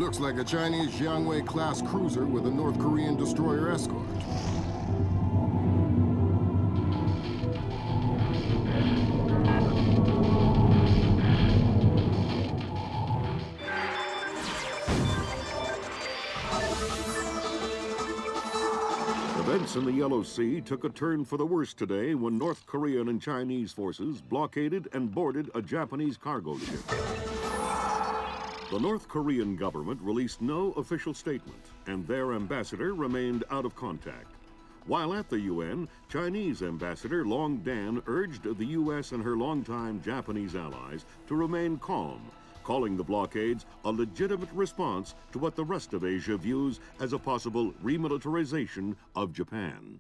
Looks like a Chinese Jiangwei-class cruiser with a North Korean destroyer escort. Events in the Yellow Sea took a turn for the worse today when North Korean and Chinese forces blockaded and boarded a Japanese cargo ship. The North Korean government released no official statement, and their ambassador remained out of contact. While at the UN, Chinese Ambassador Long Dan urged the U.S. and her longtime Japanese allies to remain calm, calling the blockades a legitimate response to what the rest of Asia views as a possible remilitarization of Japan.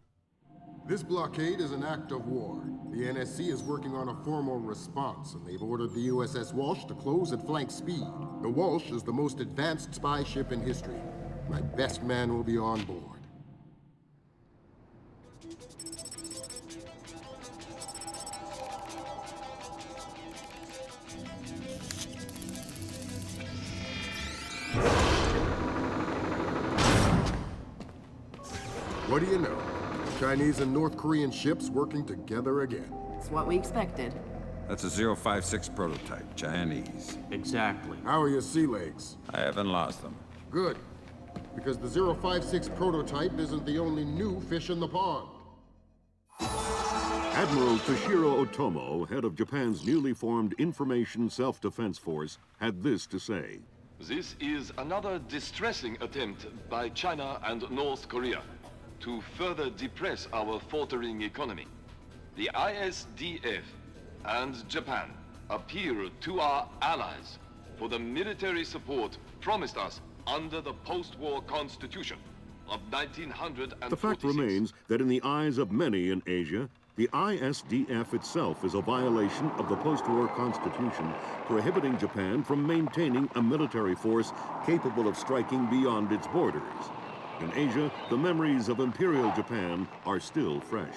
This blockade is an act of war. The NSC is working on a formal response, and they've ordered the USS Walsh to close at flank speed. The Walsh is the most advanced spy ship in history. My best man will be on board. What do you know? Chinese and North Korean ships working together again. It's what we expected. That's a 056 prototype, Chinese. Exactly. How are your sea legs? I haven't lost them. Good. Because the 056 prototype isn't the only new fish in the pond. Admiral Toshiro Otomo, head of Japan's newly formed Information Self-Defense Force, had this to say. This is another distressing attempt by China and North Korea to further depress our faltering economy. The ISDF and Japan appeal to our allies for the military support promised us under the post-war constitution of 1946. The fact remains that in the eyes of many in Asia, the ISDF itself is a violation of the post-war constitution, prohibiting Japan from maintaining a military force capable of striking beyond its borders. In Asia, the memories of Imperial Japan are still fresh.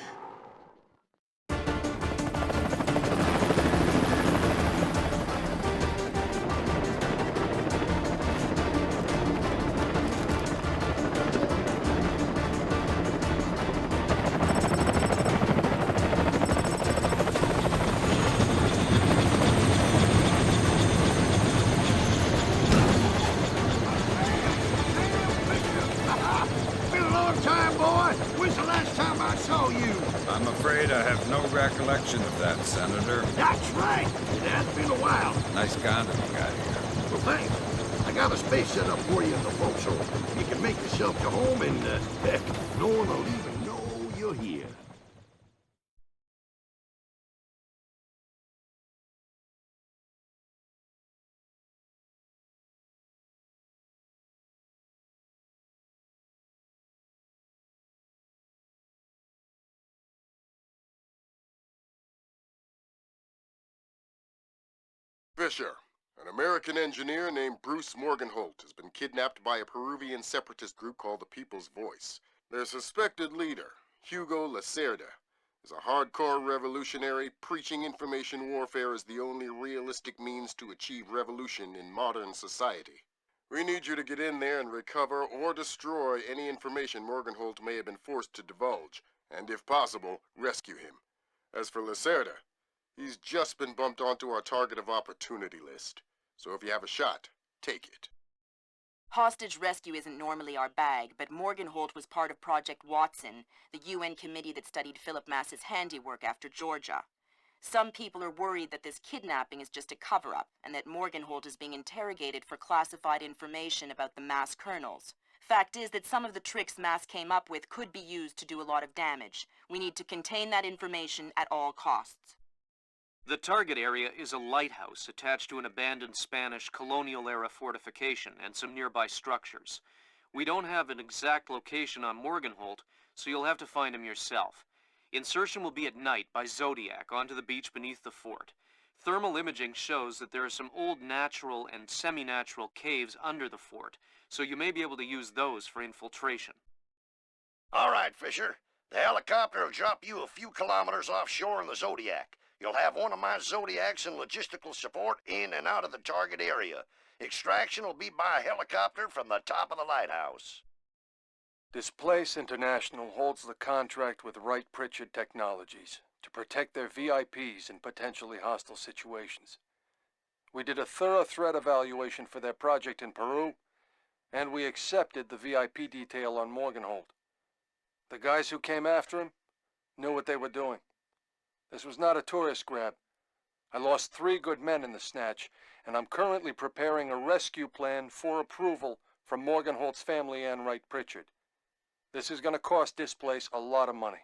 I'm afraid I have no recollection of that, Senator. That's right. It has been a while. Nice condom you got here. Well, thanks. I got a space set up for you in the boat, so you can make yourself to home and, heck, no one will even know you're here. Fisher, an American engineer named Bruce Morgenholt, has been kidnapped by a Peruvian separatist group called the People's Voice. Their suspected leader, Hugo Lacerda, is a hardcore revolutionary preaching information warfare as the only realistic means to achieve revolution in modern society. We need you to get in there and recover or destroy any information Morgenholt may have been forced to divulge, and if possible, rescue him. As for Lacerda, he's just been bumped onto our target of opportunity list. So if you have a shot, take it. Hostage rescue isn't normally our bag, but Morgenholt was part of Project Watson, the UN committee that studied Philip Mass's handiwork after Georgia. Some people are worried that this kidnapping is just a cover-up, and that Morgenholt is being interrogated for classified information about the Mass kernels. Fact is that some of the tricks Mass came up with could be used to do a lot of damage. We need to contain that information at all costs. The target area is a lighthouse attached to an abandoned Spanish colonial-era fortification and some nearby structures. We don't have an exact location on Morgenholt, so you'll have to find him yourself. Insertion will be at night by Zodiac onto the beach beneath the fort. Thermal imaging shows that there are some old natural and semi-natural caves under the fort, so you may be able to use those for infiltration. All right, Fisher. The helicopter will drop you a few kilometers offshore in the Zodiac. You'll have one of my Zodiacs and logistical support in and out of the target area. Extraction will be by helicopter from the top of the lighthouse. Displace International holds the contract with Wright Pritchard Technologies to protect their VIPs in potentially hostile situations. We did a thorough threat evaluation for their project in Peru, and we accepted the VIP detail on Morgenholt. The guys who came after him knew what they were doing. This was not a tourist grab. I lost 3 good men in the snatch, and I'm currently preparing a rescue plan for approval from Morgenholt's family and Wright Pritchard. This is going to cost Displace a lot of money.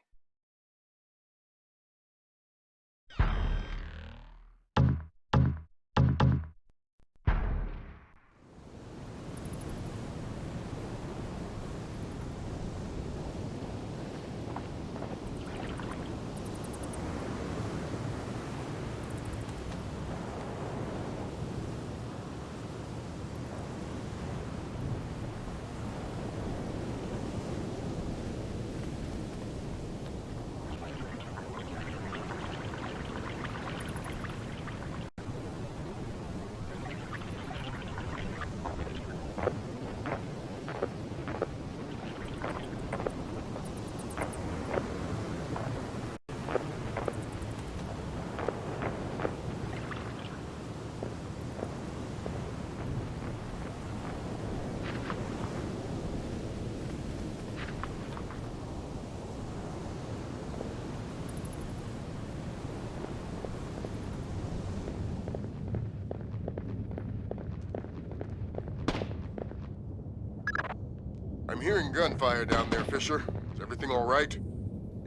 I'm hearing gunfire down there, Fisher. Is everything all right?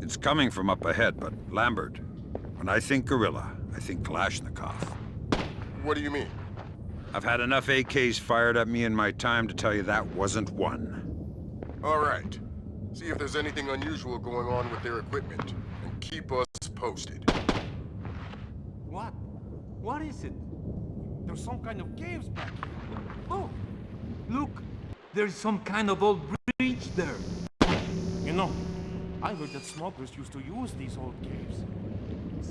It's coming from up ahead, but Lambert, when I think guerrilla, I think Kalashnikov. What do you mean? I've had enough AKs fired at me in my time to tell you that wasn't one. All right. See if there's anything unusual going on with their equipment, and keep us posted. What? What is it? There's some kind of caves back here. Oh, look! There's some kind of old bridge there. You know, I heard that smugglers used to use these old caves.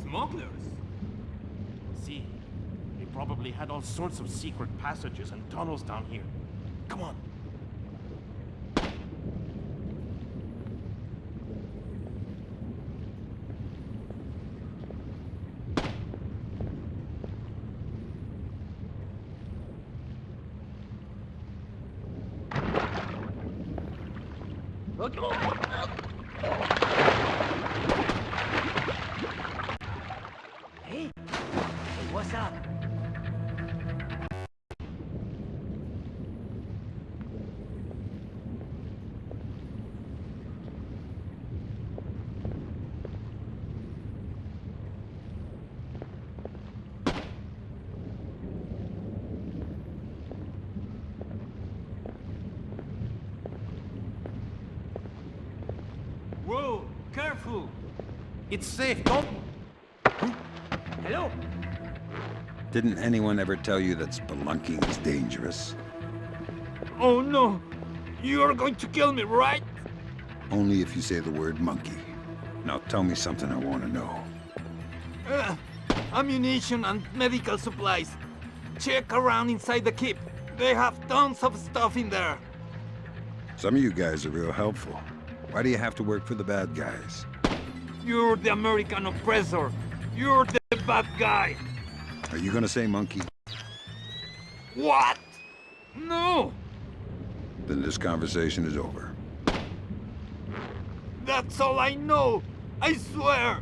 Smugglers? See, they probably had all sorts of secret passages and tunnels down here. Come on. Hey, what's up? Whoa, careful! It's safe, don't... Hello? Didn't anyone ever tell you that spelunking is dangerous? Oh no! You're going to kill me, right? Only if you say the word monkey. Now tell me something I want to know. Ammunition and medical supplies. Check around inside the keep. They have tons of stuff in there. Some of you guys are real helpful. Why do you have to work for the bad guys? You're the American oppressor. You're the bad guy. Are you gonna say monkey? What? No! Then this conversation is over. That's all I know. I swear.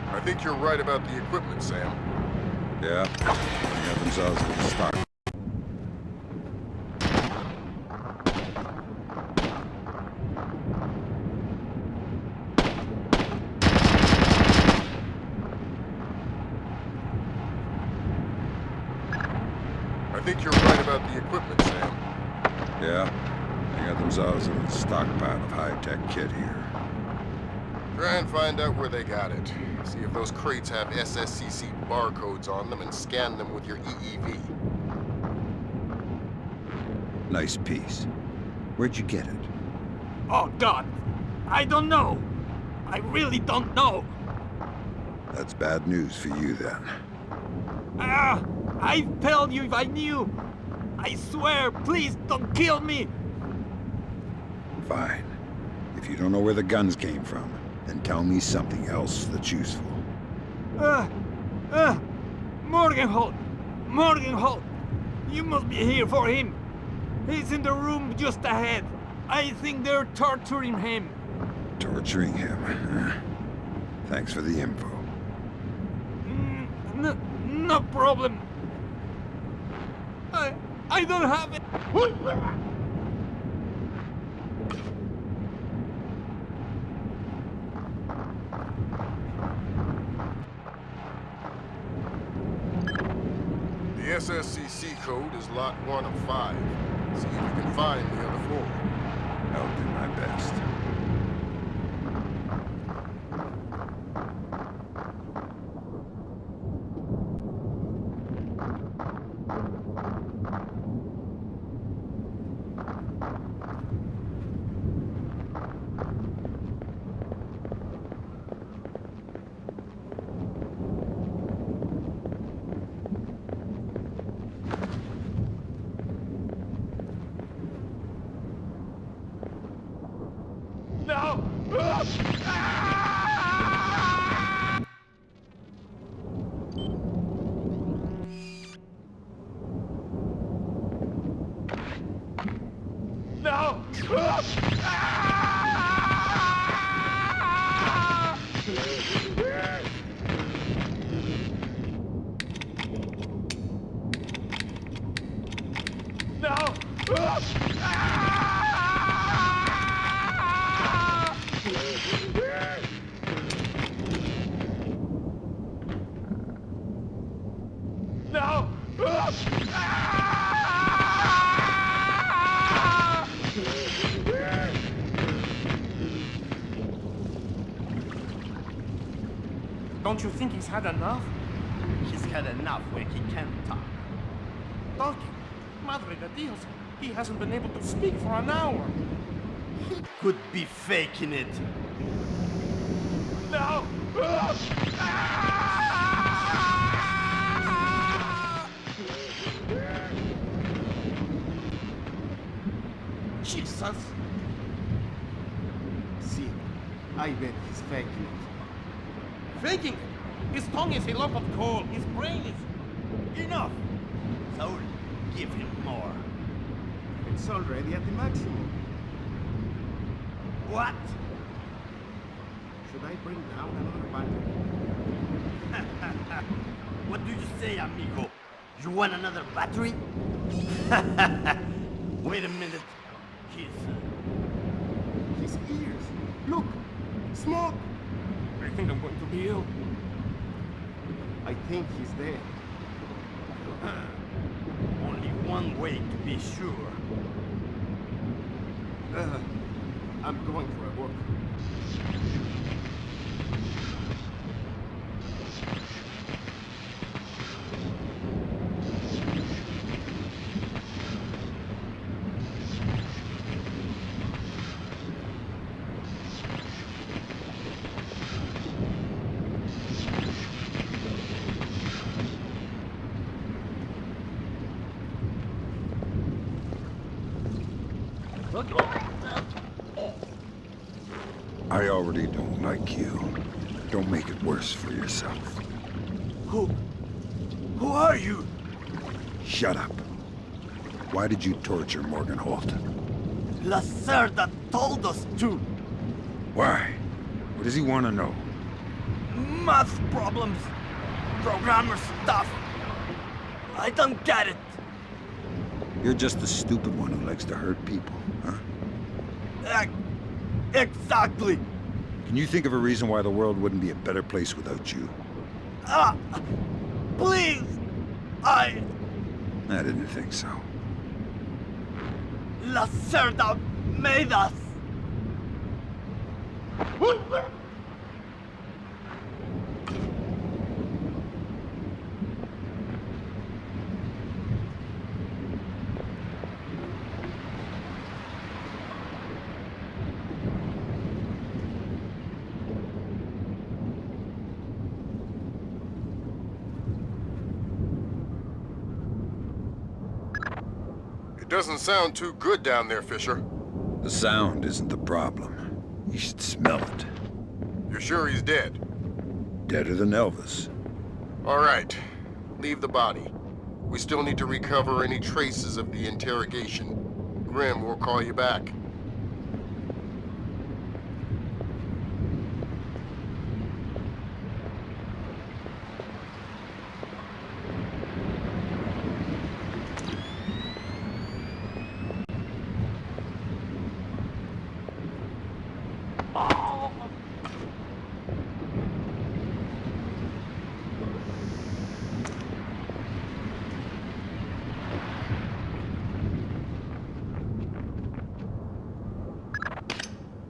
I think you're right about the equipment, Sam. Yeah, they got themselves a little start. think you're right about the equipment, Sam. Yeah? They got themselves a little stockpile of high-tech kit here. Try and find out where they got it. See if those crates have SSCC barcodes on them and scan them with your EEV. Nice piece. Where'd you get it? Oh, God. I don't know. I really don't know. That's bad news for you, then. I'd tell you if I knew. I swear, please don't kill me. Fine. If you don't know where the guns came from, then tell me something else that's useful. Morgenholt! Morgenholt! You must be here for him. He's in the room just ahead. I think they're torturing him. Torturing him, huh? Thanks for the info. No problem. I don't have it. The SSCC code is lot 1 of 5. See if you can find the other 4. I'll do my best. No! No! No! Don't you think he's had enough? He's had enough when he can't talk. Talking? Madre de Dios, he hasn't been able to speak for an hour. He could be faking it. No! Jesus! See, I bet he's faking it. Faking it! His tongue is a lump of coal. His brain is... Enough! Saul, give him more. It's already at the maximum. What? Should I bring down another battery? What do you say, amigo? You want another battery? Wait a minute. His ears. Look! Smoke! I think I'm going to be ill. I think he's dead. Only one way to be sure. I'm going for a walk. I already don't like you. Don't make it worse for yourself. Who are you? Shut up. Why did you torture Morgenholt? Lacerda told us to. Why? What does he want to know? Math problems. Programmer stuff. I don't get it. You're just the stupid one who likes to hurt people, huh? Exactly. Can you think of a reason why the world wouldn't be a better place without you? Please. I didn't think so. Lacerda made us! It doesn't sound too good down there, Fisher. The sound isn't the problem. You should smell it. You're sure he's dead? Deader than Elvis. All right. Leave the body. We still need to recover any traces of the interrogation. Grim will call you back.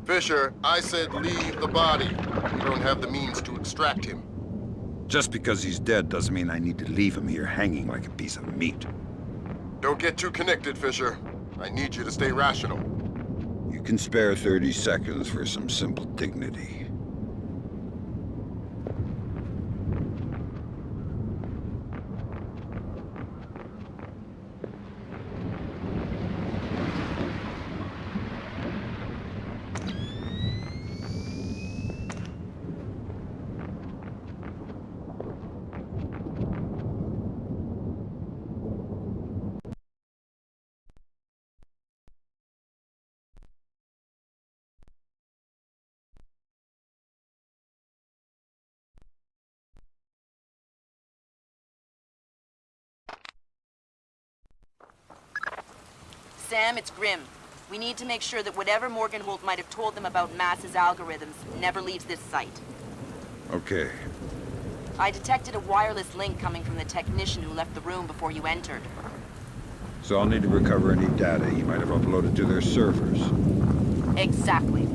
Fisher, I said leave the body. We don't have the means to extract him. Just because he's dead doesn't mean I need to leave him here hanging like a piece of meat. Don't get too connected, Fisher. I need you to stay rational. You can spare 30 seconds for some simple dignity. Sam, it's Grim. We need to make sure that whatever Morgenholt might have told them about Mass's algorithms never leaves this site. Okay. I detected a wireless link coming from the technician who left the room before you entered. So I'll need to recover any data he might have uploaded to their servers. Exactly.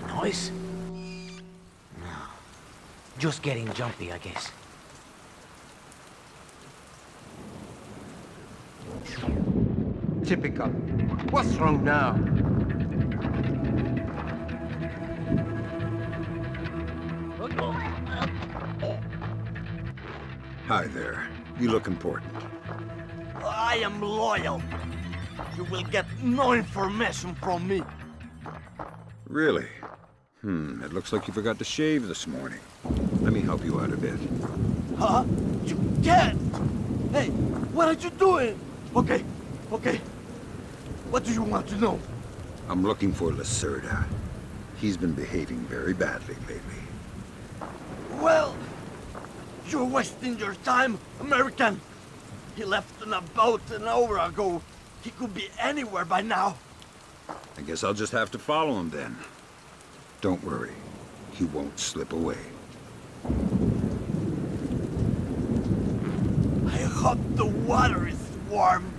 Noise? No. Just getting jumpy, I guess. Typical. What's wrong now? Hi there. You look important. I am loyal. You will get no information from me. Really? It looks like you forgot to shave this morning. Let me help you out a bit. Huh? You can't! Hey, what are you doing? Okay. What do you want to know? I'm looking for Lacerda. He's been behaving very badly lately. Well, you're wasting your time, American. He left on a boat an hour ago. He could be anywhere by now. I guess I'll just have to follow him then. Don't worry. He won't slip away. I hope the water is warm.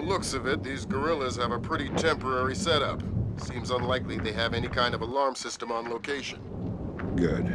looks of it, these guerrillas have a pretty temporary setup. Seems unlikely they have any kind of alarm system on location. Good.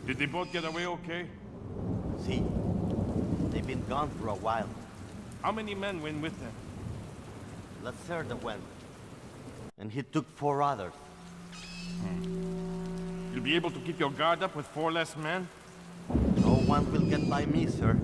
Did they both get away okay? See, they've been gone for a while. How many men went with them? Lacerda went, and he took 4 others. You'll be able to keep your guard up with 4 less men? No one will get by me, sir.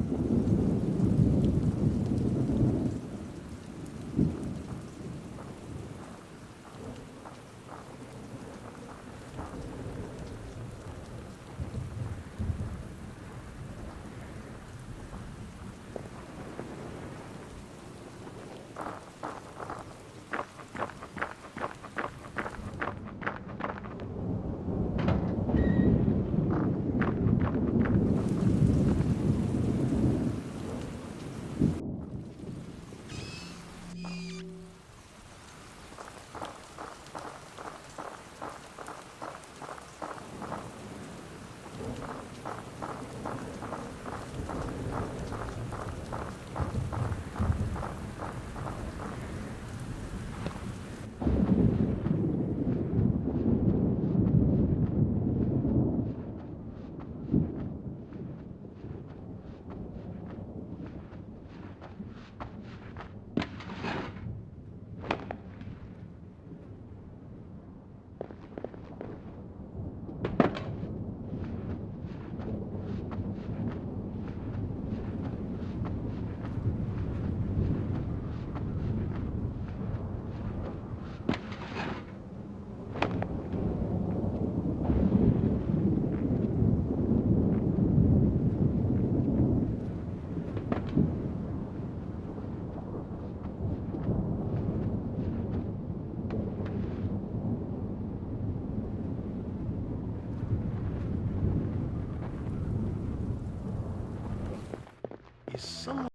Is someone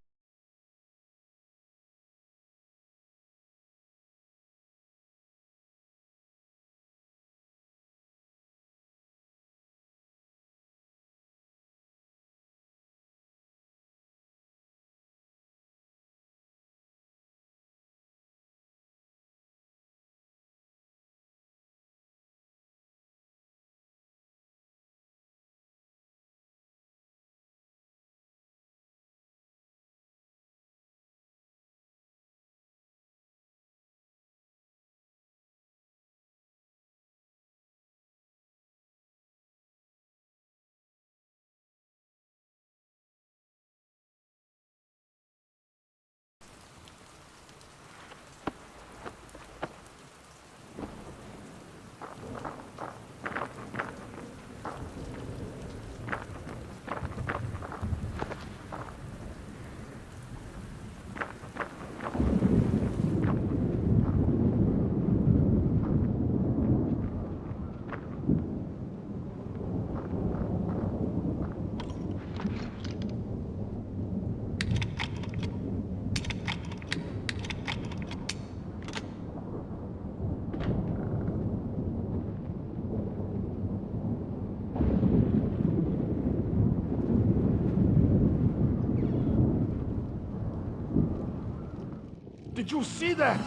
Did you see that?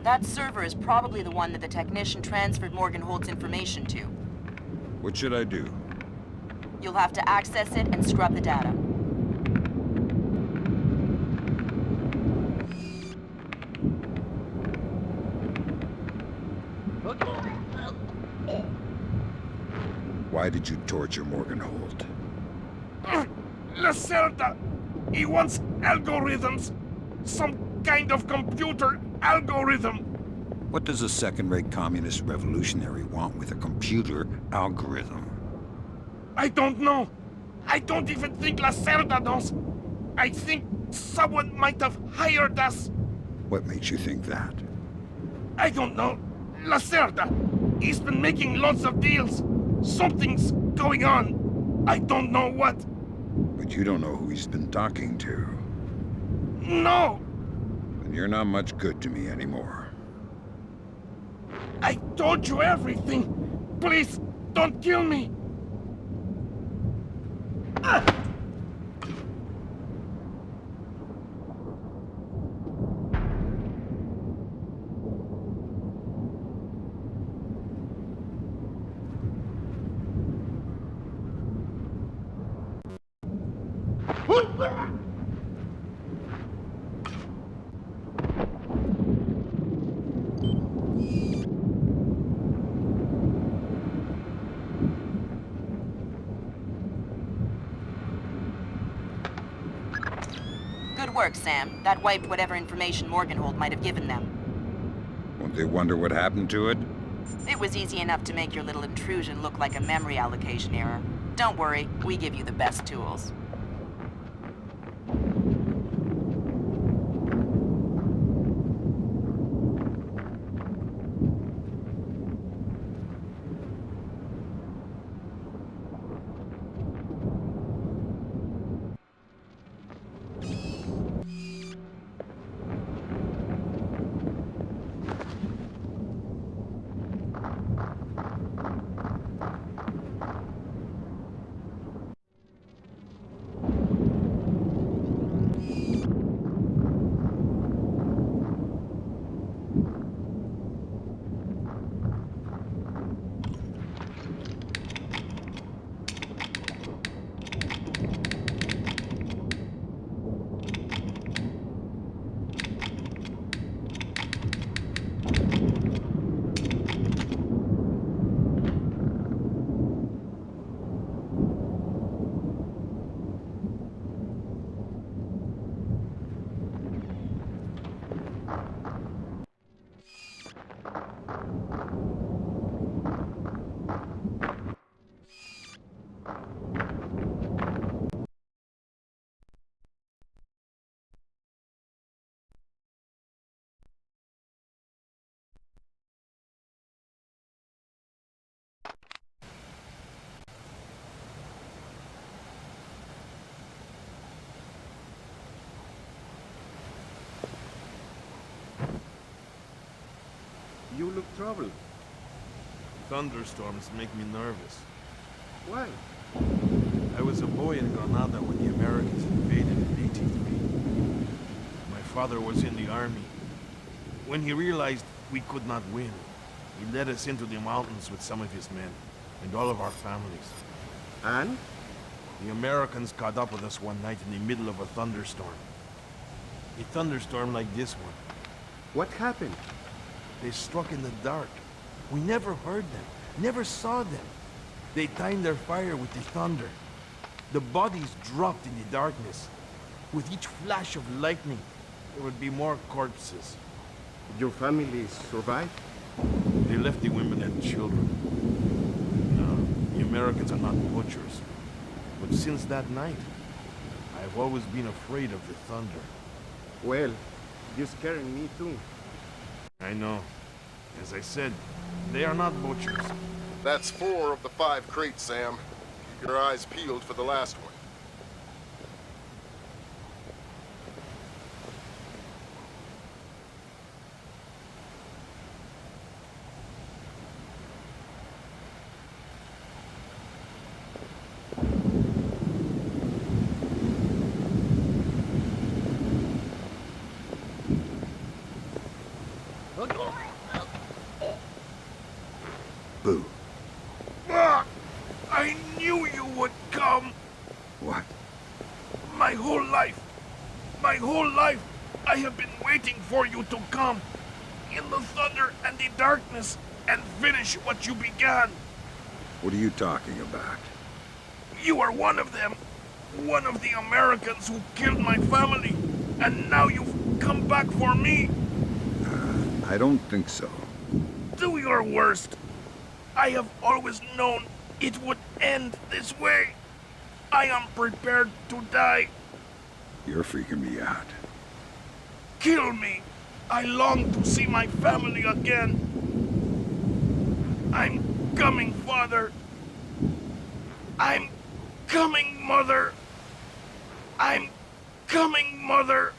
That server is probably the one that the technician transferred Morgan Holt's information to. What should I do? You'll have to access it and scrub the data. Why did you torture Morgan Holt? Lacerda! He wants algorithms! Some kind of computer algorithm! What does a second-rate communist revolutionary want with a computer algorithm? I don't know. I don't even think Lacerda knows. I think someone might have hired us. What makes you think that? I don't know. Lacerda! He's been making lots of deals. Something's going on. I don't know what. But you don't know who he's been talking to. No! And you're not much good to me anymore. I told you everything. Please, don't kill me. Good work, Sam. That wiped whatever information Morganhold might have given them. Won't they wonder what happened to it? It was easy enough to make your little intrusion look like a memory allocation error. Don't worry, we give you the best tools. look troubled. Thunderstorms make me nervous. Why? I was a boy in Granada when the Americans invaded and beat me. My father was in the army. When he realized we could not win, he led us into the mountains with some of his men and all of our families. And? The Americans caught up with us one night in the middle of a thunderstorm. A thunderstorm like this one. What happened? They struck in the dark. We never heard them, never saw them. They timed their fire with the thunder. The bodies dropped in the darkness. With each flash of lightning, there would be more corpses. Your family survived? They left the women and children. No, the Americans are not butchers. But since that night, I've always been afraid of the thunder. Well, you're scaring me too. I know. As I said, they are not butchers. That's 4 of the 5 crates, Sam. Keep your eyes peeled for the last one. Boo. I knew you would come! What? My whole life, I have been waiting for you to come. In the thunder and the darkness, and finish what you began. What are you talking about? You are one of them. One of the Americans who killed my family. And now you've come back for me. I don't think so. Do your worst. I have always known it would end this way. I am prepared to die. You're freaking me out. Kill me. I long to see my family again. I'm coming, Father. I'm coming, Mother. I'm coming, Mother.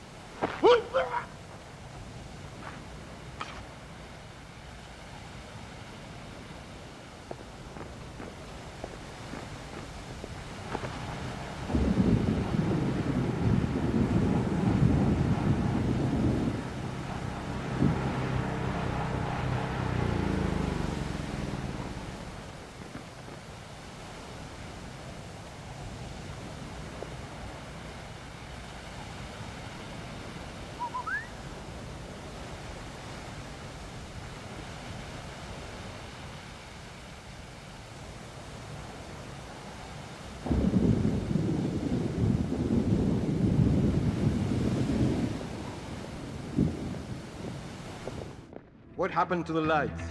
What happened to the lights?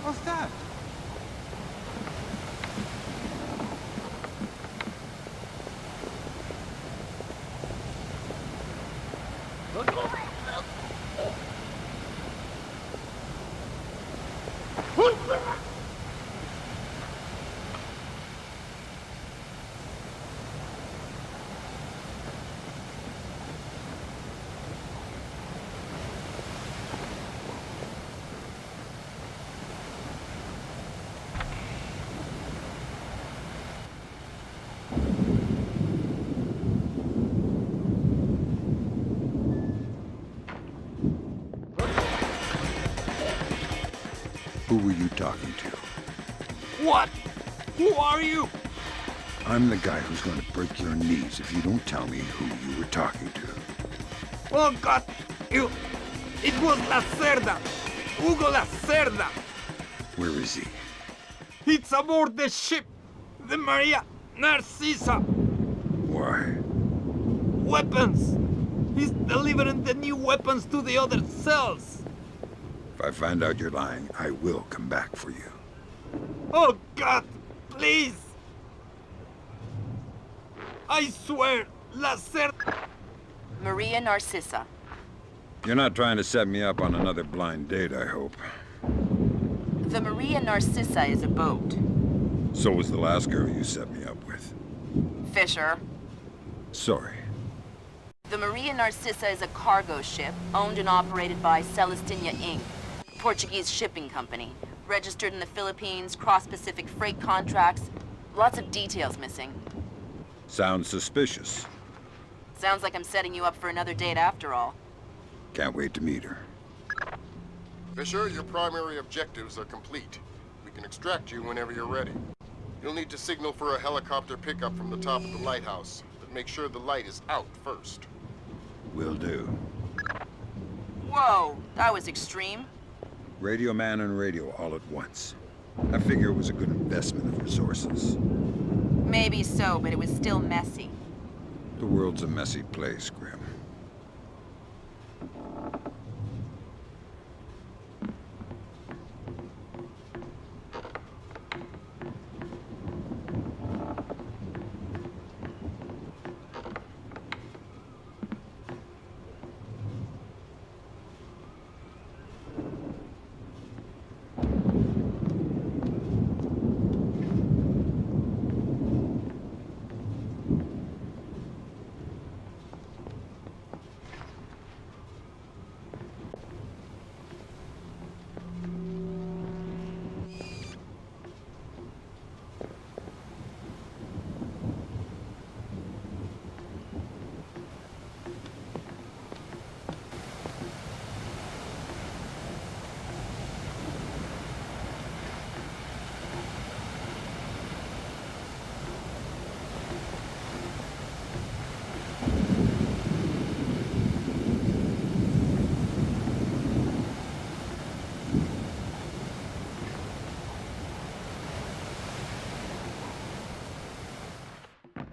What's that? Who were you talking to? What? Who are you? I'm the guy who's going to break your knees if you don't tell me who you were talking to. Oh, God! You... It was Lacerda! Hugo Lacerda! Where is he? It's aboard the ship! The Maria Narcissa! Why? Weapons! He's delivering the new weapons to the other cells! If I find out you're lying, I will come back for you. Oh, God! Please! I swear, Lacerda... Maria Narcissa. You're not trying to set me up on another blind date, I hope. The Maria Narcissa is a boat. So was the last girl you set me up with. Fisher. Sorry. The Maria Narcissa is a cargo ship owned and operated by Celestina Inc., Portuguese shipping company, registered in the Philippines, cross-Pacific freight contracts. Lots of details missing. Sounds suspicious. Sounds like I'm setting you up for another date after all. Can't wait to meet her. Fisher, your primary objectives are complete. We can extract you whenever you're ready. You'll need to signal for a helicopter pickup from the top of the lighthouse, but make sure the light is out first. Will do. Whoa, that was extreme. Radio man and radio all at once. I figure it was a good investment of resources. Maybe so, but it was still messy. The world's a messy place, Grim.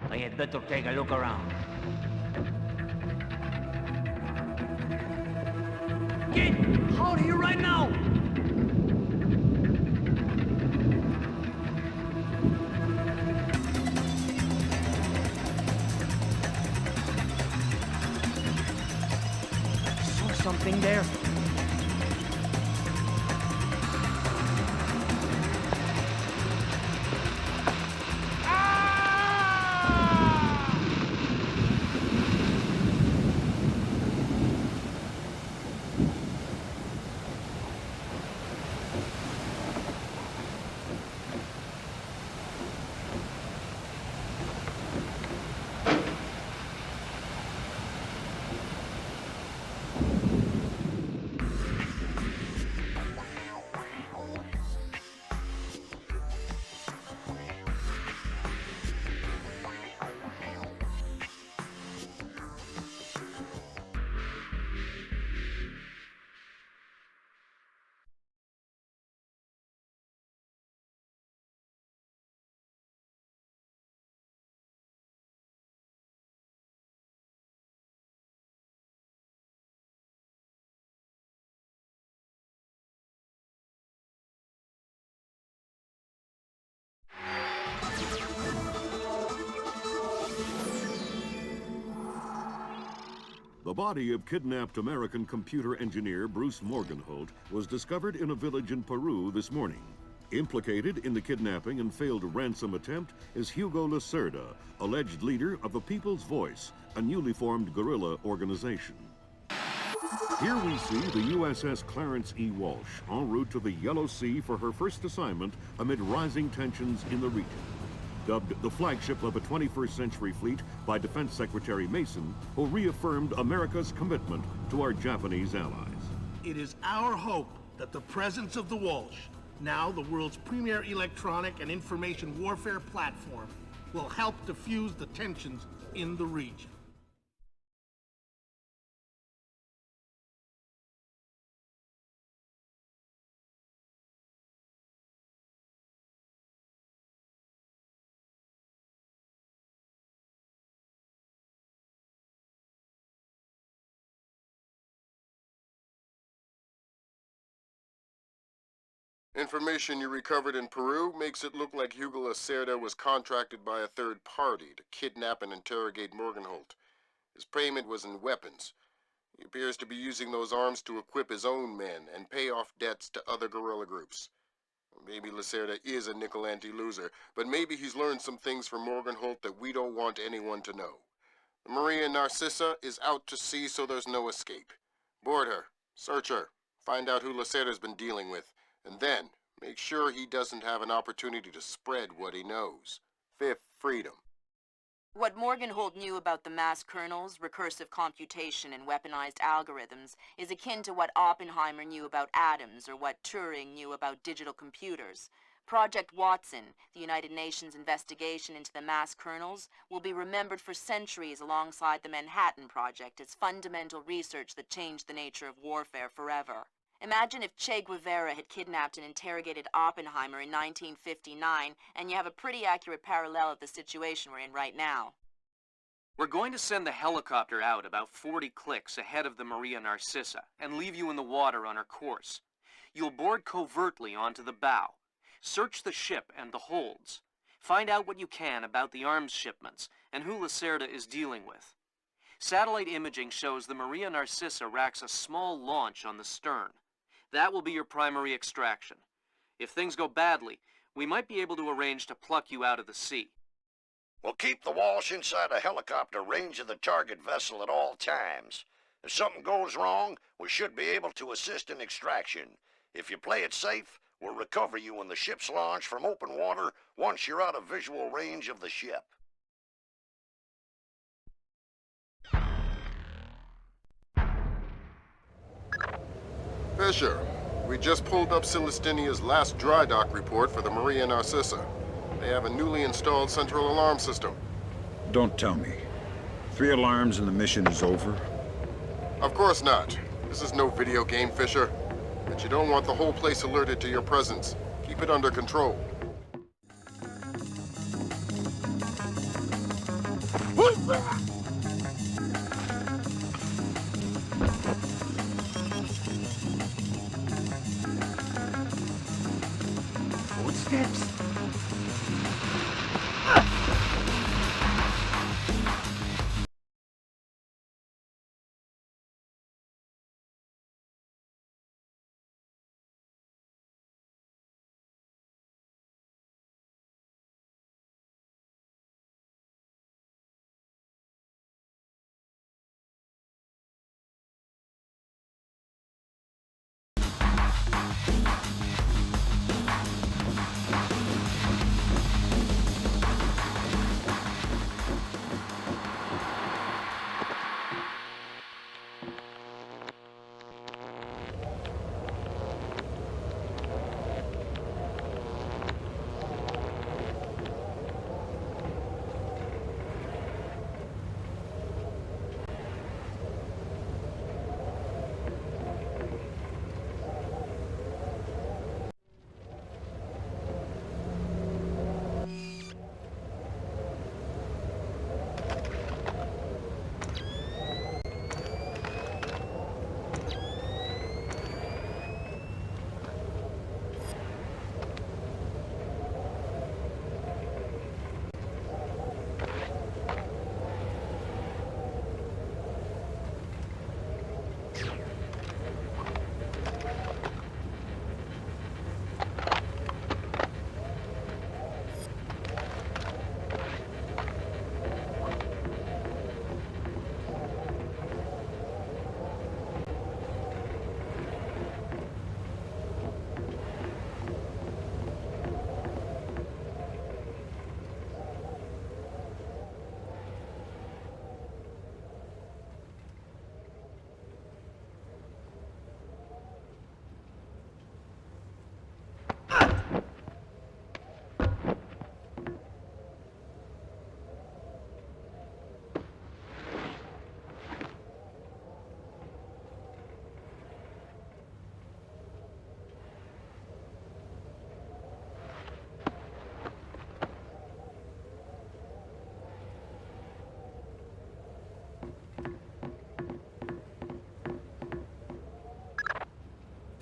I had better take a look around. Get out of here right now! Saw something there. The body of kidnapped American computer engineer Bruce Morgenholt was discovered in a village in Peru this morning. Implicated in the kidnapping and failed ransom attempt is Hugo Lacerda, alleged leader of the People's Voice, a newly formed guerrilla organization. Here we see the USS Clarence E. Walsh en route to the Yellow Sea for her first assignment amid rising tensions in the region. Dubbed the flagship of a 21st century fleet by Defense Secretary Mason, who reaffirmed America's commitment to our Japanese allies. It is our hope that the presence of the Walsh, now the world's premier electronic and information warfare platform, will help diffuse the tensions in the region. Information you recovered in Peru makes it look like Hugo Lacerda was contracted by a third party to kidnap and interrogate Morgenholt. His payment was in weapons. He appears to be using those arms to equip his own men and pay off debts to other guerrilla groups. Maybe Lacerda is a nickel-ante loser, but maybe he's learned some things from Morgenholt that we don't want anyone to know. The Maria Narcissa is out to sea, so there's no escape. Board her, search her, find out who Lacerda's been dealing with, and then make sure he doesn't have an opportunity to spread what he knows. Fifth freedom. What Morgenholt knew about the mass kernels, recursive computation, and weaponized algorithms is akin to what Oppenheimer knew about atoms or what Turing knew about digital computers. Project Watson, the United Nations investigation into the mass kernels, will be remembered for centuries alongside the Manhattan Project as fundamental research that changed the nature of warfare forever. Imagine if Che Guevara had kidnapped and interrogated Oppenheimer in 1959, and you have a pretty accurate parallel of the situation we're in right now. We're going to send the helicopter out about 40 clicks ahead of the Maria Narcissa and leave you in the water on her course. You'll board covertly onto the bow. Search the ship and the holds. Find out what you can about the arms shipments and who Lacerda is dealing with. Satellite imaging shows the Maria Narcissa racks a small launch on the stern. That will be your primary extraction. If things go badly, we might be able to arrange to pluck you out of the sea. We'll keep the Walsh inside a helicopter range of the target vessel at all times. If something goes wrong, we should be able to assist in extraction. If you play it safe, we'll recover you when the ship's launched from open water once you're out of visual range of the ship. Fisher, we just pulled up Celestinia's last dry dock report for the Maria Narcissa. They have a newly installed central alarm system. Don't tell me. 3 alarms and the mission is over? Of course not. This is no video game, Fisher. But you don't want the whole place alerted to your presence. Keep it under control. Footsteps.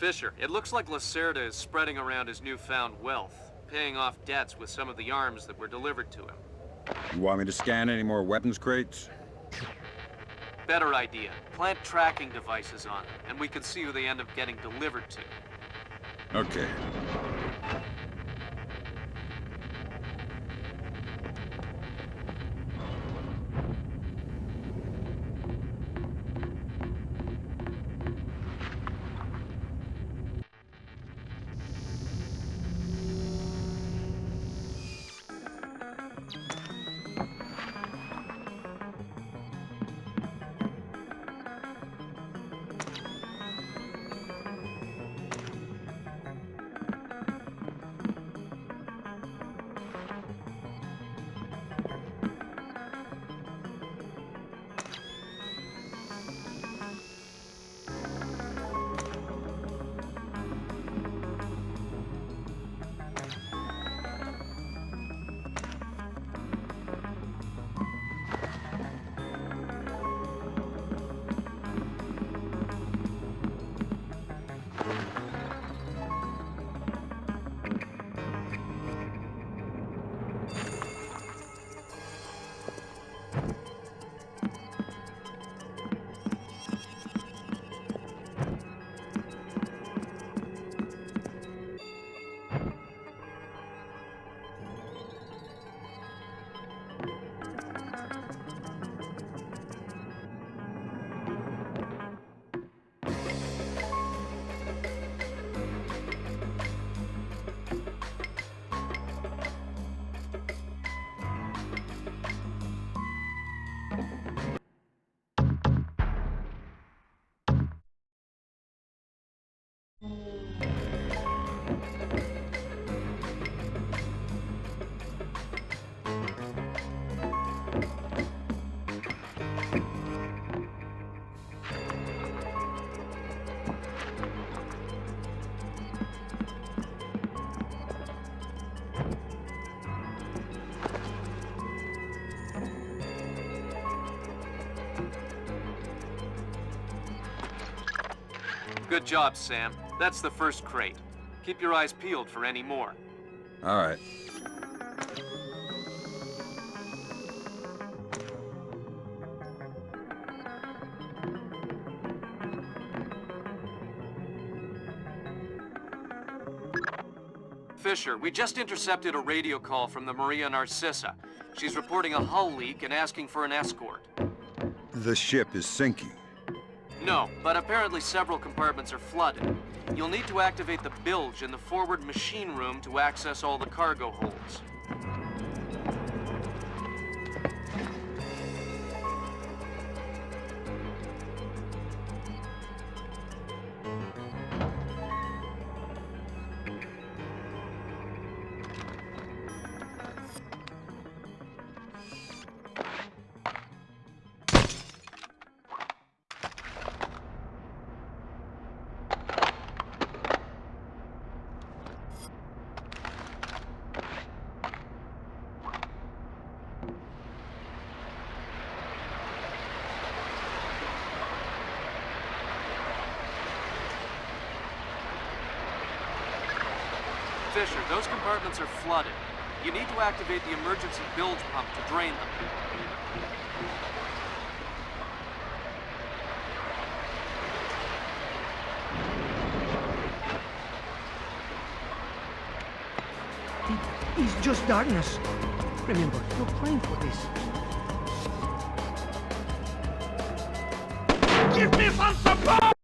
Fisher, it looks like Lacerda is spreading around his newfound wealth, paying off debts with some of the arms that were delivered to him. You want me to scan any more weapons crates? Better idea. Plant tracking devices on them, and we can see who they end up getting delivered to. Okay. Good job, Sam. That's the first crate. Keep your eyes peeled for any more. All right. Fisher, we just intercepted a radio call from the Maria Narcissa. She's reporting a hull leak and asking for an escort. The ship is sinking. No, but apparently several compartments are flooded. You'll need to activate the bilge in the forward machine room to access all the cargo holds. Fisher, those compartments are flooded. You need to activate the emergency bilge pump to drain them. It's just darkness. Remember, you're playing for this. Give me some support!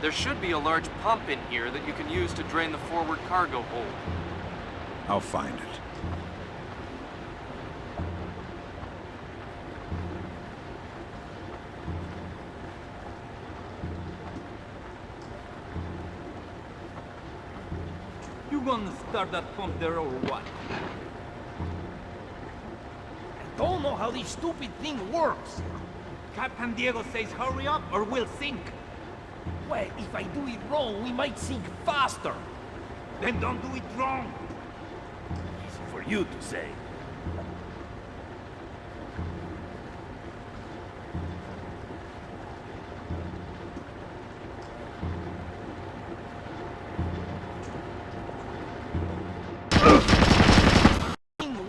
There should be a large pump in here that you can use to drain the forward cargo hold. I'll find it. You gonna start that pump there or what? I don't know how this stupid thing works. Captain Diego says hurry up or we'll sink. Well, if I do it wrong, we might sink faster. Then don't do it wrong. Easy for you to say.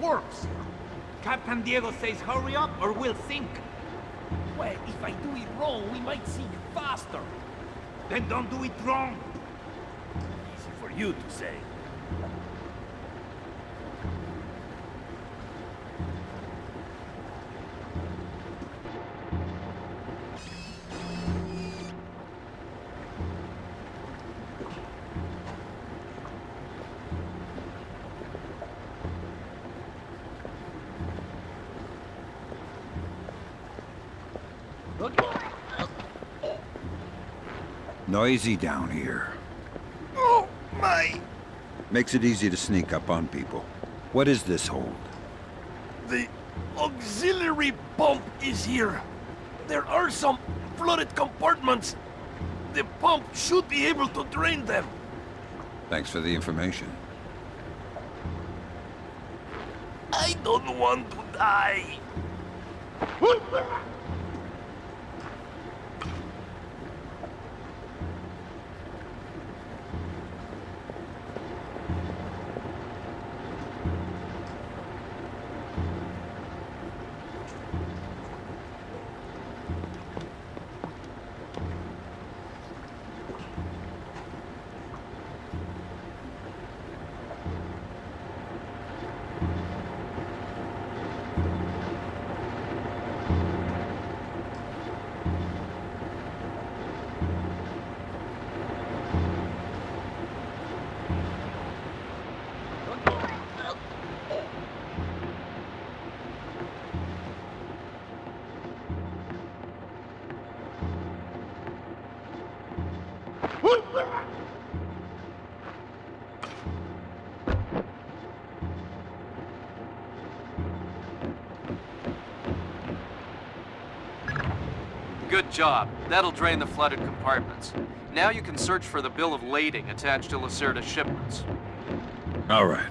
Works. Captain Diego says hurry up or we'll sink. Well, if I do it wrong, we might sink faster. Then don't do it wrong. Easy for you to say. Noisy down here. Oh, my! Makes it easy to sneak up on people. What is this hold? The auxiliary pump is here. There are some flooded compartments. The pump should be able to drain them. Thanks for the information. I don't want to die. Good job. That'll drain the flooded compartments. Now you can search for the bill of lading attached to Lacerda shipments. All right.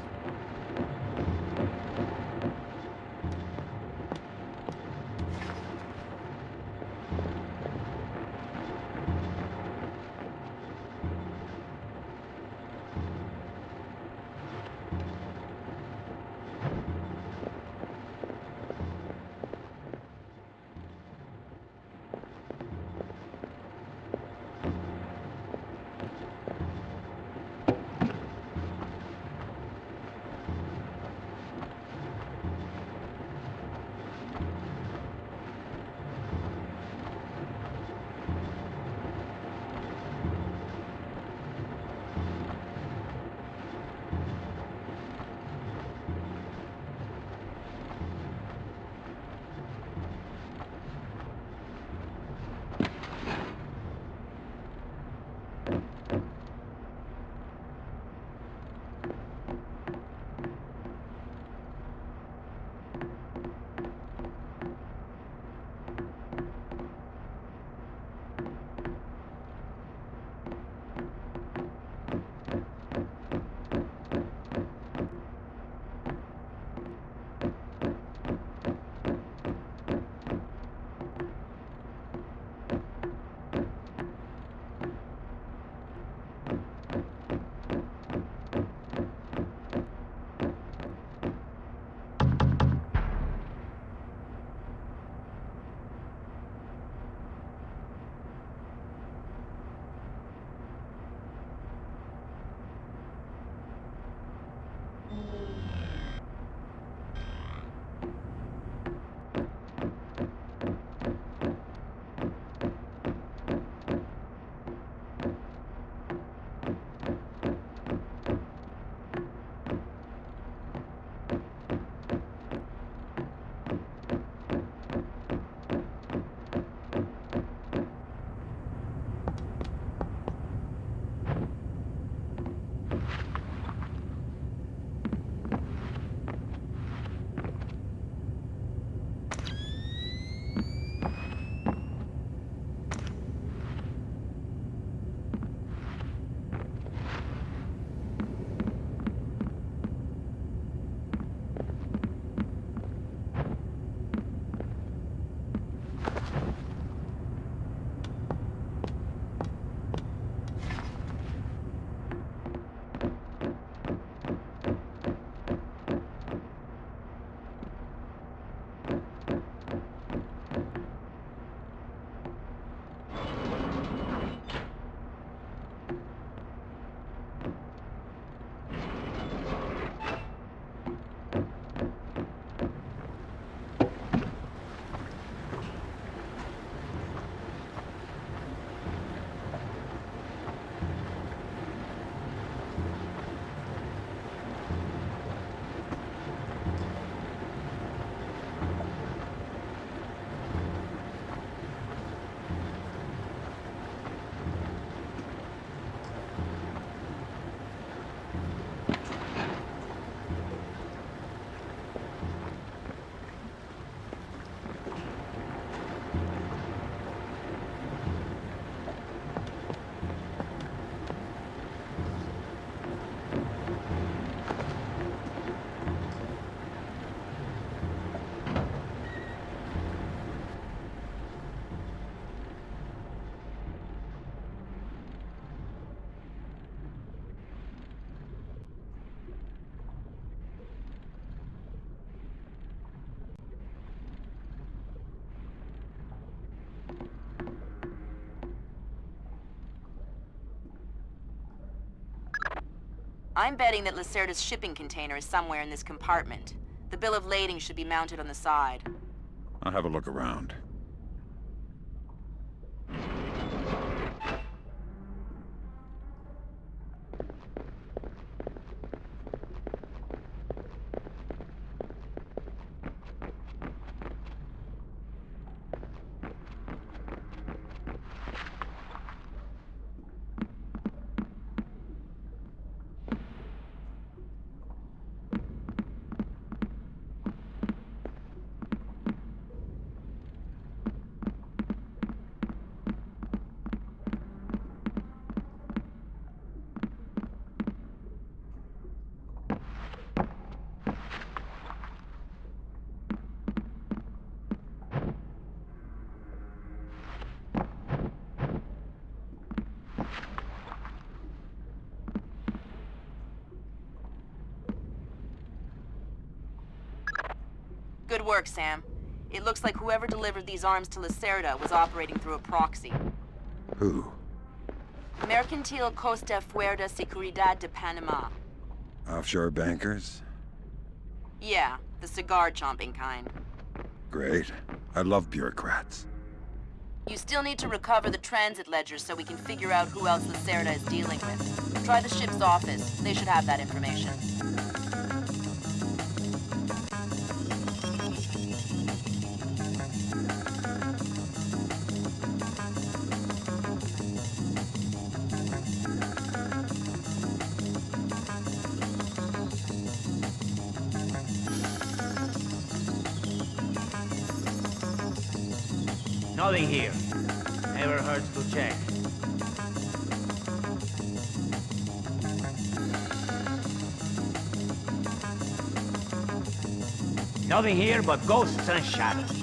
I'm betting that Lacerda's shipping container is somewhere in this compartment. The bill of lading should be mounted on the side. I'll have a look around. Good work, Sam. It looks like whoever delivered these arms to Lacerda was operating through a proxy. Who? Mercantil Costa Fuerza Seguridad de Panama. Offshore bankers? Yeah, the cigar-chomping kind. Great. I love bureaucrats. You still need to recover the transit ledgers so we can figure out who else Lacerda is dealing with. Try the ship's office. They should have that information. Nothing here. Never hurts to check. Nothing here but ghosts and shadows.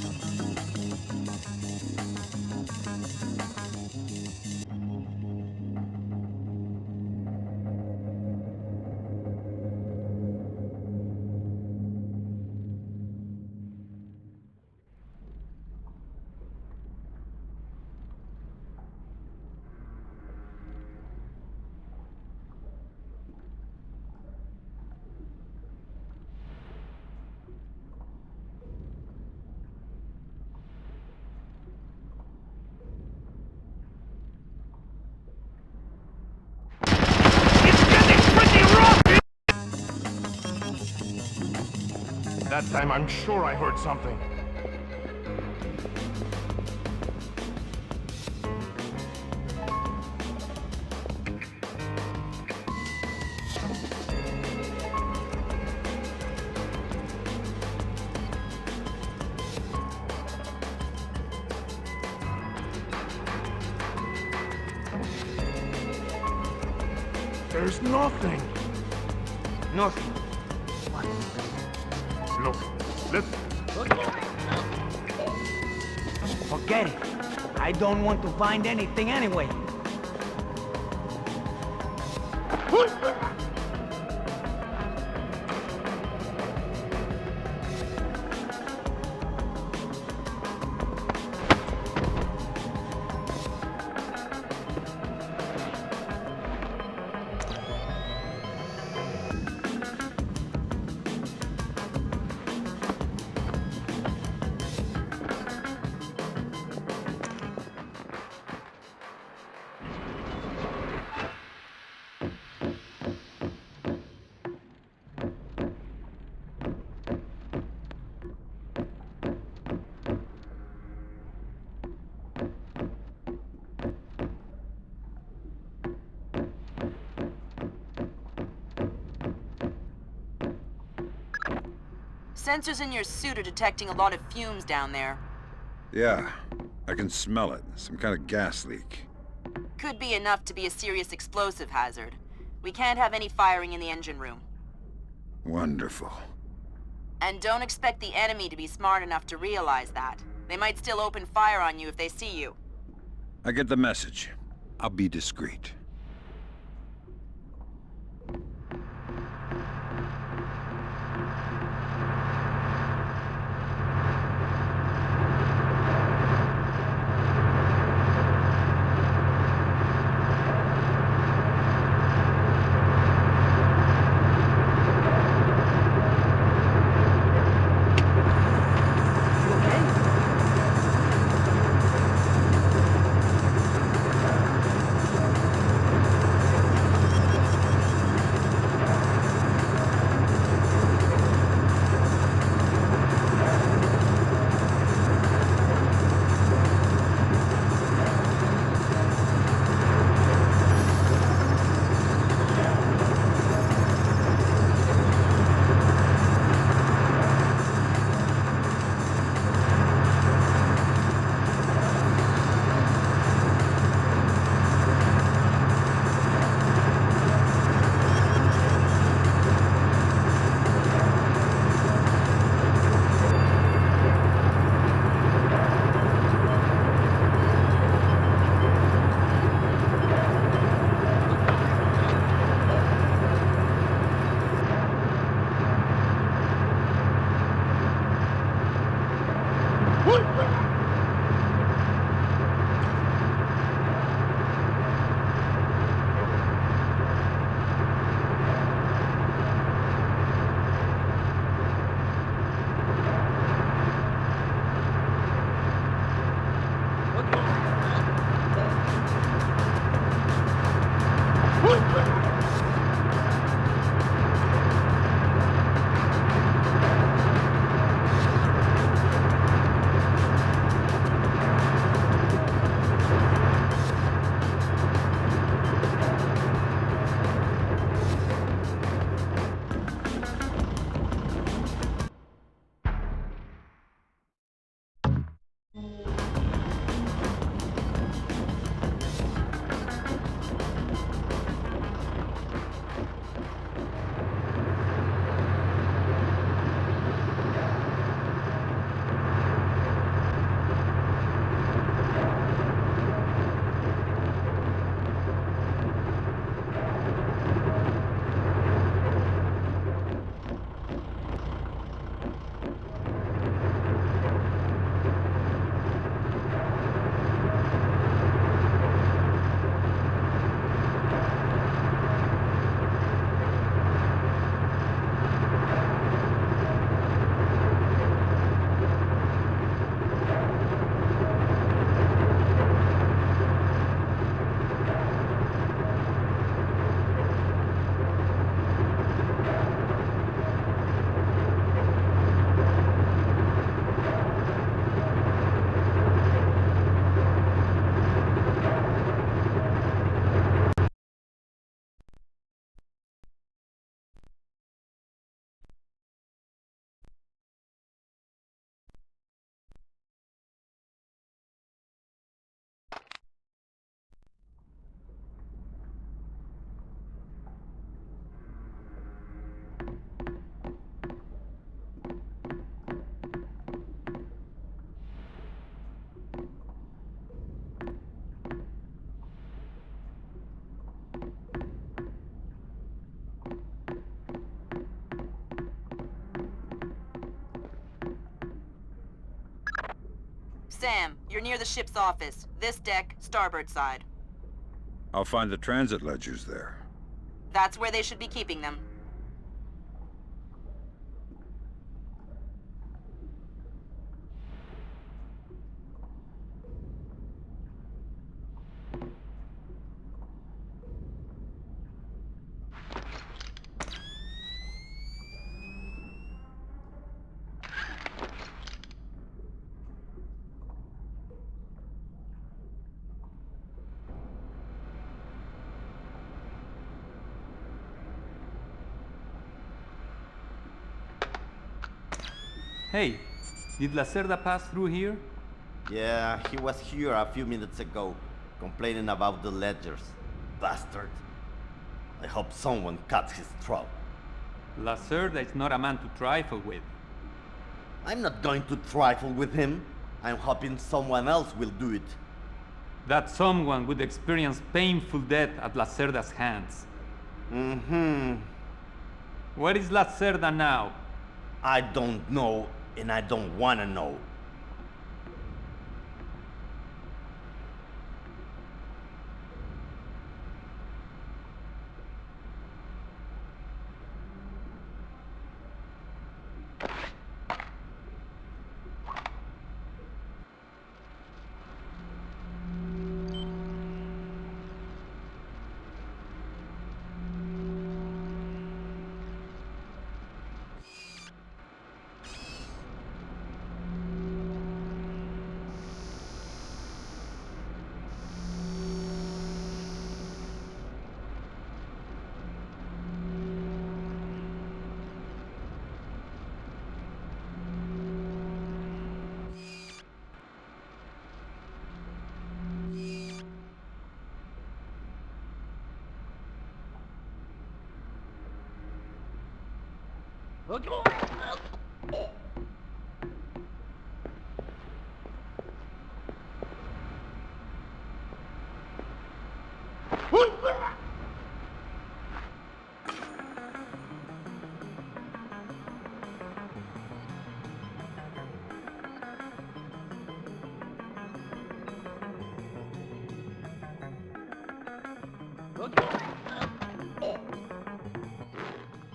That time I'm sure I heard something. There's nothing. Nothing. Look, listen. Forget it. I don't want to find anything anyway. Sensors in your suit are detecting a lot of fumes down there. Yeah, I can smell it. Some kind of gas leak. Could be enough to be a serious explosive hazard. We can't have any firing in the engine room. Wonderful. And don't expect the enemy to be smart enough to realize that. They might still open fire on you if they see you. I get the message. I'll be discreet. Sam, you're near the ship's office. This deck, starboard side. I'll find the transit ledgers there. That's where they should be keeping them. Hey, did Lacerda pass through here? Yeah, he was here a few minutes ago, complaining about the ledgers. Bastard. I hope someone cuts his throat. Lacerda is not a man to trifle with. I'm not going to trifle with him. I'm hoping someone else will do it. That someone would experience painful death at Lacerda's hands. Mm-hmm. Where is Lacerda now? I don't know, and I don't want to know.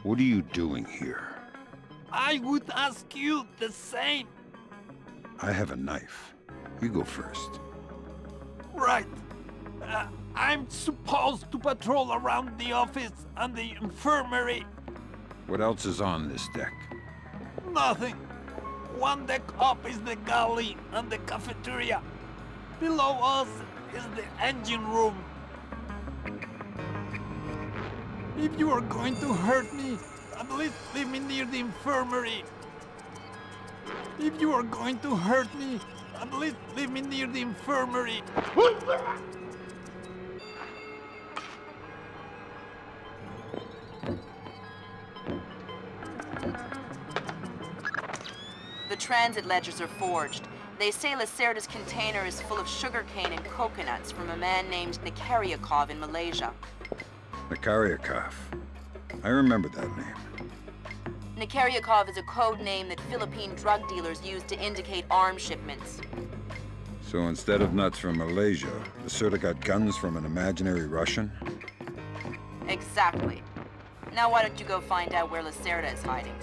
What are you doing here? I would ask you the same. I have a knife. You go first. Right. I'm supposed to patrol around the office and the infirmary. What else is on this deck? Nothing. One deck up is the galley and the cafeteria. Below us is the engine room. If you are going to hurt me, at least leave me near the infirmary. If you are going to hurt me, at least leave me near the infirmary. The transit ledgers are forged. They say Lacerda's container is full of sugarcane and coconuts from a man named Nikaryakov in Malaysia. Nikaryakov. I remember that name. Nikaryakov is a code name that Philippine drug dealers use to indicate arms shipments. So instead of nuts from Malaysia, Lacerda got guns from an imaginary Russian? Exactly. Now why don't you go find out where Lacerda is hiding?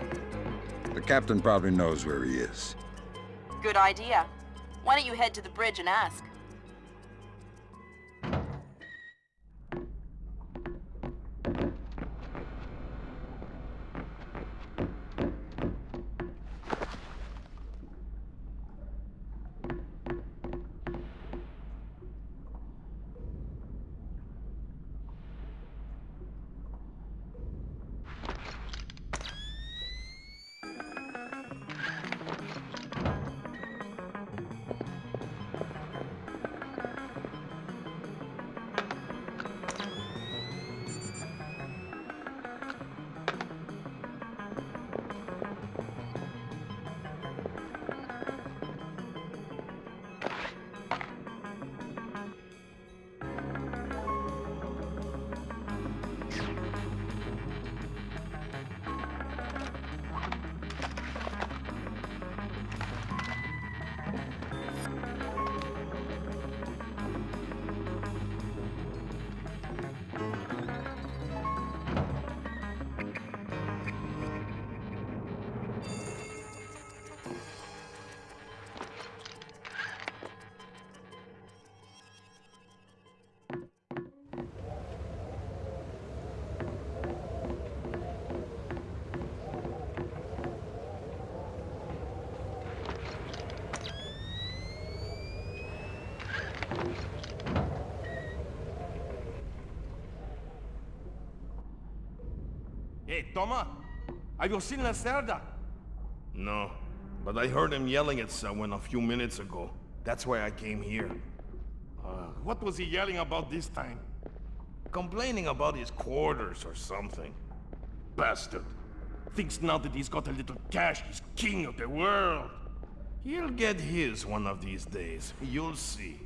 The captain probably knows where he is. Good idea. Why don't you head to the bridge and ask? Hey, Toma! Have you seen Lacerda? No, but I heard him yelling at someone a few minutes ago. That's why I came here. What was he yelling about this time? Complaining about his quarters or something. Bastard. Thinks now that he's got a little cash, he's king of the world. He'll get his one of these days. You'll see.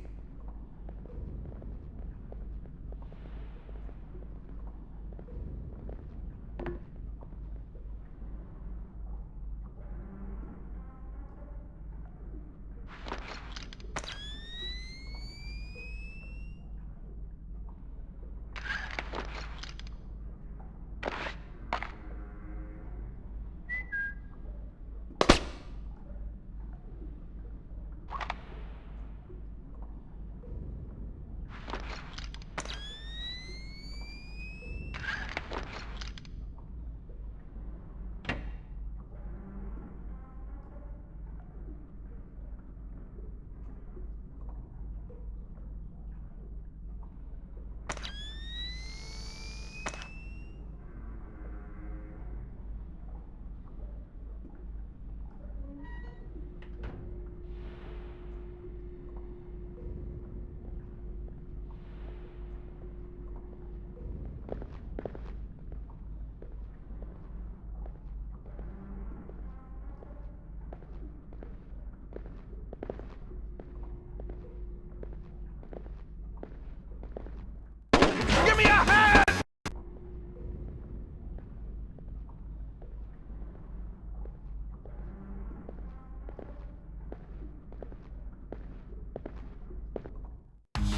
Give me a hand!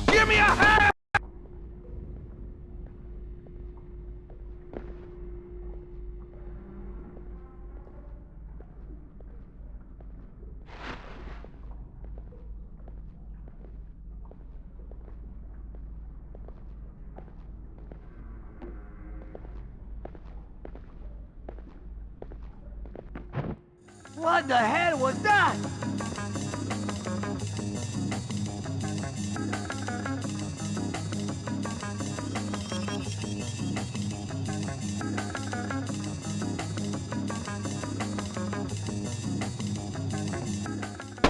Give me a hand! What the hell was that?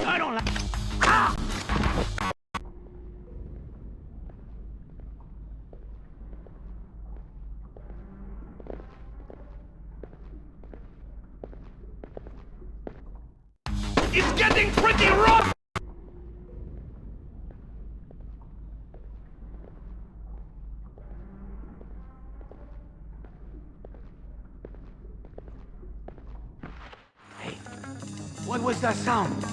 I don't like... Ah! It's getting pretty rough! Hey, what was that sound?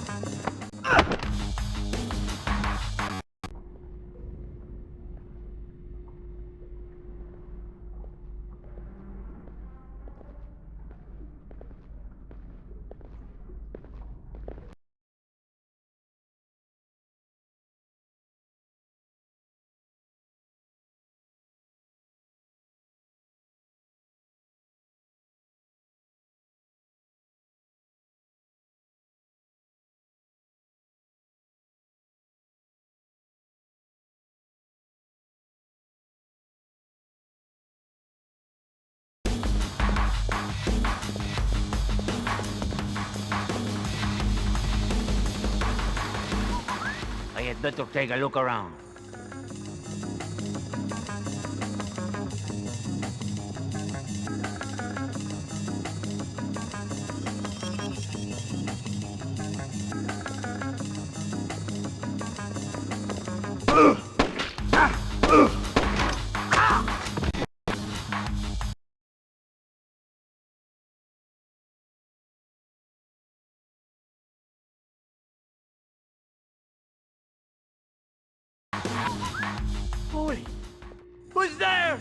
I had better take a look around. Holy! Who's there?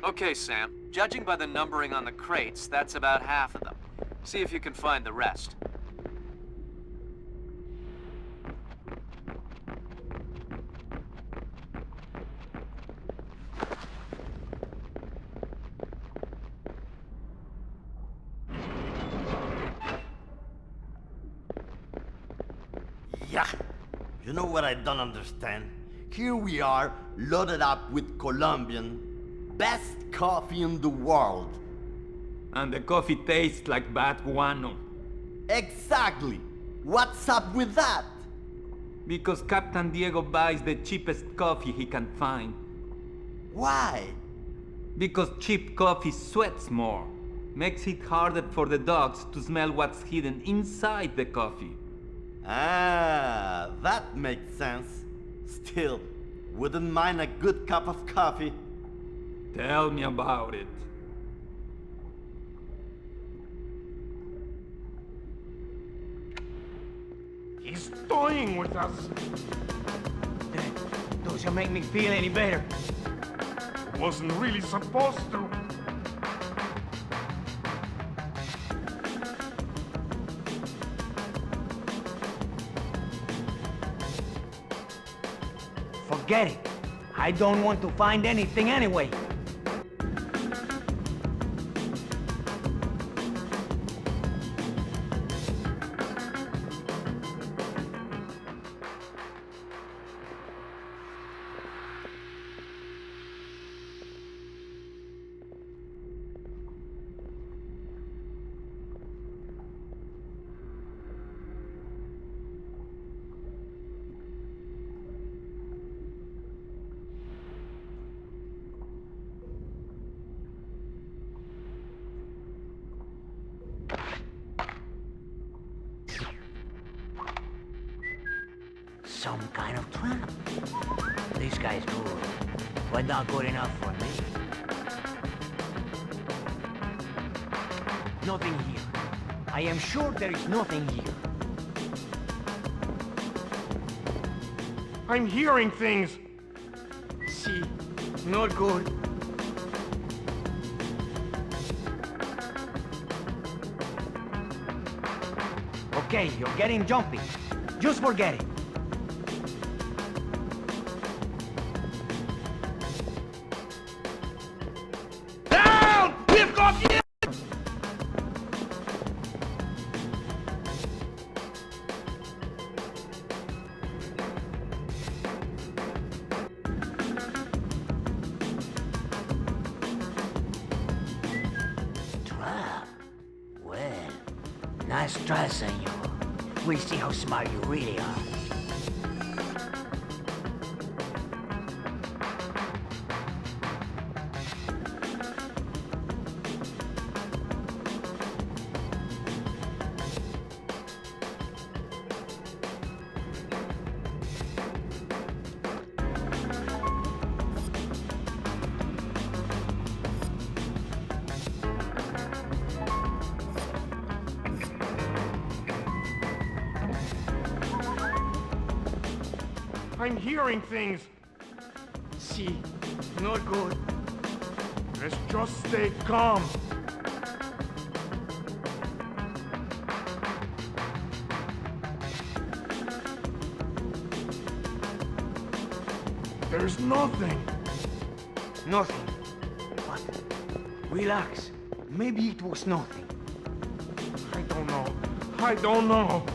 Okay, Sam. Judging by the numbering on the crates, that's about half of them. See if you can find the rest. Yeah. You know what I don't understand? Here we are, loaded up with Colombian, best coffee in the world. And the coffee tastes like bad guano. Exactly. What's up with that? Because Captain Diego buys the cheapest coffee he can find. Why? Because cheap coffee sweats more. Makes it harder for the dogs to smell what's hidden inside the coffee. Ah, that makes sense. Still, wouldn't mind a good cup of coffee. Tell me about it. He's toying with us. Doesn't make me feel any better. Wasn't really supposed to. Forget it. I don't want to find anything anyway. some kind of trap. This guy's good, but not good enough for me. Nothing here. I am sure there is nothing here. I'm hearing things. See, not good. Okay, you're getting jumpy. Just forget it. Down! We've got you! Trap? Well, nice try, senor. We'll see how smart you really are. I'm hearing things. See, not good. Let's just stay calm. There's nothing. Nothing. But relax. Maybe it was nothing. I don't know. I don't know.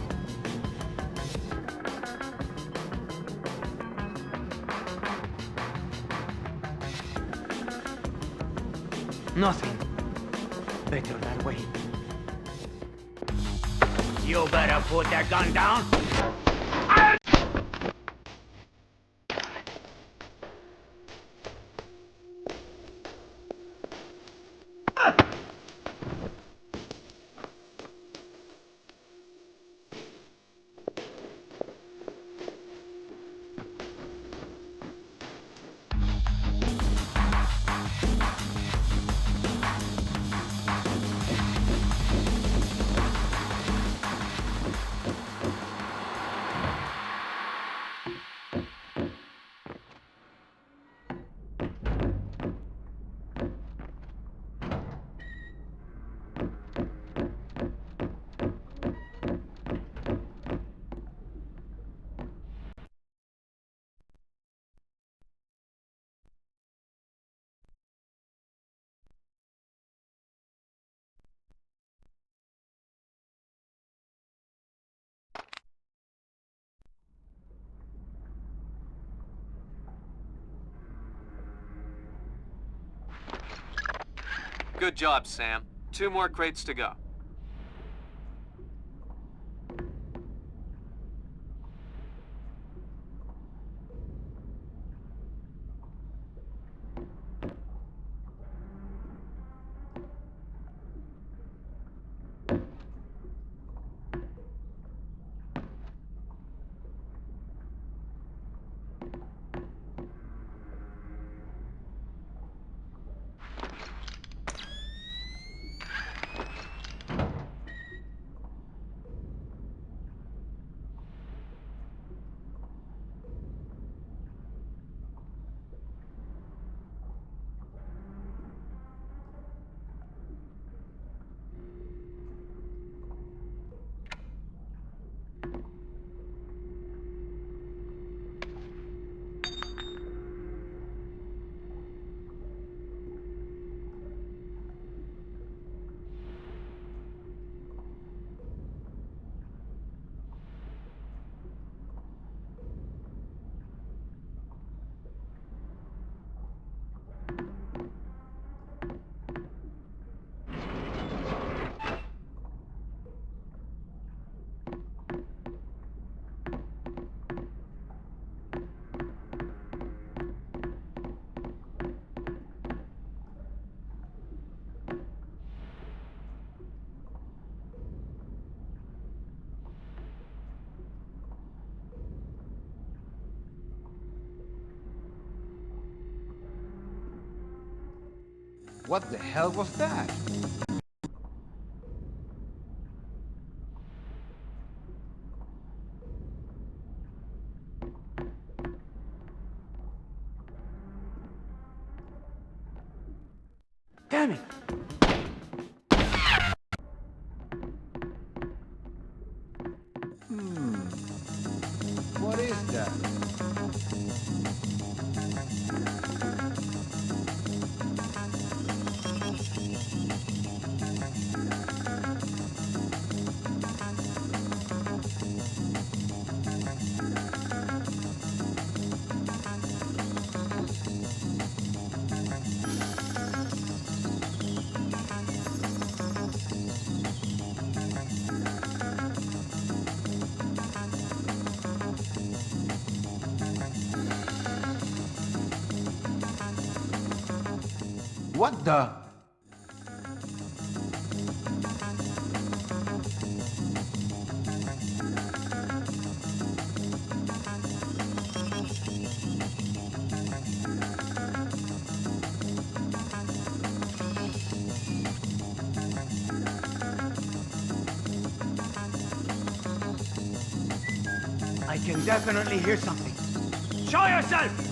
Nothing. Better that way. You better put that gun down. Good job, Sam. 2 more crates to go. What the hell was that? Damn it! What is that? What the? I can definitely hear something. Show yourself!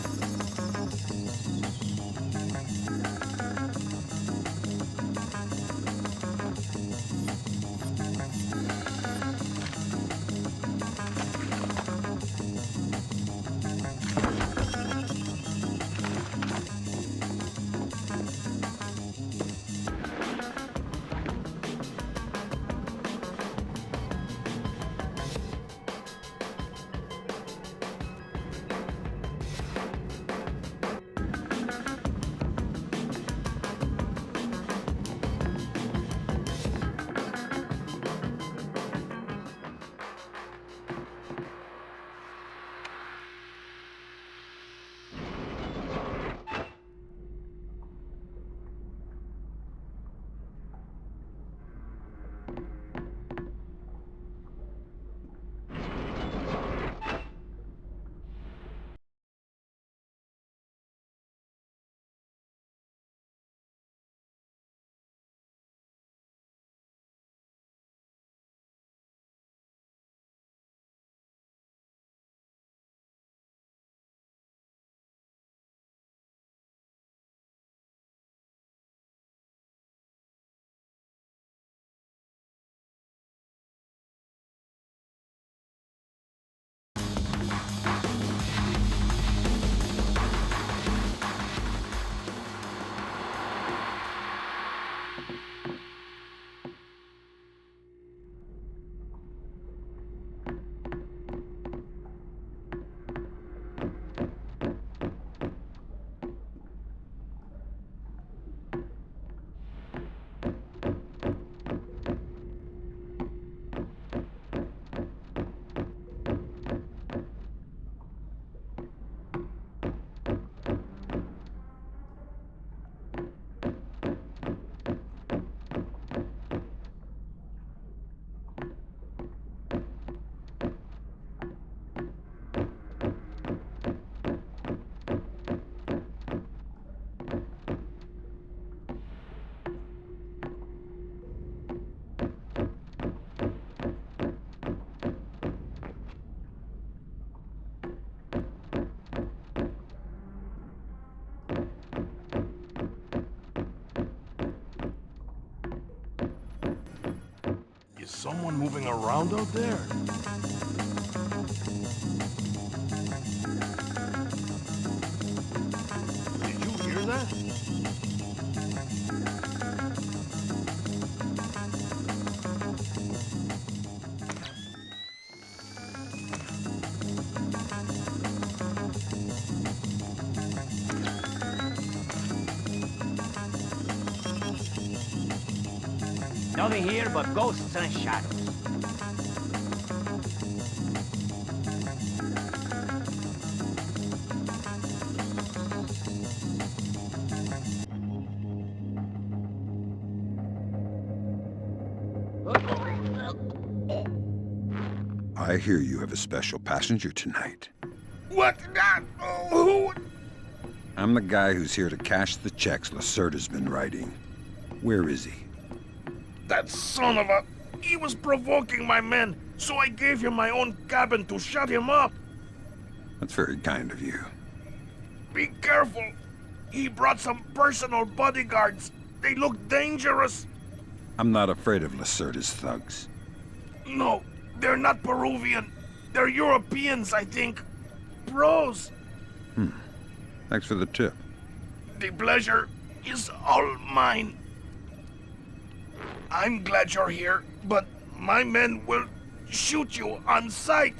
Is someone moving around out there? Did you hear that? Nothing here but ghosts and shadows. I hear you have a special passenger tonight. What? Who? I'm the guy who's here to cash the checks Lacerda's been writing. Where is he? That son of a... He was provoking my men, so I gave him my own cabin to shut him up. That's very kind of you. Be careful. He brought some personal bodyguards. They look dangerous. I'm not afraid of Lacerda's thugs. No, they're not Peruvian. They're Europeans, I think. Pros. Thanks for the tip. The pleasure is all mine. I'm glad you're here, but my men will shoot you on sight.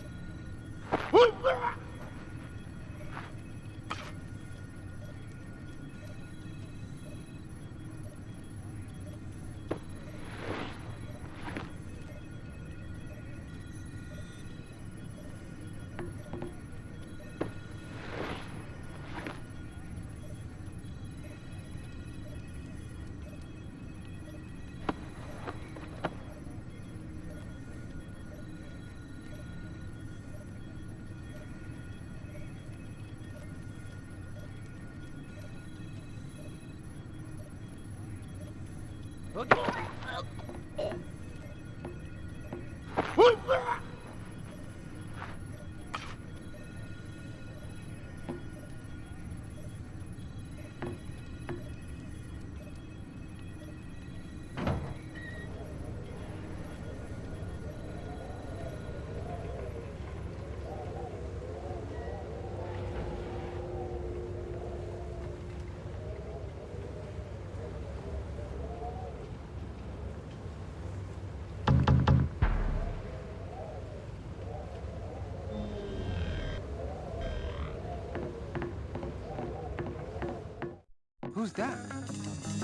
Who's that?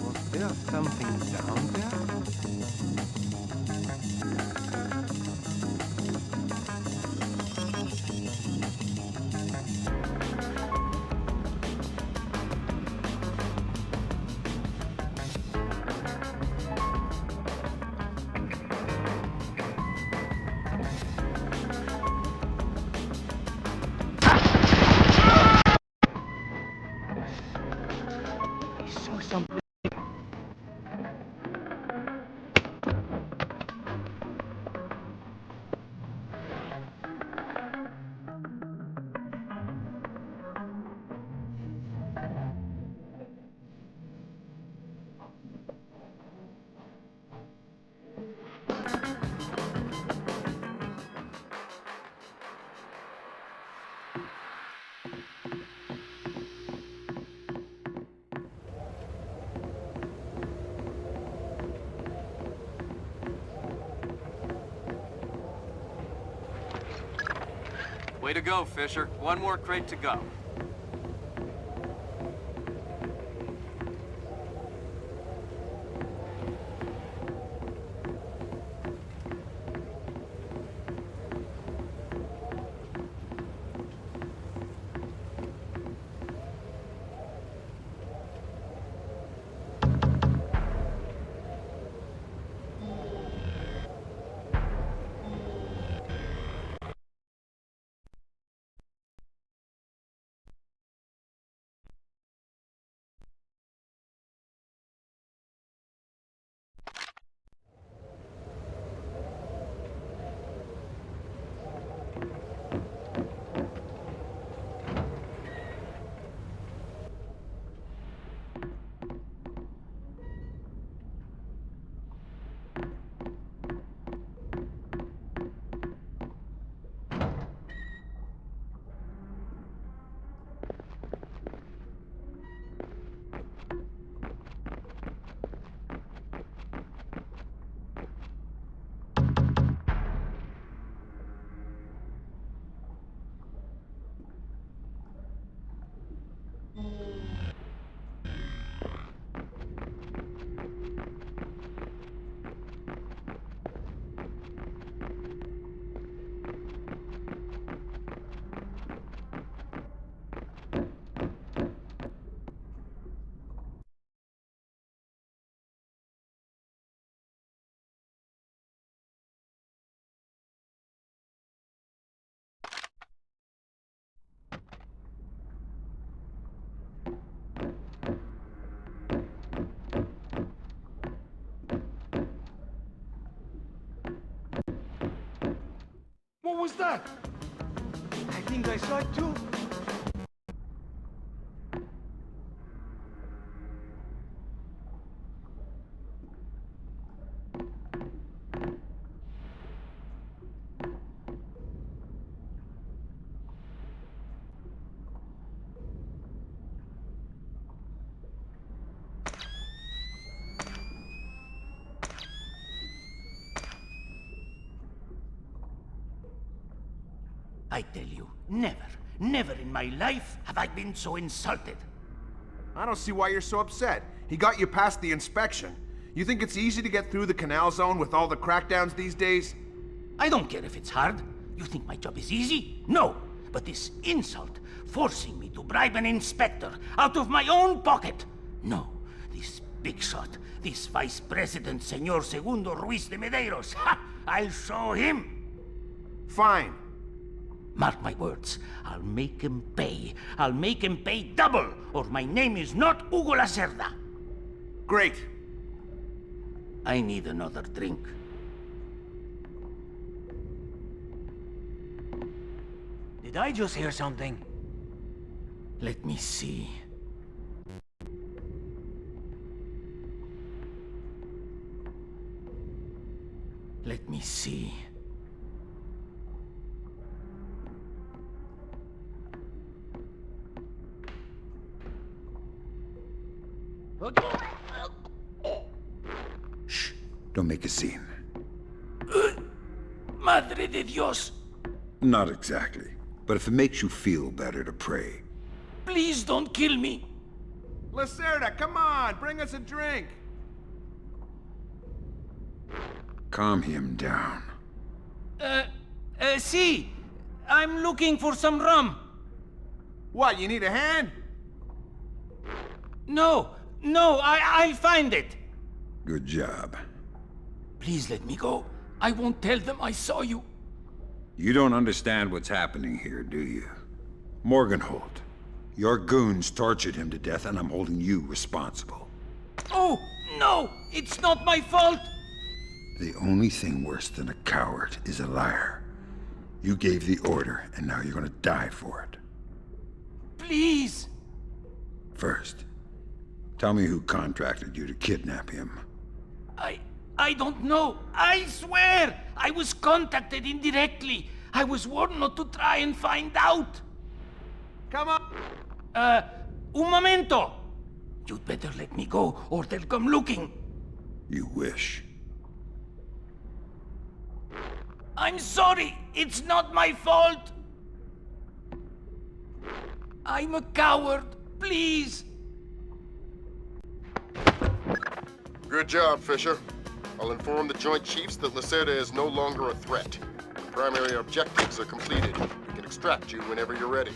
Was there something down there? He saw something. Way to go, Fisher. One more crate to go. What was that? I think I saw it too. I tell you, never in my life have I been so insulted. I don't see why you're so upset. He got you past the inspection. You think it's easy to get through the canal zone with all the crackdowns these days? I don't care if it's hard. You think my job is easy? No. But this insult, forcing me to bribe an inspector out of my own pocket. No. This big shot, this Vice President, Señor Segundo Ruiz de Medeiros. Ha! I'll show him. Fine. Mark my words. I'll make him pay. I'll make him pay double, or my name is not Hugo Lacerda. Great. I need another drink. Did I just hear something? Let me see. Let me see. Shh. Don't make a scene. Madre de Dios! Not exactly. But if it makes you feel better to pray. Please don't kill me! Lacerda, come on! Bring us a drink! Calm him down. See, I'm looking for some rum. What, you need a hand? No, I'll find it. Good job. Please let me go. I won't tell them I saw you. You don't understand what's happening here, do you? Morgenholt, your goons tortured him to death, and I'm holding you responsible. Oh, no! It's not my fault! The only thing worse than a coward is a liar. You gave the order, and now you're gonna die for it. Please! First, tell me who contracted you to kidnap him. I don't know. I swear! I was contacted indirectly. I was warned not to try and find out. Come on! Un momento! You'd better let me go, or they'll come looking. You wish. I'm sorry. It's not my fault. I'm a coward. Please. Good job, Fisher. I'll inform the Joint Chiefs that Lacerda is no longer a threat. The primary objectives are completed. We can extract you whenever you're ready.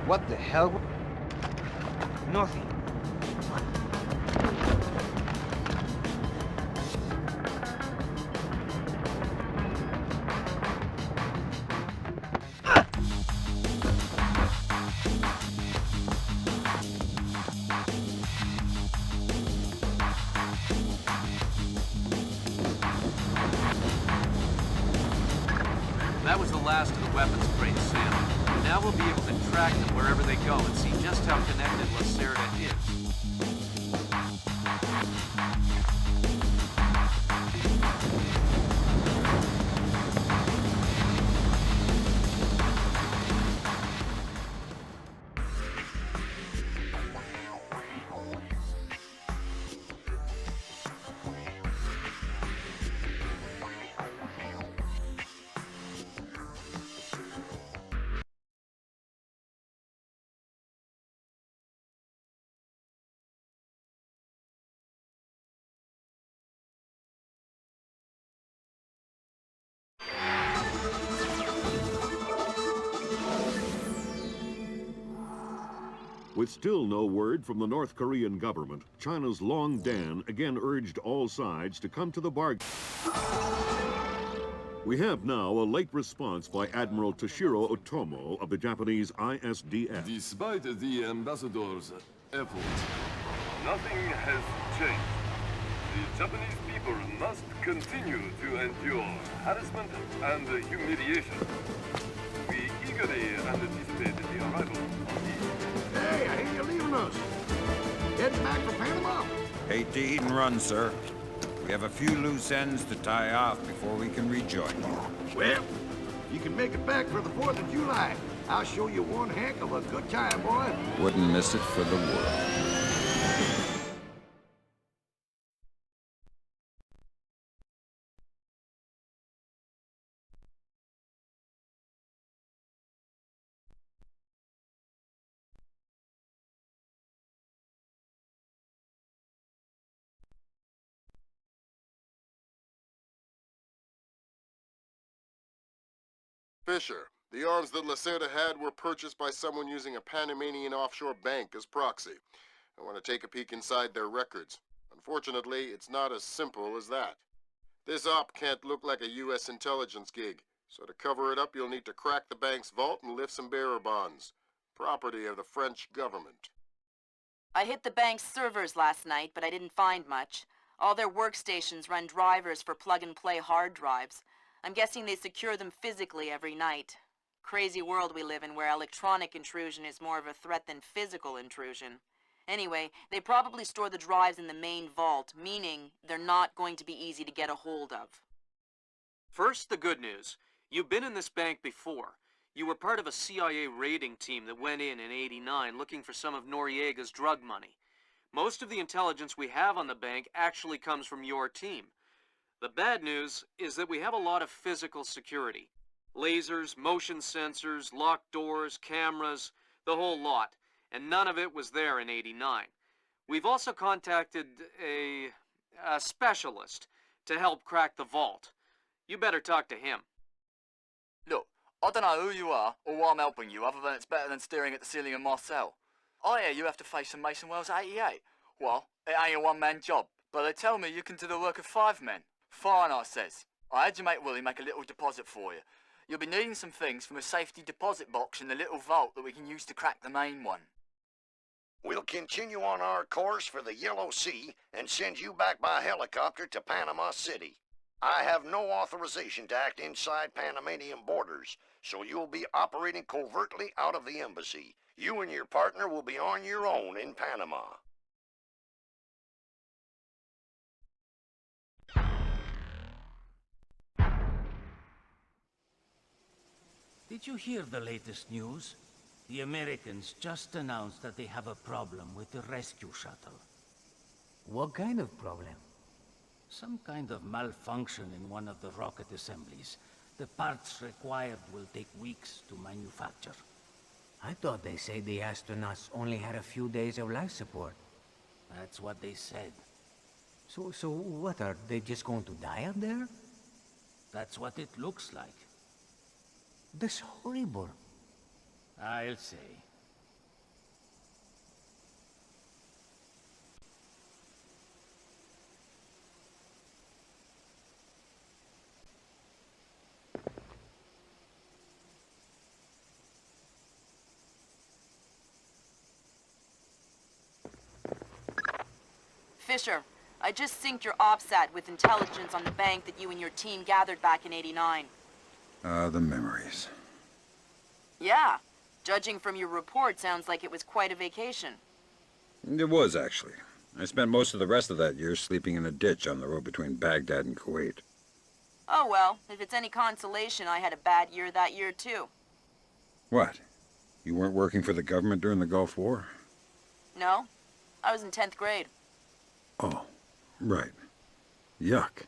What the hell? Nothing. That was the last of the weapons crates, Sam. Now we'll be able to track them wherever they go and see just how connected Lacerda is. With still no word from the North Korean government, China's Long Dan again urged all sides to come to the bargain. We have now a late response by Admiral Toshiro Otomo of the Japanese ISDF. Despite the ambassador's efforts, nothing has changed. The Japanese people must continue to endure harassment and humiliation. We eagerly anticipate the arrival of the... Hey, I hear you're leaving us. Heading back for Panama. Hate to eat and run, sir. We have a few loose ends to tie off before we can rejoin you. Well, you can make it back for the 4th of July. I'll show you one heck of a good time, boy. Wouldn't miss it for the world. Fisher, the arms that Lacerda had were purchased by someone using a Panamanian offshore bank as proxy. I want to take a peek inside their records. Unfortunately, it's not as simple as that. This op can't look like a U.S. intelligence gig, so to cover it up, you'll need to crack the bank's vault and lift some bearer bonds. Property of the French government. I hit the bank's servers last night, but I didn't find much. All their workstations run drivers for plug-and-play hard drives. I'm guessing they secure them physically every night. Crazy world we live in where electronic intrusion is more of a threat than physical intrusion. Anyway, they probably store the drives in the main vault, meaning they're not going to be easy to get a hold of. First, the good news. You've been in this bank before. You were part of a CIA raiding team that went in '89 looking for some of Noriega's drug money. Most of the intelligence we have on the bank actually comes from your team. The bad news is that we have a lot of physical security. Lasers, motion sensors, locked doors, cameras, the whole lot. And none of it was there in '89. We've also contacted a specialist to help crack the vault. You better talk to him. Look, I don't know who you are or why I'm helping you, other than it's better than staring at the ceiling in my cell. I hear you have to face some Mason Wells 88. Well, it ain't a one-man job, but they tell me you can do the work of 5 men. Fine, I says. I had your mate Willie make a little deposit for you. You'll be needing some things from a safety deposit box in the little vault that we can use to crack the main one. We'll continue on our course for the Yellow Sea and send you back by helicopter to Panama City. I have no authorization to act inside Panamanian borders, so you'll be operating covertly out of the embassy. You and your partner will be on your own in Panama. Did you hear the latest news? The Americans just announced that they have a problem with the rescue shuttle. What kind of problem? Some kind of malfunction in one of the rocket assemblies. The parts required will take weeks to manufacture. I thought they said the astronauts only had a few days of life support. That's what they said. So what, are they just going to die out there? That's what it looks like. That's horrible. I'll say. Fisher, I just synced your OPSAT with intelligence on the bank that you and your team gathered back in '89. The memories. Yeah. Judging from your report, sounds like it was quite a vacation. It was, actually. I spent most of the rest of that year sleeping in a ditch on the road between Baghdad and Kuwait. Oh well, if it's any consolation, I had a bad year that year too. What? You weren't working for the government during the Gulf War? No, I was in 10th grade. Oh, right. Yuck.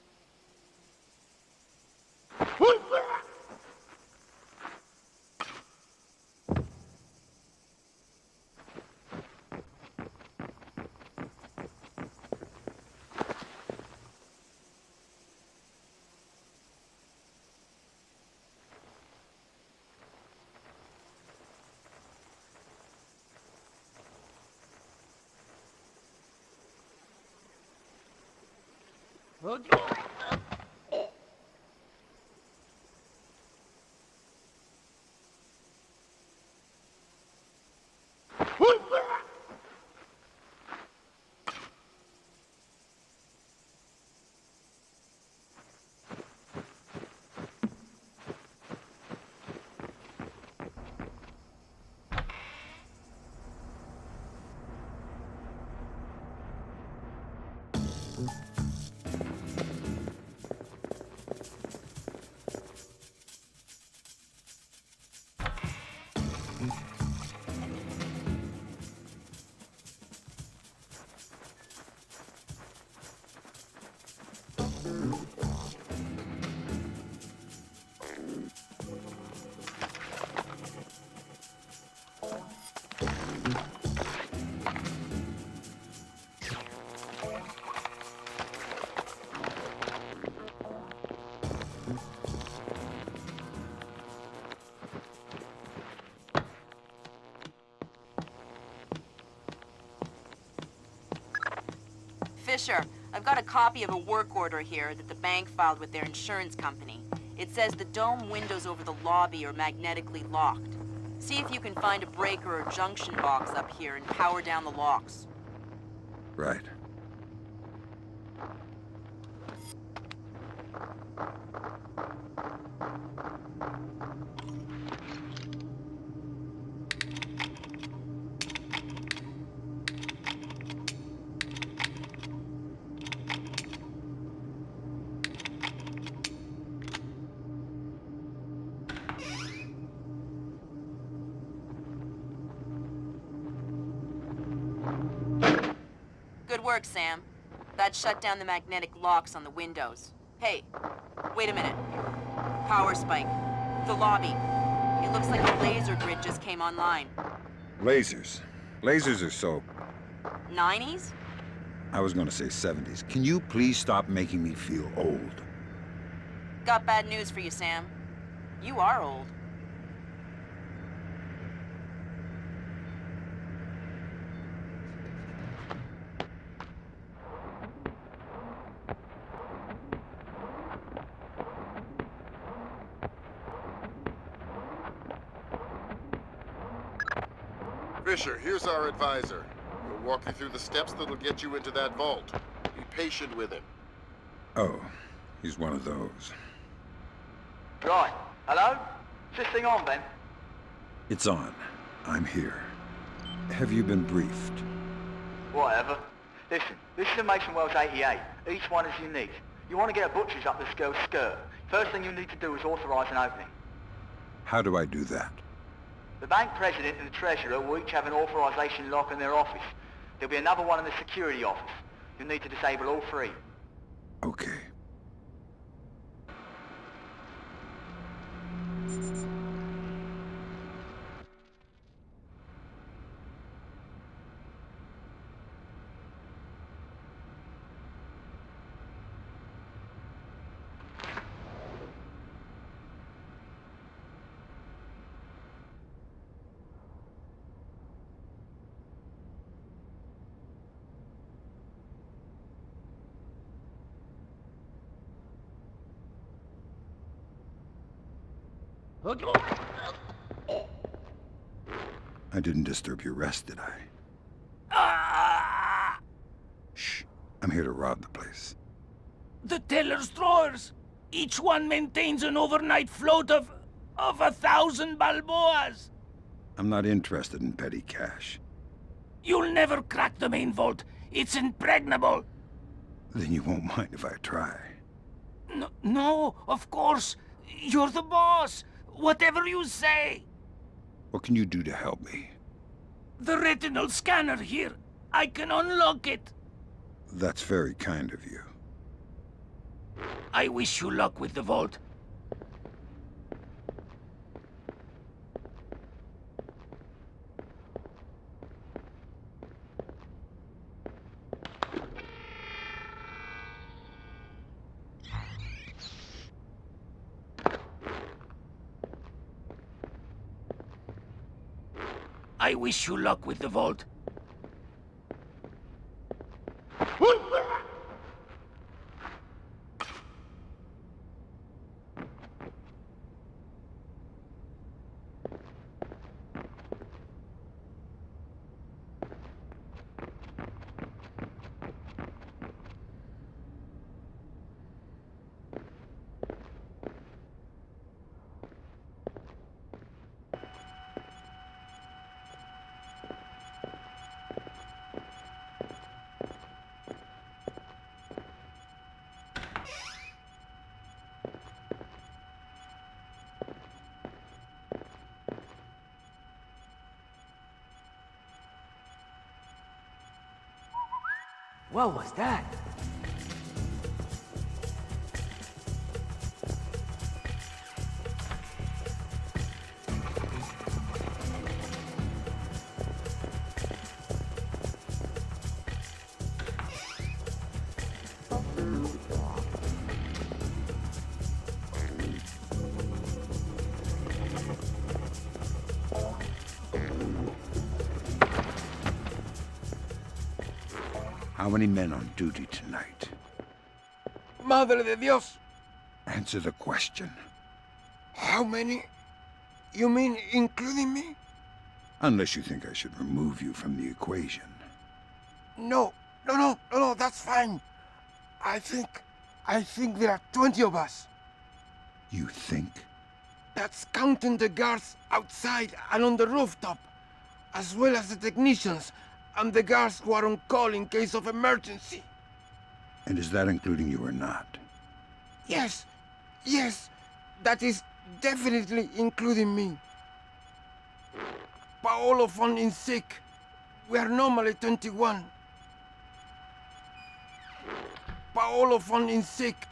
Fisher, I've got a copy of a work order here that the bank filed with their insurance company. It says the dome windows over the lobby are magnetically locked. See if you can find a breaker or junction box up here and power down the locks. Right. Good work, Sam. That shut down the magnetic locks on the windows. Hey, wait a minute. Power spike. The lobby. It looks like a laser grid just came online. Lasers. Lasers are so... 90s? I was gonna say 70s. Can you please stop making me feel old? Got bad news for you, Sam. You are old. Fisher, here's our advisor. He'll walk you through the steps that'll get you into that vault. Be patient with him. Oh, he's one of those. Right. Hello? Is this thing on, then? It's on. I'm here. Have you been briefed? Whatever. Listen, this is a Mason Wells 88. Each one is unique. You want to get a butcher's up this girl's skirt. First thing you need to do is authorize an opening. How do I do that? The bank president and the treasurer will each have an authorization lock in their office. There'll be another one in the security office. You'll need to disable all three. Okay. I didn't disturb your rest, did I? Shh. I'm here to rob the place. The teller's drawers. Each one maintains an overnight float of 1,000 balboas. I'm not interested in petty cash. You'll never crack the main vault. It's impregnable. Then you won't mind if I try. No, of course. You're the boss. Whatever you say. What can you do to help me? The retinal scanner here. I can unlock it. That's very kind of you. I wish you luck with the vault. I wish you luck with the vault. What was that? How many men on duty tonight? Madre de Dios! Answer the question. How many? You mean including me? Unless you think I should remove you from the equation. No, that's fine. I think there are 20 of us. You think? That's counting the guards outside and on the rooftop, as well as the technicians and the guards who are on call in case of emergency. And is that including you or not? Yes, that is definitely including me. Paolo phoned in sick. We are normally 21. Paolo phoned in sick.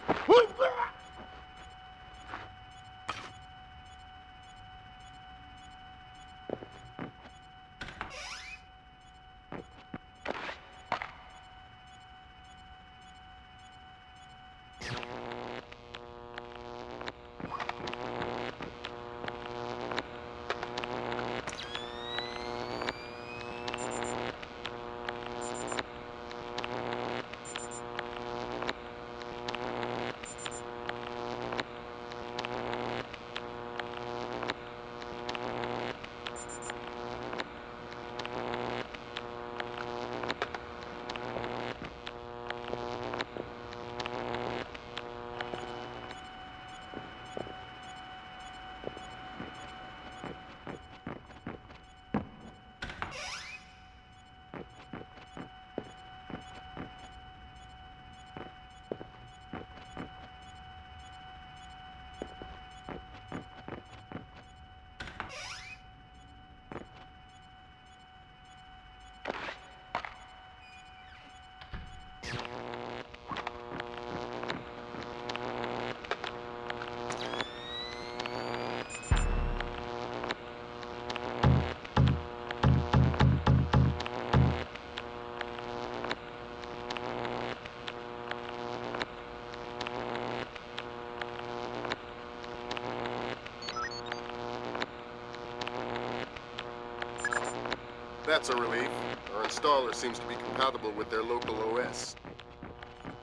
That's a relief. Our installer seems to be compatible with their local OS.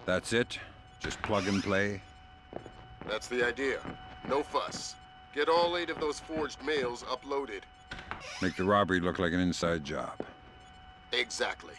That's it? Just plug and play? That's the idea. No fuss. Get all 8 of those forged mails uploaded. Make the robbery look like an inside job. Exactly.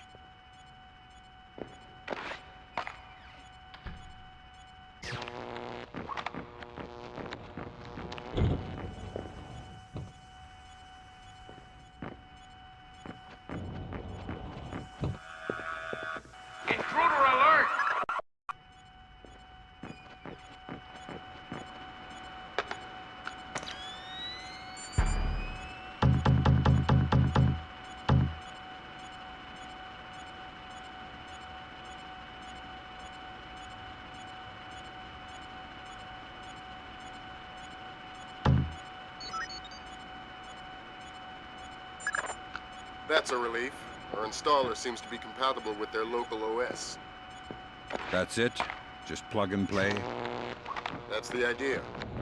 That's a relief. Our installer seems to be compatible with their local OS. That's it? Just plug and play? That's the idea.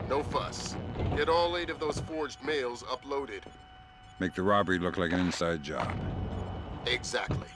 No fuss. Get all 8 of those forged mails uploaded. Make the robbery look like an inside job. Exactly.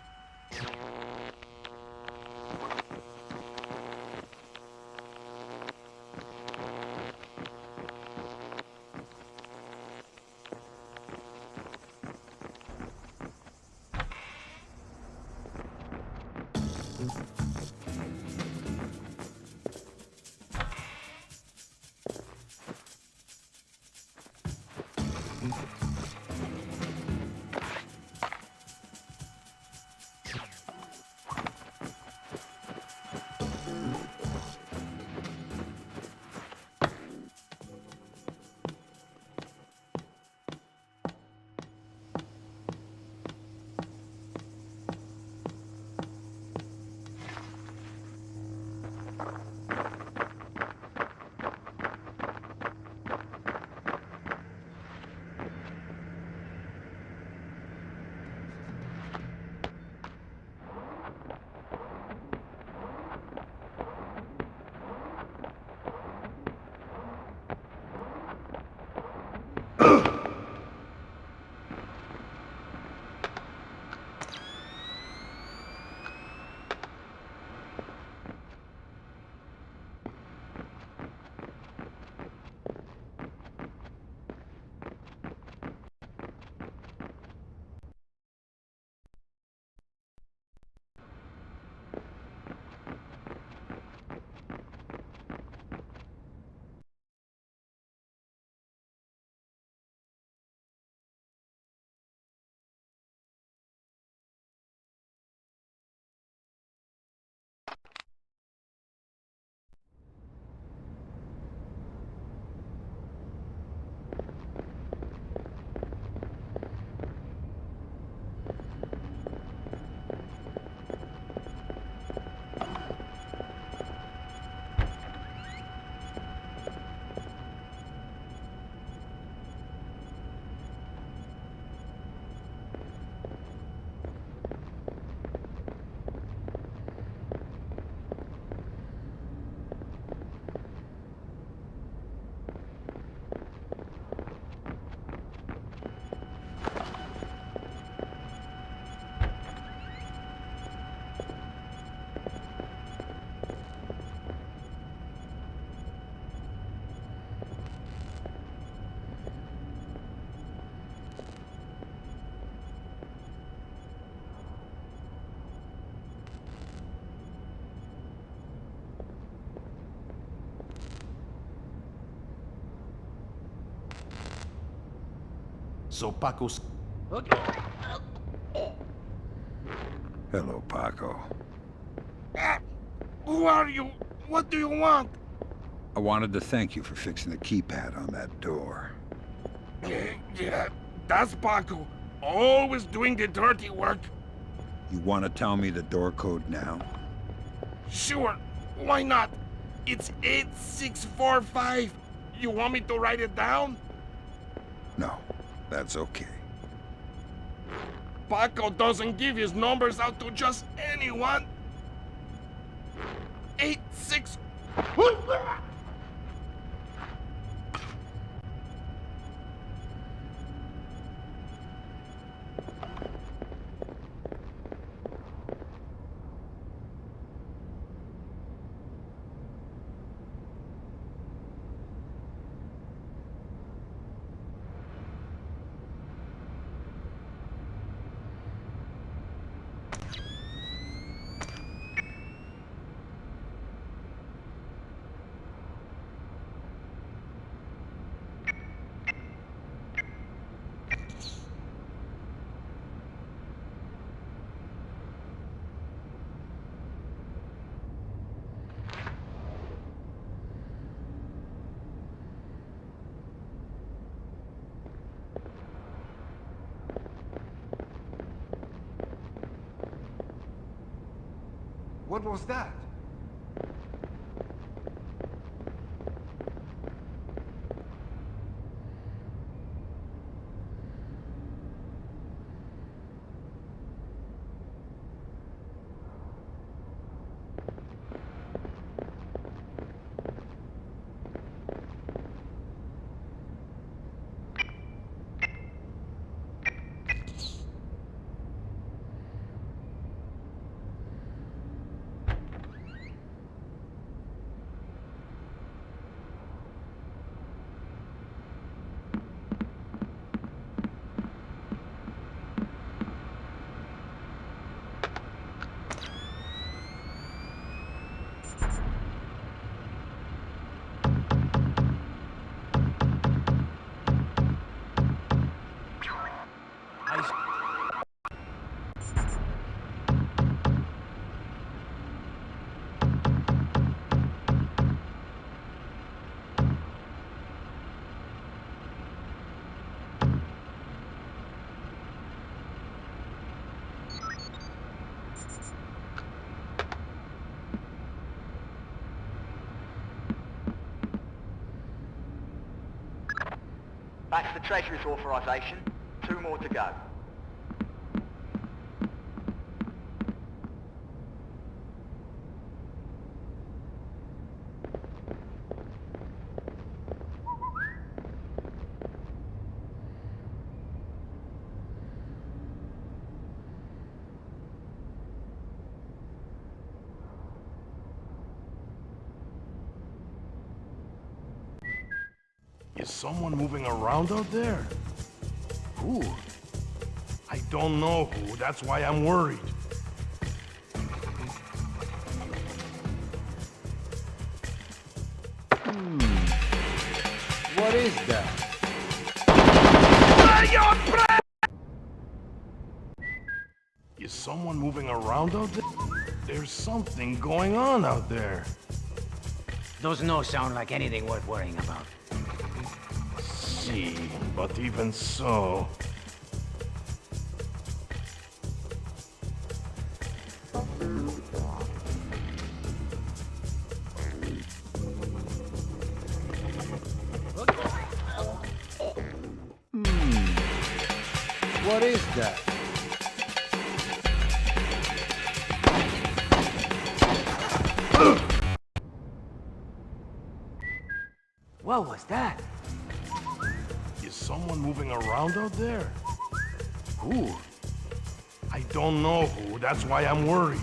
So Paco's... Hello, Paco. Who are you? What do you want? I wanted to thank you for fixing the keypad on that door. Yeah, that's Paco. Always doing the dirty work. You want to tell me the door code now? Sure, why not? It's 8645. You want me to write it down? No, that's okay. Paco doesn't give his numbers out to just anyone. 86... What was that? Back to the Treasury's authorization. 2 more to go. Is someone moving around out there? Who? I don't know who, that's why I'm worried. What is that? Is someone moving around out there? There's something going on out there. Those no's sound like anything worth worrying about. See, but even so... What is that? What was that? Is someone moving around out there? Who? I don't know who, that's why I'm worried.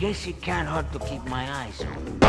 Guess it can't hurt to keep my eyes on.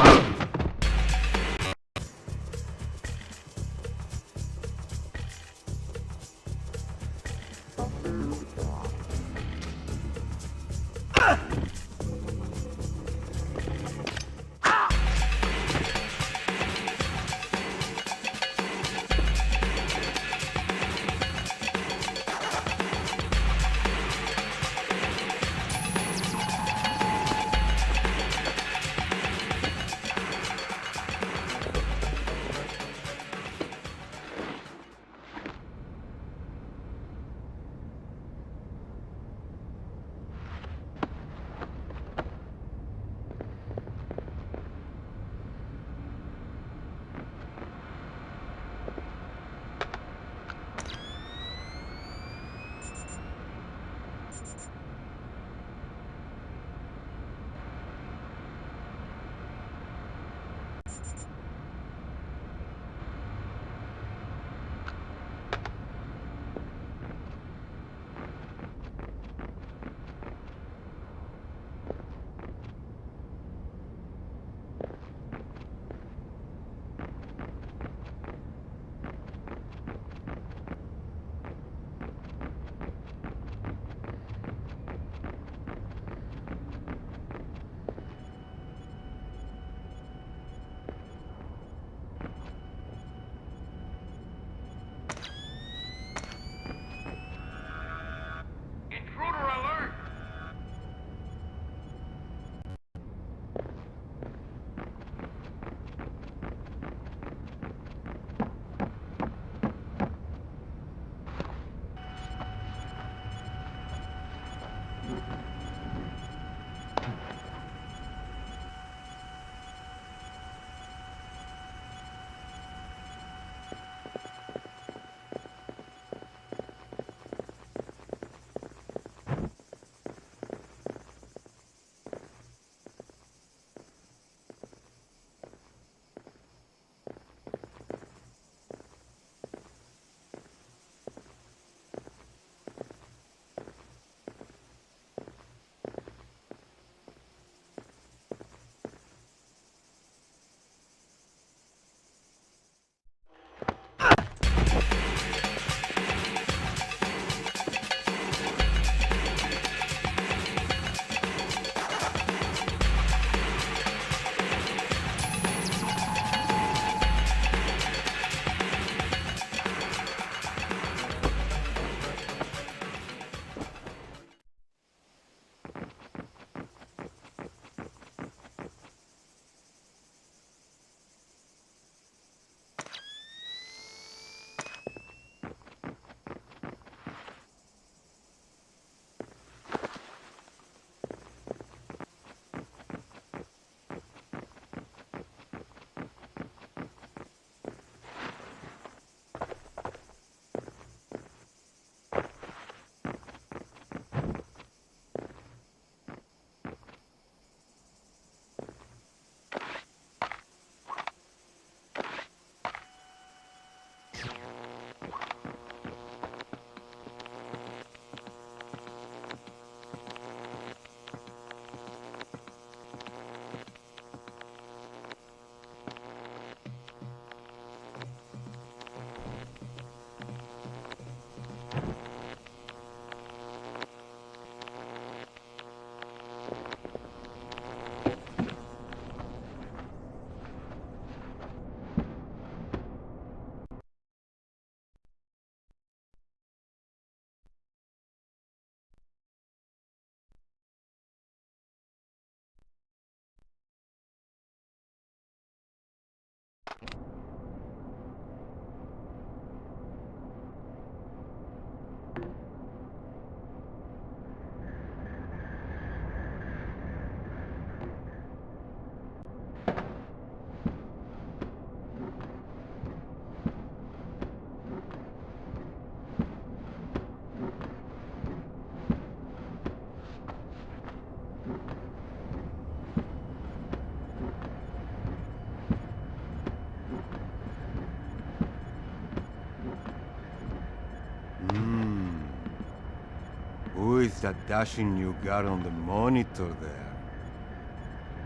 Who is that dashing new guard on the monitor there?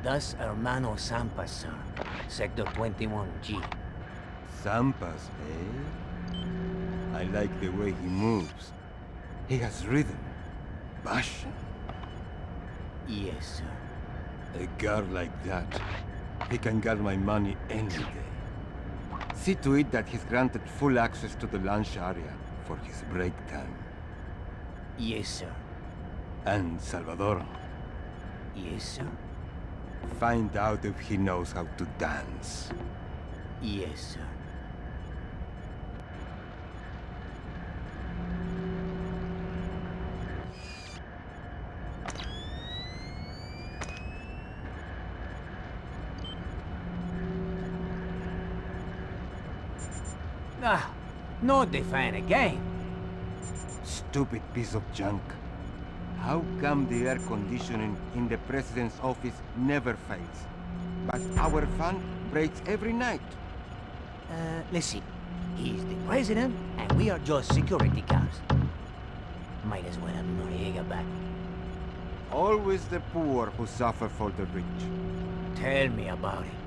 Dos Hermanos Sampas, sir. Sector 21G. Sampas, eh? I like the way he moves. He has rhythm, passion. Yes, sir. A guard like that, he can get my money any day. See to it that he's granted full access to the lunch area for his break time. Yes, sir. And Salvador. Yes, sir. Find out if he knows how to dance. Yes, sir. Ah, no define again. Stupid piece of junk. How come the air conditioning in the president's office never fails, but our fan breaks every night? Let's see. He's the president, and we are just security guards. Might as well have Noriega back. Always the poor who suffer for the rich. Tell me about it.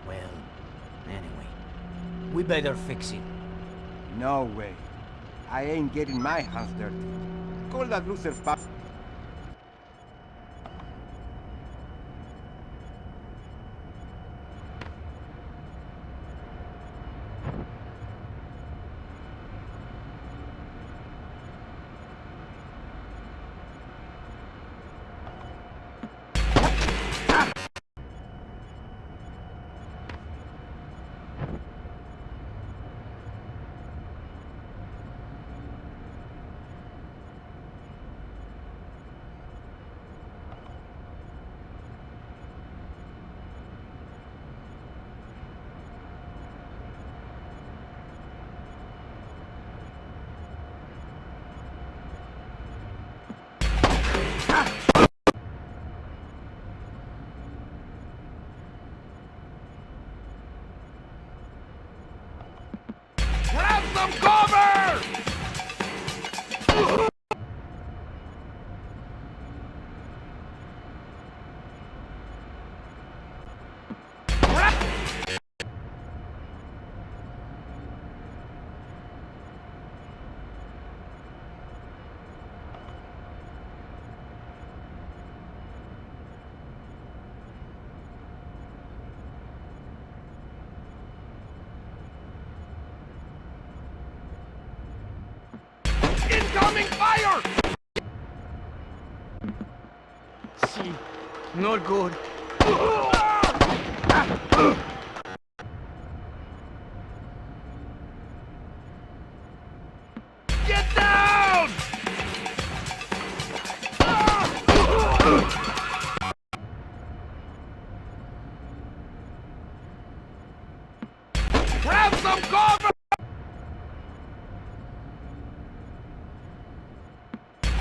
Well, anyway, we better fix it. No way. I ain't getting my hands dirty. Call that loser pop. Grab some cover! Incoming fire! See, not good. Get down! Grab some cover!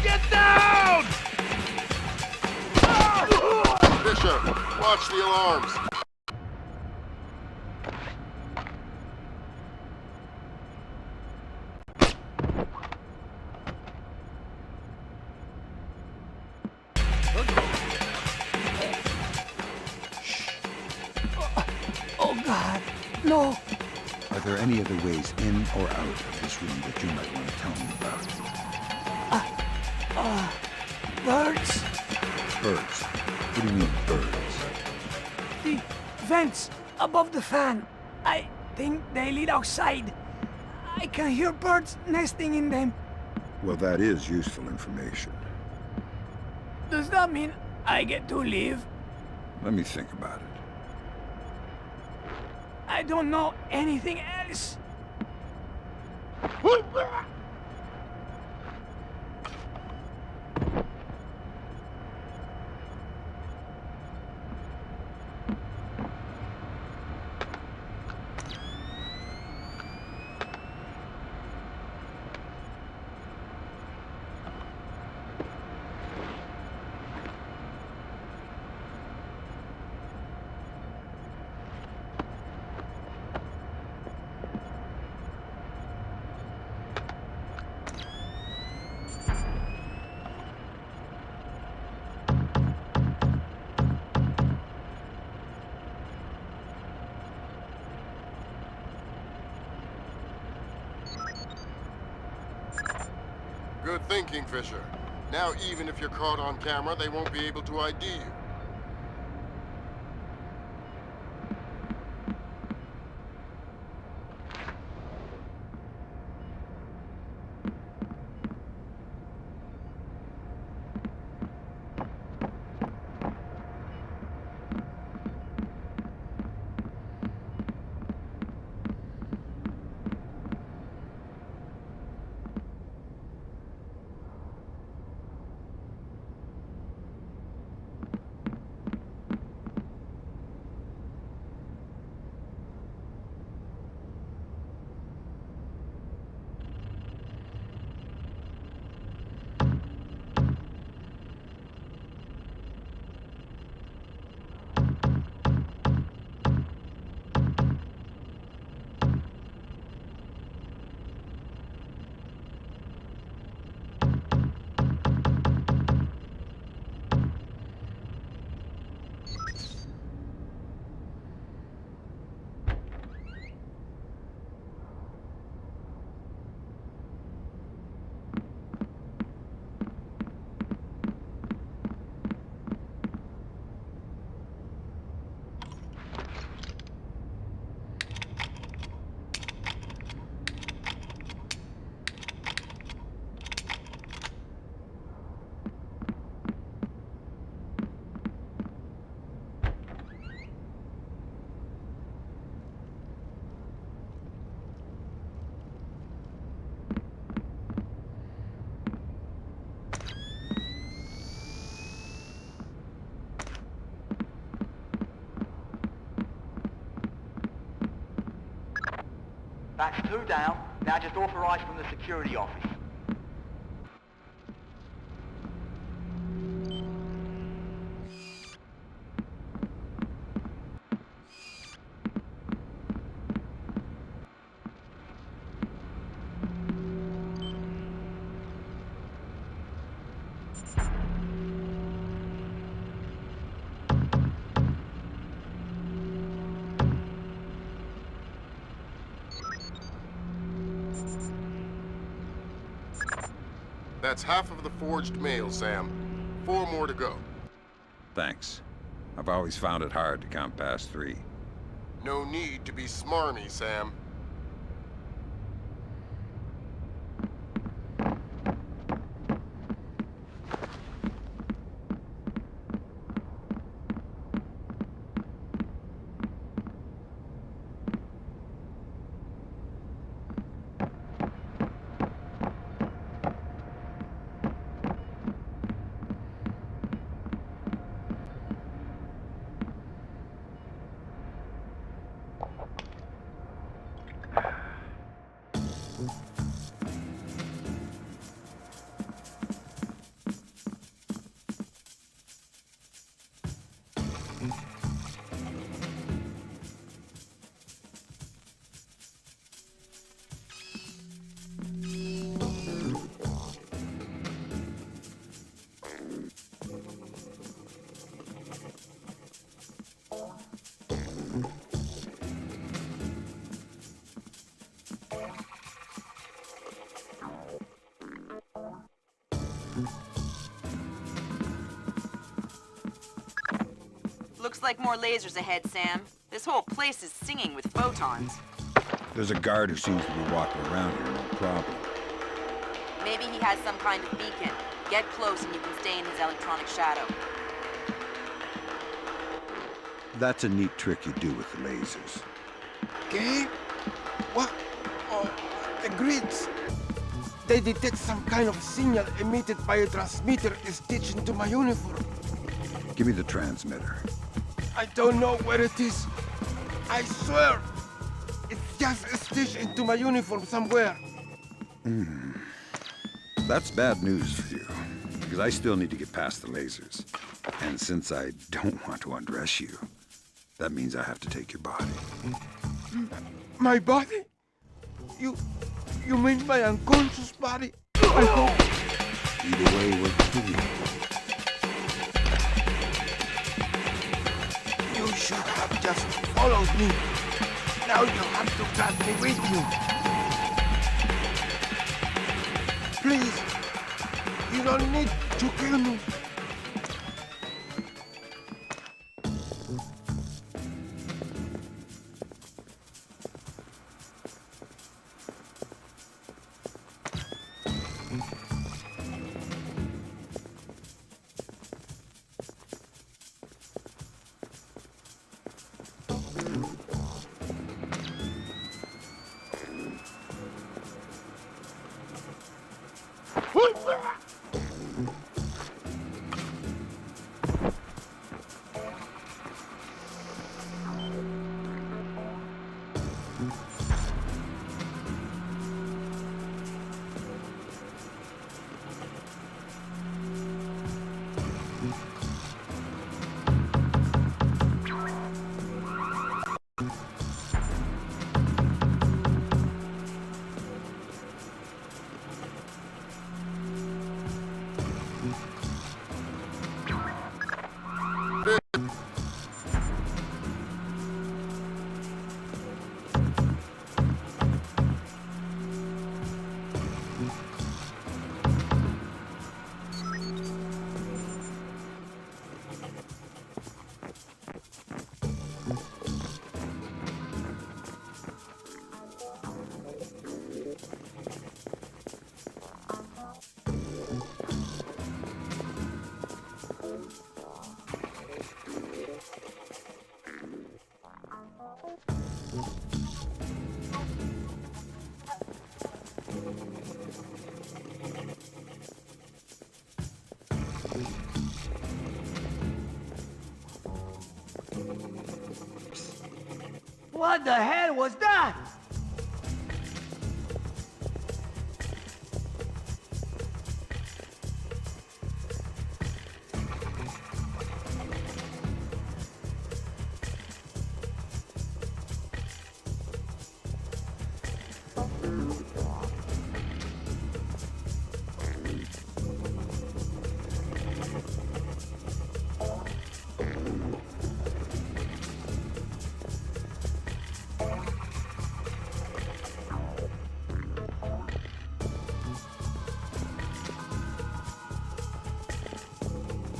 Get down! Bishop, watch the alarms. Oh, God, no. Are there any other ways in or out of this room that you might want to tell me about? Birds? Birds? What do you mean, birds? The vents above the fan. I think they lead outside. I can hear birds nesting in them. Well, that is useful information. Does that mean I get to leave? Let me think about it. I don't know anything else. thinking, Fisher. Now even if you're caught on camera, they won't be able to ID you. That's 2 down. Now just authorise from the security office. That's half of the forged mail, Sam. 4 more to go. Thanks. I've always found it hard to count past 3. No need to be smarmy, Sam. Looks like more lasers ahead, Sam. This whole place is singing with photons. There's a guard who seems to be walking around here, no problem. Maybe he has some kind of beacon. Get close and you can stay in his electronic shadow. That's a neat trick you do with the lasers. ¿Qué? What? Oh, the grids. They detect some kind of signal emitted by a transmitter stitched into my uniform. Give me the transmitter. I don't know where it is. I swear. It's just stitched into my uniform somewhere. That's bad news for you, because I still need to get past the lasers. And since I don't want to undress you, that means I have to take your body. My body? You mean my unconscious body? I hope. Either way, we're clean. You should have just followed me. Now you have to drag me with you. Please, You don't need to kill me. What the hell was that?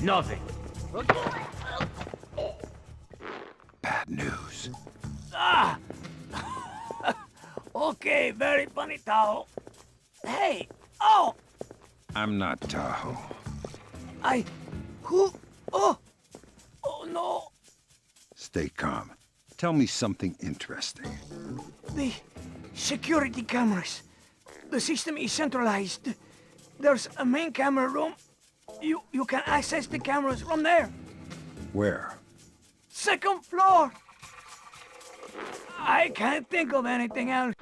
Nothing. Bad news. Ah! Okay, very funny, Tahoe. Hey! Oh! I'm not Tahoe. Who? Oh! Oh, no! Stay calm. Tell me something interesting. The security cameras. The system is centralized. There's a main camera room. You can access the cameras from there. Where? Second floor! I can't think of anything else.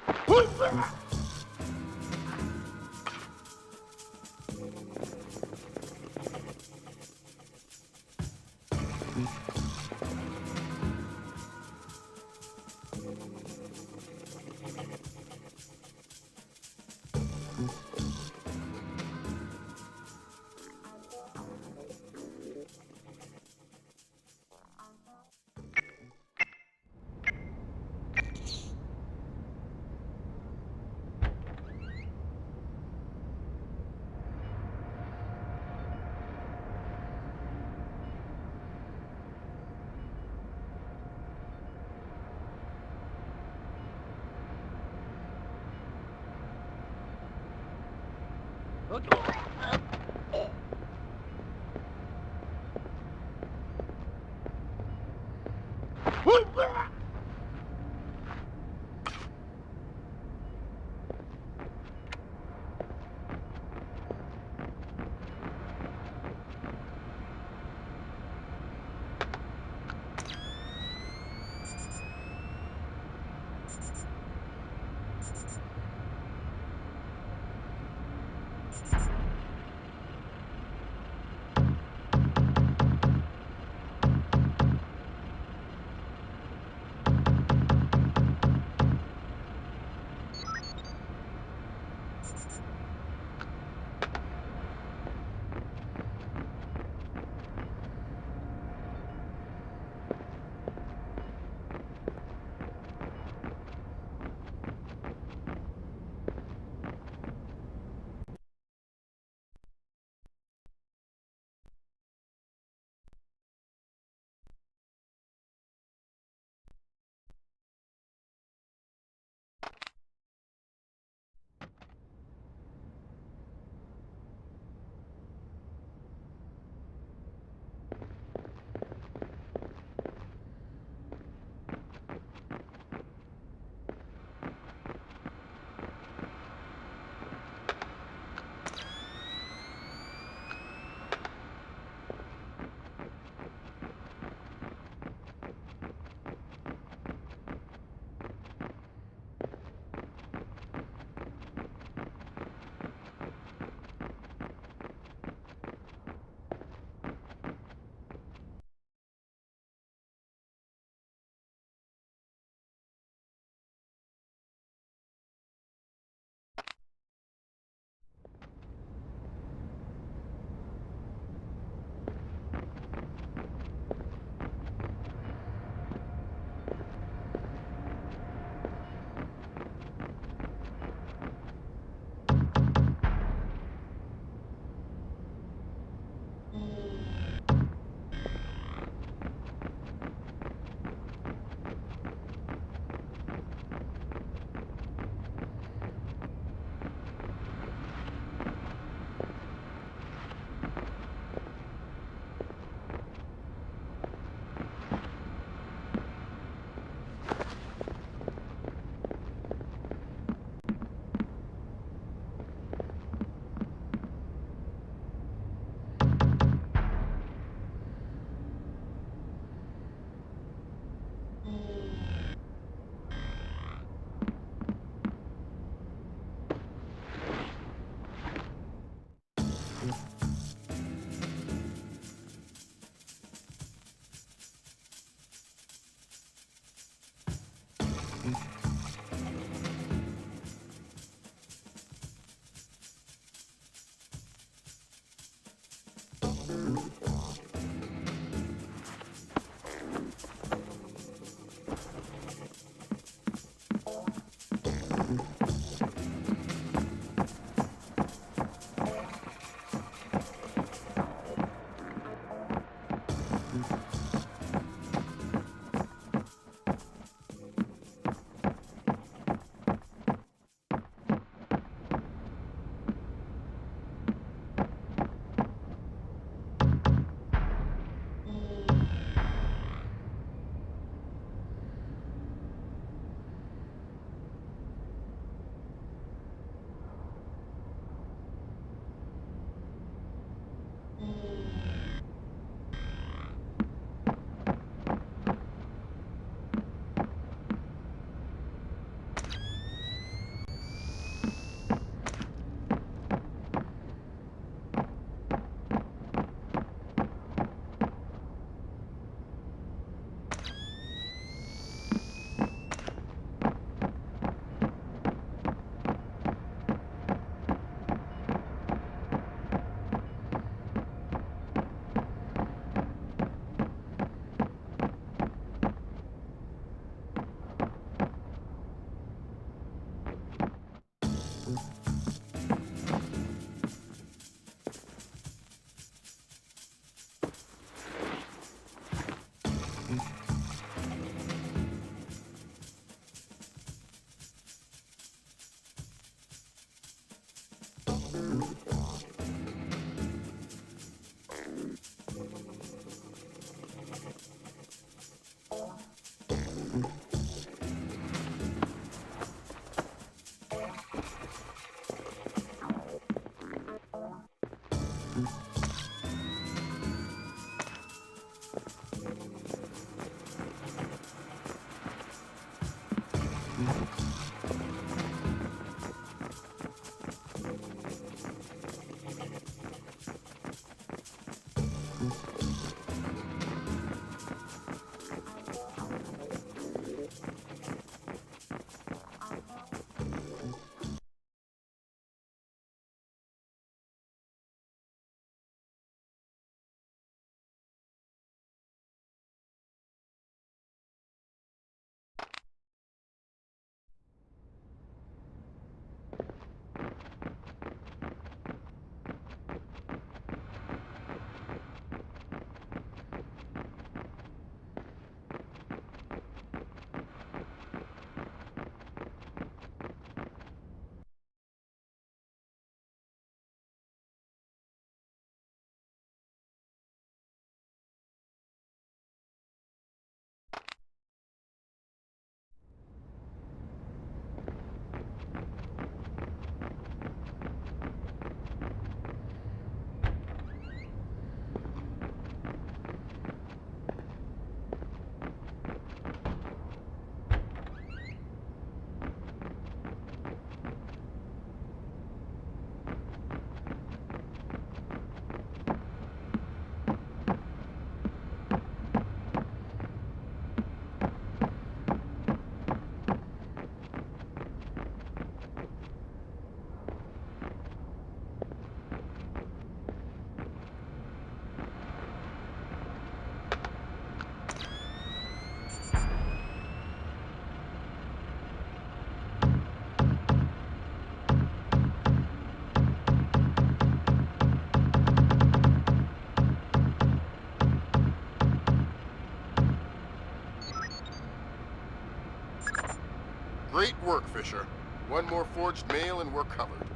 Great work, Fisher. One more forged mail and we're covered.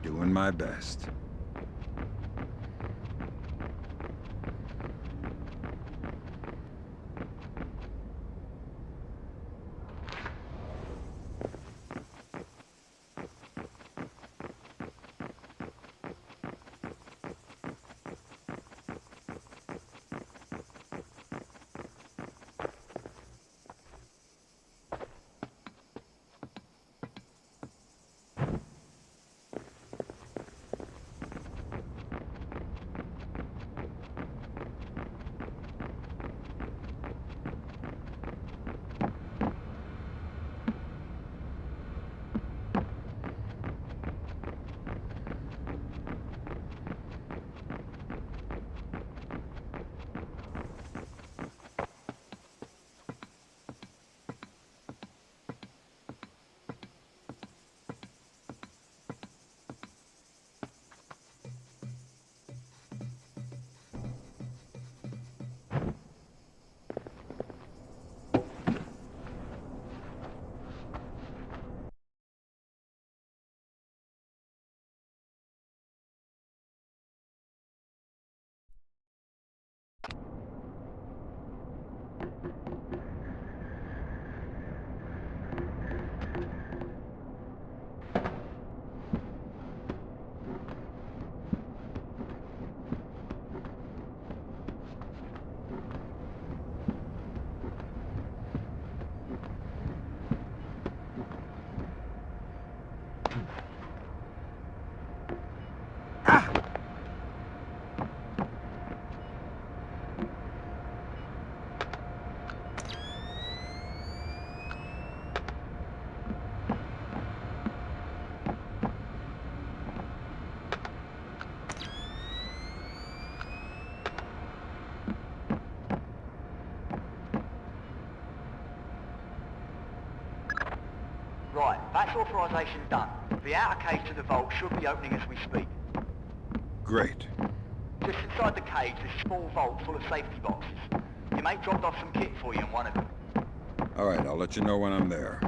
Doing my best. Right, that's authorization done. The outer cage to the vault should be opening as we speak. Great. Just inside the cage, there's a small vault full of safety boxes. Your mate dropped off some kit for you in one of them. All right, I'll let you know when I'm there.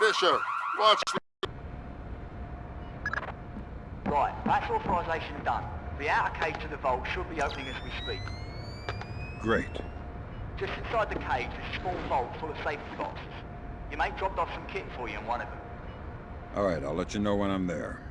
Fisher, watch the... Right, that's authorization done. The outer cage to the vault should be opening as we speak. Great. Just inside the cage, there's a small vault full of safety boxes. Your mate dropped off some kit for you in one of them. All right, I'll let you know when I'm there.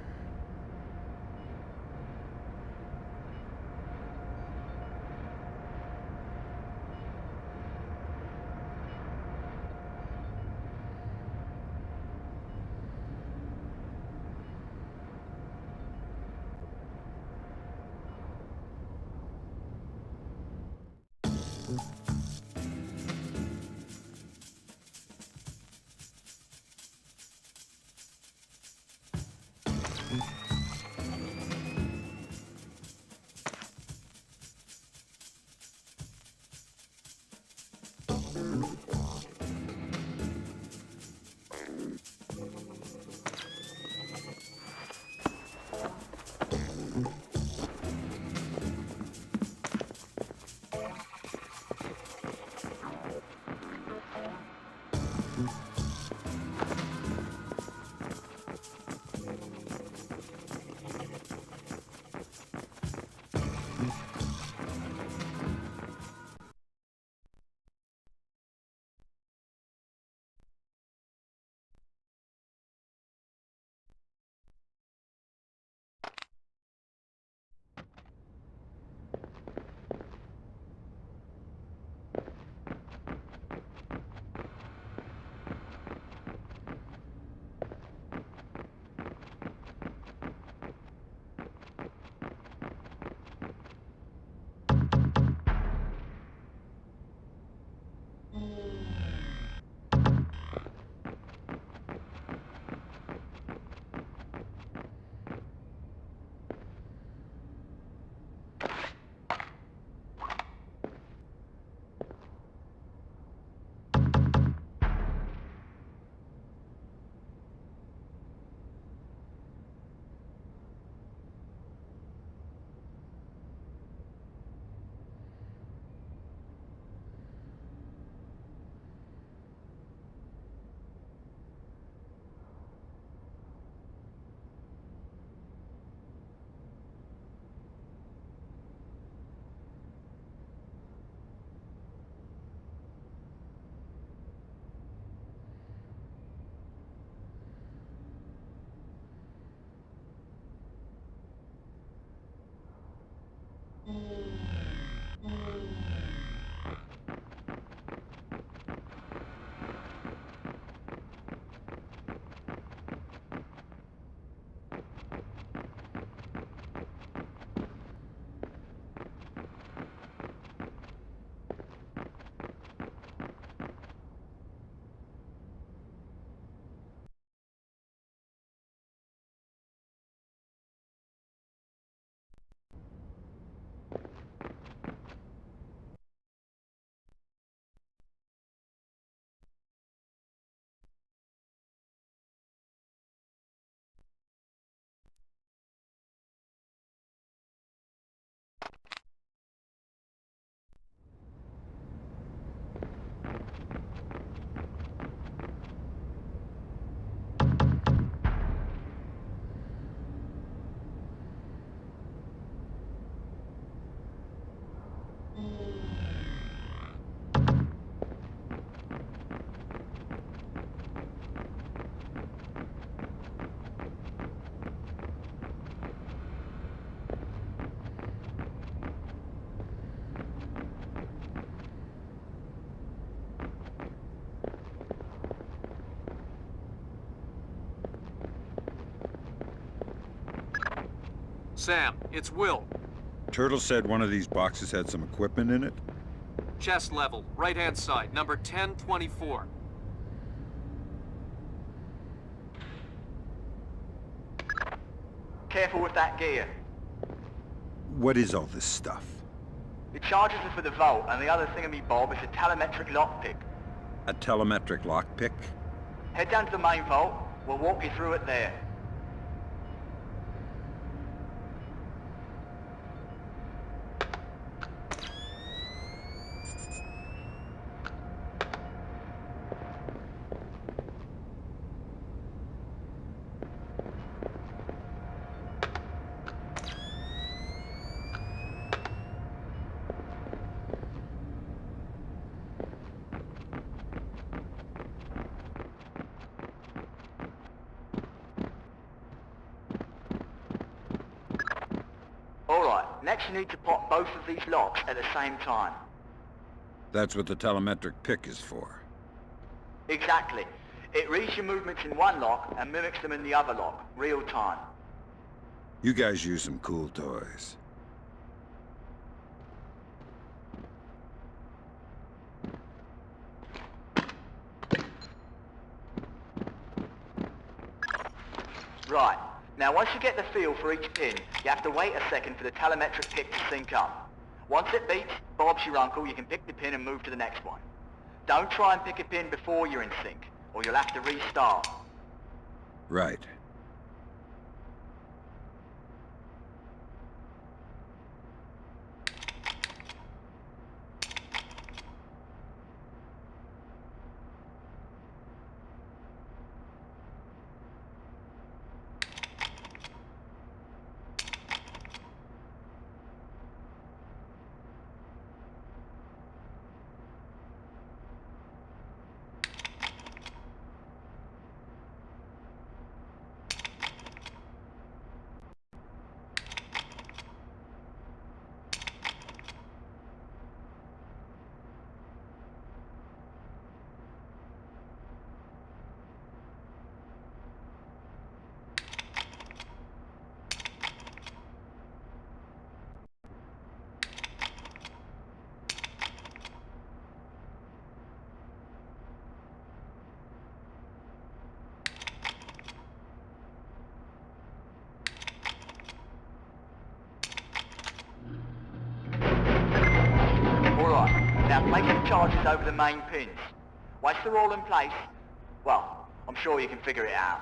Sam, it's Will. Turtle said one of these boxes had some equipment in it? Chest level, right-hand side, number 1024. Careful with that gear. What is all this stuff? The charges are for the vault, and the other thingamy-bob is a telemetric lockpick. A telemetric lockpick? Head down to the main vault. We'll walk you through it there. Alright, next you need to pop both of these locks at the same time. That's what the telemetric pick is for. Exactly. It reads your movements in one lock and mimics them in the other lock, real time. You guys use some cool toys. Right. Now, once you get the feel for each pin, you have to wait a second for the telemetric pick to sync up. Once it beats, Bob's your uncle, you can pick the pin and move to the next one. Don't try and pick a pin before you're in sync, or you'll have to restart. Right. Now place the charges over the main pins. Once they're all in place, well, I'm sure you can figure it out.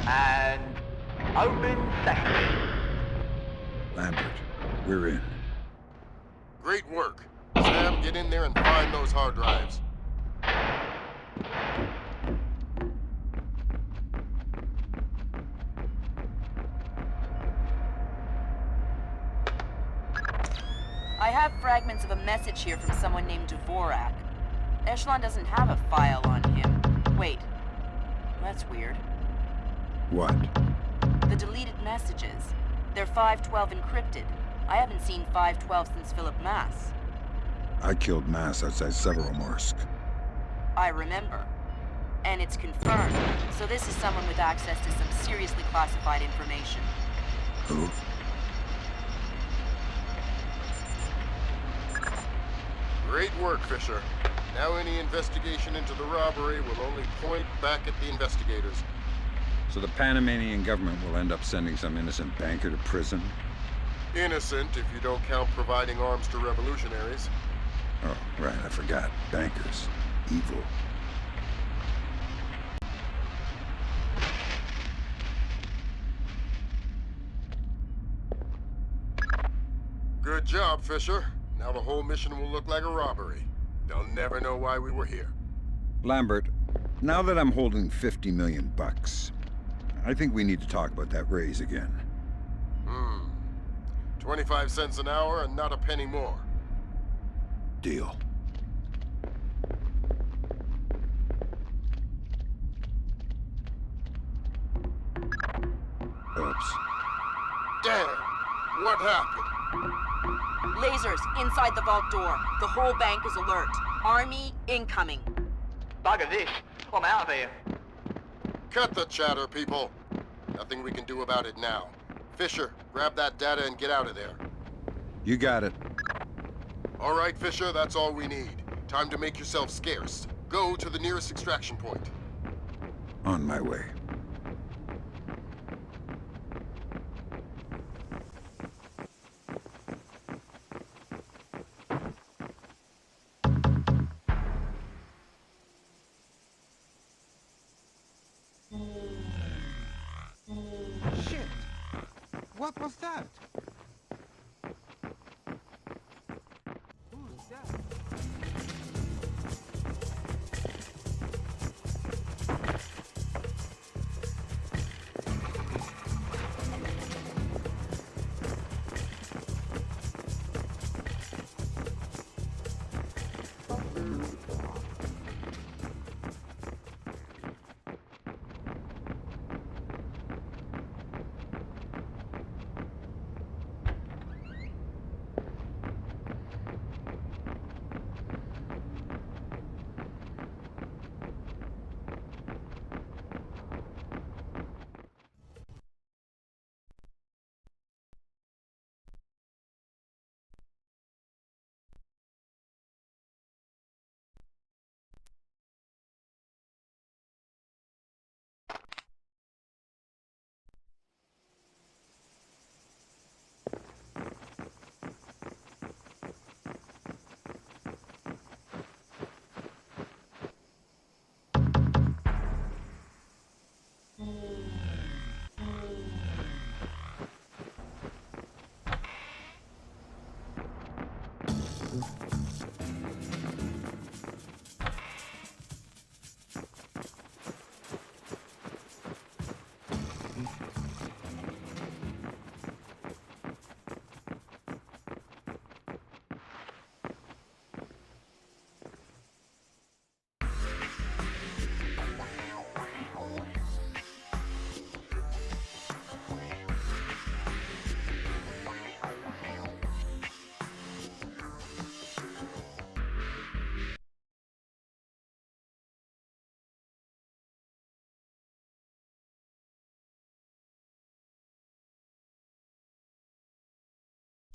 And open sesame. Lambert, we're in. Great work. Sam, get in there and find those hard drives. I have fragments of a message here from someone named Dvorak. Echelon doesn't have a file on him. Wait. That's weird. What? The deleted messages. They're 512 encrypted. I haven't seen 512 since Philip Mass. I killed Mass outside Severomorsk. I remember. And it's confirmed. So this is someone with access to some seriously classified information. Who? Great work, Fisher. Now any investigation into the robbery will only point back at the investigators. So the Panamanian government will end up sending some innocent banker to prison? Innocent, if you don't count providing arms to revolutionaries. Oh, right, I forgot. Bankers. Evil. Good job, Fisher. Now the whole mission will look like a robbery. They'll never know why we were here. Lambert, now that I'm holding 50 million bucks, I think we need to talk about that raise again. 25 cents an hour and not a penny more. Deal. Oops. Damn! What happened? Lasers inside the vault door. The whole bank is alert. Army incoming. Bugger this. I'm out of here. Cut the chatter, people. Nothing we can do about it now. Fisher, grab that data and get out of there. You got it. All right, Fisher, that's all we need. Time to make yourself scarce. Go to the nearest extraction point. On my way. Shit! What was that? Who's that?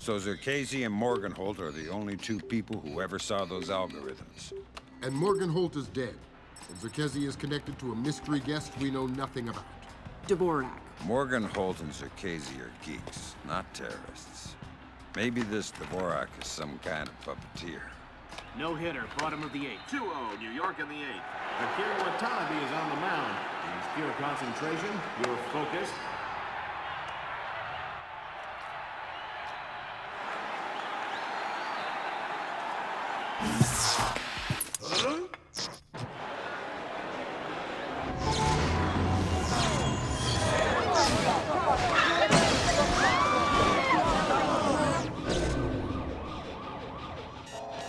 So Zerkesi and Morgenholt are the only two people who ever saw those algorithms. And Morgenholt is dead. And Zerkesi is connected to a mystery guest we know nothing about. Dvorak. Morgenholt and Zerkesi are geeks, not terrorists. Maybe this Dvorak is some kind of puppeteer. No hitter, bottom of the 8th. 2-0, New York in the 8th. Akira Watanabe is on the mound. He's pure concentration, pure focus.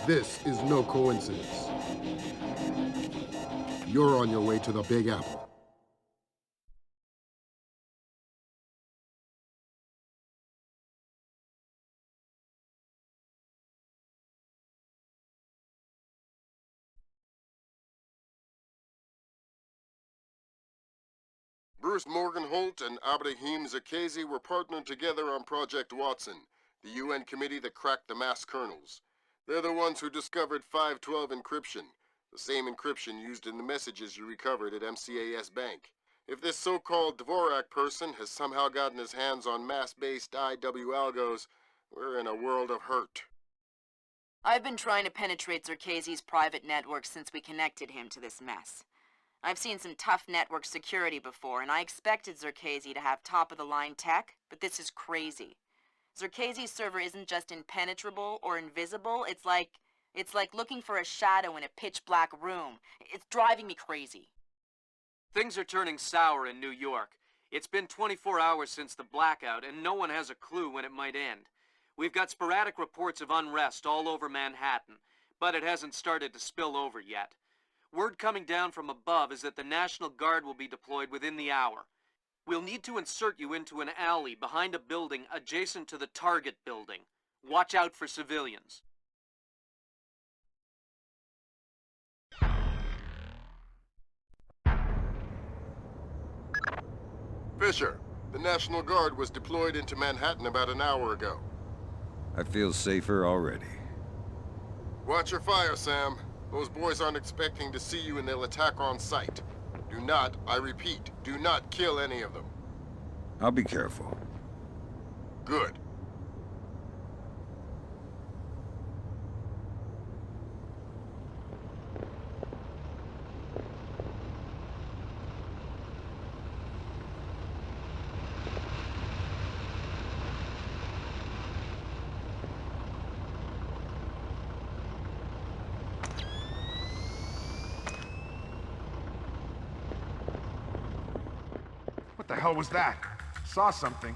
This is no coincidence. You're on your way to the Big Apple. Bruce Morgenholt and Abraham Zakesi were partnered together on Project Watson, the UN committee that cracked the mass kernels. They're the ones who discovered 512 encryption, the same encryption used in the messages you recovered at MCAS Bank. If this so-called Dvorak person has somehow gotten his hands on mass-based IW algos, we're in a world of hurt. I've been trying to penetrate Zerkesi's private network since we connected him to this mess. I've seen some tough network security before, and I expected Zerkesi to have top-of-the-line tech, but this is crazy. Zerkesi's server isn't just impenetrable or invisible, it's like looking for a shadow in a pitch-black room. It's driving me crazy. Things are turning sour in New York. It's been 24 hours since the blackout, and no one has a clue when it might end. We've got sporadic reports of unrest all over Manhattan, but it hasn't started to spill over yet. Word coming down from above is that the National Guard will be deployed within the hour. We'll need to insert you into an alley behind a building adjacent to the target building. Watch out for civilians. Fisher, the National Guard was deployed into Manhattan about an hour ago. I feel safer already. Watch your fire, Sam. Those boys aren't expecting to see you and they'll attack on sight. Do not, I repeat, do not kill any of them. I'll be careful. Good. What the hell was that? Saw something.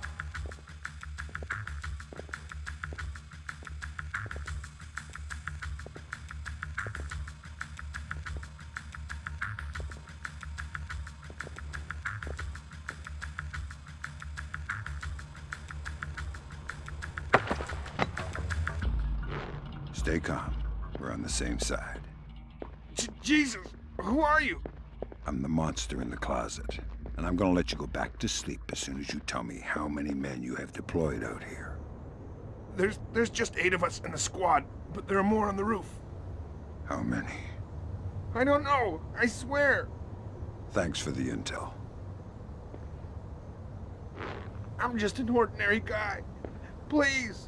Stay calm. We're on the same side. Jesus! Who are you? I'm the monster in the closet. And I'm gonna let you go back to sleep as soon as you tell me how many men you have deployed out here. There's just 8 of us in the squad, but there are more on the roof. How many? I don't know, I swear. Thanks for the intel. I'm just an ordinary guy. Please.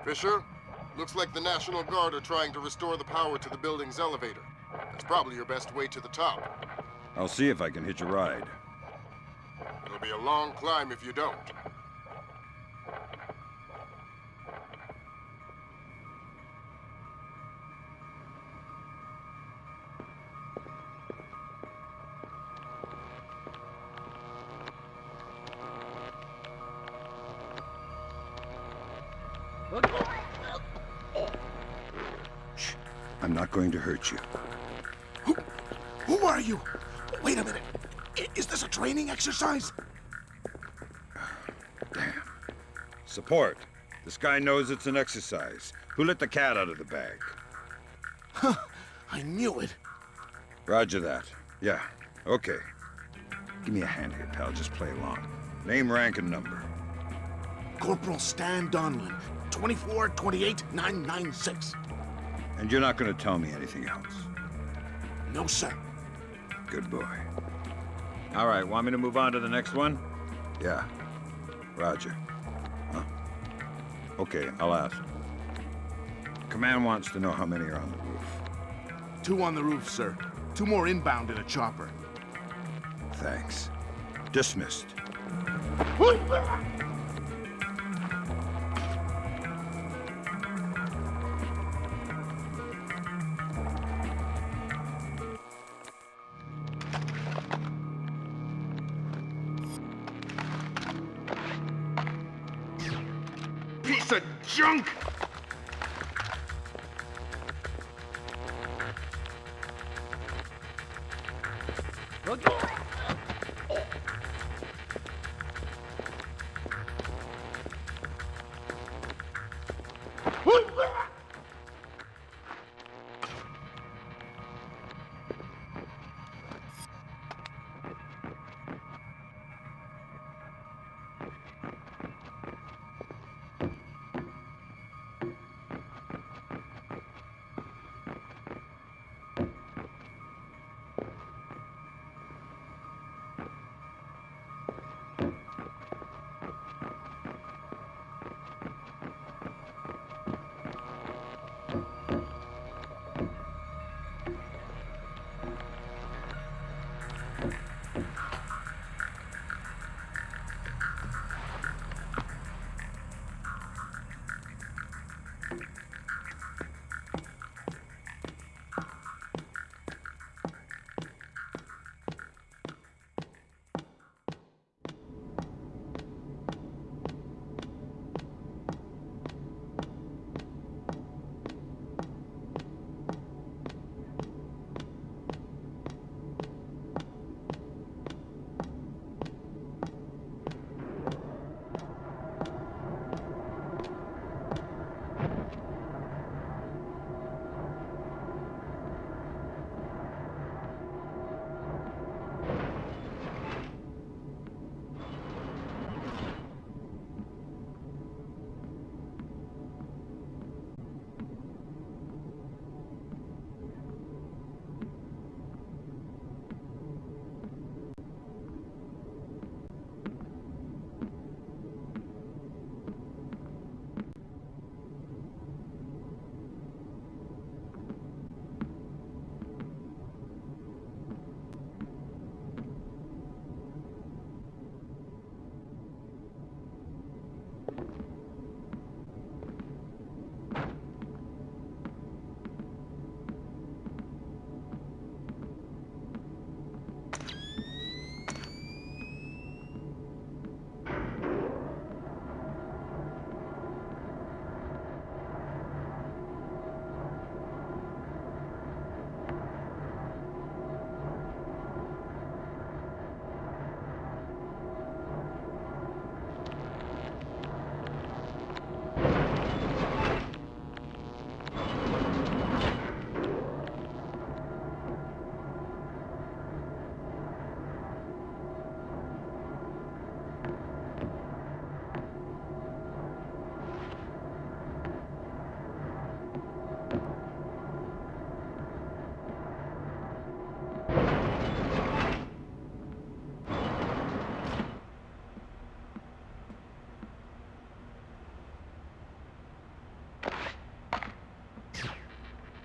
Fisher, looks like the National Guard are trying to restore the power to the building's elevator. That's probably your best way to the top. I'll see if I can hitch a ride. It'll be a long climb if you don't. Shh. I'm not going to hurt you. Who are you? Wait a minute. Is this a training exercise? Damn. Support. This guy knows it's an exercise. Who let the cat out of the bag? Huh. I knew it. Roger that. Yeah. Okay. Give me a hand here, pal. Just play along. Name, rank, and number. Corporal Stan Donlin. 24-28-996. And you're not going to tell me anything else? No, sir. Good boy. All right, want me to move on to the next one? Yeah. Roger. Huh? Okay, I'll ask. Command wants to know how many are on the roof. 2 on the roof, sir. 2 more inbound in a chopper. Thanks. Dismissed. Piece of junk!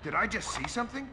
Did I just see something?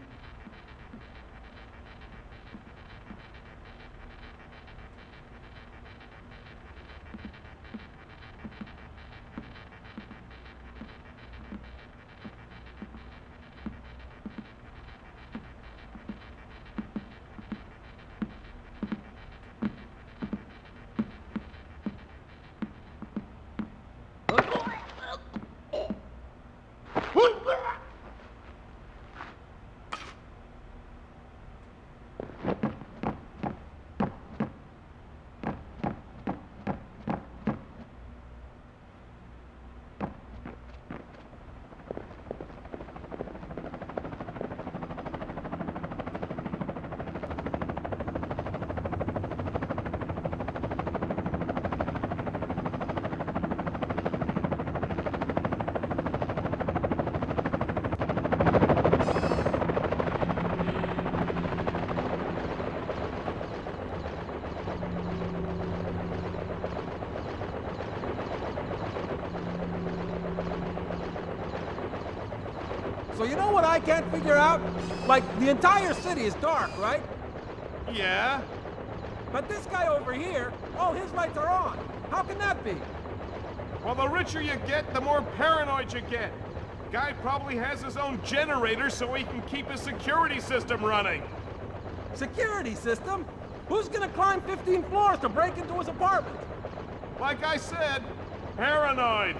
So you know what I can't figure out? Like, the entire city is dark, right? Yeah? But this guy over here, all his lights are on. How can that be? Well, the richer you get, the more paranoid you get. Guy probably has his own generator so he can keep his security system running. Security system? Who's gonna climb 15 floors to break into his apartment? Like I said, paranoid.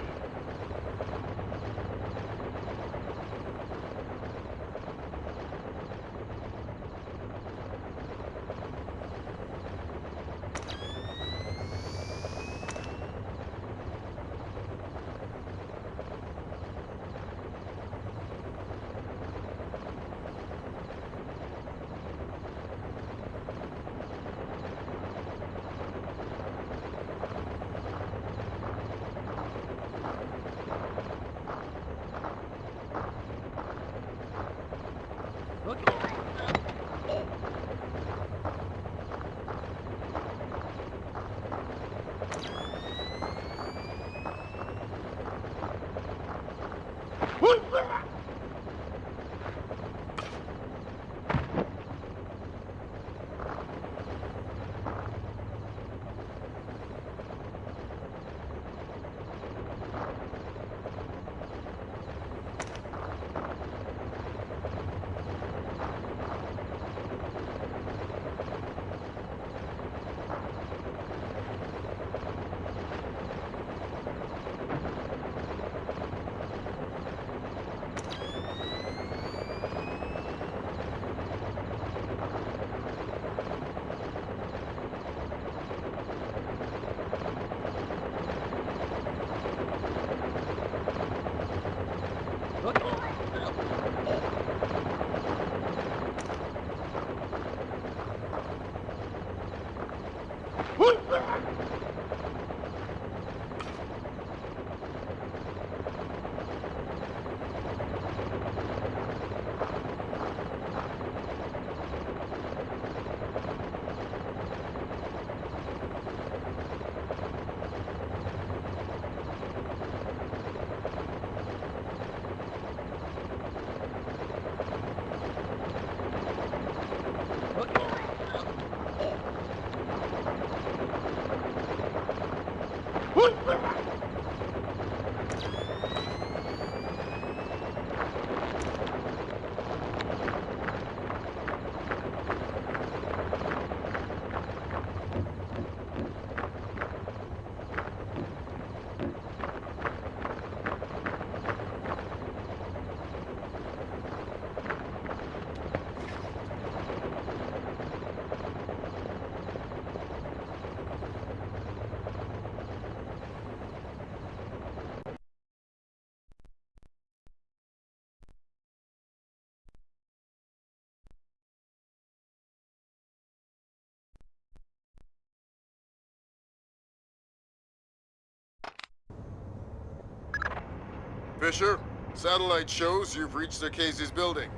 Fisher, satellite shows you've reached Casey's building.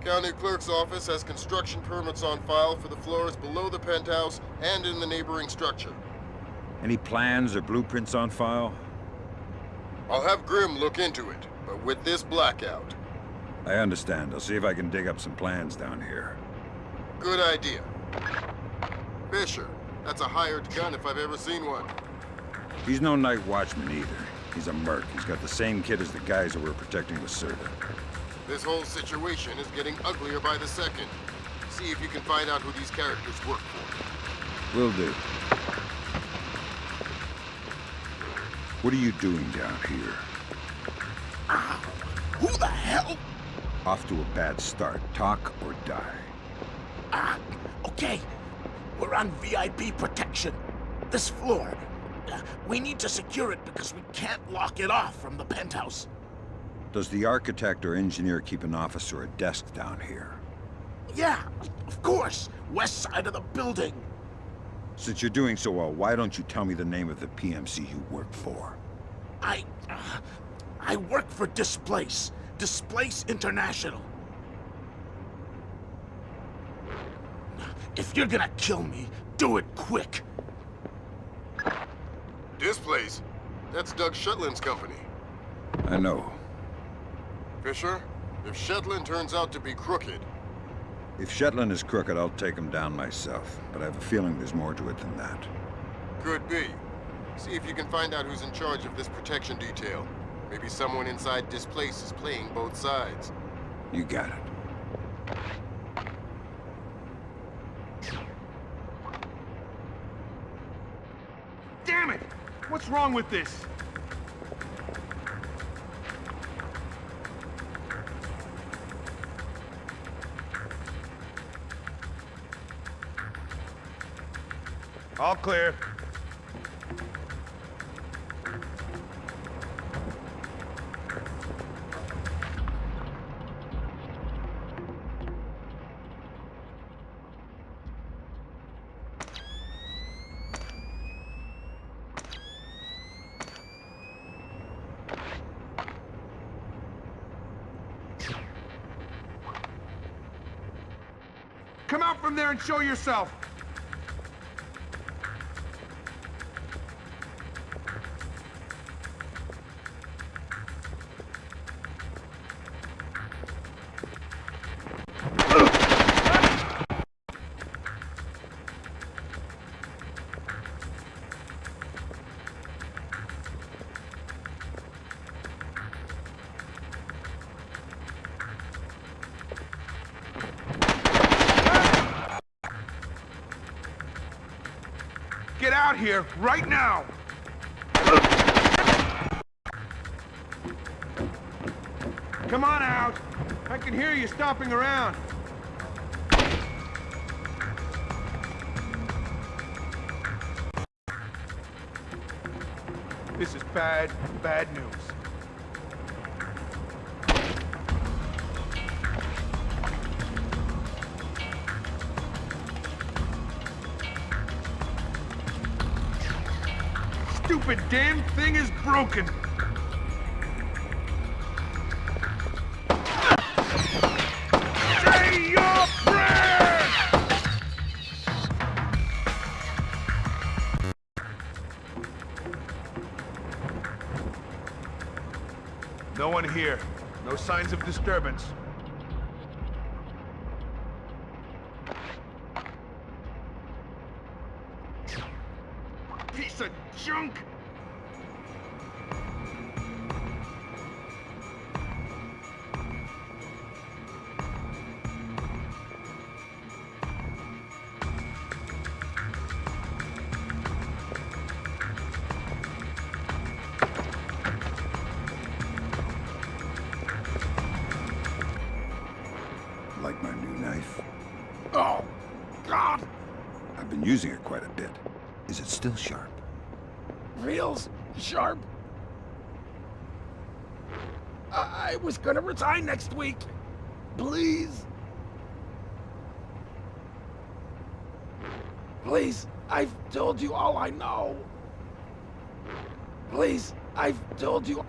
County Clerk's office has construction permits on file for the floors below the penthouse and in the neighboring structure. Any plans or blueprints on file? I'll have Grim look into it, but with this blackout, I understand. I'll see if I can dig up some plans down here. Good idea. Fisher, that's a hired gun if I've ever seen one. He's no night watchman either. He's a merc. He's got the same kit as the guys who were protecting Lacerda. This whole situation is getting uglier by the second. See if you can find out who these characters work for. Will do. What are you doing down here? Who the hell? Off to a bad start. Talk or die. Okay. We're on VIP protection. This floor. We need to secure it because we can't lock it off from the penthouse. Does the architect or engineer keep an office or a desk down here? Yeah, of course. West side of the building. Since you're doing so well, why don't you tell me the name of the PMC you work for? I work for Displace. Displace International. If you're gonna kill me, do it quick. Displace? That's Doug Shetland's company. I know. Fisher, if Shetland turns out to be crooked... If Shetland is crooked, I'll take him down myself. But I have a feeling there's more to it than that. Could be. See if you can find out who's in charge of this protection detail. Maybe someone inside Displace is playing both sides. You got it. Damn it! What's wrong with this? All clear. Come out from there and show yourself! Get out here, right now! Come on out! I can hear you stomping around. This is bad, bad news. Stupid damn thing is broken! Say your prayer! No one here. No signs of disturbance. Piece of junk! Like my new knife? Oh, God! I've been using it quite a bit. Is it still sharp? Real sharp. I was gonna resign next week. Please. Please, I've told you all I know. Please, I've told you...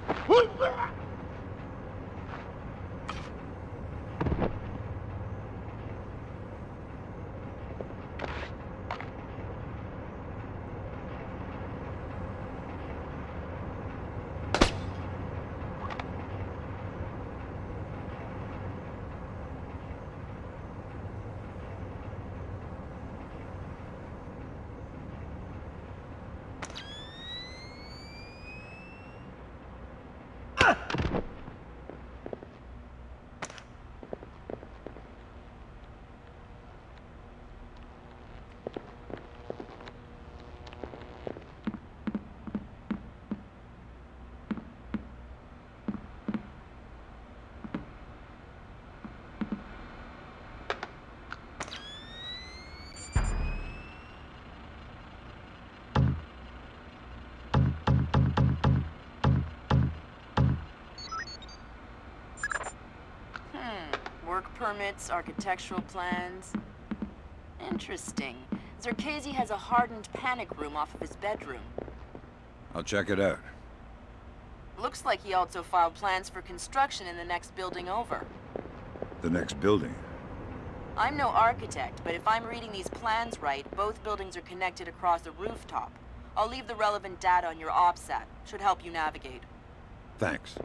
Work permits, architectural plans. Interesting. Zerkezi has a hardened panic room off of his bedroom. I'll check it out. Looks like he also filed plans for construction in the next building over. The next building? I'm no architect, but if I'm reading these plans right, both buildings are connected across a rooftop. I'll leave the relevant data on your OPSAT. Should help you navigate. Thanks.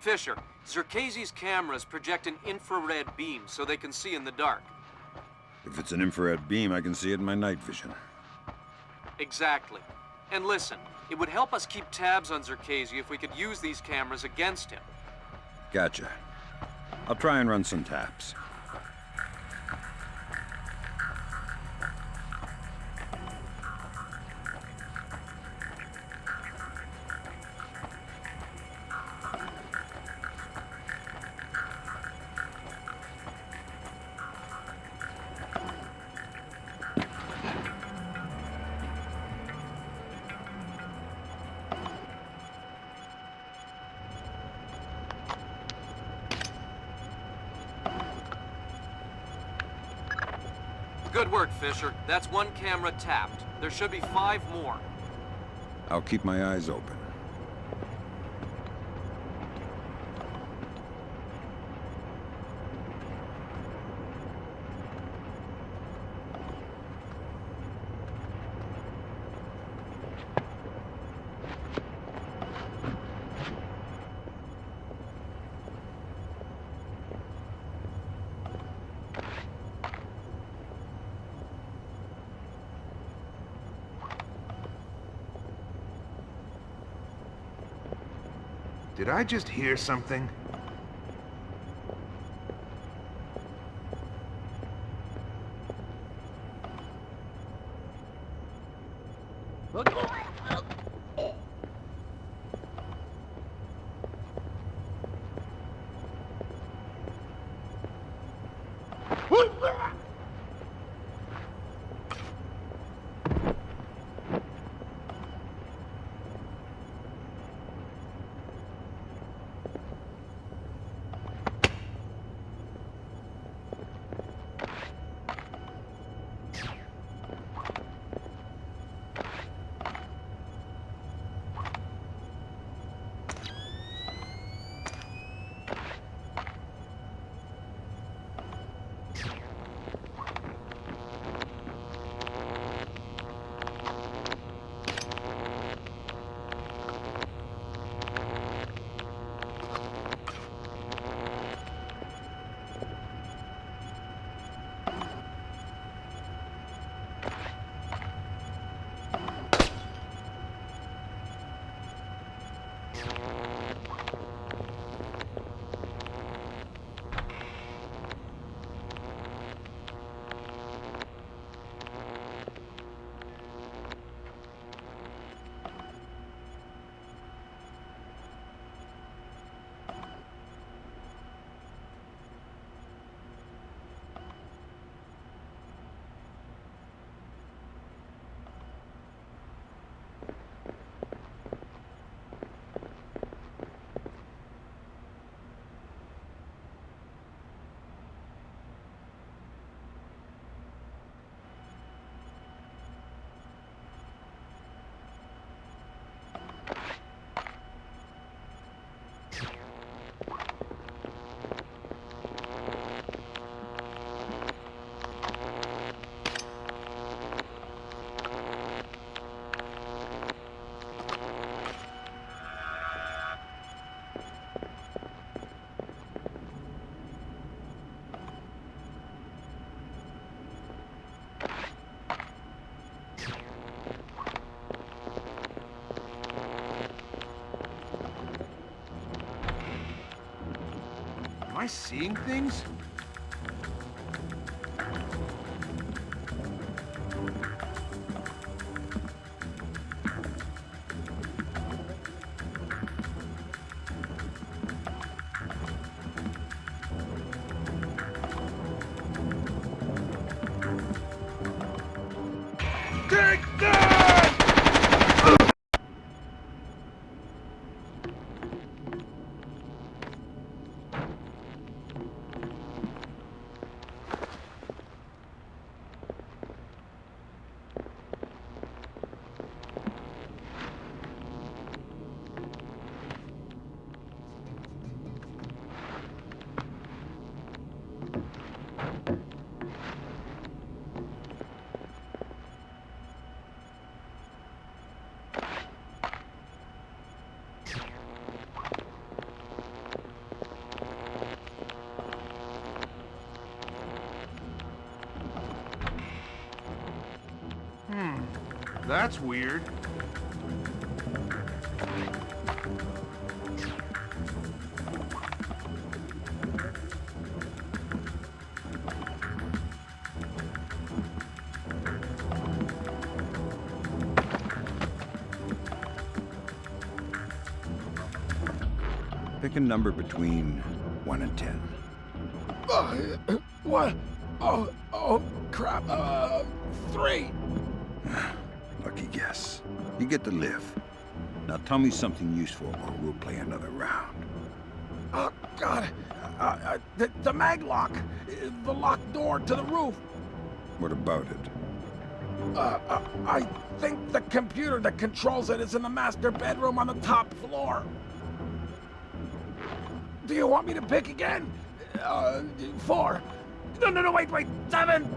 Fisher, Zerkezi's cameras project an infrared beam so they can see in the dark. If it's an infrared beam, I can see it in my night vision. Exactly. And listen, it would help us keep tabs on Zerkezi if we could use these cameras against him. Gotcha. I'll try and run some taps. Good work, Fisher. That's one camera tapped. There should be 5 more. I'll keep my eyes open. Did I just hear something? seeing things? Take that! That's weird. Pick a number between 1 and 10. What? Oh, crap. 3. Lucky guess. You get to live. Now tell me something useful or we'll play another round. Oh, God. The mag lock. The locked door to the roof. What about it? I think the computer that controls it is in the master bedroom on the top floor. Do you want me to pick again? 4. No, wait, 7.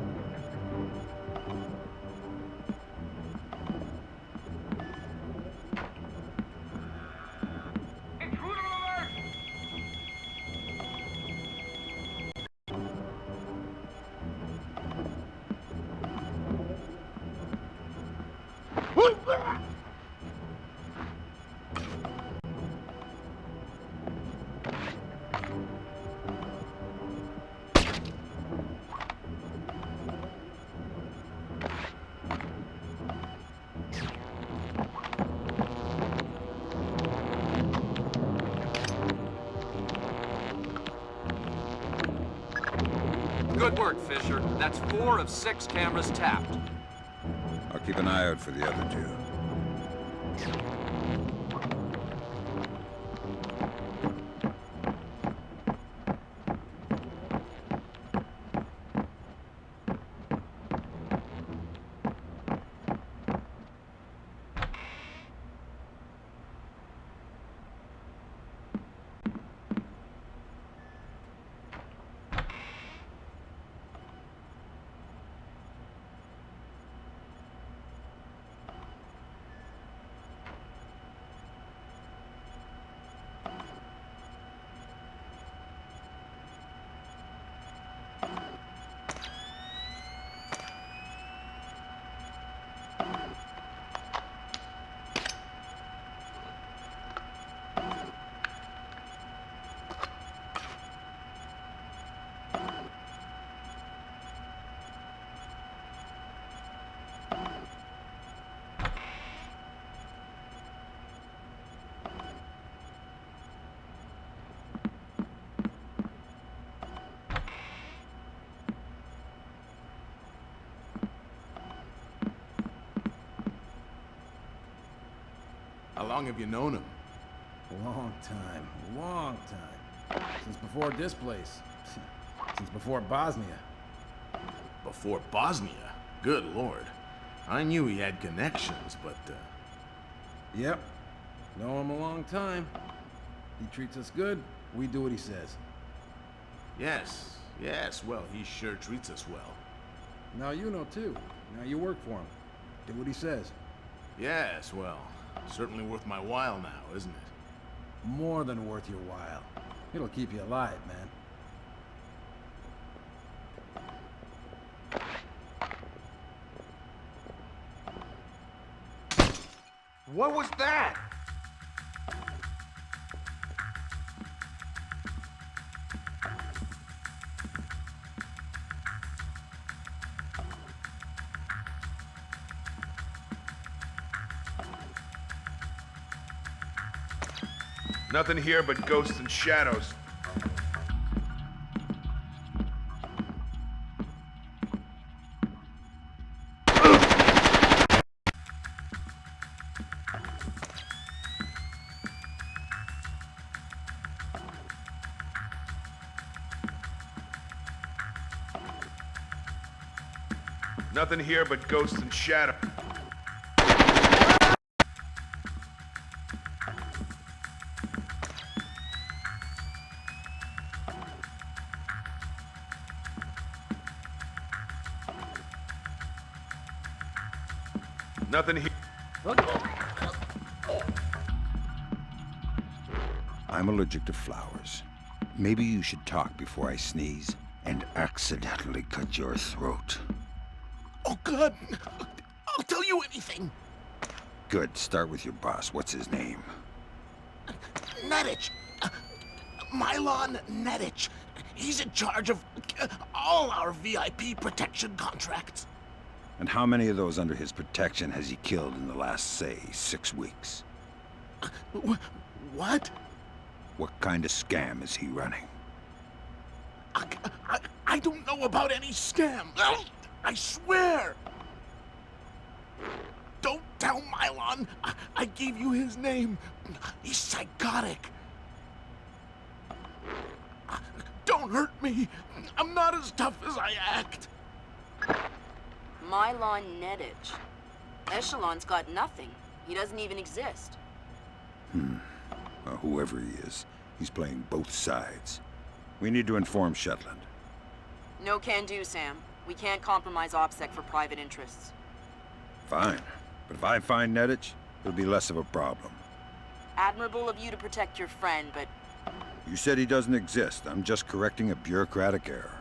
Good work, Fisher. That's 4 of 6 cameras tapped. I'll keep an eye out for the other 2. How long have you known him? Long time. Since before Displace. Since before Bosnia. Before Bosnia? Good lord. I knew he had connections, but, Yep. Know him a long time. He treats us good, we do what he says. Yes, well, he sure treats us well. Now you know too. Now you work for him. Do what he says. Yes, well, certainly worth my while now, isn't it? More than worth your while. It'll keep you alive, man. What was that? Nothing here but ghosts and shadows. Nothing here but ghosts and shadows. Nothing here. I'm allergic to flowers. Maybe you should talk before I sneeze and accidentally cut your throat. Oh, God. I'll tell you anything. Good. Start with your boss. What's his name? Nedich. Mylon Nedich. He's in charge of all our VIP protection contracts. And how many of those under his protection has he killed in the last, say, 6 weeks? What? What kind of scam is he running? I don't know about any scam. I swear. Don't tell Mylon. I gave you his name. He's psychotic. Don't hurt me. I'm not as tough as I act. Mylon Nedich. Echelon's got nothing. He doesn't even exist. Well, whoever he is, he's playing both sides. We need to inform Shetland. No can do, Sam. We can't compromise OPSEC for private interests. Fine. But if I find Nedich, it'll be less of a problem. Admirable of you to protect your friend, but... You said he doesn't exist. I'm just correcting a bureaucratic error.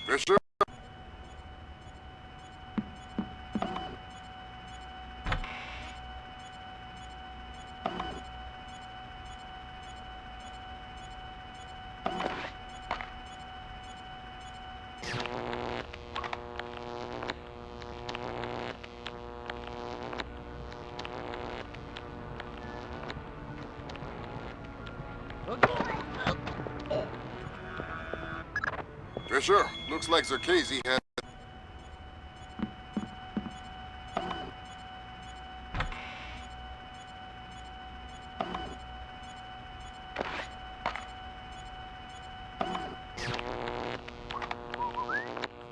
Fisher? Fisher, looks like Zerkezi has...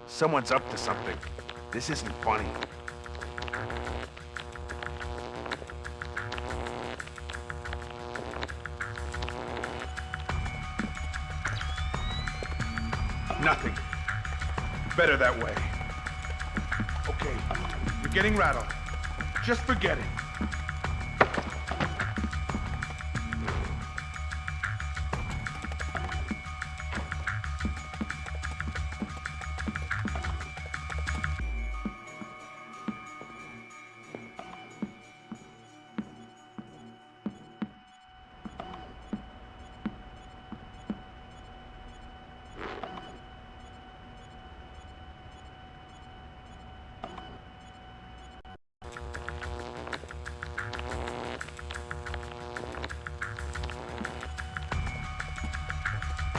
Someone's up to something. This isn't funny. Nothing. Better that way. Okay, you're getting rattled. Just forget it.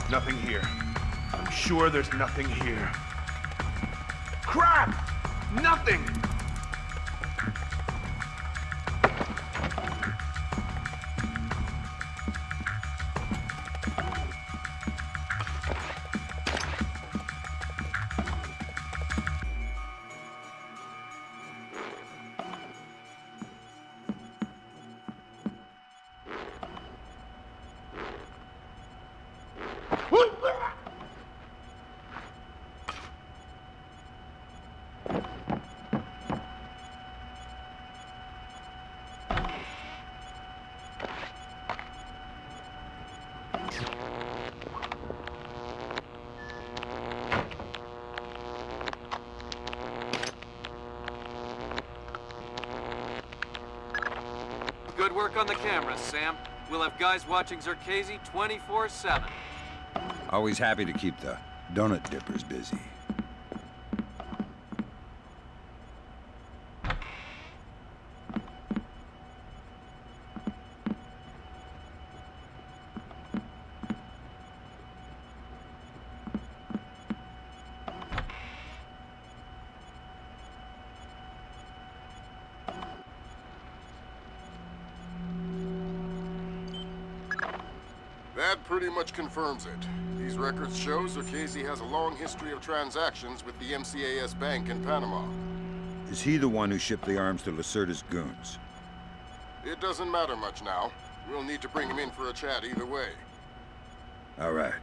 Nothing here. I'm sure there's nothing here. Crap! Nothing! Good work on the cameras, Sam. We'll have guys watching Zerkazy 24/7. Always happy to keep the donut dippers busy. That pretty much confirms it. These records show Zerkazy has a long history of transactions with the MCAS Bank in Panama. Is he the one who shipped the arms to Lacerda's goons? It doesn't matter much now. We'll need to bring him in for a chat either way. All right.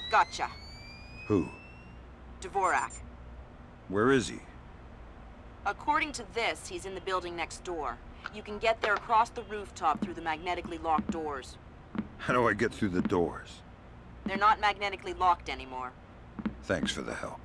Gotcha. Who? Dvorak. Where is he? According to this, he's in the building next door. You can get there across the rooftop through the magnetically locked doors. How do I get through the doors? They're not magnetically locked anymore. Thanks for the help.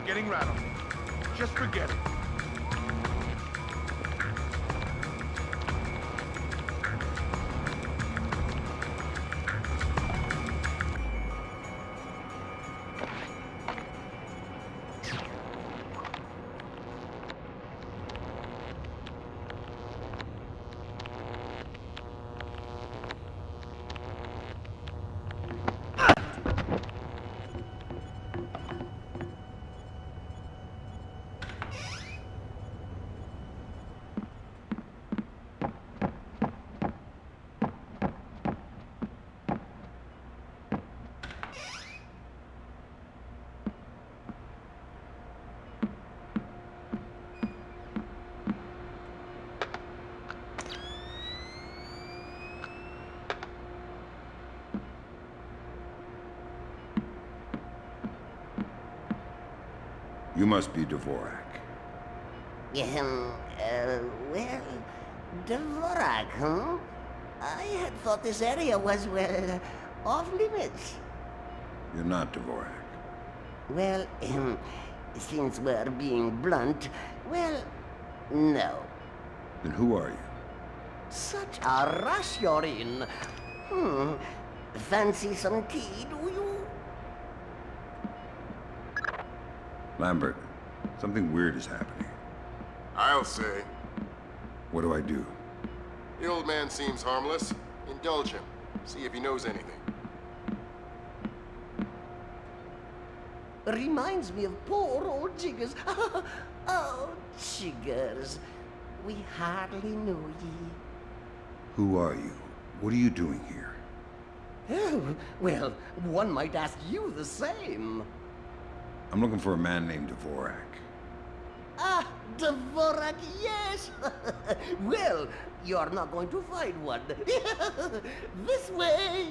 getting rattled. Just forget it. You must be Dvorak. Well, Dvorak, huh? I had thought this area was, well, off limits. You're not Dvorak. Well, since we're being blunt, well, no. Then who are you? Such a rush you're in. Fancy some tea, do you? Lambert, something weird is happening. I'll say. What do I do? The old man seems harmless. Indulge him. See if he knows anything. Reminds me of poor old Jiggers. Oh, Jiggers. We hardly know ye. Who are you? What are you doing here? Oh, well, one might ask you the same. I'm looking for a man named Dvorak. Ah, Dvorak, yes! Well, you're not going to find one. This way!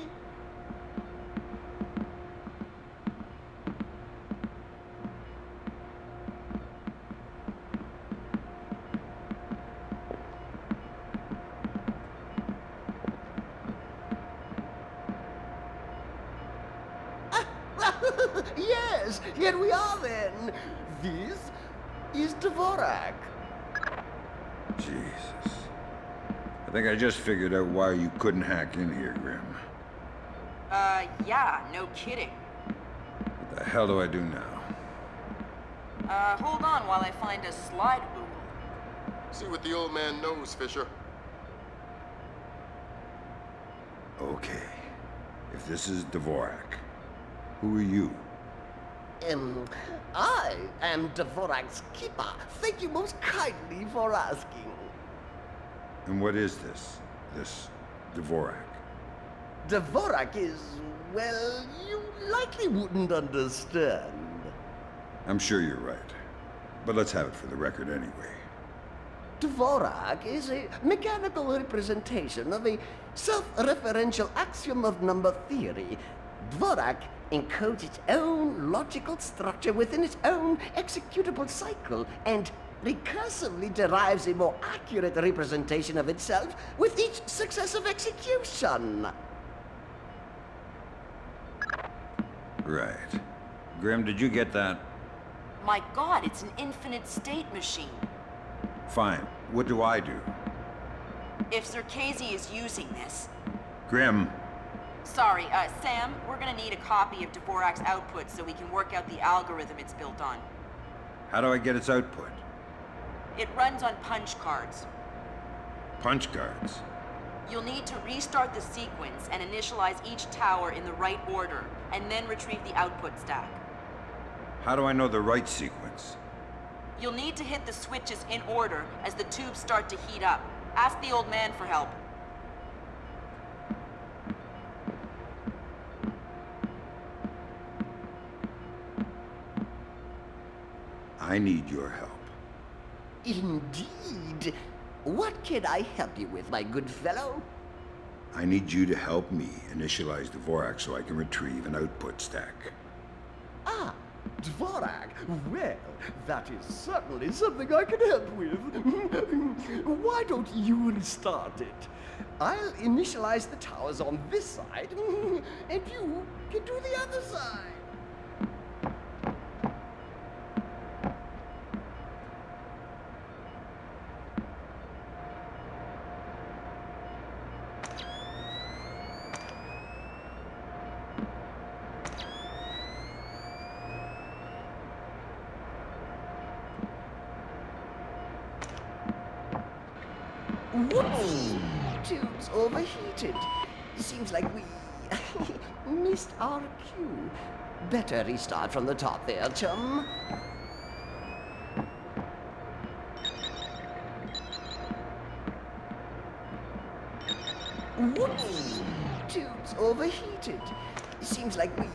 Yes, here we are then. This is Dvorak. Jesus. I think I just figured out why you couldn't hack in here, Grim. Yeah, no kidding. What the hell do I do now? Hold on while I find a slide rule. See what the old man knows, Fisher. Okay. If this is Dvorak, who are you? I am Dvorak's keeper. Thank you most kindly for asking. And what is this? This Dvorak? Dvorak is, well, you likely wouldn't understand. I'm sure you're right. But let's have it for the record anyway. Dvorak is a mechanical representation of a self-referential axiom of number theory. Dvorak encodes its own logical structure within its own executable cycle and recursively derives a more accurate representation of itself with each successive execution. Right. Grim, did you get that? My god, it's an infinite state machine. Fine. What do I do? If Circazi is using this... Grim. Sorry, Sam, we're gonna need a copy of Dvorak's output so we can work out the algorithm it's built on. How do I get its output? It runs on punch cards. Punch cards? You'll need to restart the sequence and initialize each tower in the right order, and then retrieve the output stack. How do I know the right sequence? You'll need to hit the switches in order as the tubes start to heat up. Ask the old man for help. I need your help. Indeed. What can I help you with, my good fellow? I need you to help me initialize Dvorak so I can retrieve an output stack. Ah, Dvorak. Well, that is certainly something I can help with. Why don't you restart it? I'll initialize the towers on this side, and you can do the other side. Whoops! Tube's overheated. Seems like we missed our cue. Better restart from the top there, chum. Whoops! Tube's overheated. Seems like we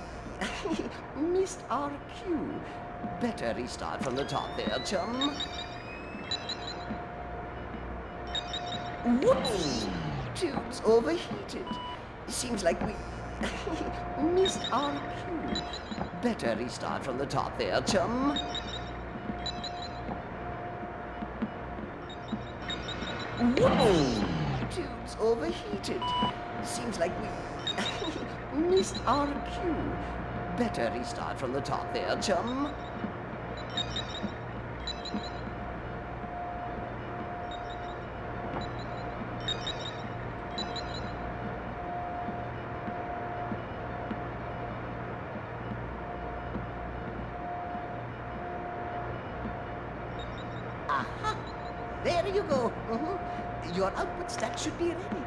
missed our cue. Better restart from the top there, chum. Whoops! Tube's overheated. Seems like we missed our cue. Better restart from the top there, chum. Whoops! Tube's overheated. Seems like we missed our cue. Better restart from the top there, chum. Aha! There you go. Your output stack should be ready.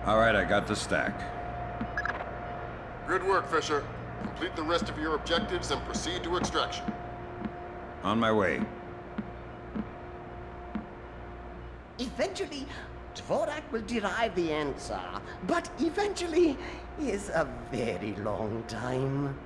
All right, I got the stack. Good work, Fisher. Complete the rest of your objectives and proceed to extraction. On my way. Eventually, Dvorak will derive the answer, but eventually is a very long time.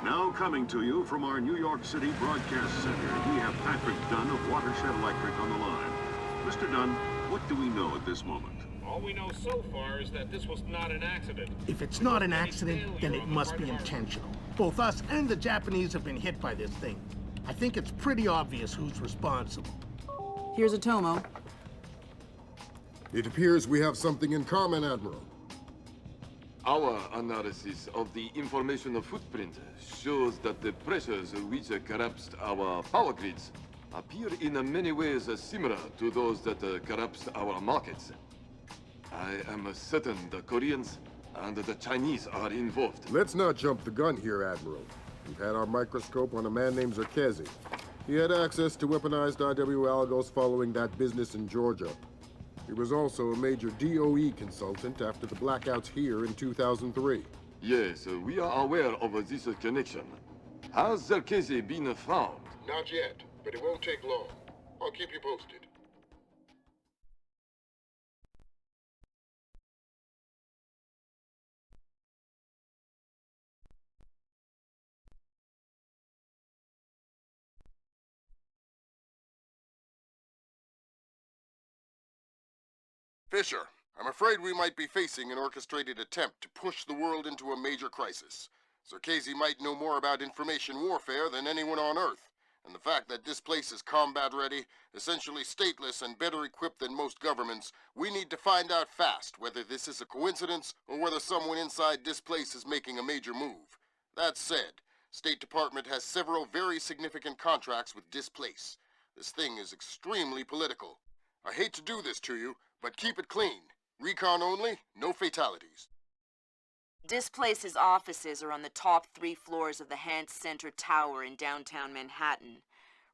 Now coming to you from our New York City broadcast center, we have Patrick Dunn of Watershed Electric on the line. Mr. Dunn, what do we know at this moment? All we know so far is that this was not an accident. If it's not an accident, then it must be intentional. Both us and the Japanese have been hit by this thing. I think it's pretty obvious who's responsible. Here's a Tomo. It appears we have something in common, Admiral. Our analysis of the information footprint shows that the pressures which collapsed our power grids appear in many ways similar to those that collapsed our markets. I am certain the Koreans and the Chinese are involved. Let's not jump the gun here, Admiral. We've had our microscope on a man named Zerkezi. He had access to weaponized IW algos following that business in Georgia. He was also a major DOE consultant after the blackouts here in 2003. Yes, we are aware of this connection. Has Zerkezi been found? Not yet, but it won't take long. I'll keep you posted. Fisher, I'm afraid we might be facing an orchestrated attempt to push the world into a major crisis. Circassian might know more about information warfare than anyone on Earth, and the fact that Displace is combat-ready, essentially stateless and better equipped than most governments, we need to find out fast whether this is a coincidence or whether someone inside Displace is making a major move. That said, State Department has several very significant contracts with Displace. This thing is extremely political. I hate to do this to you, but keep it clean. Recon only, no fatalities. Displace's offices are on the top 3 floors of the Hance Center Tower in downtown Manhattan.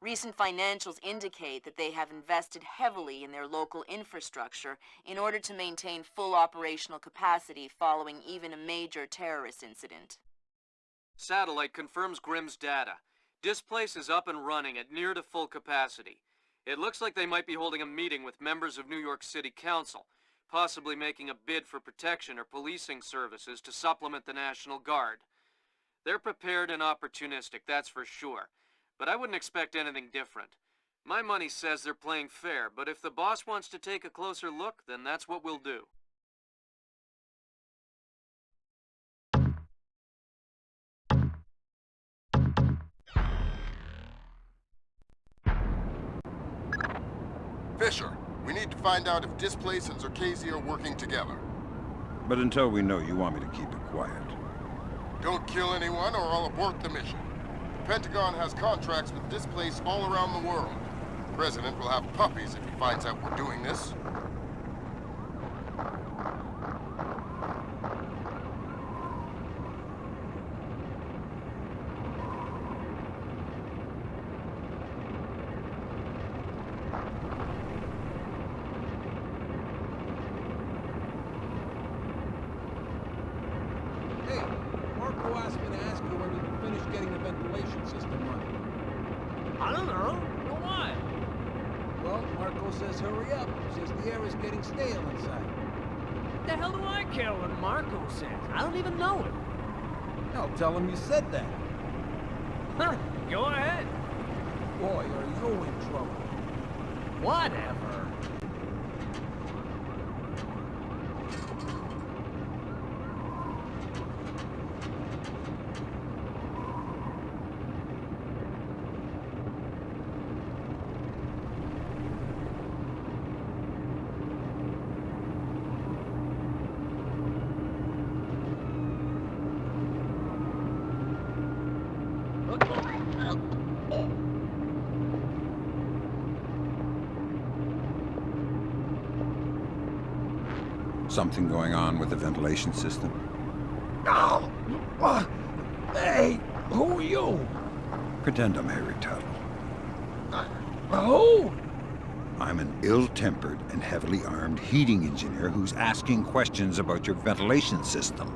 Recent financials indicate that they have invested heavily in their local infrastructure in order to maintain full operational capacity following even a major terrorist incident. Satellite confirms Grimm's data. Displace is up and running at near to full capacity. It looks like they might be holding a meeting with members of New York City Council, possibly making a bid for protection or policing services to supplement the National Guard. They're prepared and opportunistic, that's for sure, but I wouldn't expect anything different. My money says they're playing fair, but if the boss wants to take a closer look, then that's what we'll do. Fisher, we need to find out if Displace and Circassian are working together. But until we know, you want me to keep it quiet. Don't kill anyone or I'll abort the mission. The Pentagon has contracts with Displace all around the world. The President will have puppies if he finds out we're doing this. I don't know. Why? Well, Marco says hurry up. Says the air is getting stale inside. What the hell do I care what Marco says? I don't even know him. I'll tell him you said that. Huh, go ahead. Boy, are you in trouble. Whatever. Something going on with the ventilation system? Oh! Hey, who are you? Pretend I'm Harry Tuttle. Who? I'm an ill-tempered and heavily armed heating engineer who's asking questions about your ventilation system.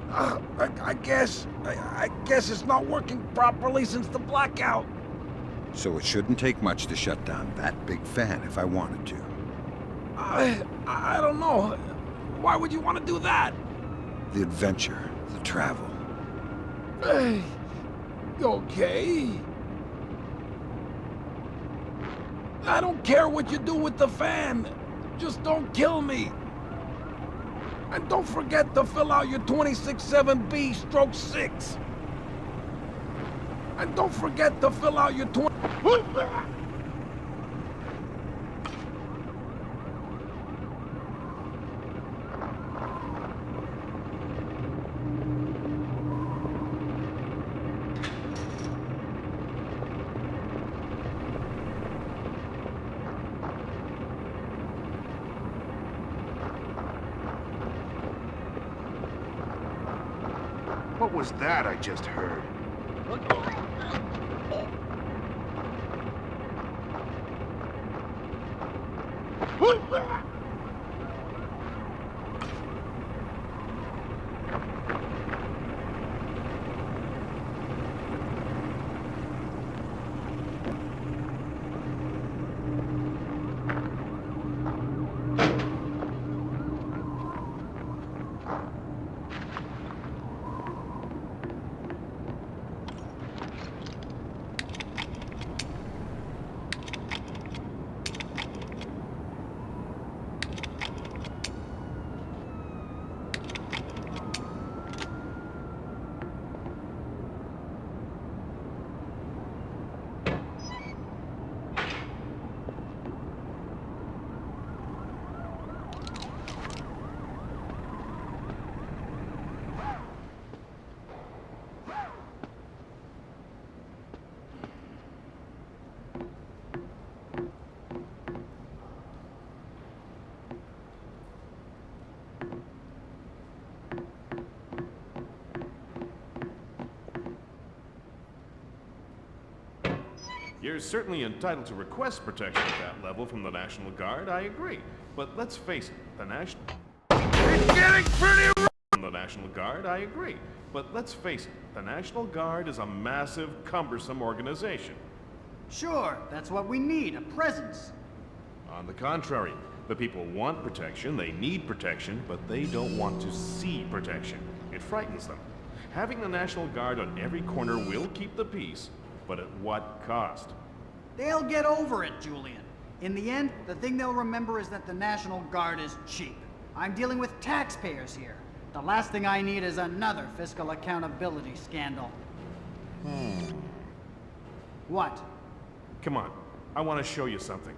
I guess it's not working properly since the blackout. So it shouldn't take much to shut down that big fan if I wanted to. I don't know. Why would you want to do that? The adventure, the travel. Hey, okay. I don't care what you do with the fan. Just don't kill me. And don't forget to fill out your 26-7B/6. And don't forget to fill out your 20... What was that I just heard? You're certainly entitled to request protection at that level from the National Guard, I agree. But let's face it, the National... It's getting pretty rough! From the National Guard, I agree. But let's face it, the National Guard is a massive, cumbersome organization. Sure, that's what we need, a presence. On the contrary, the people want protection, they need protection, but they don't want to see protection. It frightens them. Having the National Guard on every corner will keep the peace, but at what cost? They'll get over it, Julian. In the end, the thing they'll remember is that the National Guard is cheap. I'm dealing with taxpayers here. The last thing I need is another fiscal accountability scandal. What? Come on, I want to show you something.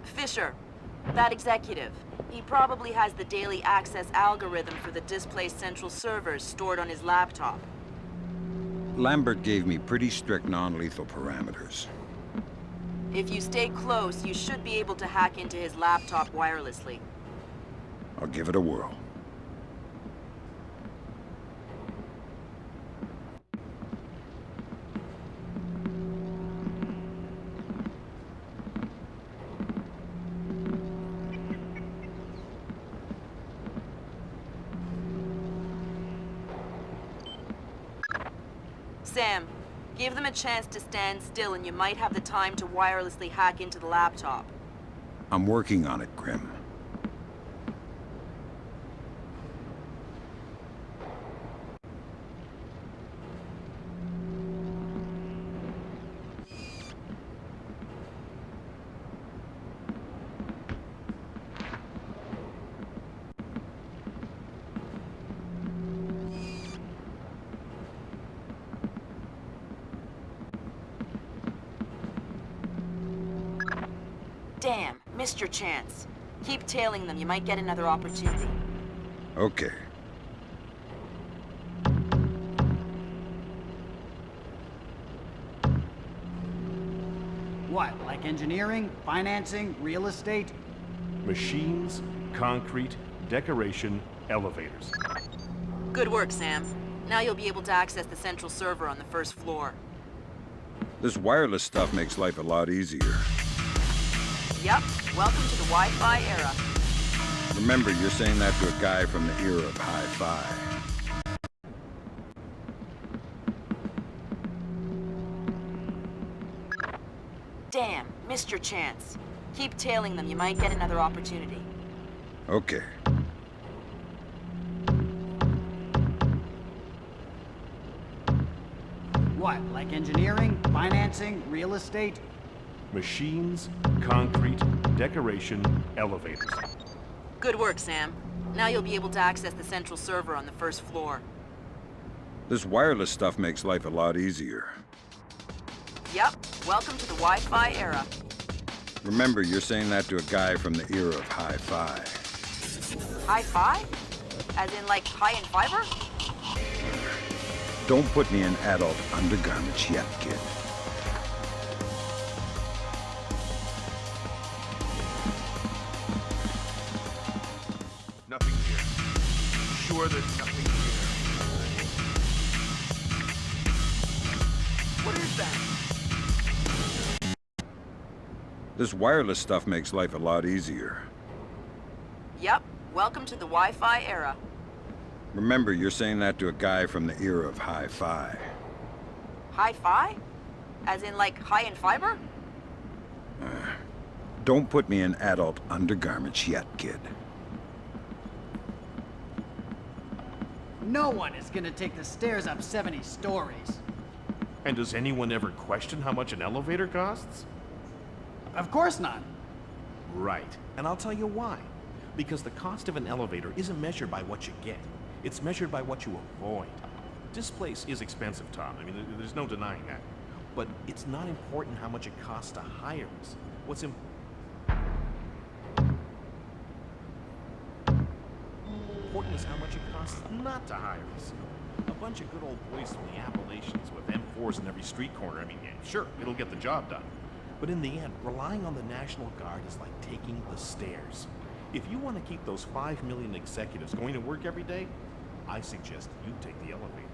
Fisher, that executive. He probably has the daily access algorithm for the Displace central servers stored on his laptop. Lambert gave me pretty strict non-lethal parameters. If you stay close, you should be able to hack into his laptop wirelessly. I'll give it a whirl. Sam, give them a chance to stand still and you might have the time to wirelessly hack into the laptop. I'm working on it, Grim. Damn, missed your chance. Keep tailing them, you might get another opportunity. Okay. What, like engineering, financing, real estate? Machines, concrete, decoration, elevators. Good work, Sam. Now you'll be able to access the central server on the first floor. This wireless stuff makes life a lot easier. Yep, welcome to the Wi-Fi era. Remember, you're saying that to a guy from the era of hi-fi. Damn, missed your chance. Keep tailing them, you might get another opportunity. Okay. What, like engineering, financing, real estate? Machines, concrete, decoration, elevators. Good work, Sam. Now you'll be able to access the central server on the first floor. This wireless stuff makes life a lot easier. Yep, welcome to the Wi-Fi era. Remember, you're saying that to a guy from the era of hi-fi. Hi-fi? As in, like, high-end fiber? Don't put me in adult undergarments yet, kid. Nothing here. Sure there's nothing here. What is that? This wireless stuff makes life a lot easier. Yep, welcome to the Wi-Fi era. Remember, you're saying that to a guy from the era of hi-fi. Hi-fi? As in, like, high-end fiber? Don't put me in adult undergarments yet, kid. No one is gonna take the stairs up 70 stories. And does anyone ever question how much an elevator costs? Of course not. Right. And I'll tell you why. Because the cost of an elevator isn't measured by what you get. It's measured by what you avoid. Displace is expensive, Tom. I mean, there's no denying that. But it's not important how much it costs to hire us. What's important is how much it costs not to hire us. A bunch of good old boys from the Appalachians with M4s in every street corner. I mean, yeah, sure, it'll get the job done. But in the end, relying on the National Guard is like taking the stairs. If you want to keep those 5 million executives going to work every day, I suggest you take the elevator.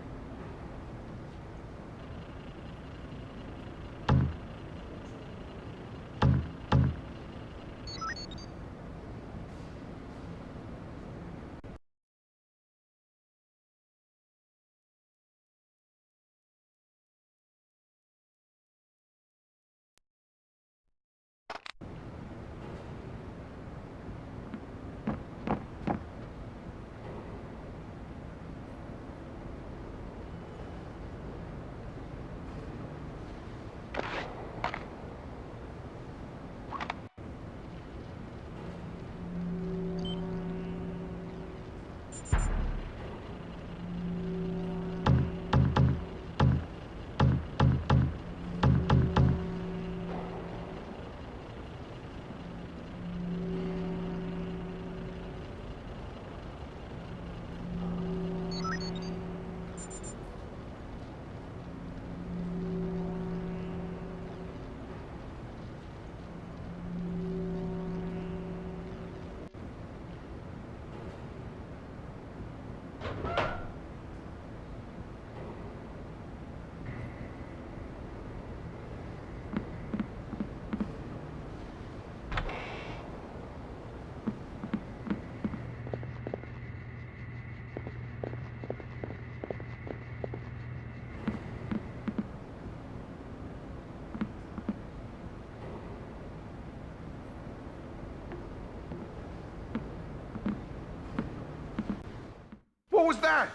What was that?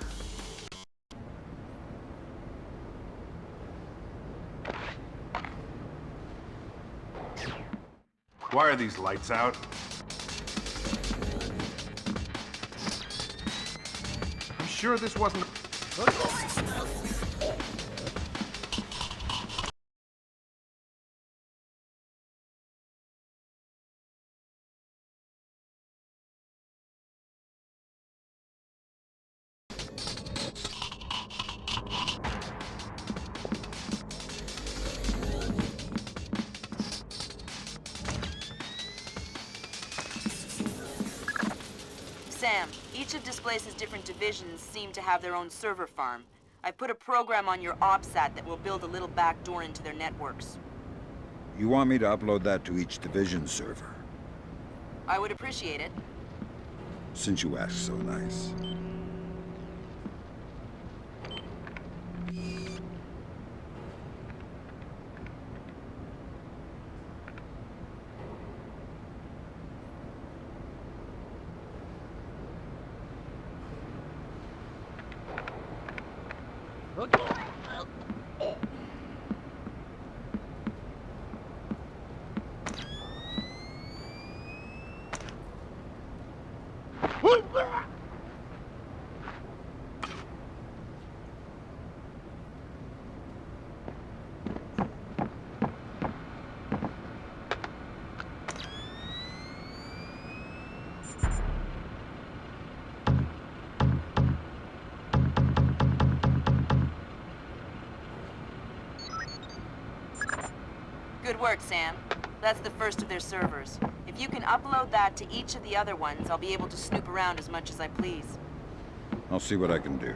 Why are these lights out? I'm sure this wasn't... Sam, each of Displace's different divisions seem to have their own server farm. I put a program on your OPSAT that will build a little back door into their networks. You want me to upload that to each division server? I would appreciate it. Since you ask so nice. Good work, Sam. That's the first of their servers. If you can upload that to each of the other ones, I'll be able to snoop around as much as I please. I'll see what I can do.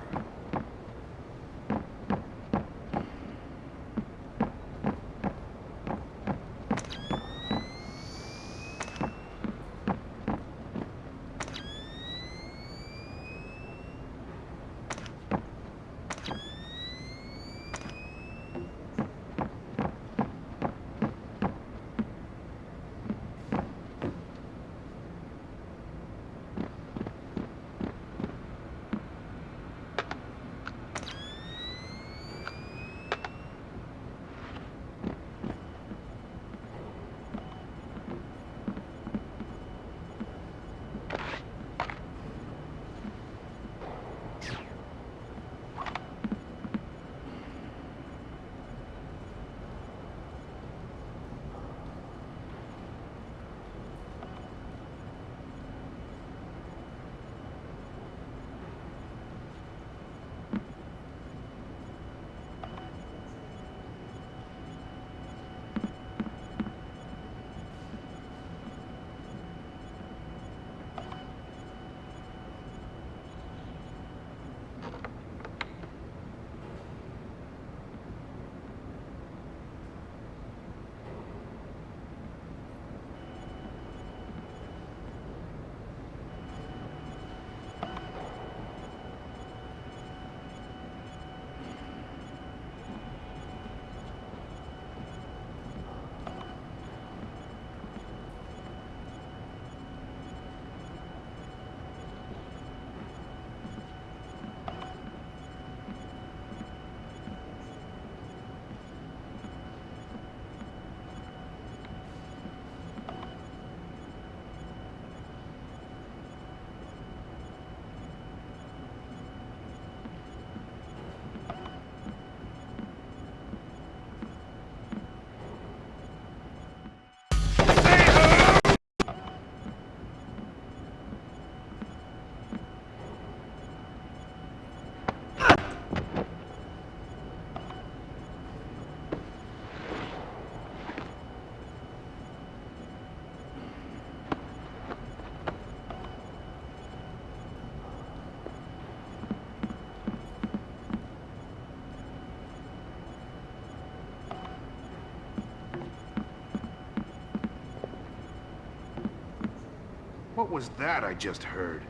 What was that I just heard?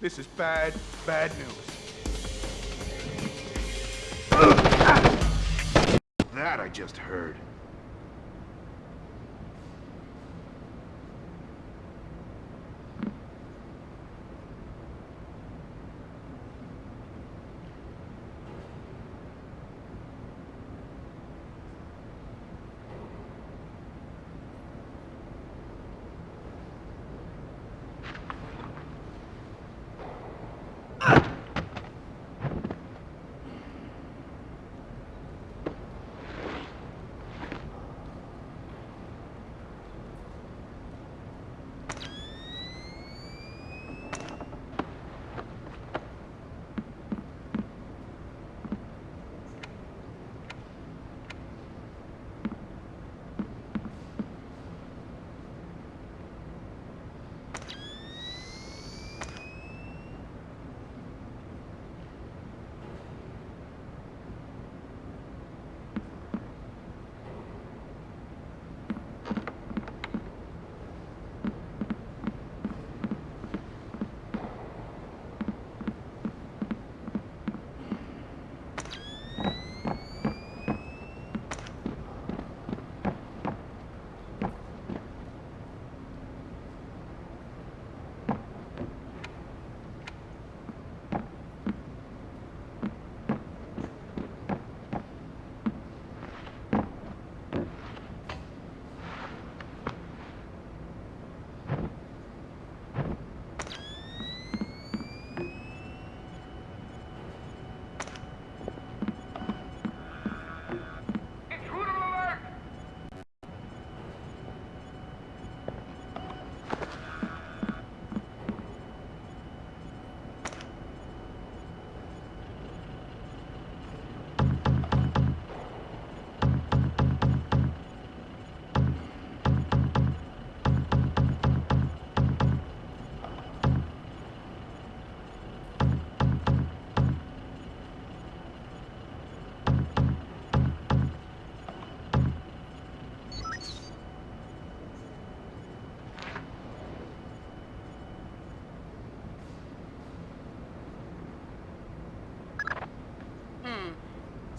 This is bad, bad news. That I just heard.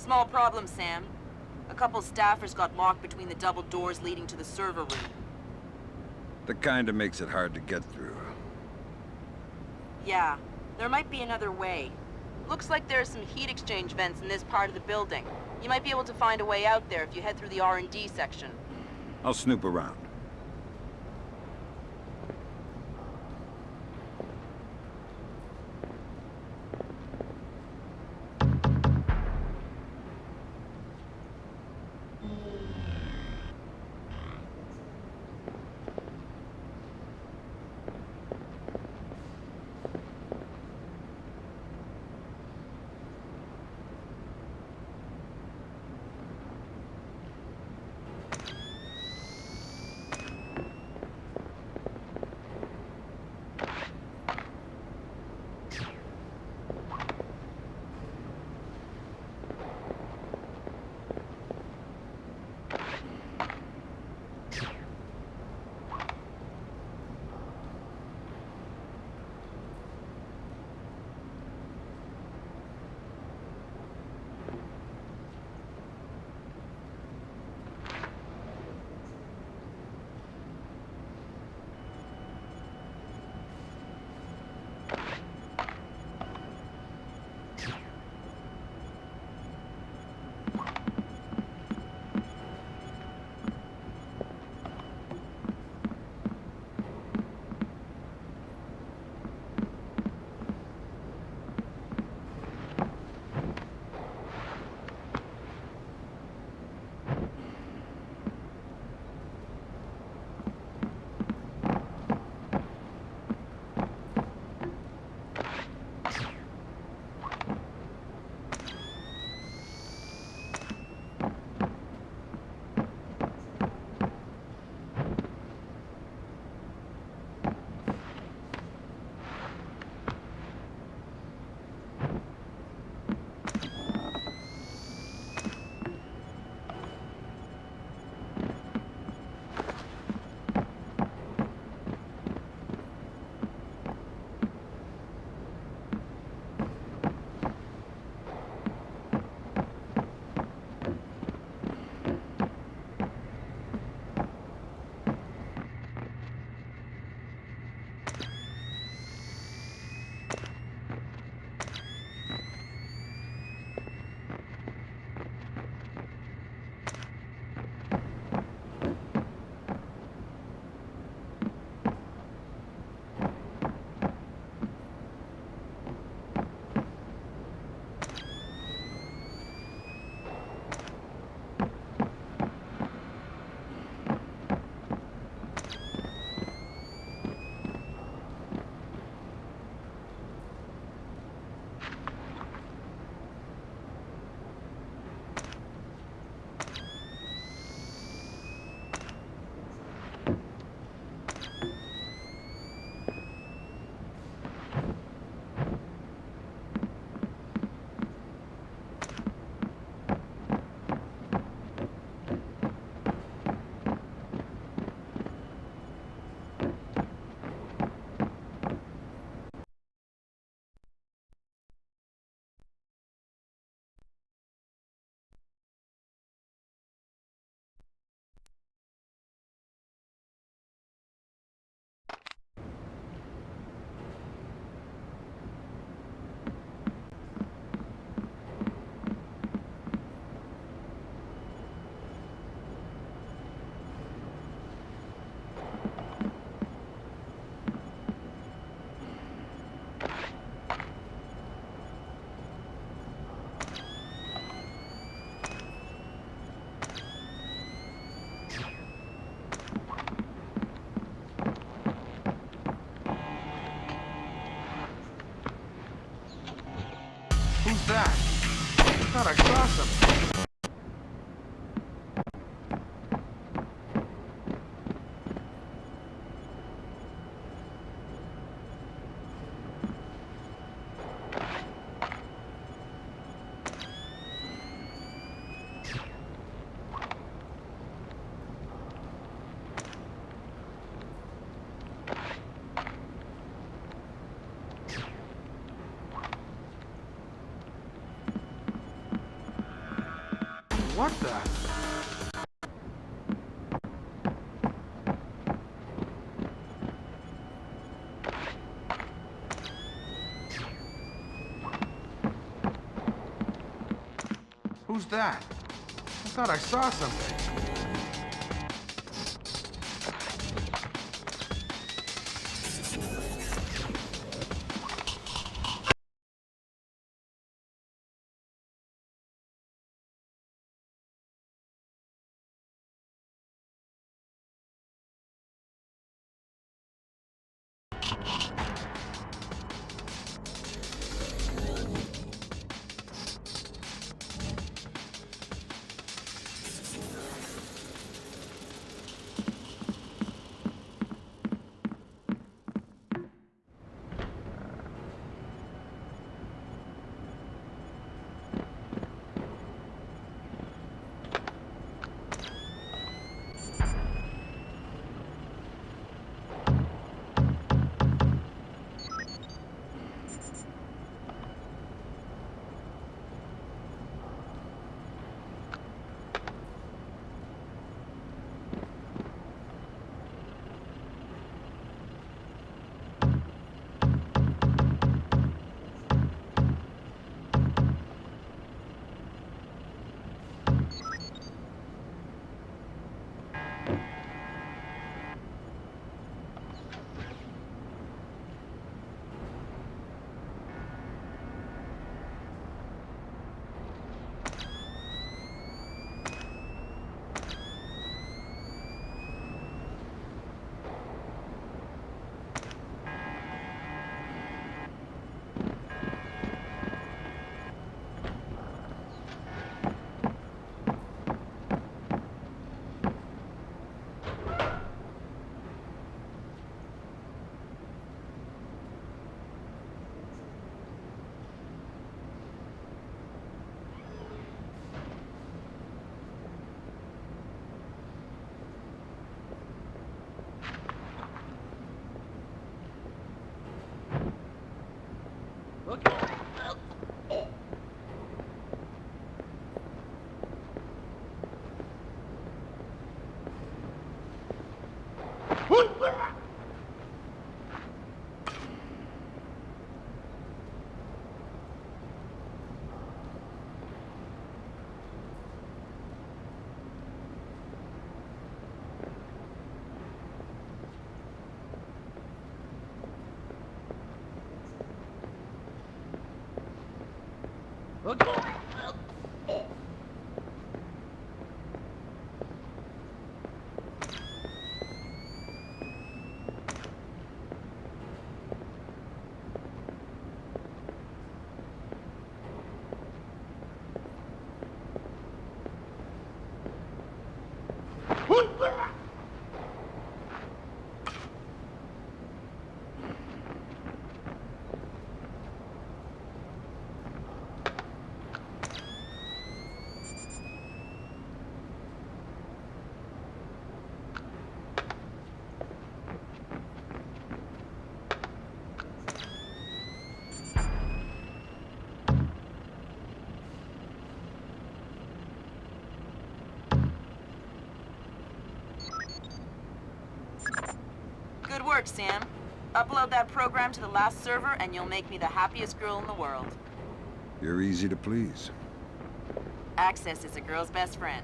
Small problem, Sam. A couple staffers got locked between the double doors leading to the server room. The kind that makes it hard to get through. Yeah, there might be another way. Looks like there are some heat exchange vents in this part of the building. You might be able to find a way out there if you head through the R&D section. I'll snoop around. What the? Who's that? I thought I saw something. Good work, Sam. Upload that program to the last server and you'll make me the happiest girl in the world. You're easy to please. Access is a girl's best friend.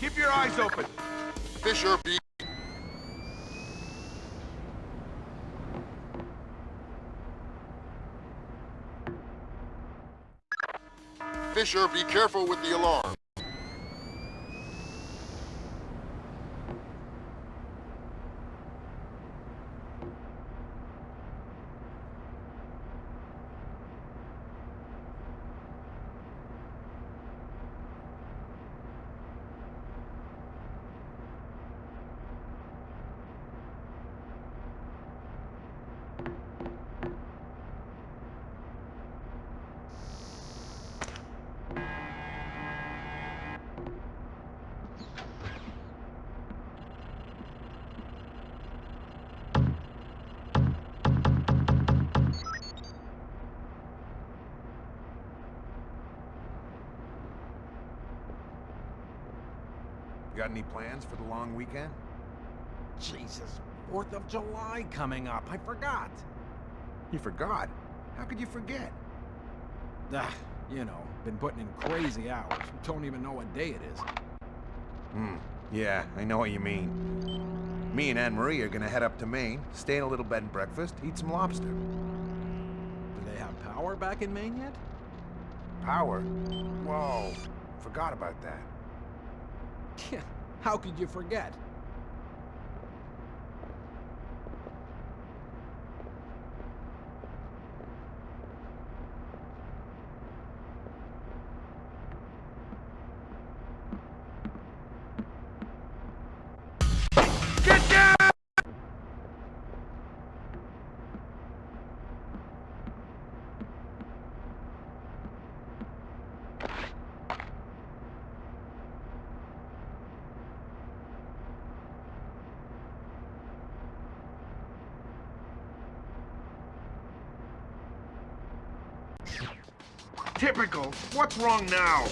Keep your eyes open. Fisher B. Fisher, be careful with the alarm. Got any plans for the long weekend? Jesus, 4th of July coming up. I forgot. You forgot? How could you forget? You know, been putting in crazy hours. Don't even know what day it is. Yeah, I know what you mean. Me and Anne-Marie are gonna head up to Maine, stay in a little bed and breakfast, eat some lobster. Do they have power back in Maine yet? Power? Whoa, forgot about that. How could you forget? Get down! Typical. What's wrong now?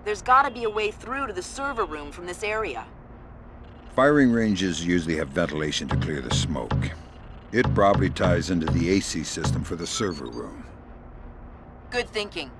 There's gotta be a way through to the server room from this area. Firing ranges usually have ventilation to clear the smoke. It probably ties into the AC system for the server room. Good thinking.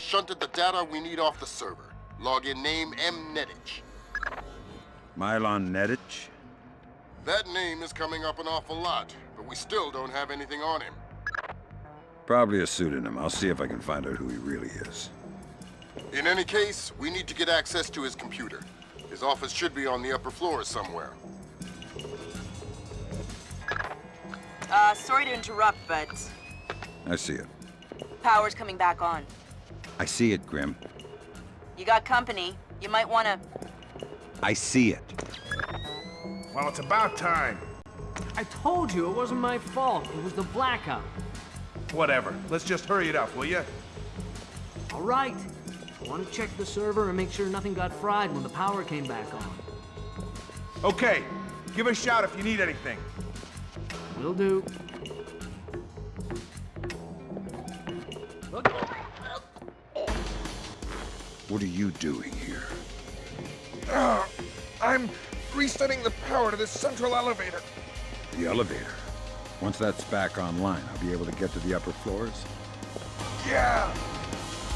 shunted the data we need off the server. Login name mnetich. Mylon Nedich? That name is coming up an awful lot, but we still don't have anything on him. Probably a pseudonym. I'll see if I can find out who he really is. In any case, we need to get access to his computer. His office should be on the upper floor somewhere. Sorry to interrupt, but I see it. power's coming back on. I see it, Grim. You got company. You might wanna... I see it. Well, it's about time. I told you it wasn't my fault. It was the blackout. Whatever. Let's just hurry it up, will you? All right. I want to check the server and make sure nothing got fried when the power came back on. Okay. Give a shout if you need anything. Will do. What are you doing here? I'm resetting the power to this central elevator. The elevator. Once that's back online, I'll be able to get to the upper floors? Yeah.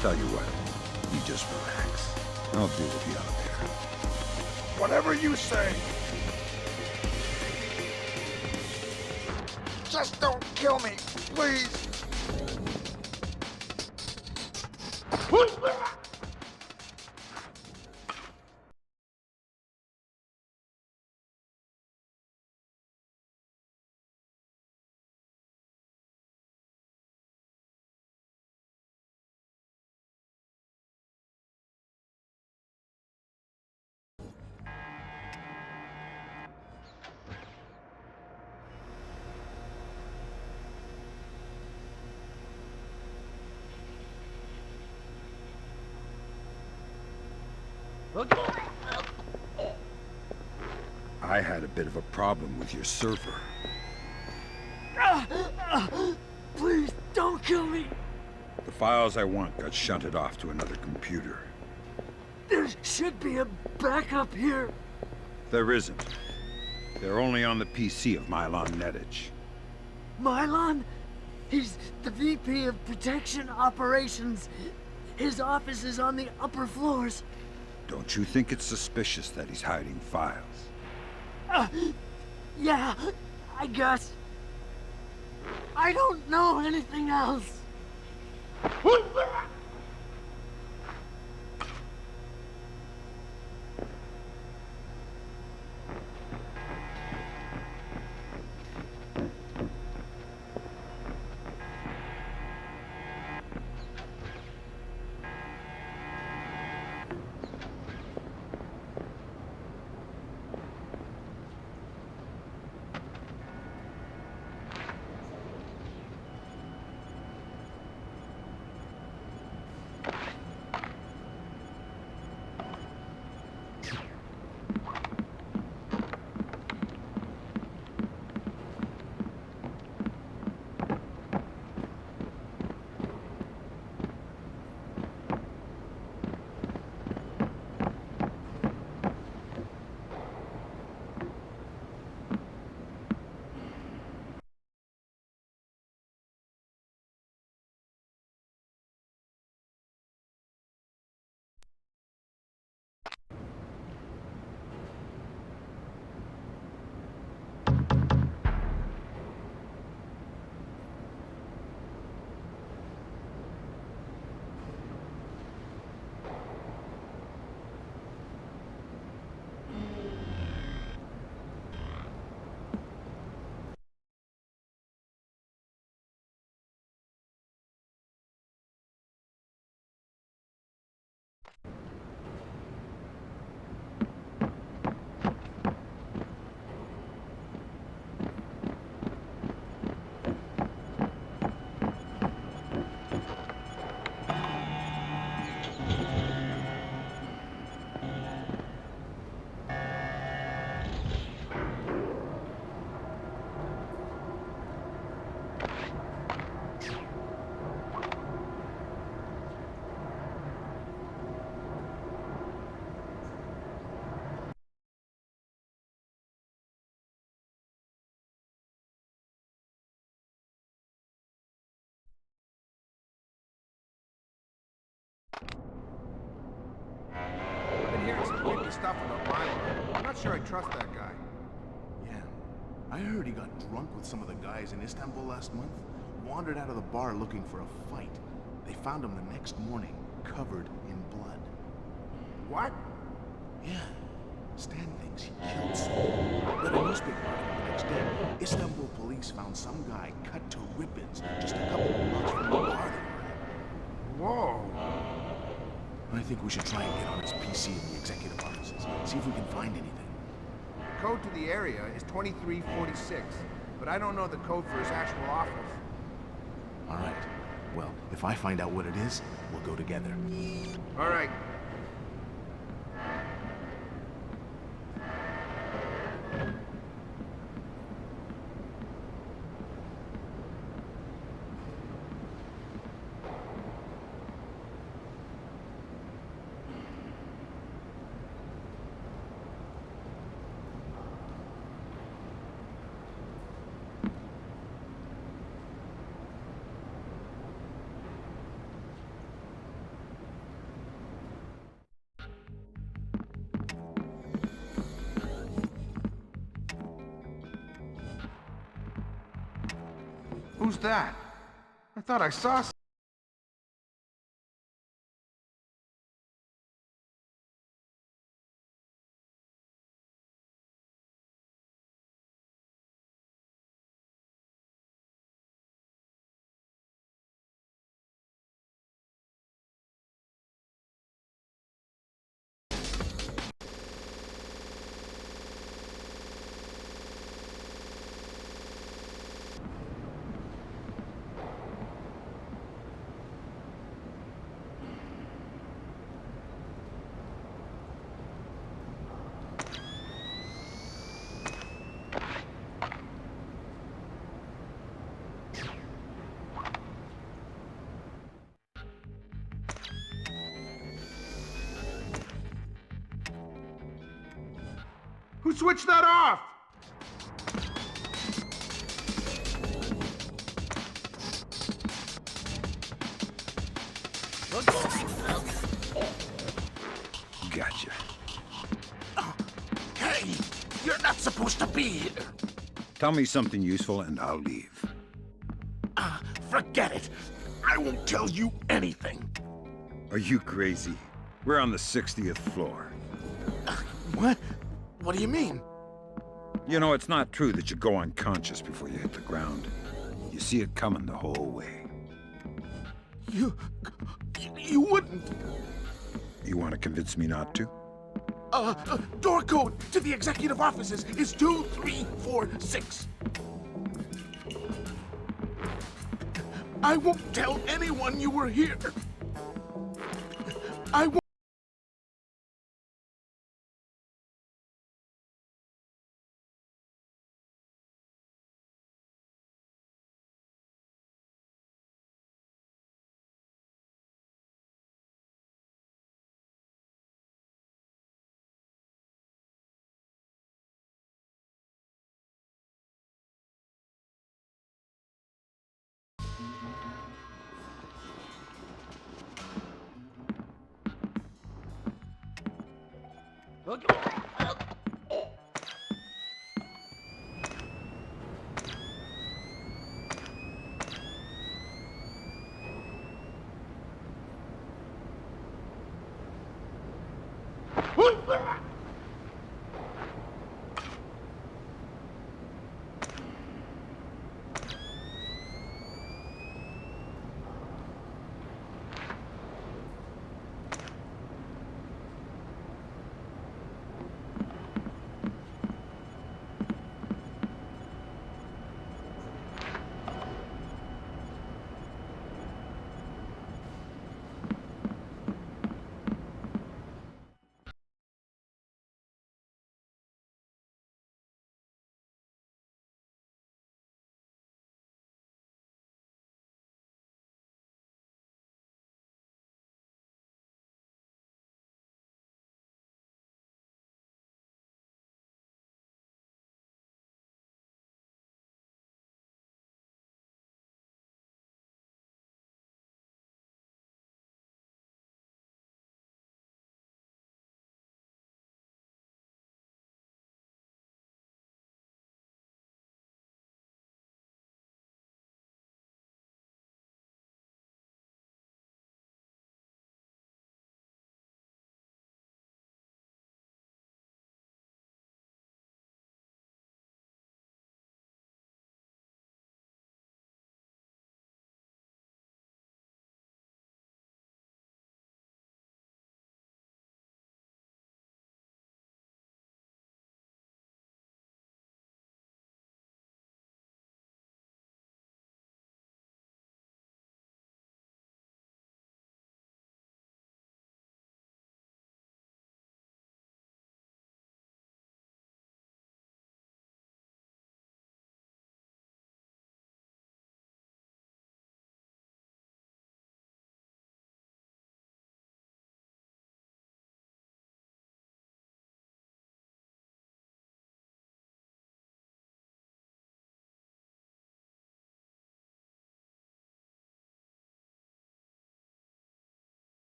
Tell you what, you just relax. I'll deal with the elevator. Whatever you say. Just don't kill me, please. I had a bit of a problem with your server. Please, don't kill me. The files I want got shunted off to another computer. There should be a backup here. There isn't. They're only on the PC of Mylon Nedich. Mylon? He's the VP of Protection Operations. His office is on the upper floors. Don't you think it's suspicious that he's hiding files? Yeah, I guess. I don't know anything else. stuff about my life. I'm not sure I trust that guy. Yeah. I heard he got drunk with some of the guys in Istanbul last month. Wandered out of the bar looking for a fight. They found him the next morning, covered in blood. What? Yeah. Stan thinks he killed someone. Read a newspaper article the next day. Istanbul police found some guy cut to ribbons just a couple of blocks from the bar. Whoa. I think we should try and get on his PC in the executive offices. See if we can find anything. The code to the area is 2346, but I don't know the code for his actual office. All right. Well, if I find out what it is, we'll go together. All right. Who's that? I thought I saw Who switched that off? Gotcha. Hey, you're not supposed to be here. Tell me something useful and I'll leave. Forget it. I won't tell you anything. Are you crazy? We're on the 60th floor. What? What do you mean? You know, it's not true that you go unconscious before you hit the ground. You see it coming the whole way. You wouldn't. You want to convince me not to? Door code to the executive offices is 2346. I won't tell anyone you were here. I won't.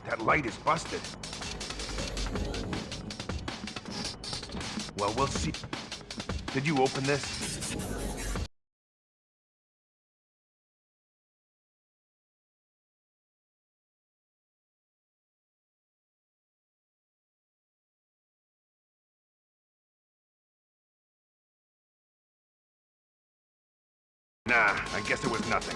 That light is busted. Well, we'll see. Did you open this? Nah, I guess it was nothing.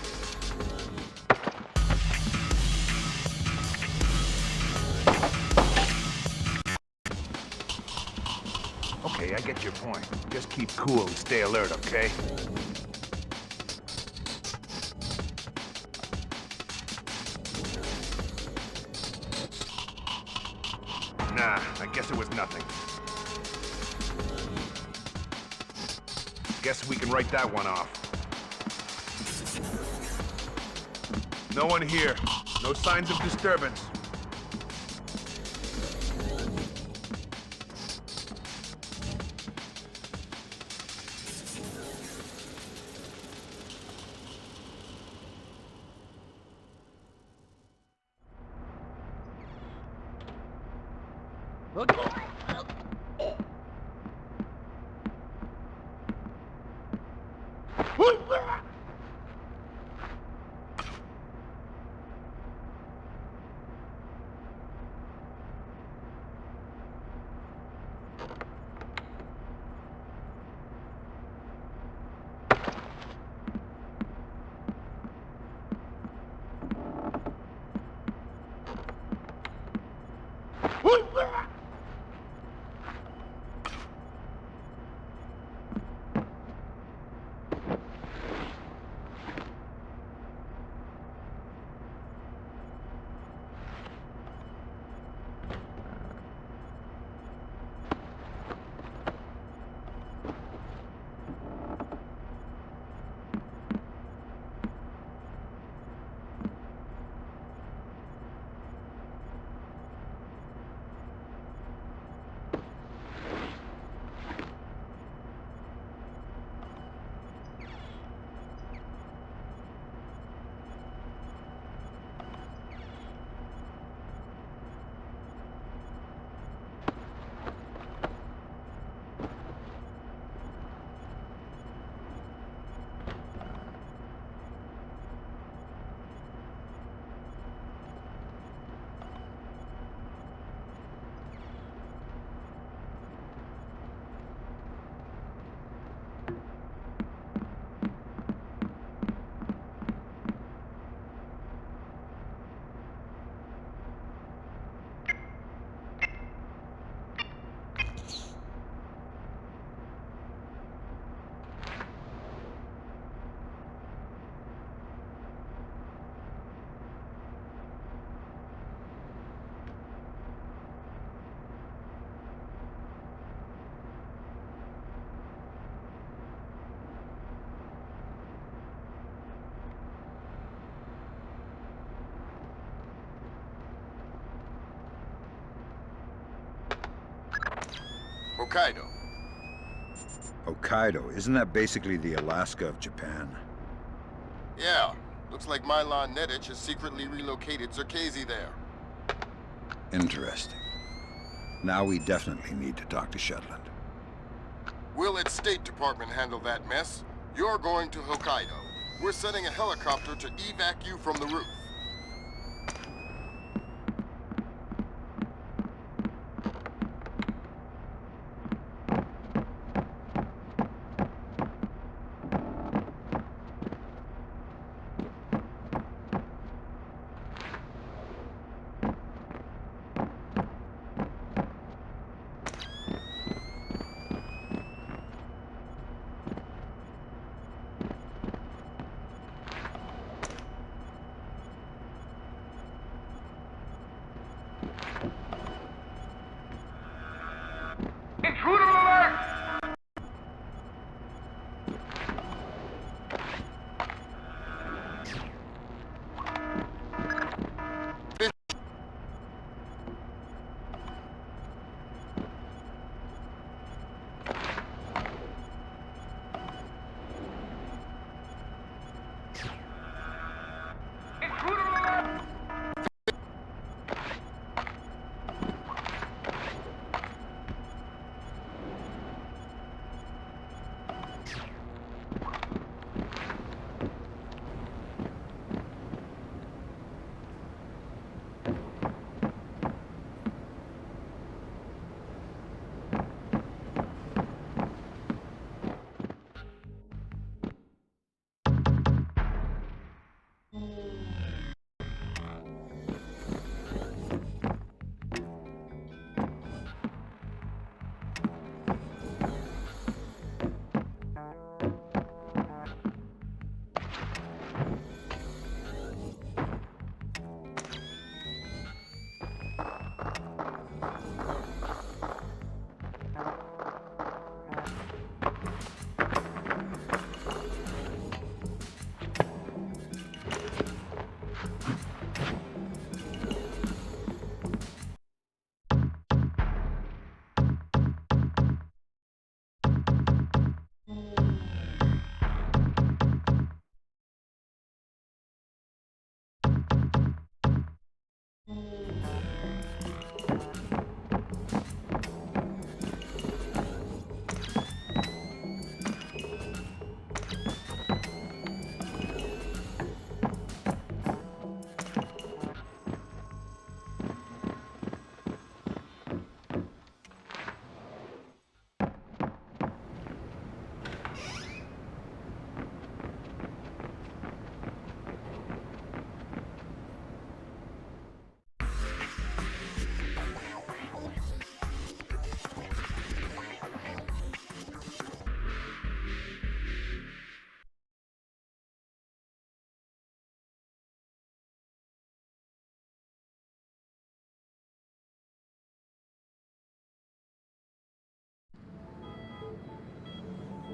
Okay, I get your point. Just keep cool and stay alert, okay? Nah, I guess it was nothing. Guess we can write that one off. No one here. No signs of disturbance. Hokkaido. Hokkaido, isn't that basically the Alaska of Japan? Yeah, looks like Milan Nedic has secretly relocated Zerkezi there. Interesting. Now we definitely need to talk to Shetland. We'll let State Department handle that mess. You're going to Hokkaido. We're sending a helicopter to evac you from the roof.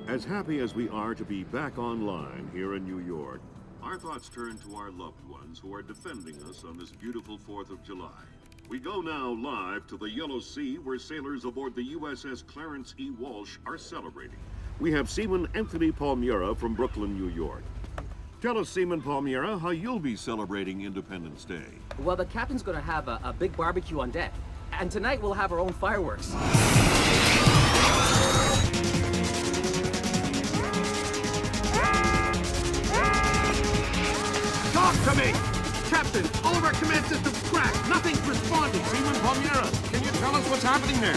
As happy as we are to be back online here in New York, our thoughts turn to our loved ones who are defending us on this beautiful 4th of July. We go now live to the Yellow Sea, where sailors aboard the USS Clarence E. Walsh are celebrating. We have Seaman Anthony Palmieri from Brooklyn, New York. Tell us, Seaman Palmieri, how you'll be celebrating Independence Day. Well, the captain's gonna have a big barbecue on deck. And tonight we'll have our own fireworks. Talk to me! Captain, all of our command systems cracked. Nothing's responding. Seaman Palmieri, can you tell us what's happening there?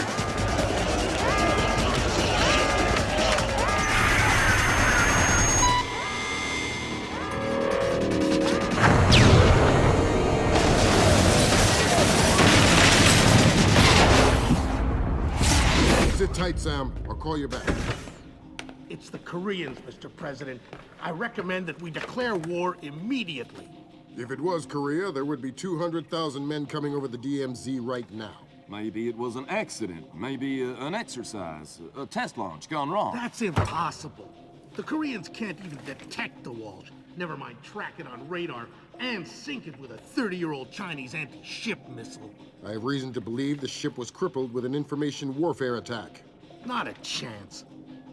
Sit tight, Sam. I'll call you back. It's the Koreans, Mr. President. I recommend that we declare war immediately. If it was Korea, there would be 200,000 men coming over the DMZ right now. Maybe it was an accident. Maybe an exercise. A test launch gone wrong. That's impossible. The Koreans can't even detect the Walsh. Never mind track it on radar and sink it with a 30-year-old Chinese anti-ship missile. I have reason to believe the ship was crippled with an information warfare attack. Not a chance.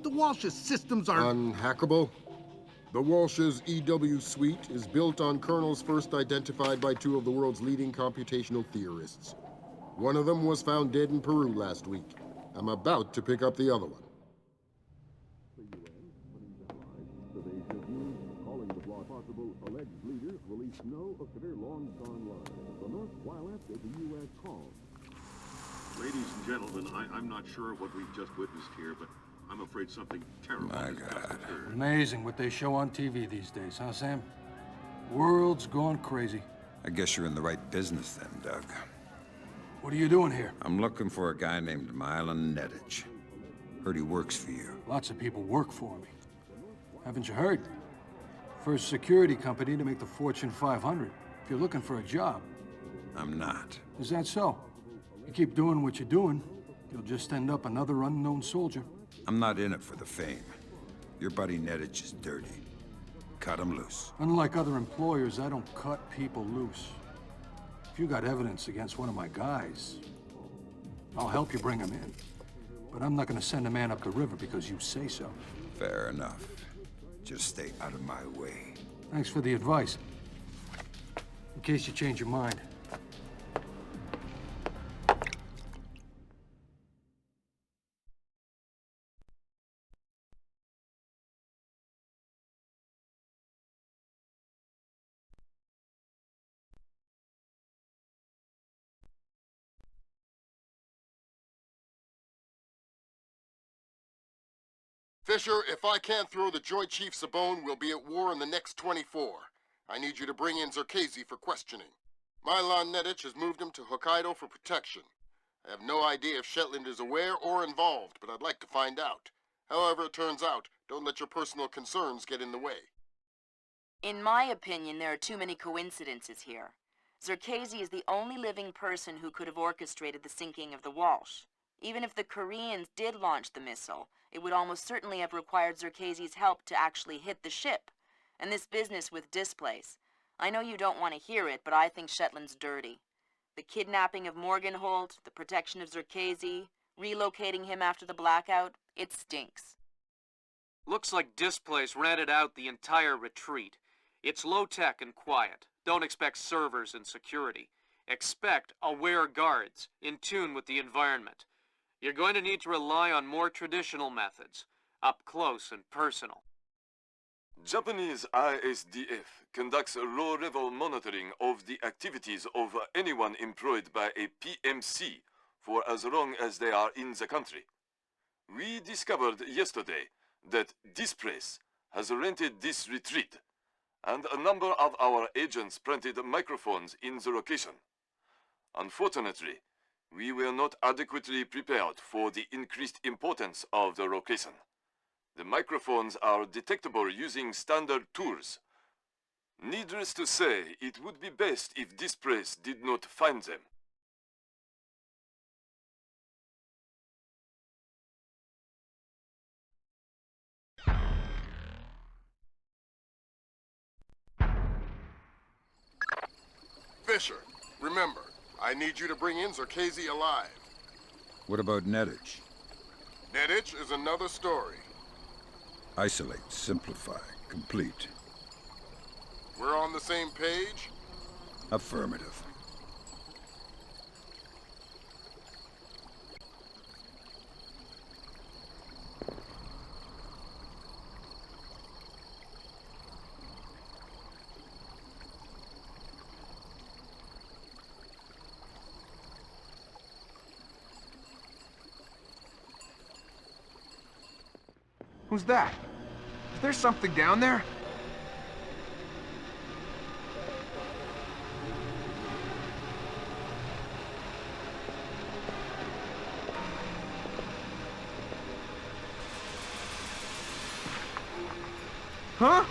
The Walsh's systems are... Unhackable? The Walsh's EW suite is built on kernels first identified by two of the world's leading computational theorists. One of them was found dead in Peru last week. I'm about to pick up the other one. Calling the possible alleged leader released no of their long-gone line. The North while after the U.S. called. Ladies and gentlemen, I'm not sure what we've just witnessed here, but I'm afraid something terrible has just occurred. Amazing what they show on TV these days, huh, Sam? World's gone crazy. I guess you're in the right business then, Doug. What are you doing here? I'm looking for a guy named Milan Nedich. Heard he works for you. Lots of people work for me. Haven't you heard? First security company to make the Fortune 500. If you're looking for a job. I'm not. Is that so? You keep doing what you're doing, you'll just end up another unknown soldier. I'm not in it for the fame. Your buddy Nedich is dirty. Cut him loose. Unlike other employers, I don't cut people loose. If you got evidence against one of my guys, I'll help you bring him in. But I'm not gonna send a man up the river because you say so. Fair enough. Just stay out of my way. Thanks for the advice. In case you change your mind. Fisher, if I can't throw the Joint Chiefs a bone, we'll be at war in the next 24. I need you to bring in Zerkezi for questioning. Milan Nedich has moved him to Hokkaido for protection. I have no idea if Shetland is aware or involved, but I'd like to find out. However it turns out, don't let your personal concerns get in the way. In my opinion, there are too many coincidences here. Zerkezi is the only living person who could have orchestrated the sinking of the Walsh. Even if the Koreans did launch the missile, it would almost certainly have required Zerkezi's help to actually hit the ship. And this business with Displace, I know you don't want to hear it, but I think Shetland's dirty. The kidnapping of Morgenholt, the protection of Zerkezi, relocating him after the blackout, it stinks. Looks like Displace rented out the entire retreat. It's low-tech and quiet. Don't expect servers and security. Expect aware guards, in tune with the environment. You're going to need to rely on more traditional methods, up close and personal. Japanese ISDF conducts low-level monitoring of the activities of anyone employed by a PMC for as long as they are in the country. We discovered yesterday that Displace has rented this retreat, and a number of our agents planted microphones in the location. Unfortunately, we were not adequately prepared for the increased importance of the location. The microphones are detectable using standard tools. Needless to say, it would be best if Displace did not find them. Fisher, remember, I need you to bring in Zerkezi alive. What about Nedich? Nedich is another story. Isolate, simplify, complete. We're on the same page? Affirmative. Who's that? Is there something down there? Huh?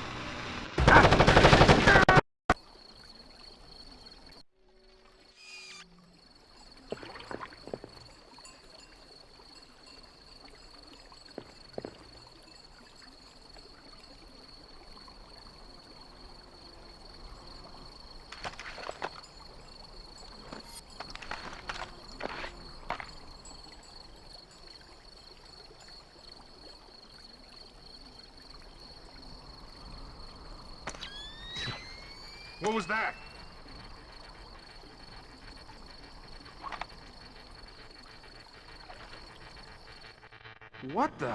What was that? What the?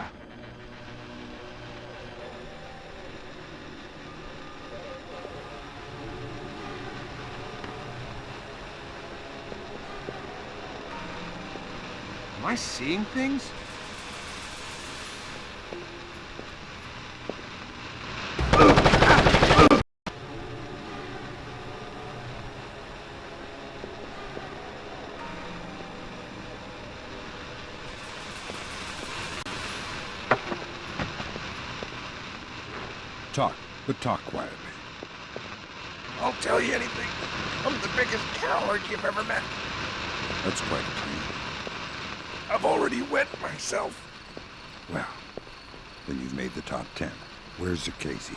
Am I seeing things? Talk, but talk quietly. I'll tell you anything. I'm the biggest coward you've ever met. That's quite a claim. I've already wet myself. Well, then you've made the top 10. Where's Zerkezi?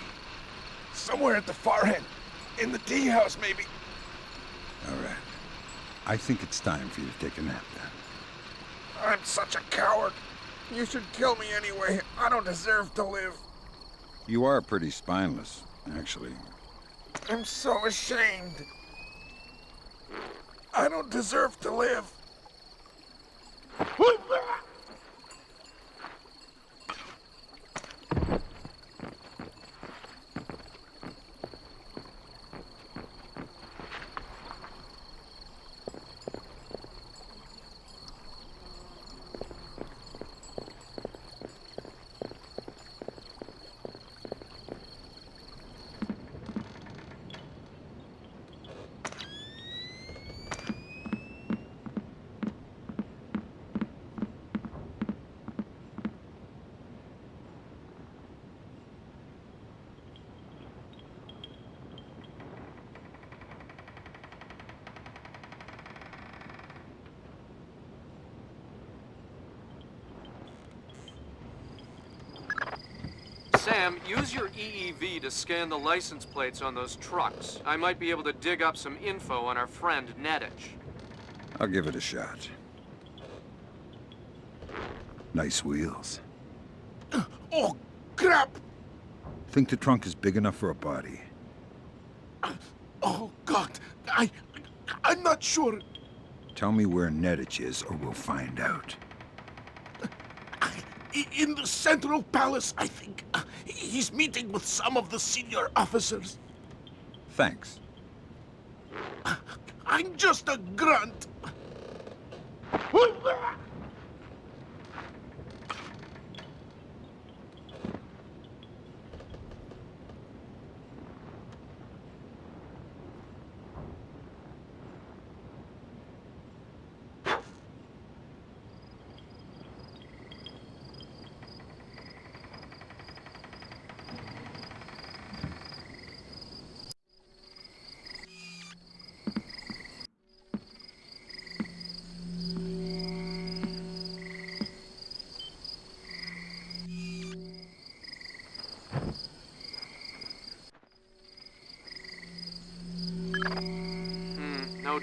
Somewhere at the far end. In the tea house, maybe. All right. I think it's time for you to take a nap then. I'm such a coward. You should kill me anyway. I don't deserve to live. You are pretty spineless, actually. I'm so ashamed. I don't deserve to live. Sam, use your EEV to scan the license plates on those trucks. I might be able to dig up some info on our friend Nedich. I'll give it a shot. Nice wheels. Oh, crap! Think the trunk is big enough for a body? Oh, God. I'm not sure. Tell me where Nedich is, or we'll find out. In the Central Palace, I think. He's meeting with some of the senior officers. Thanks. I'm just a grunt.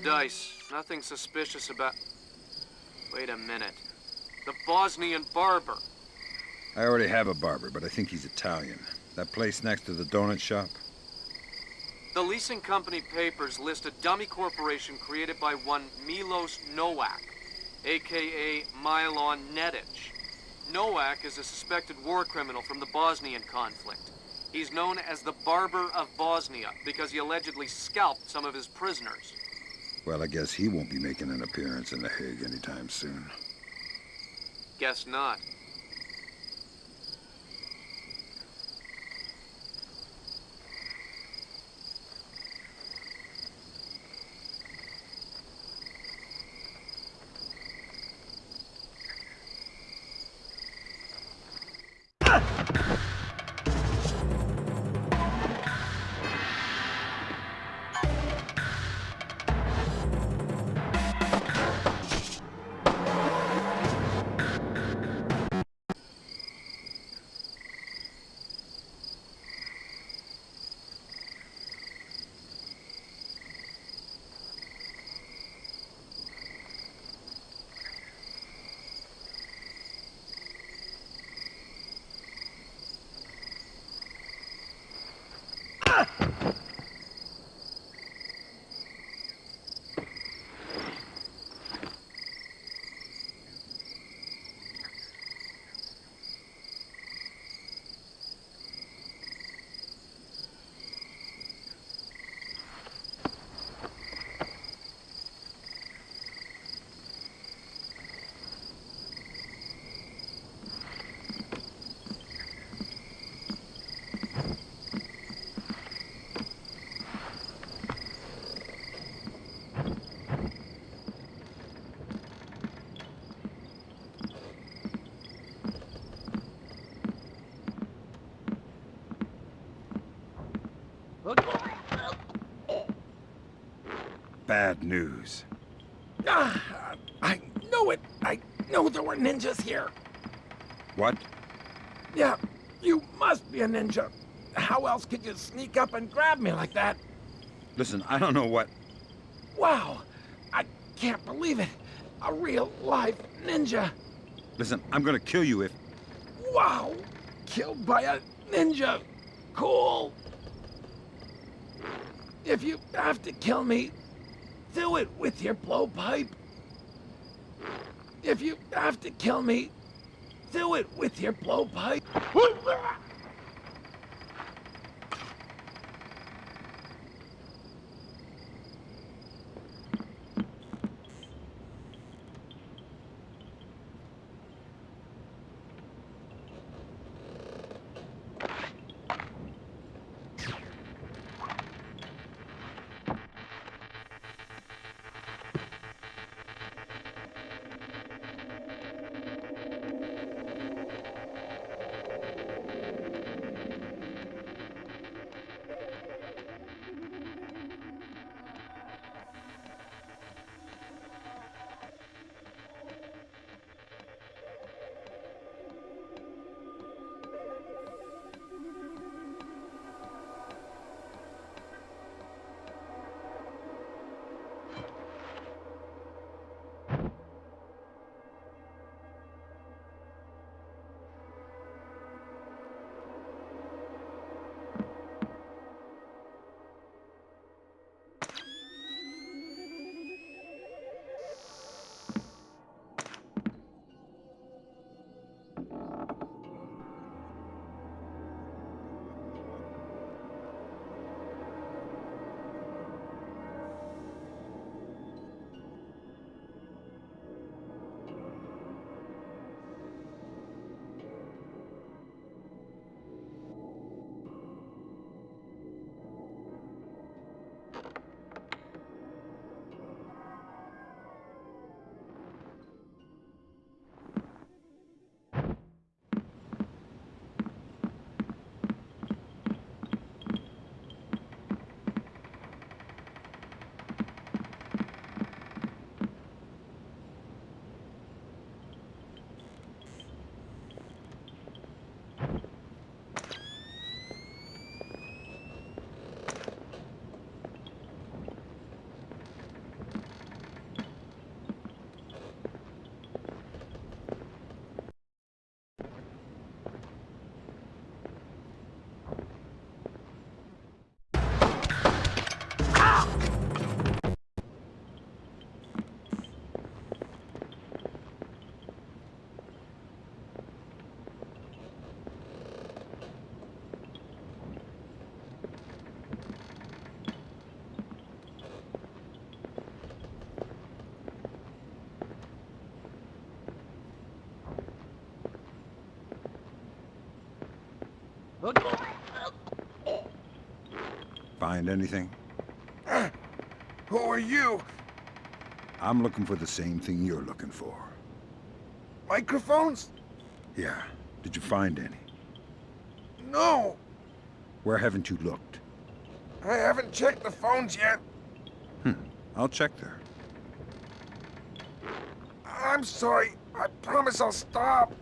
dice. Nothing suspicious about... Wait a minute. The Bosnian barber. I already have a barber, but I think he's Italian. That place next to the donut shop? The leasing company papers list a dummy corporation created by one Milos Nowak, a.k.a. Milon Nedic. Nowak is a suspected war criminal from the Bosnian conflict. He's known as the Barber of Bosnia because he allegedly scalped some of his prisoners. Well, I guess he won't be making an appearance in The Hague anytime soon. Guess not. Bad news. I know it. I know there were ninjas here. What? Yeah, you must be a ninja. How else could you sneak up and grab me like that? Listen, I don't know what... Wow, I can't believe it. A real life ninja. Listen, I'm gonna kill you if... Wow, killed by a ninja. Cool. If you have to kill me, do it with your blowpipe. If you have to kill me, do it with your blowpipe. Find anything? Who are you? I'm looking for the same thing you're looking for. Microphones? Yeah. Did you find any? No! Where haven't you looked? I haven't checked the phones yet. I'll check there. I'm sorry. I promise I'll stop.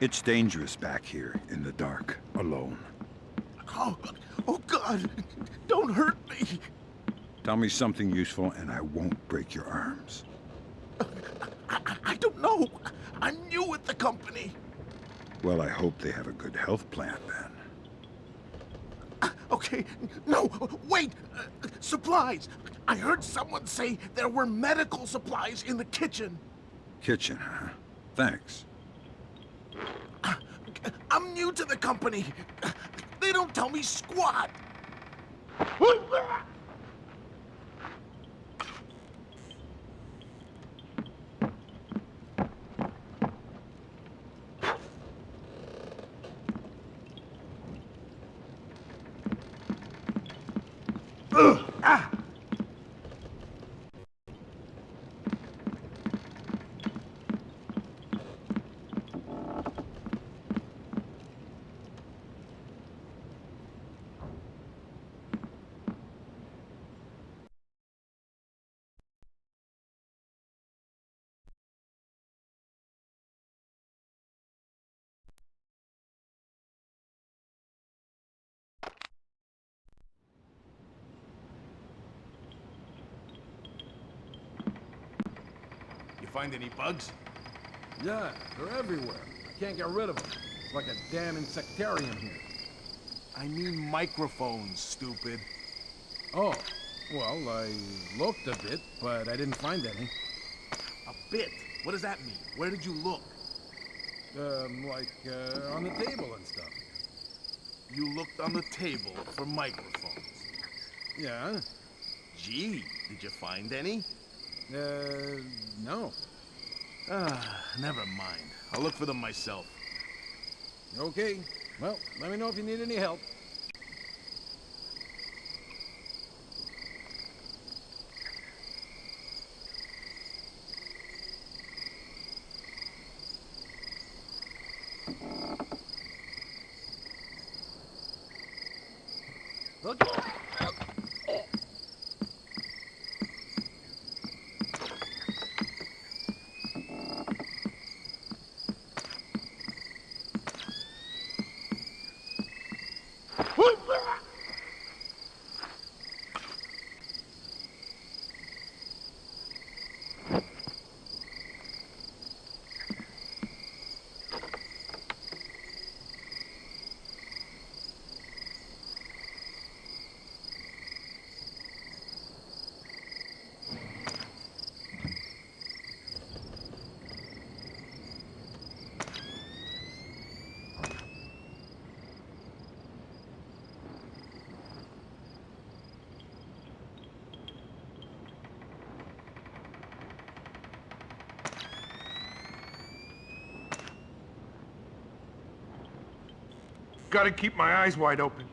It's dangerous back here in the dark, alone. Oh God, don't hurt me. Tell me something useful and I won't break your arms. I don't know. I'm new at the company. Well, I hope they have a good health plan then. Okay, no, wait! Supplies! I heard someone say there were medical supplies in the kitchen. Kitchen, huh? Thanks. I'm new to the company. They don't tell me squat. Find any bugs? Yeah, they're everywhere. I can't get rid of them. It's like a damn insectarium here. I mean microphones, stupid. Oh, well, I looked a bit, but I didn't find any. A bit? What does that mean? Where did you look? On the table and stuff. You looked on the table for microphones? Yeah. Gee, did you find any? No. Never mind. I'll look for them myself. Okay. Well, let me know if you need any help. Gotta keep my eyes wide open.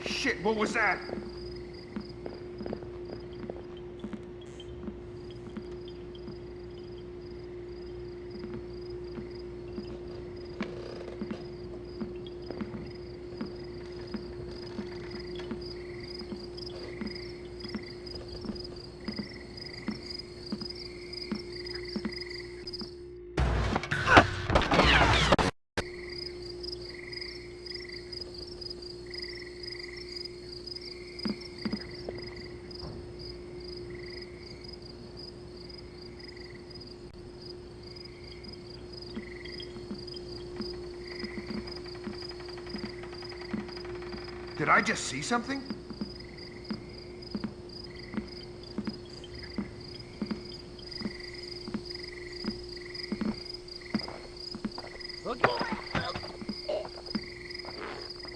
Shit, what was that? Did I just see something?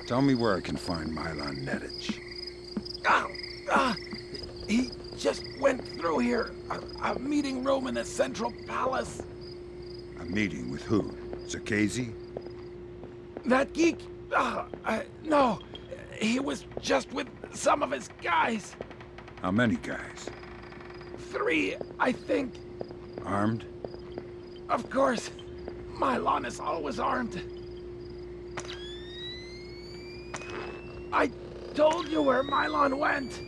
Tell me where I can find Milan Nedic. He just went through here. A meeting room in the Central Palace. A meeting with who? Zakhazy? That geek? No. He was just with some of his guys. How many guys? 3, I think. Armed? Of course. Milan is always armed. I told you where Milan went.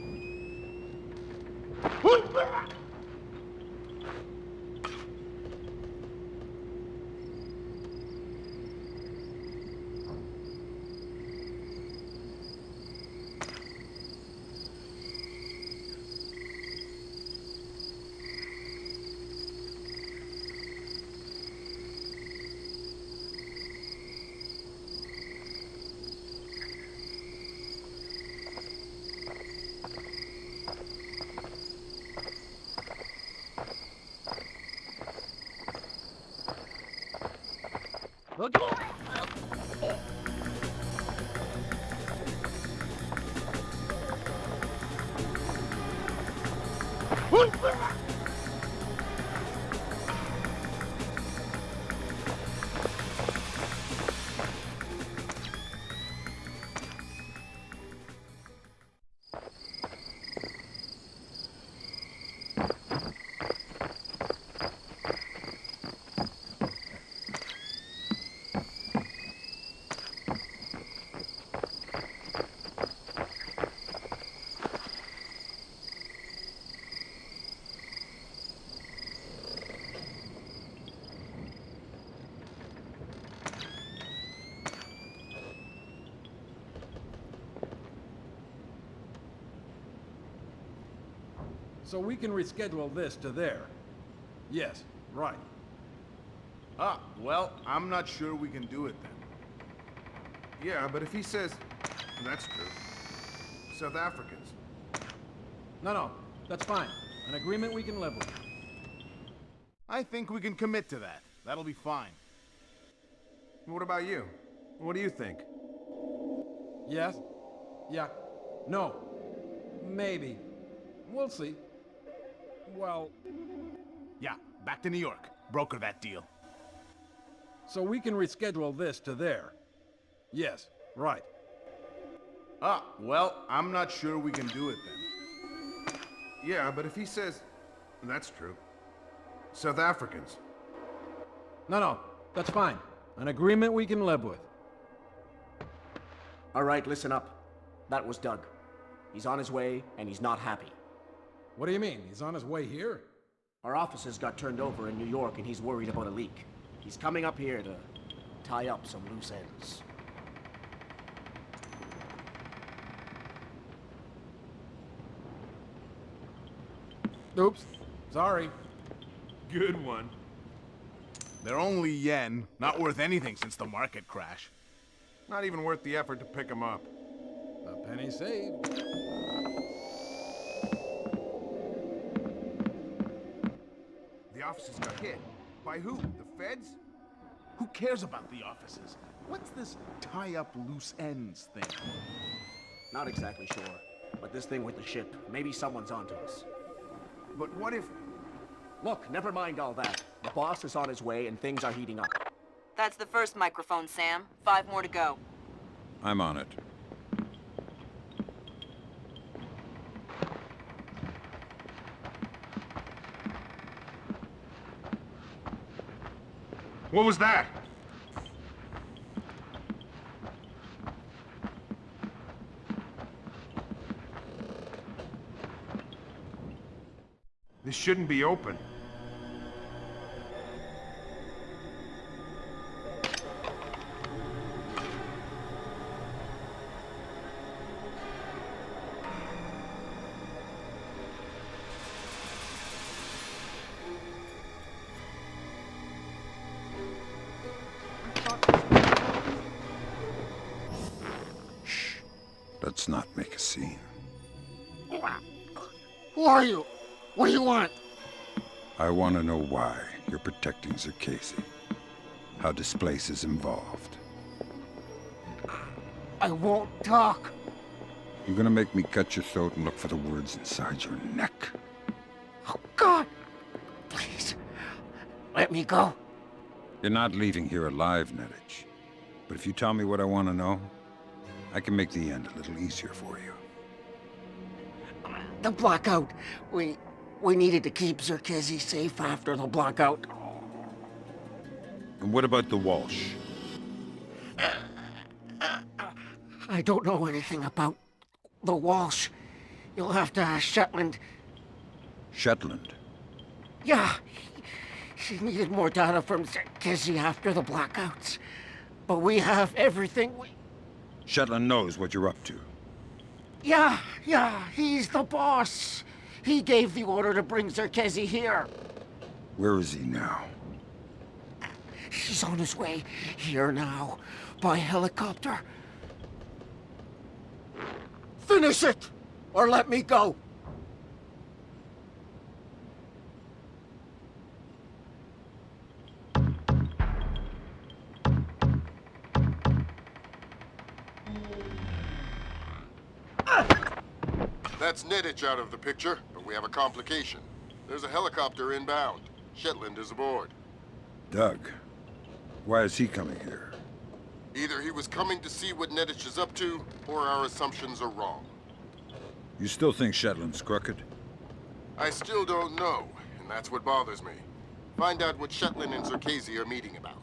So we can reschedule this to there. Yes, right. Well, I'm not sure we can do it then. Yeah, but if he says... That's true. South Africans. No, that's fine. An agreement we can live with. I think we can commit to that. That'll be fine. What about you? What do you think? Yes? Yeah. No. Maybe. We'll see. Well... Yeah, back to New York. Broker that deal. So we can reschedule this to there. Yes, right. Well, I'm not sure we can do it then. Yeah, but if he says... That's true. South Africans. No, that's fine. An agreement we can live with. All right, listen up. That was Doug. He's on his way, and he's not happy. What do you mean? He's on his way here? Our offices got turned over in New York, and he's worried about a leak. He's coming up here to tie up some loose ends. Oops. Sorry. Good one. They're only yen, not worth anything since the market crash. Not even worth the effort to pick them up. A penny saved. The offices got hit. By who? The feds? Who cares about the offices? What's this tie up loose ends thing? Not exactly sure, but this thing with the ship, maybe someone's onto us. But what if... Look, never mind all that. The boss is on his way and things are heating up. That's the first microphone, Sam. 5 more to go. I'm on it. What was that? This shouldn't be open. Let's not make a scene. Who are you? What do you want? I want to know why you're protecting Zerkesi. How Displace is involved. I won't talk. You're gonna make me cut your throat and look for the words inside your neck. Oh, God! Please, let me go. You're not leaving here alive, Nedich. But if you tell me what I want to know, I can make the end a little easier for you. The blackout. We needed to keep Zerkesi safe after the blackout. And what about the Walsh? I don't know anything about the Walsh. You'll have to ask Shetland. Shetland? Yeah. She needed more data from Zerkesi after the blackouts. But we have everything we... Shetland knows what you're up to. Yeah, he's the boss. He gave the order to bring Zerkesi here. Where is he now? He's on his way here now, by helicopter. Finish it, or let me go. That's Nedich out of the picture, but we have a complication. There's a helicopter inbound. Shetland is aboard. Doug, why is he coming here? Either he was coming to see what Nedich is up to, or our assumptions are wrong. You still think Shetland's crooked? I still don't know, and that's what bothers me. Find out what Shetland and Zerkesi are meeting about.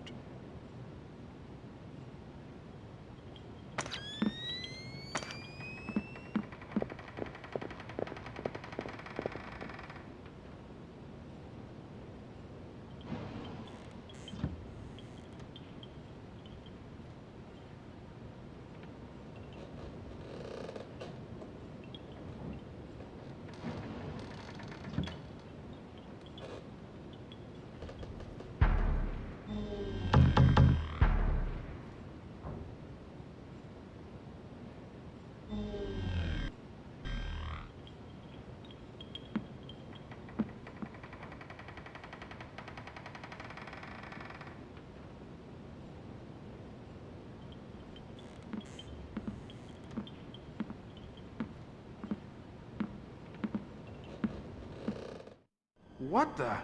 What the?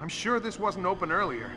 I'm sure this wasn't open earlier.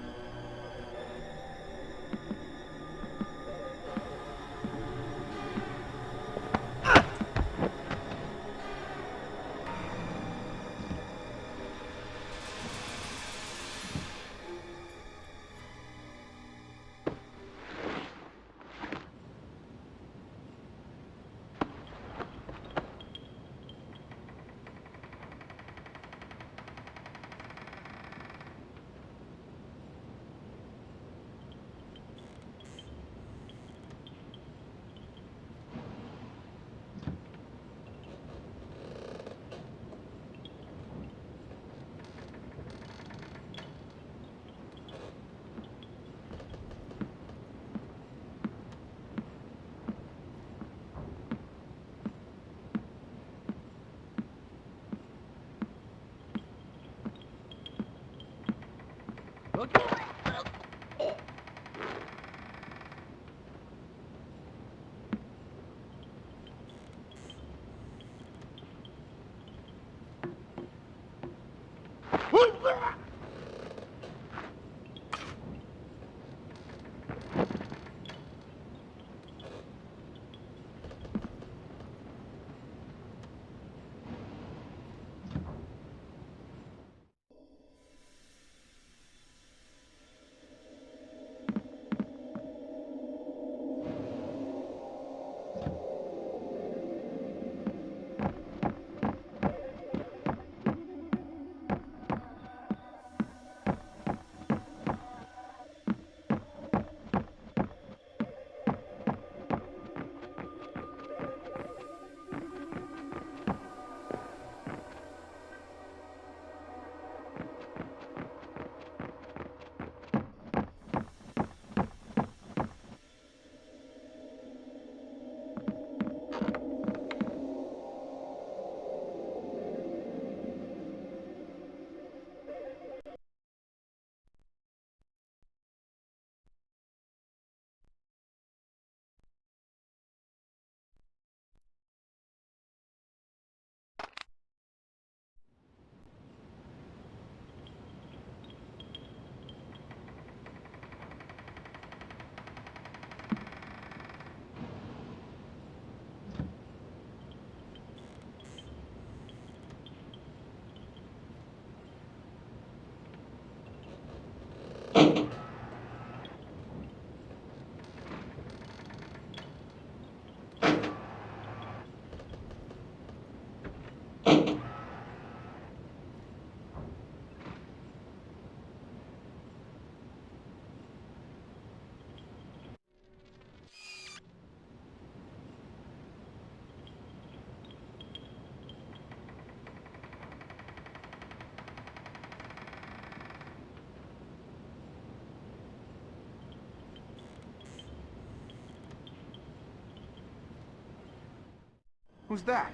was that?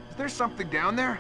Is there something down there?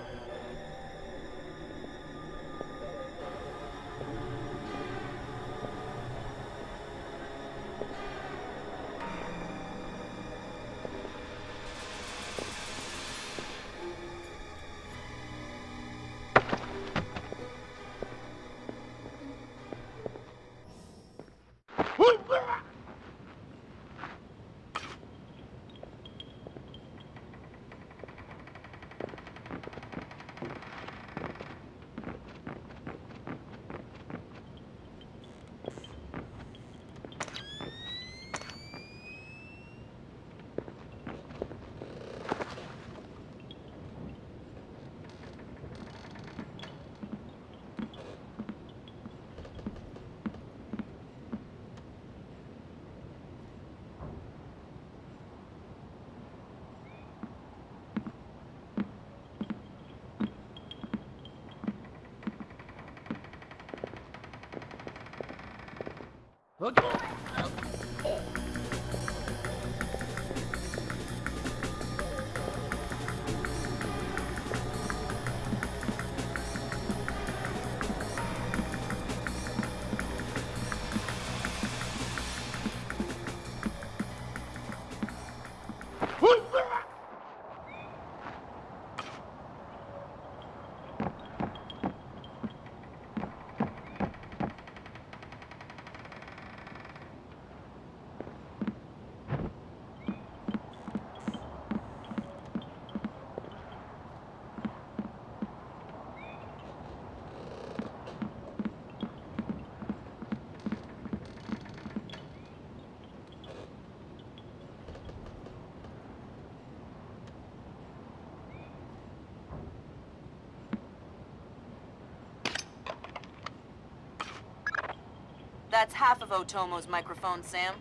That's half of Otomo's microphone, Sam.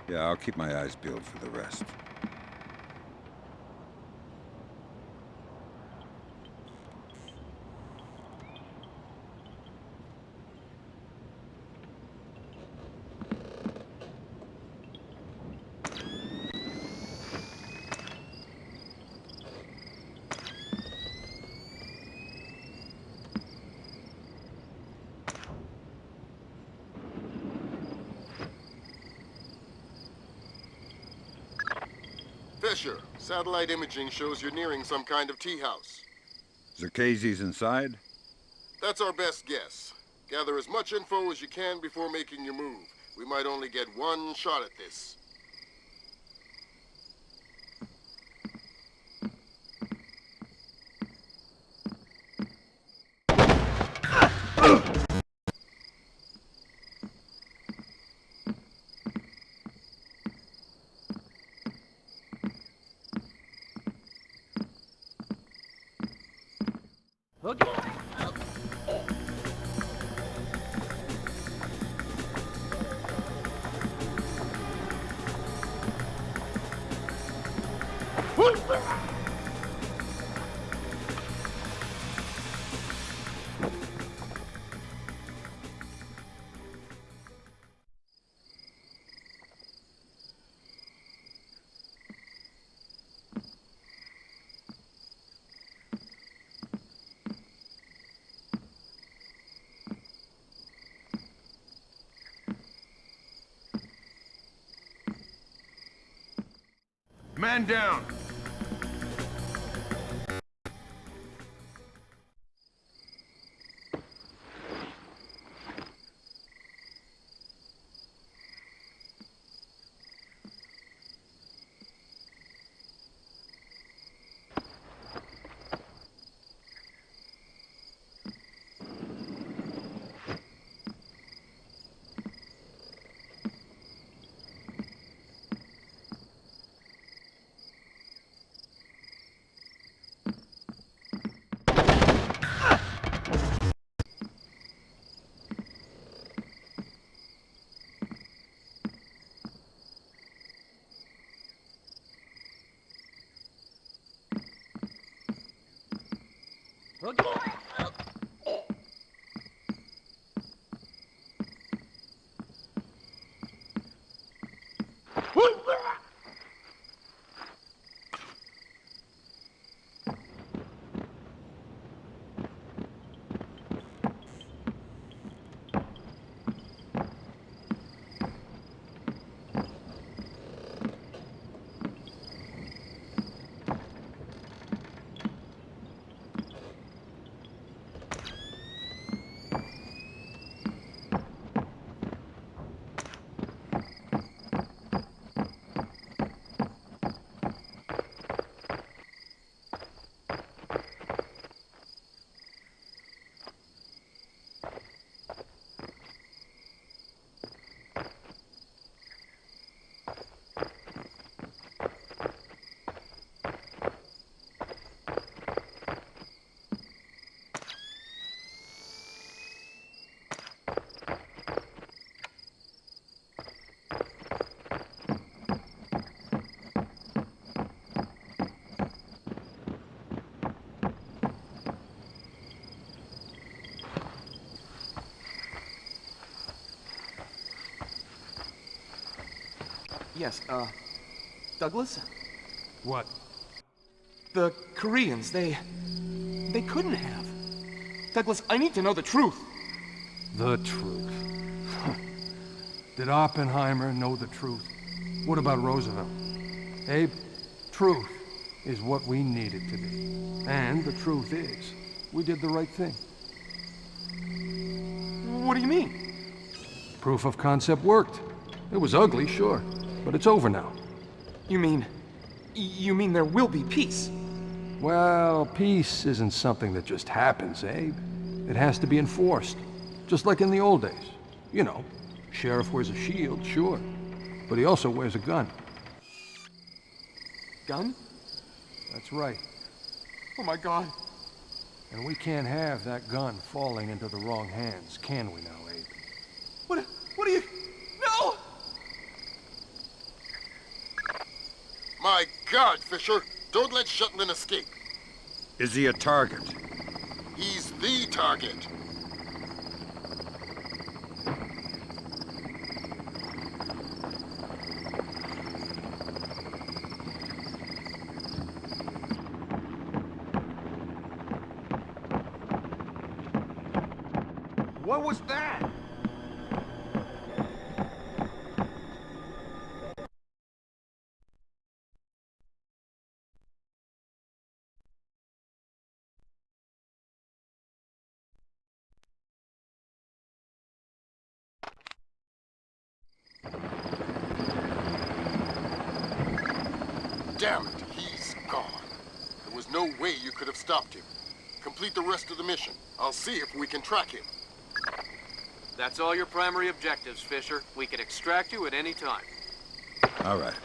Yeah, I'll keep my eyes peeled for the rest. Fisher, satellite imaging shows you're nearing some kind of tea house. Zerkezi's inside? That's our best guess. Gather as much info as you can before making your move. We might only get one shot at this. Man down! Yes, Douglas? What? The Koreans, they couldn't have. Douglas, I need to know the truth. The truth. Did Oppenheimer know the truth? What about Roosevelt? Abe, truth is what we need it to be. And the truth is, we did the right thing. What do you mean? Proof of concept worked. It was ugly, sure, but it's over now. You mean there will be peace? Well, peace isn't something that just happens, Abe. It has to be enforced, just like in the old days. You know, sheriff wears a shield, sure, but he also wears a gun. Gun? That's right. Oh my God. And we can't have that gun falling into the wrong hands, can we now, Abe? What are you... No! My God, Fisher! Don't let Shetland escape. Is he a target? He's the target. What was that? Damn it, he's gone. There was no way you could have stopped him. Complete the rest of the mission. I'll see if we can track him. That's all your primary objectives, Fisher. We can extract you at any time. All right.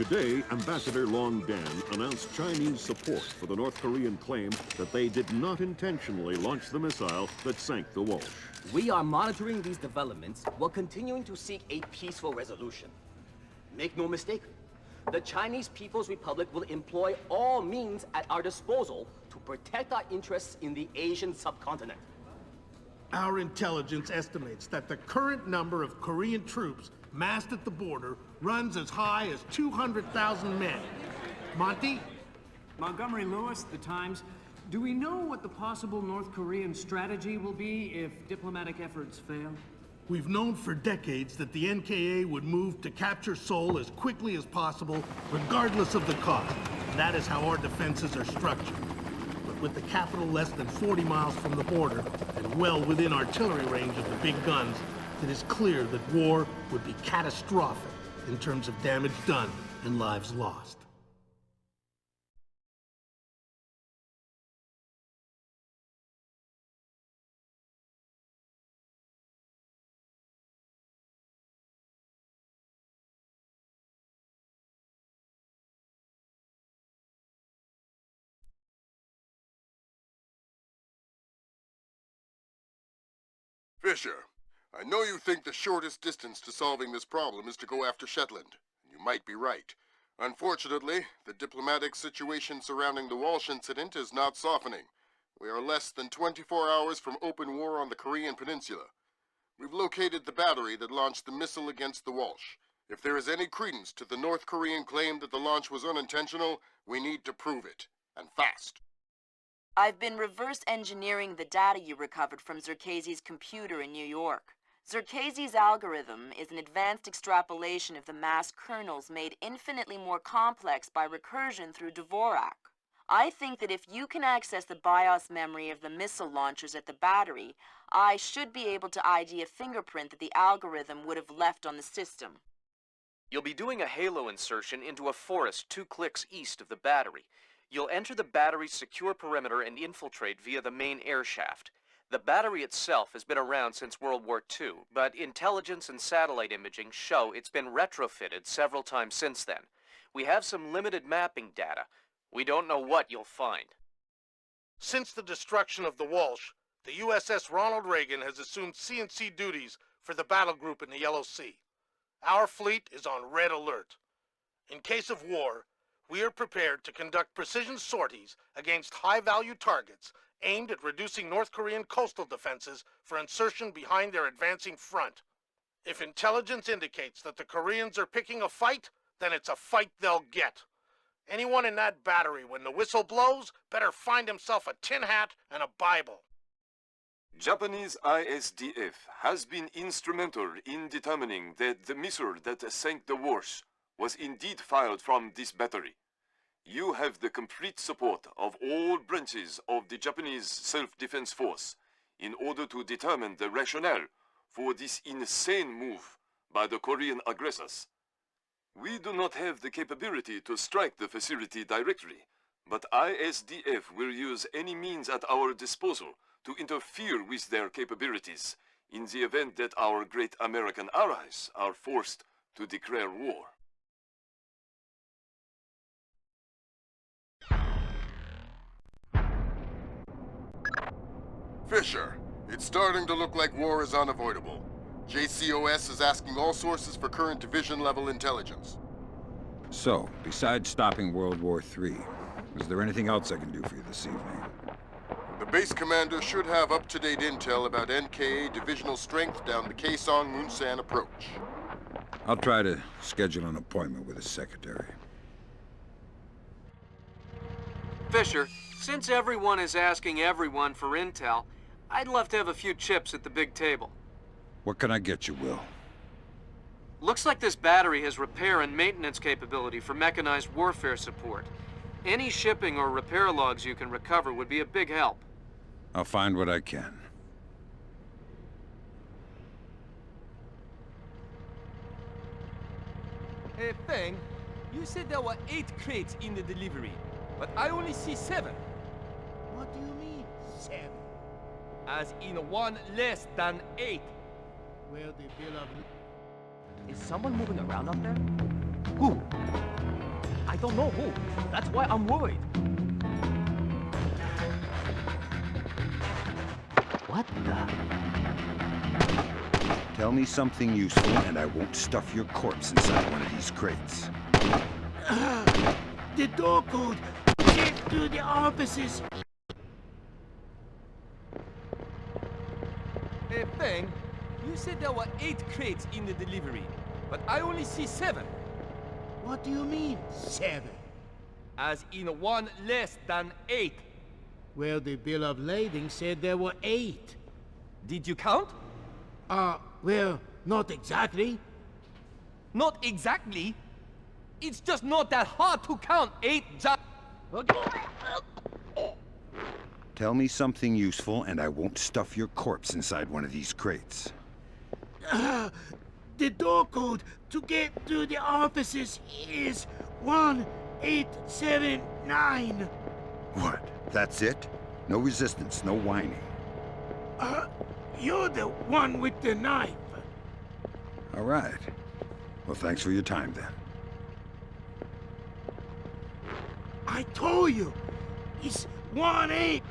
Today, Ambassador Long Dan announced Chinese support for the North Korean claim that they did not intentionally launch the missile that sank the Walsh. We are monitoring these developments while continuing to seek a peaceful resolution. Make no mistake, the Chinese People's Republic will employ all means at our disposal to protect our interests in the Asian subcontinent. Our intelligence estimates that the current number of Korean troops massed at the border runs as high as 200,000 men. Monty? Montgomery Lewis, The Times. Do we know what the possible North Korean strategy will be if diplomatic efforts fail? We've known for decades that the NKA would move to capture Seoul as quickly as possible, regardless of the cost. That is how our defenses are structured. But with the capital less than 40 miles from the border, and well within artillery range of the big guns, it is clear that war would be catastrophic in terms of damage done and lives lost. Fisher, I know you think the shortest distance to solving this problem is to go after Shetland. You might be right. Unfortunately, the diplomatic situation surrounding the Walsh incident is not softening. We are less than 24 hours from open war on the Korean Peninsula. We've located the battery that launched the missile against the Walsh. If there is any credence to the North Korean claim that the launch was unintentional, we need to prove it, and fast. I've been reverse engineering the data you recovered from Zerkezi's computer in New York. Zerkezi's algorithm is an advanced extrapolation of the mass kernels made infinitely more complex by recursion through Dvorak. I think that if you can access the BIOS memory of the missile launchers at the battery, I should be able to ID a fingerprint that the algorithm would have left on the system. You'll be doing a halo insertion into a forest 2 clicks east of the battery. You'll enter the battery's secure perimeter and infiltrate via the main air shaft. The battery itself has been around since World War II, but intelligence and satellite imaging show it's been retrofitted several times since then. We have some limited mapping data. We don't know what you'll find. Since the destruction of the Walsh, the USS Ronald Reagan has assumed CNC duties for the battle group in the Yellow Sea. Our fleet is on red alert. In case of war, we are prepared to conduct precision sorties against high-value targets aimed at reducing North Korean coastal defenses for insertion behind their advancing front. If intelligence indicates that the Koreans are picking a fight, then it's a fight they'll get. Anyone in that battery, when the whistle blows, better find himself a tin hat and a Bible. Japanese ISDF has been instrumental in determining that the missile that sank the Walsh was indeed fired from this battery. You have the complete support of all branches of the Japanese self-defense force in order to determine the rationale for this insane move by the Korean aggressors. We do not have the capability to strike the facility directly, but ISDF will use any means at our disposal to interfere with their capabilities in the event that our great American allies are forced to declare war. Fisher, it's starting to look like war is unavoidable. JCOS is asking all sources for current division-level intelligence. So, besides stopping World War III, is there anything else I can do for you this evening? The base commander should have up-to-date intel about NKA divisional strength down the Kaesong-Munsan approach. I'll try to schedule an appointment with his secretary. Fisher, since everyone is asking everyone for intel, I'd love to have a few chips at the big table. What can I get you, Will? Looks like this battery has repair and maintenance capability for mechanized warfare support. Any shipping or repair logs you can recover would be a big help. I'll find what I can. Hey, Feng, you said there were 8 crates in the delivery, but I only see 7. What do you mean, 7? As in 1 less than 8. Well, the bill of... Is someone moving around up there? Who? I don't know who. That's why I'm worried. What the? Tell me something useful, and I won't stuff your corpse inside one of these crates. The door code to get through the offices. Hey, Feng, you said there were 8 crates in the delivery, but I only see 7. What do you mean, 7? As in 1 less than 8. Well, the bill of lading said there were 8. Did you count? Well, not exactly. Not exactly? It's just not that hard to count 8 Tell me something useful, and I won't stuff your corpse inside one of these crates. The door code to get through the offices is 1879. What? That's it? No resistance, no whining. You're the one with the knife. All right. Well, thanks for your time, then. I told you, it's 18.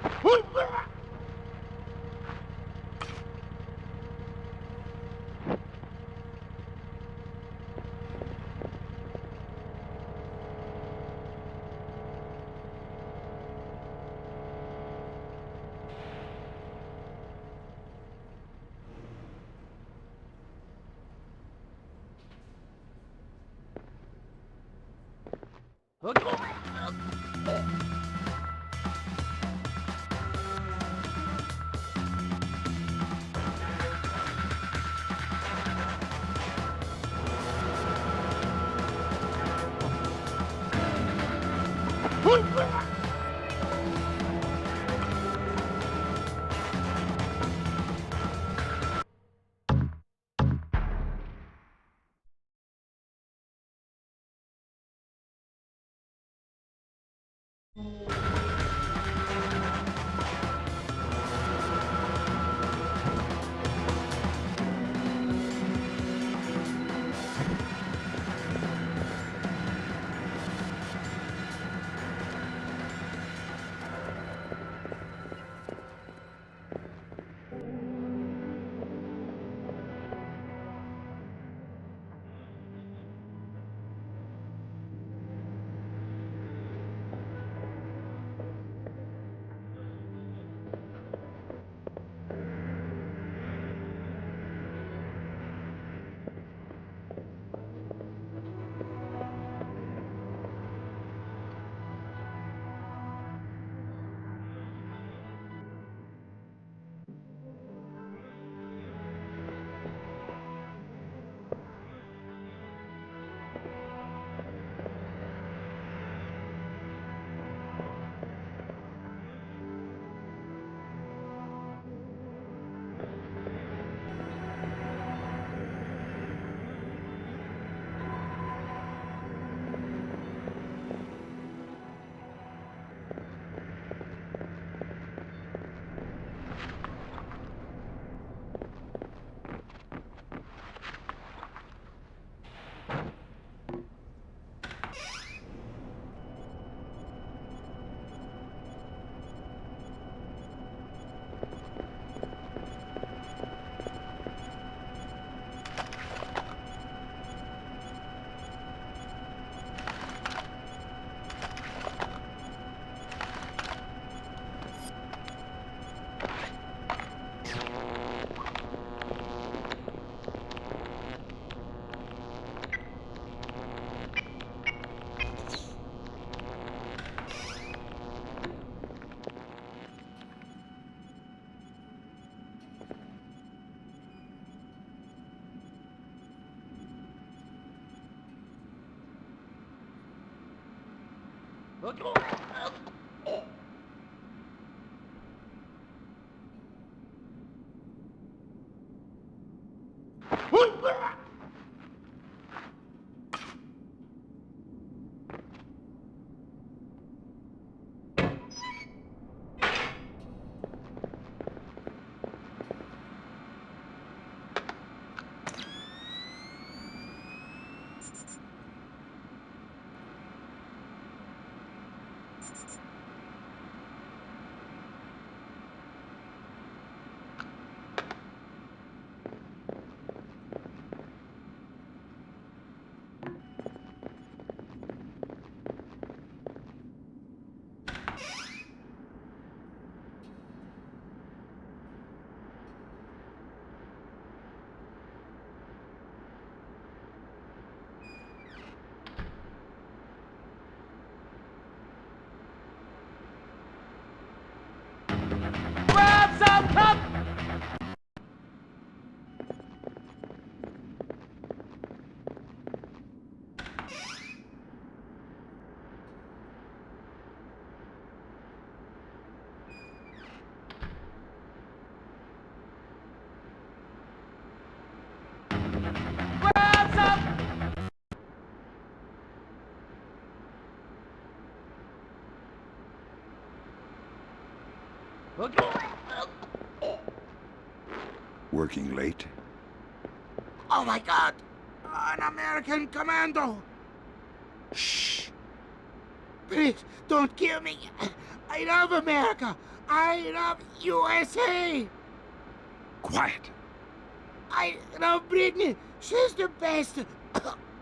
Working late? Oh my God! An American commando! Shh! Please, don't kill me! I love America! I love USA! Quiet! I love Britney! She's the best!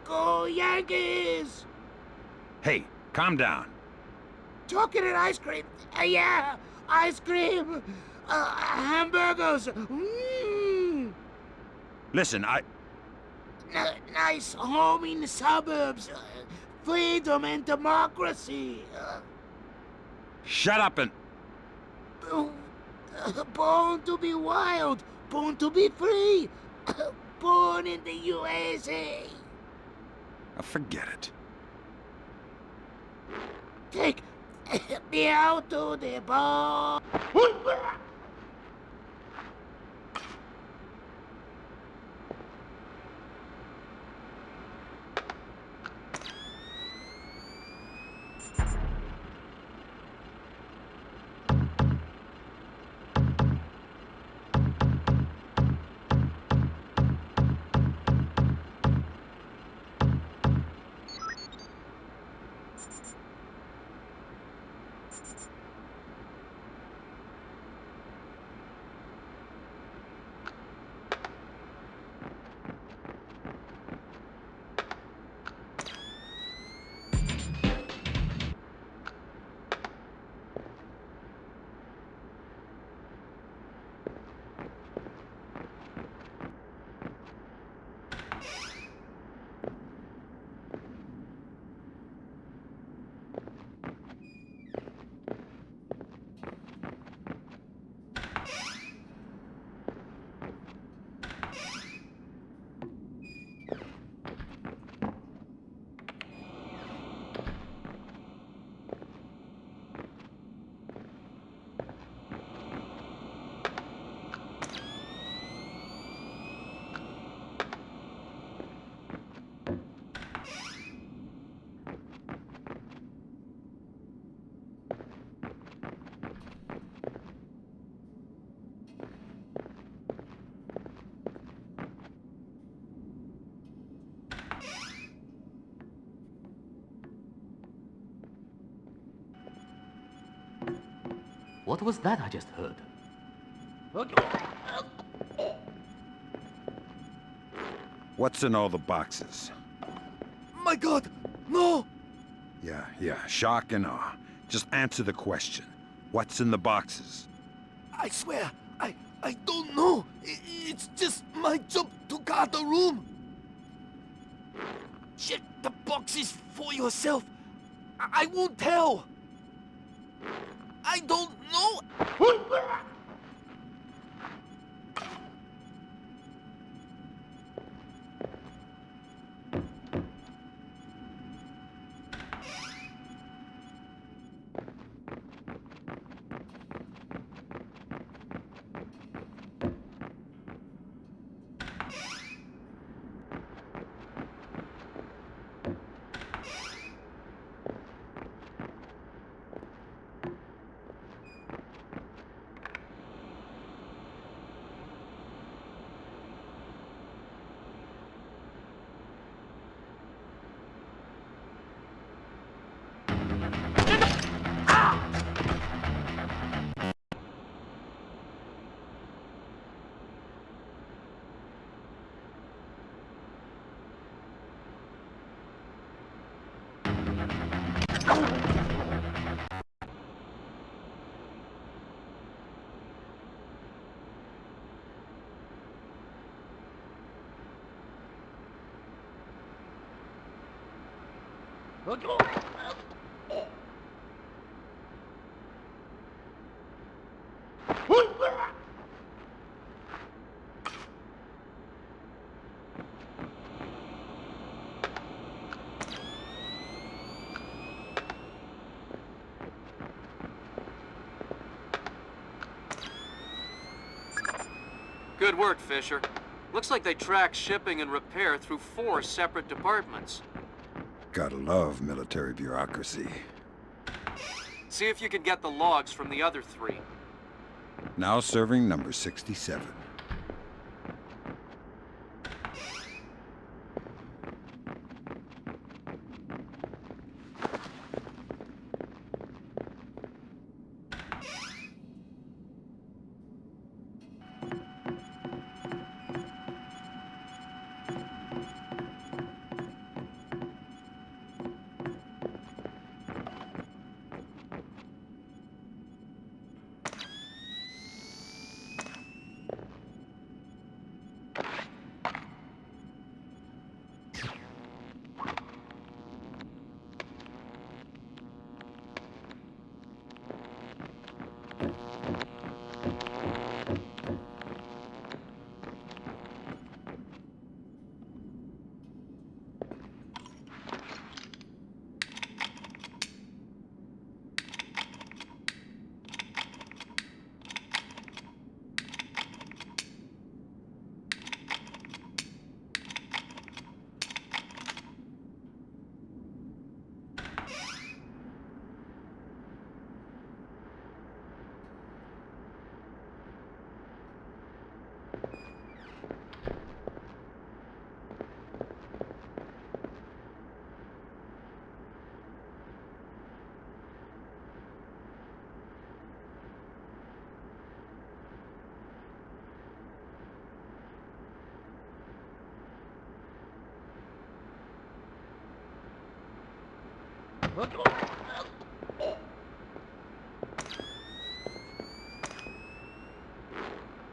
Go Yankees! Hey, calm down. Chocolate ice cream! Yeah! Ice cream! Hamburgers! Mm. Listen, Nice home in the suburbs! Freedom and democracy! Shut up and... Born to be wild! Born to be free! Born in the USA! Forget it. Take me out to the bar! What was that I just heard? What's in all the boxes? My God! No! Yeah, shock and awe. Just answer the question. What's in the boxes? I swear, I don't know. It's just my job to guard the room. Check the boxes for yourself. I won't tell. I don't know. Good work, Fisher. Looks like they tracked shipping and repair through 4 separate departments. Gotta love military bureaucracy. See if you can get the logs from the other 3. Now serving number 67.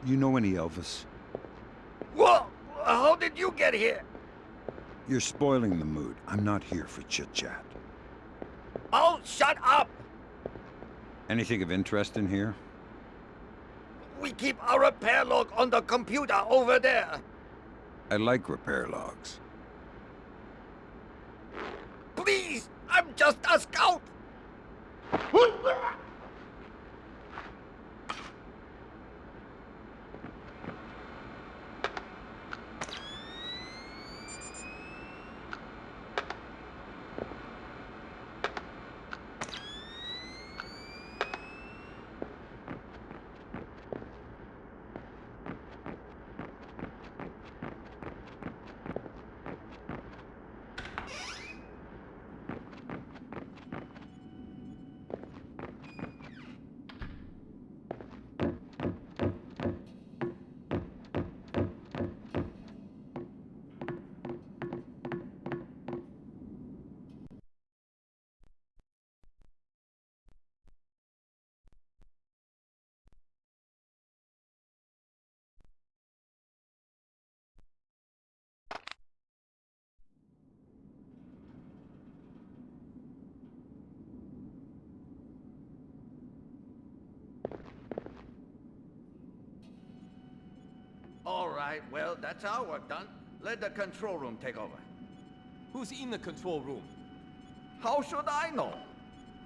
You know any Elvis? Whoa! How did you get here? You're spoiling the mood. I'm not here for chit-chat. Oh, shut up! Anything of interest in here? We keep our repair log on the computer over there. I like repair logs. Please! I'm just a scout! All right, well, that's our work done. Let the control room take over. Who's in the control room? How should I know?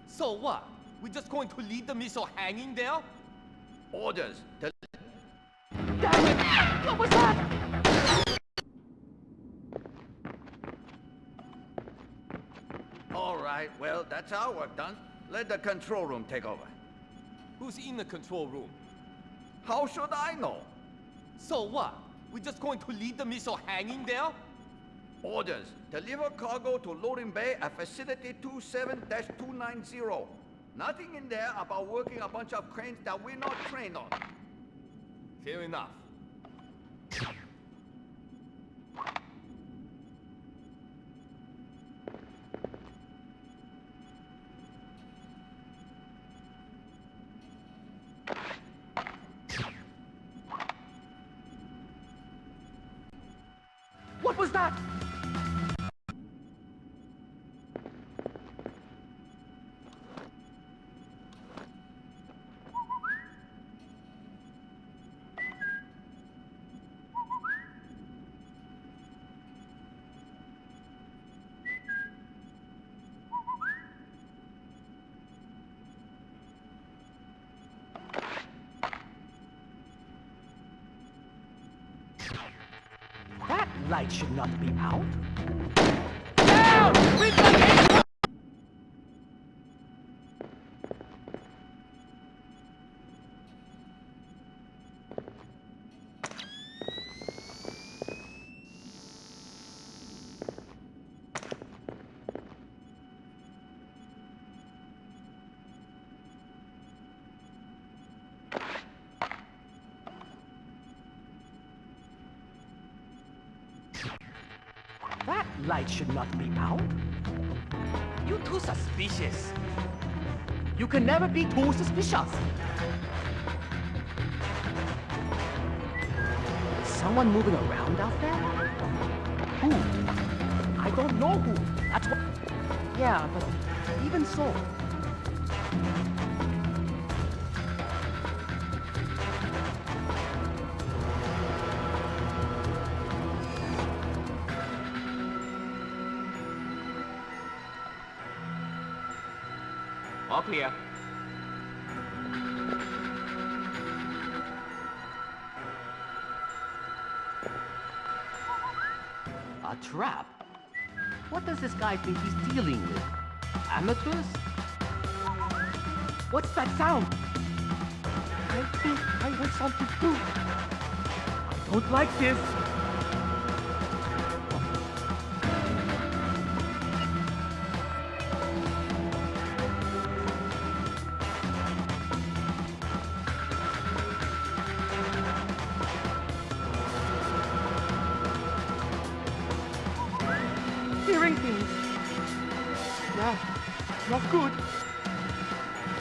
So what? We're just going to leave the missile hanging there? Orders. Damn it! What was that? All right, well, that's our work done. Let the control room take over. Who's in the control room? How should I know? So what? We're just going to leave the missile hanging there? Orders. Deliver cargo to loading bay at facility 27-290. Nothing in there about working a bunch of cranes that we're not trained on. Fair enough. What was that? That light should not be out. Down! Relocating! Light should not be out? You too suspicious. You can never be too suspicious. Is someone moving around out there? Who? I don't know who. That's what... Yeah, but even so... All clear. A trap? What does this guy think he's dealing with? Amateurs? What's that sound? I think I heard something too. I don't like this. Hearing things. Yeah, not good.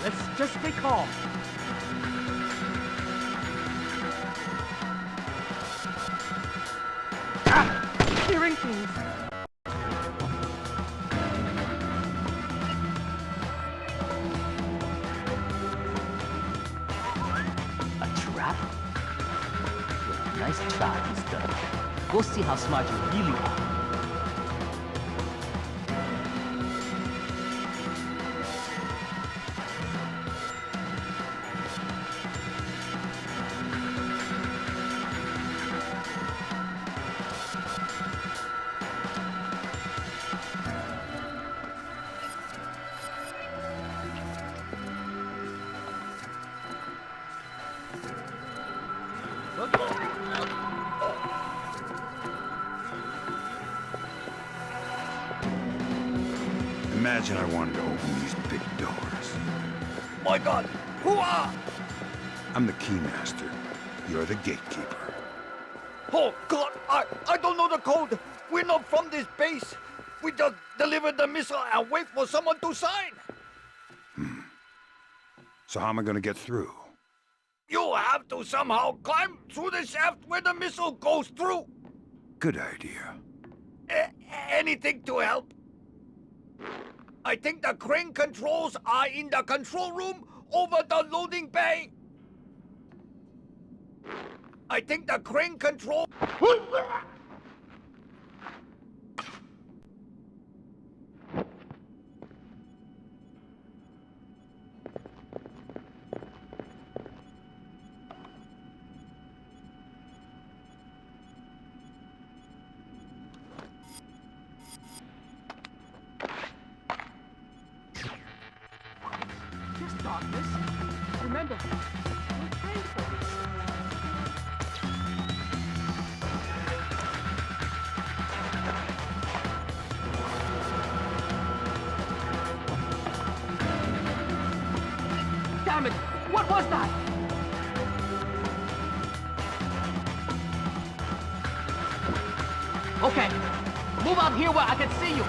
Let's just stay calm. Hearing things. A trap? Well, nice try, mister. Go see how smart you really are. Imagine I wanted to open these big doors. My God, who are? I'm the keymaster. You're the gatekeeper. Oh God, I don't know the code. We're not from this base. We just delivered the missile and wait for someone to sign. So how am I gonna get through? You have to somehow climb through the shaft where the missile goes through. Good idea. Anything to help? I think the crane controls are in the control room over the loading bay. I think the crane control... Darkness. Remember, we're trained for this. Damn it! What was that? Okay, move out here where I can see you.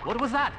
What was that?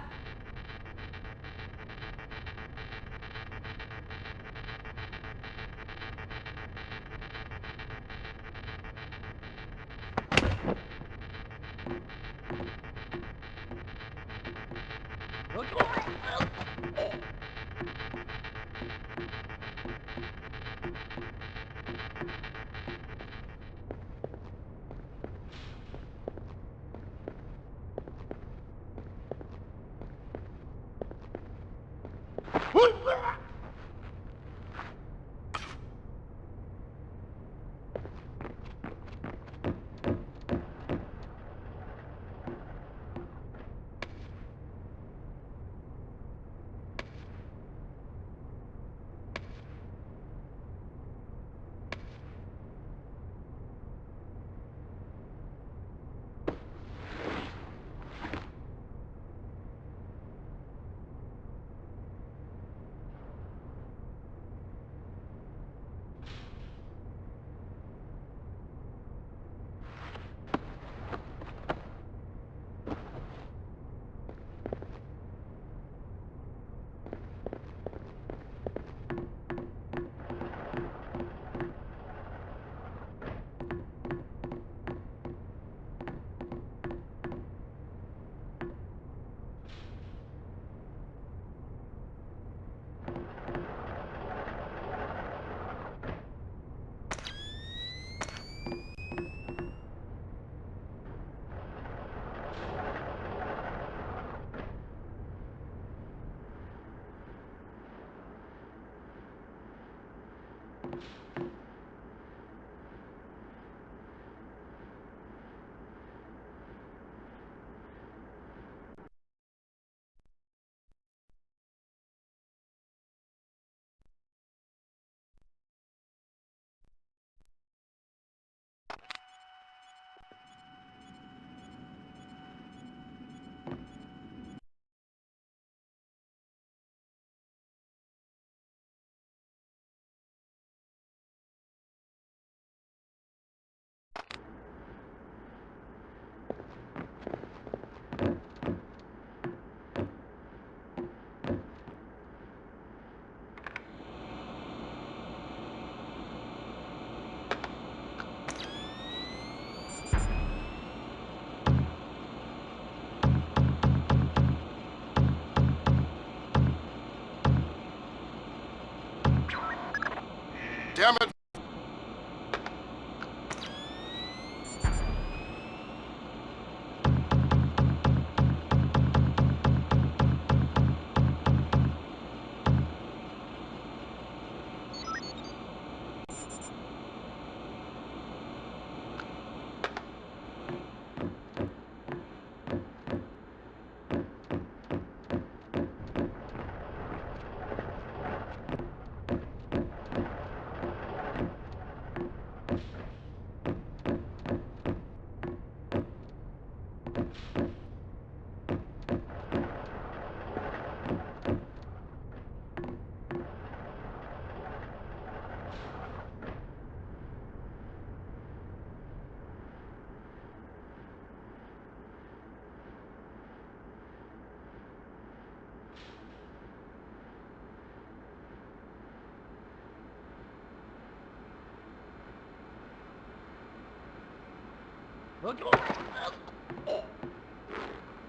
Damn it!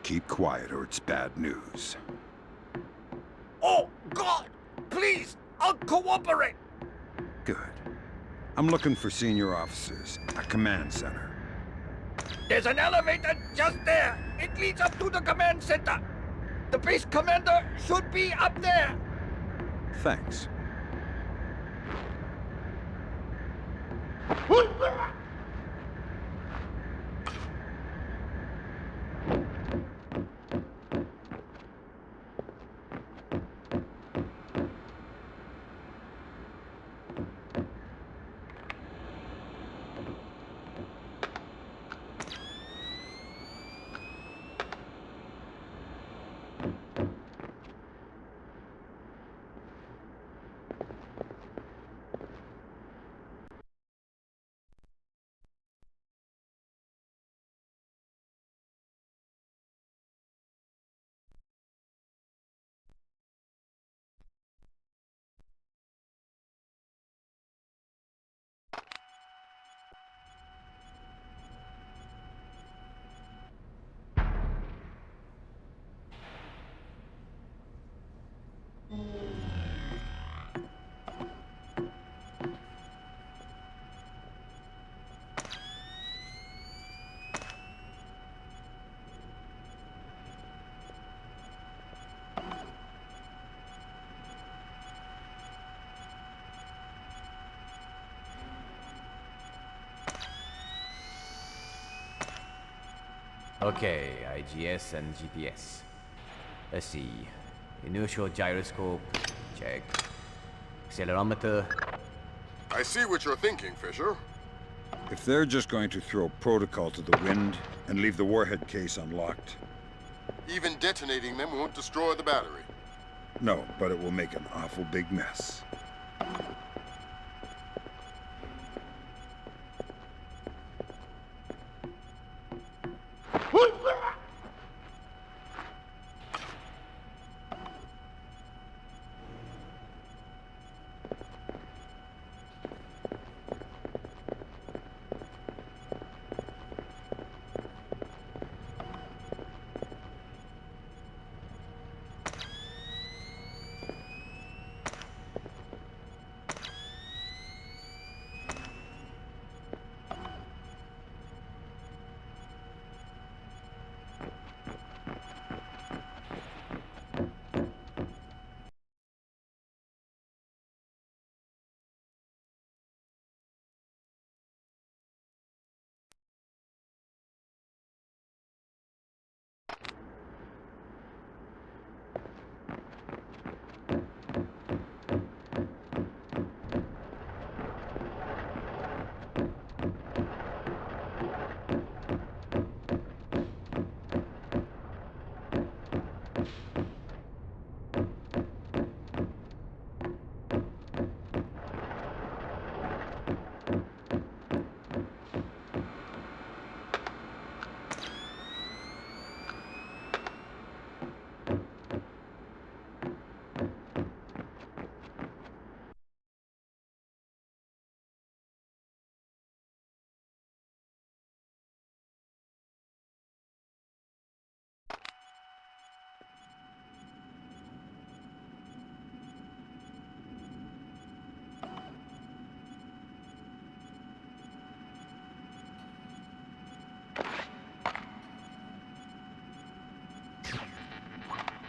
Keep quiet or it's bad news. Oh, God! Please, I'll cooperate! Good. I'm looking for senior officers, a command center. There's an elevator just there. It leads up to the command center. The base commander should be up there. Thanks. Okay, IGS and GPS. Let's see. Inertial gyroscope, check. Accelerometer. I see what you're thinking, Fisher. If they're just going to throw protocol to the wind and leave the warhead case unlocked... Even detonating them won't destroy the battery. No, but it will make an awful big mess.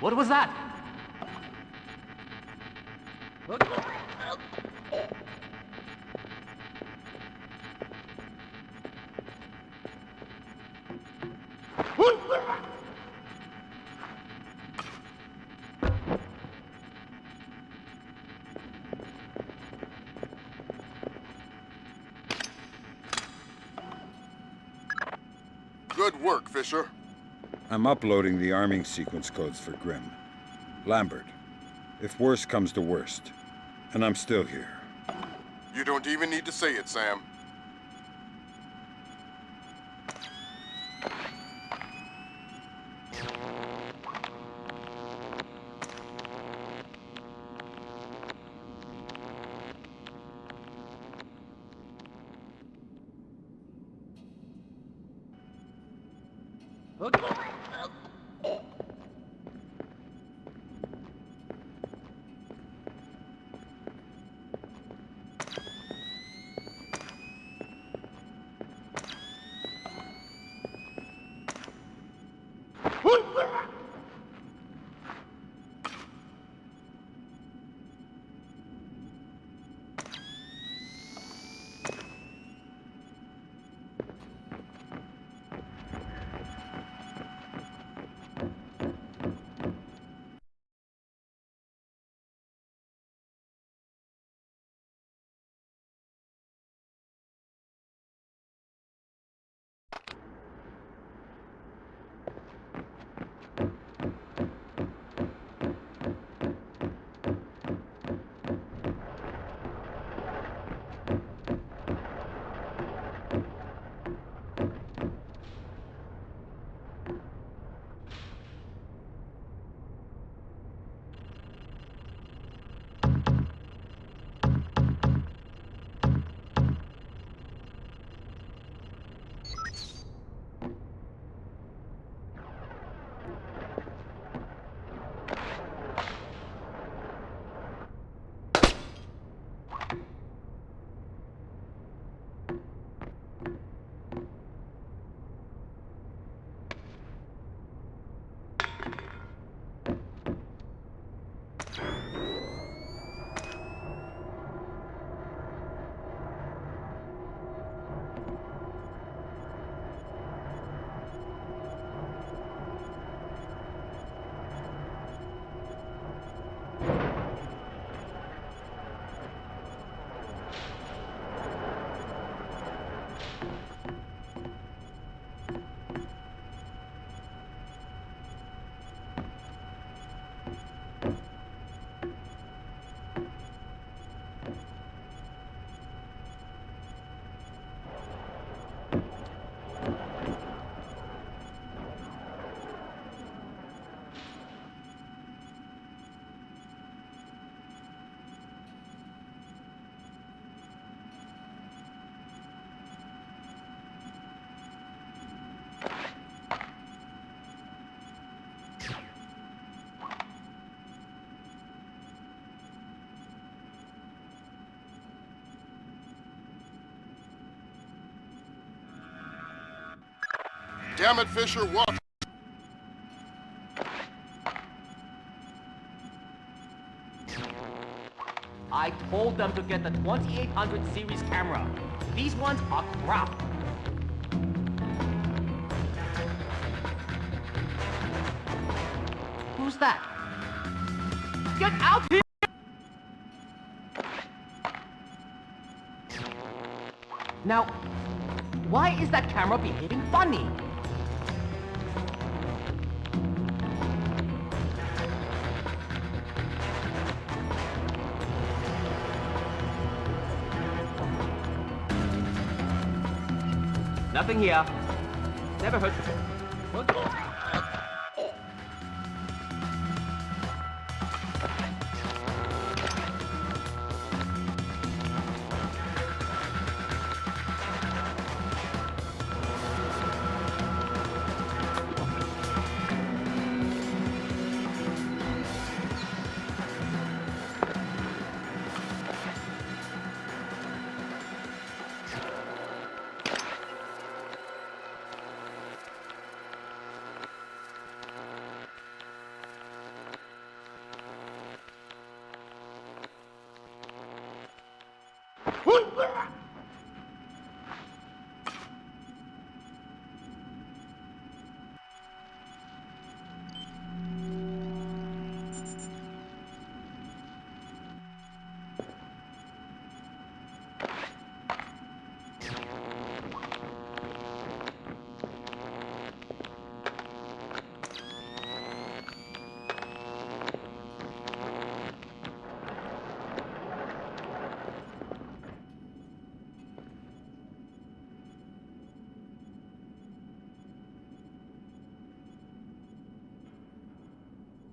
What was that? Good work, Fisher. I'm uploading the arming sequence codes for Grimm. Lambert, if worst comes to worst, and I'm still here. You don't even need to say it, Sam. Damn it, Fisher, what? I told them to get the 2800 series camera. These ones are crap. Who's that? Get out here! Now, why is that camera behaving funny? Nothing here. Never heard. What?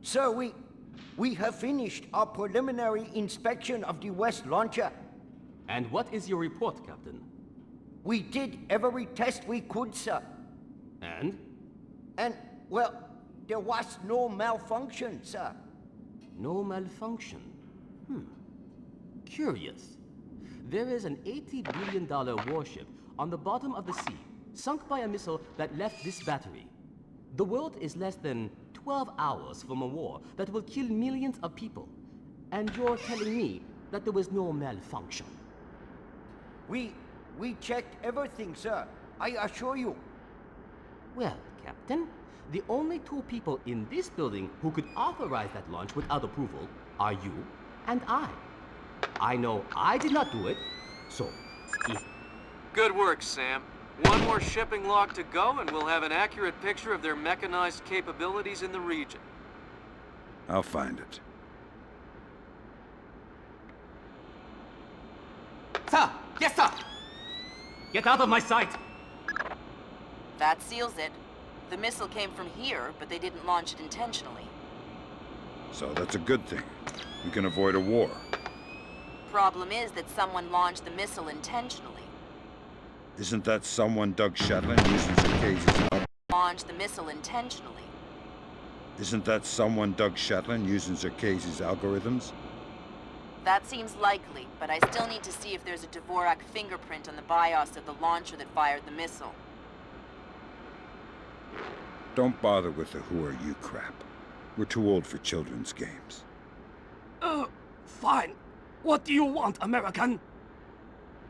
Sir, we have finished our preliminary inspection of the West launcher. And what is your report, Captain? We did every test we could, sir. And? And, well, there was no malfunction, sir. No malfunction? Curious. There is an $80 billion warship on the bottom of the sea, sunk by a missile that left this battery. The world is less than 12 hours from a war that will kill millions of people. And you're telling me that there was no malfunction? We checked everything, sir. I assure you. Well, Captain, the only two people in this building who could authorize that launch without approval are you and I. I know I did not do it, so... Good work, Sam. One more shipping log to go, and we'll have an accurate picture of their mechanized capabilities in the region. I'll find it. Sir! Yes, sir! Get out of my sight! That seals it. The missile came from here, but they didn't launch it intentionally. So that's a good thing. We can avoid a war. Problem is that someone launched the missile intentionally. Isn't that someone Doug Shetland using Zerkazes? Launched the missile intentionally. Isn't that someone Doug Shetland using Zerkazes algorithms? That seems likely, but I still need to see if there's a Dvorak fingerprint on the BIOS of the launcher that fired the missile. Don't bother with the who are you crap. We're too old for children's games. Fine. What do you want, American?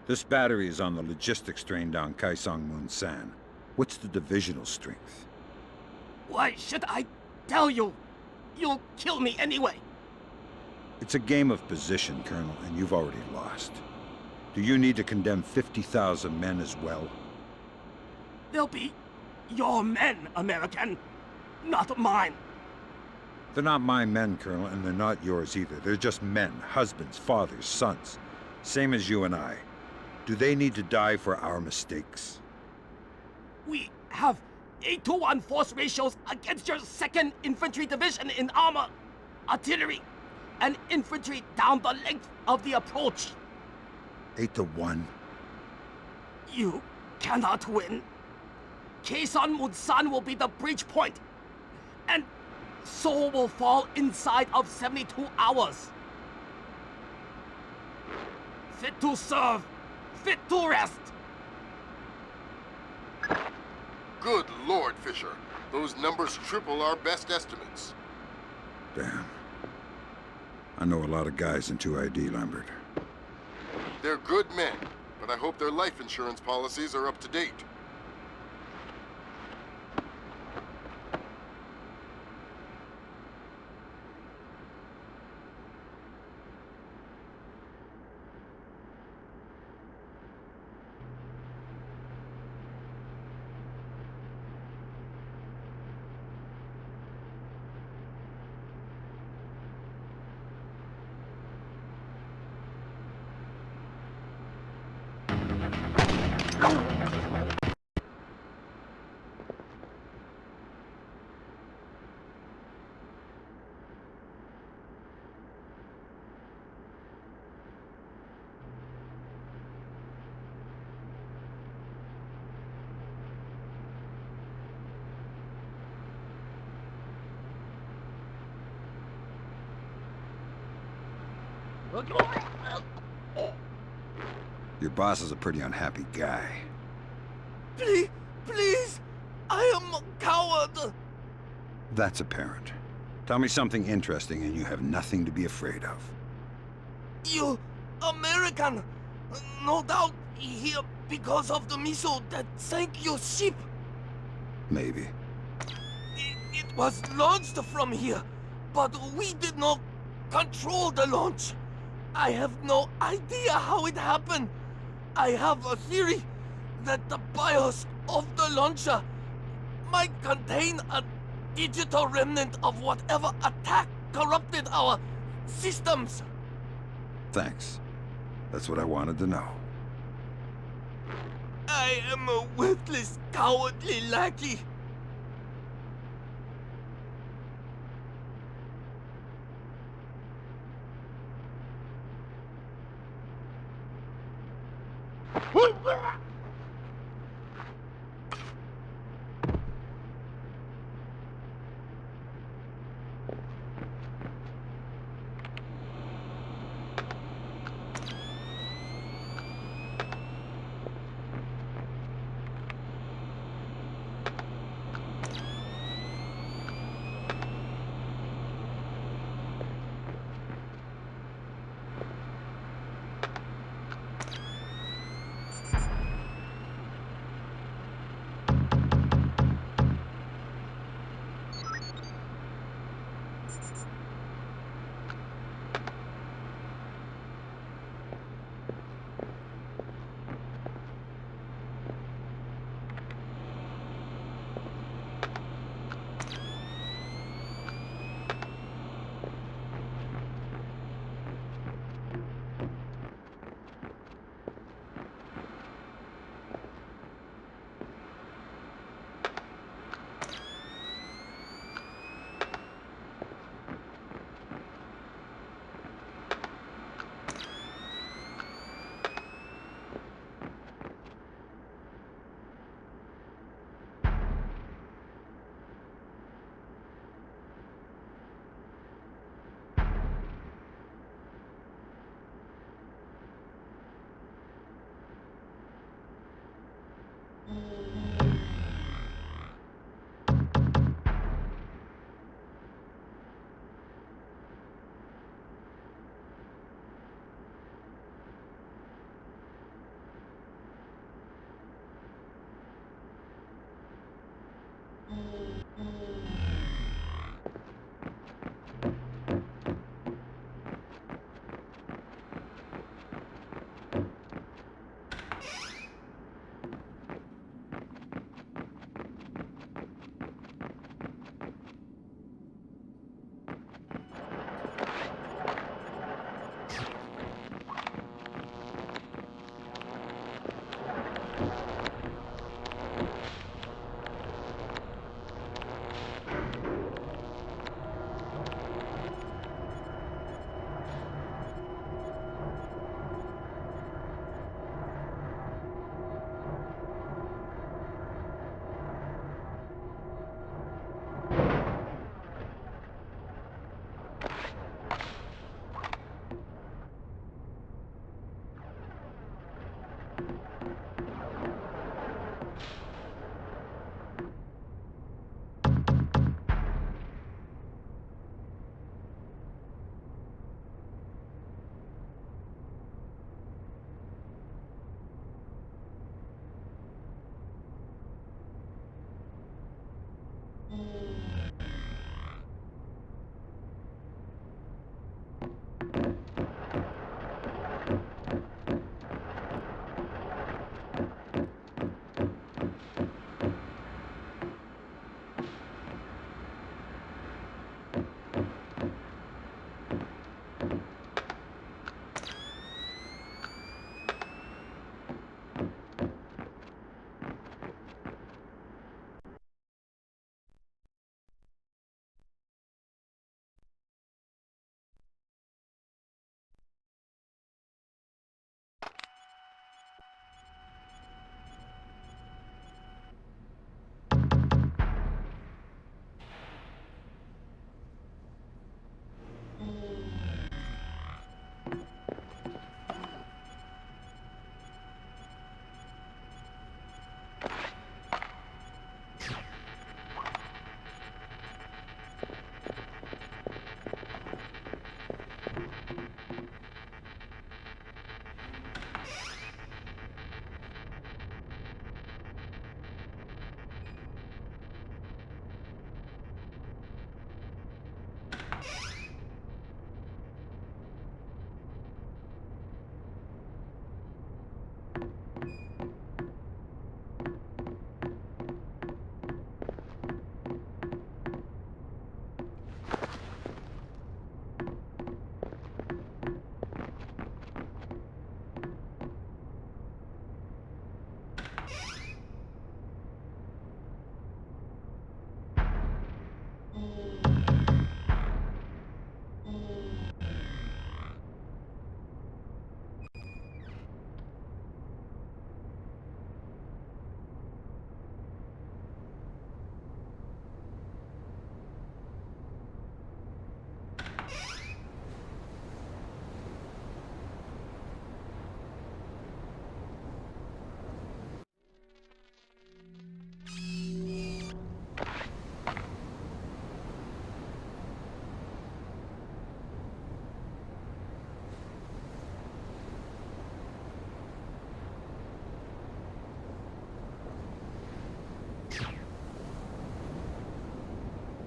This battery is on the logistics train down Kaesong Moon San. What's the divisional strength? Why should I tell you? You'll kill me anyway. It's a game of position, Colonel, and you've already lost. Do you need to condemn 50,000 men as well? They'll be your men, American, not mine. They're not my men, Colonel, and they're not yours either. They're just men, husbands, fathers, sons. Same as you and I. Do they need to die for our mistakes? We have 8-to-1 force ratios against your 2nd Infantry Division in armor, artillery, and infantry down the length of the approach. 8-to-1? You cannot win. Kaesong Moon San will be the breach point, and Seoul will fall inside of 72 hours. Fit to serve, fit to rest. Good Lord, Fisher. Those numbers triple our best estimates. Damn. I know a lot of guys in 2ID, Lambert. They're good men, but I hope their life insurance policies are up to date. Your boss is a pretty unhappy guy. Please, I am a coward. That's apparent. Tell me something interesting and you have nothing to be afraid of. You, American, no doubt here because of the missile that sank your ship. Maybe. It was launched from here, but we did not control the launch. I have no idea how it happened. I have a theory that the BIOS of the launcher might contain a digital remnant of whatever attack corrupted our systems. Thanks. That's what I wanted to know. I am a worthless, cowardly lackey.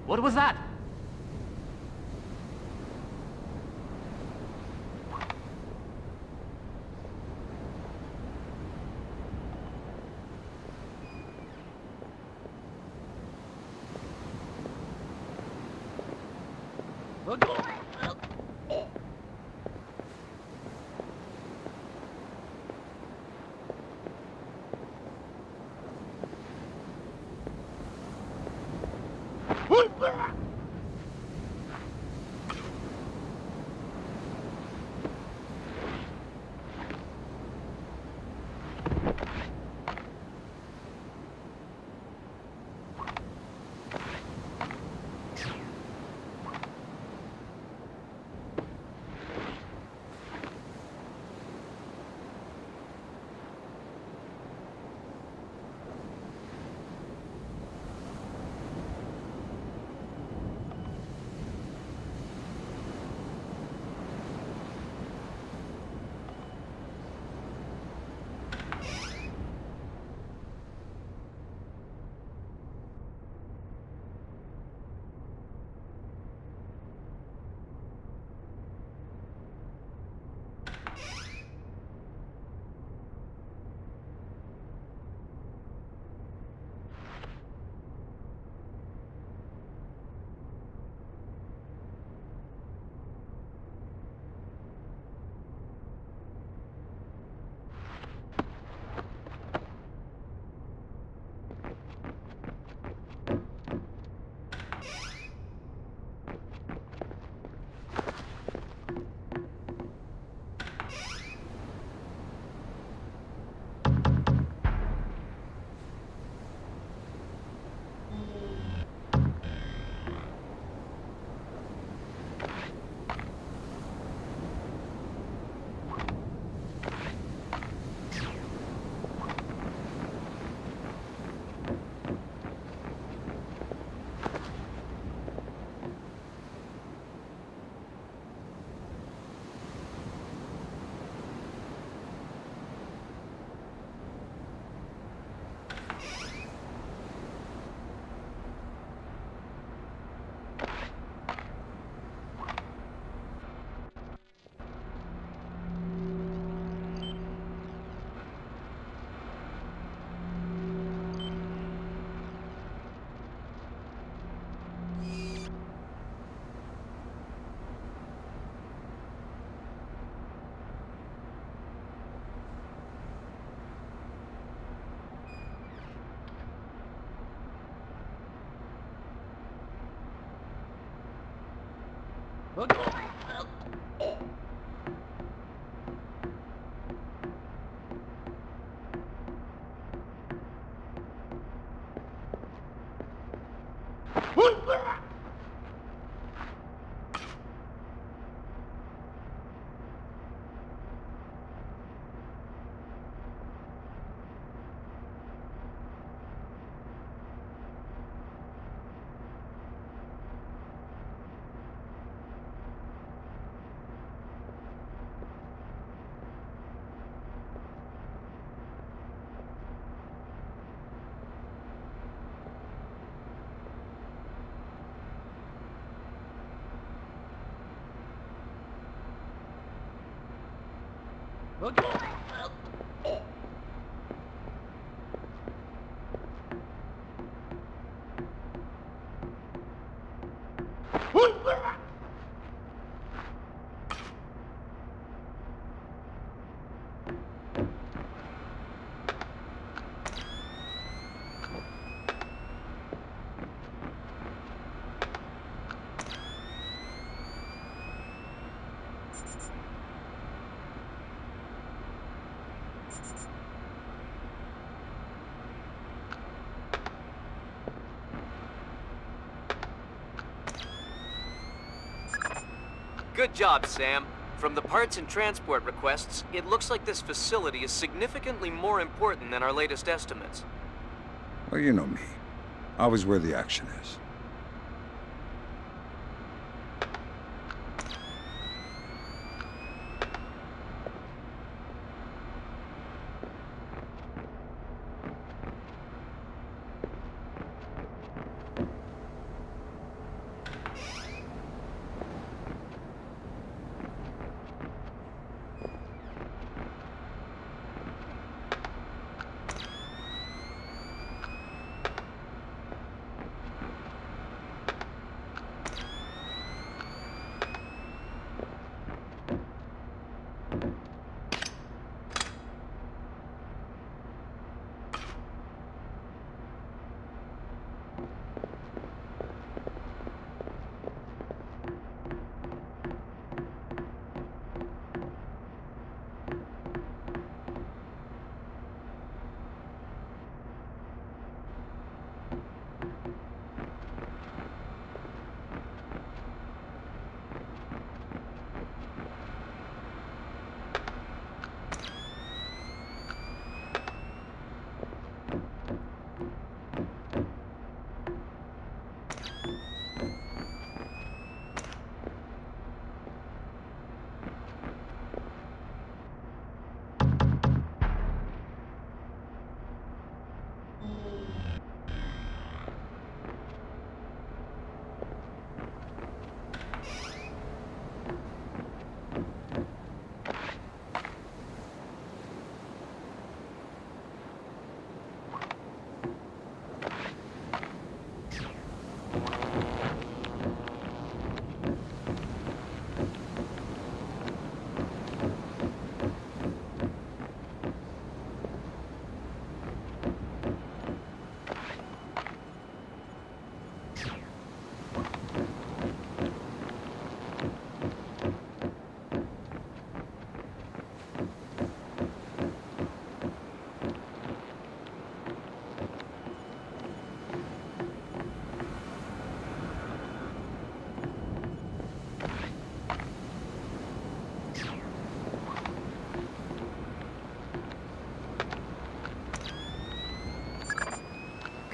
What was that? Good job, Sam. From the parts and transport requests, it looks like this facility is significantly more important than our latest estimates. Well, you know me. Always where the action is.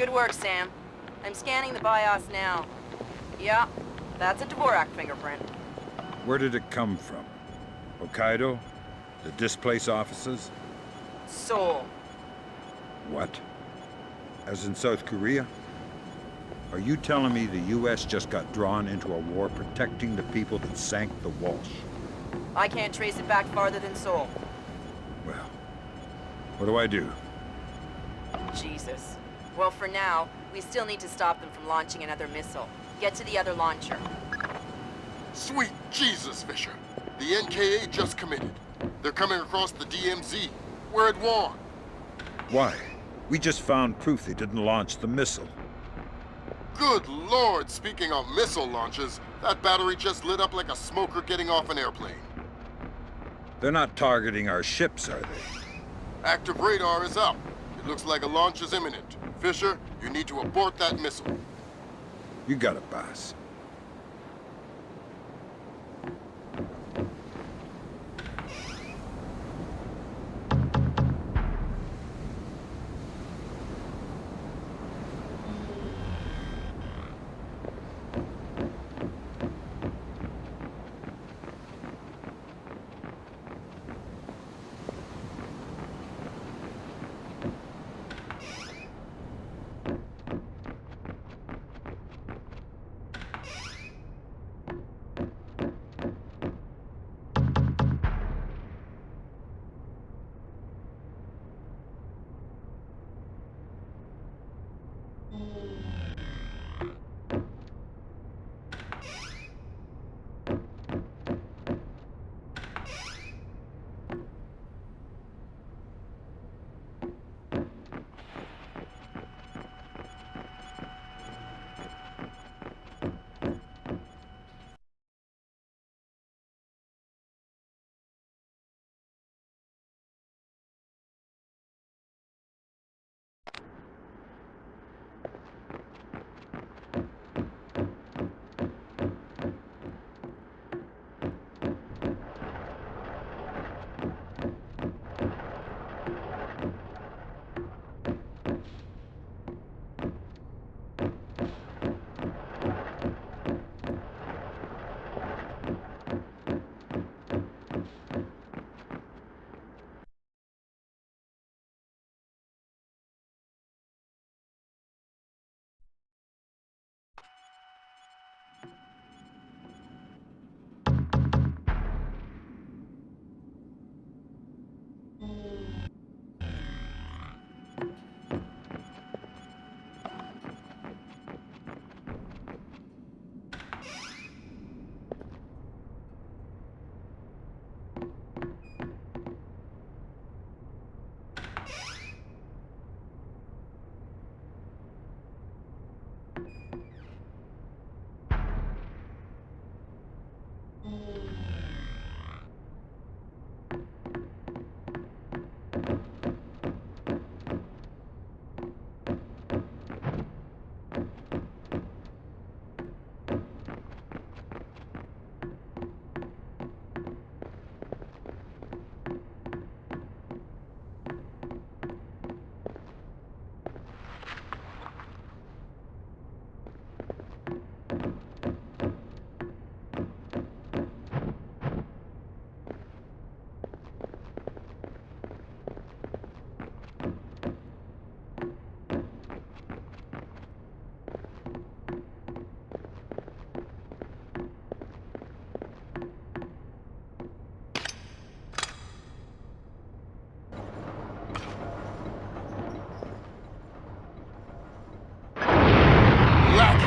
Good work, Sam. I'm scanning the BIOS now. Yeah, that's a Dvorak fingerprint. Where did it come from? Hokkaido? The displace offices? Seoul. What? As in South Korea? Are you telling me the U.S. just got drawn into a war protecting the people that sank the Walsh? I can't trace it back farther than Seoul. Well, what do I do? Jesus. Well, for now, we still need to stop them from launching another missile. Get to the other launcher. Sweet Jesus, Fisher. The NKA just committed. They're coming across the DMZ. We're at war. Why? We just found proof they didn't launch the missile. Good lord, speaking of missile launches, that battery just lit up like a smoker getting off an airplane. They're not targeting our ships, are they? Active radar is up. It looks like a launch is imminent. Fisher, you need to abort that missile. You got it, boss.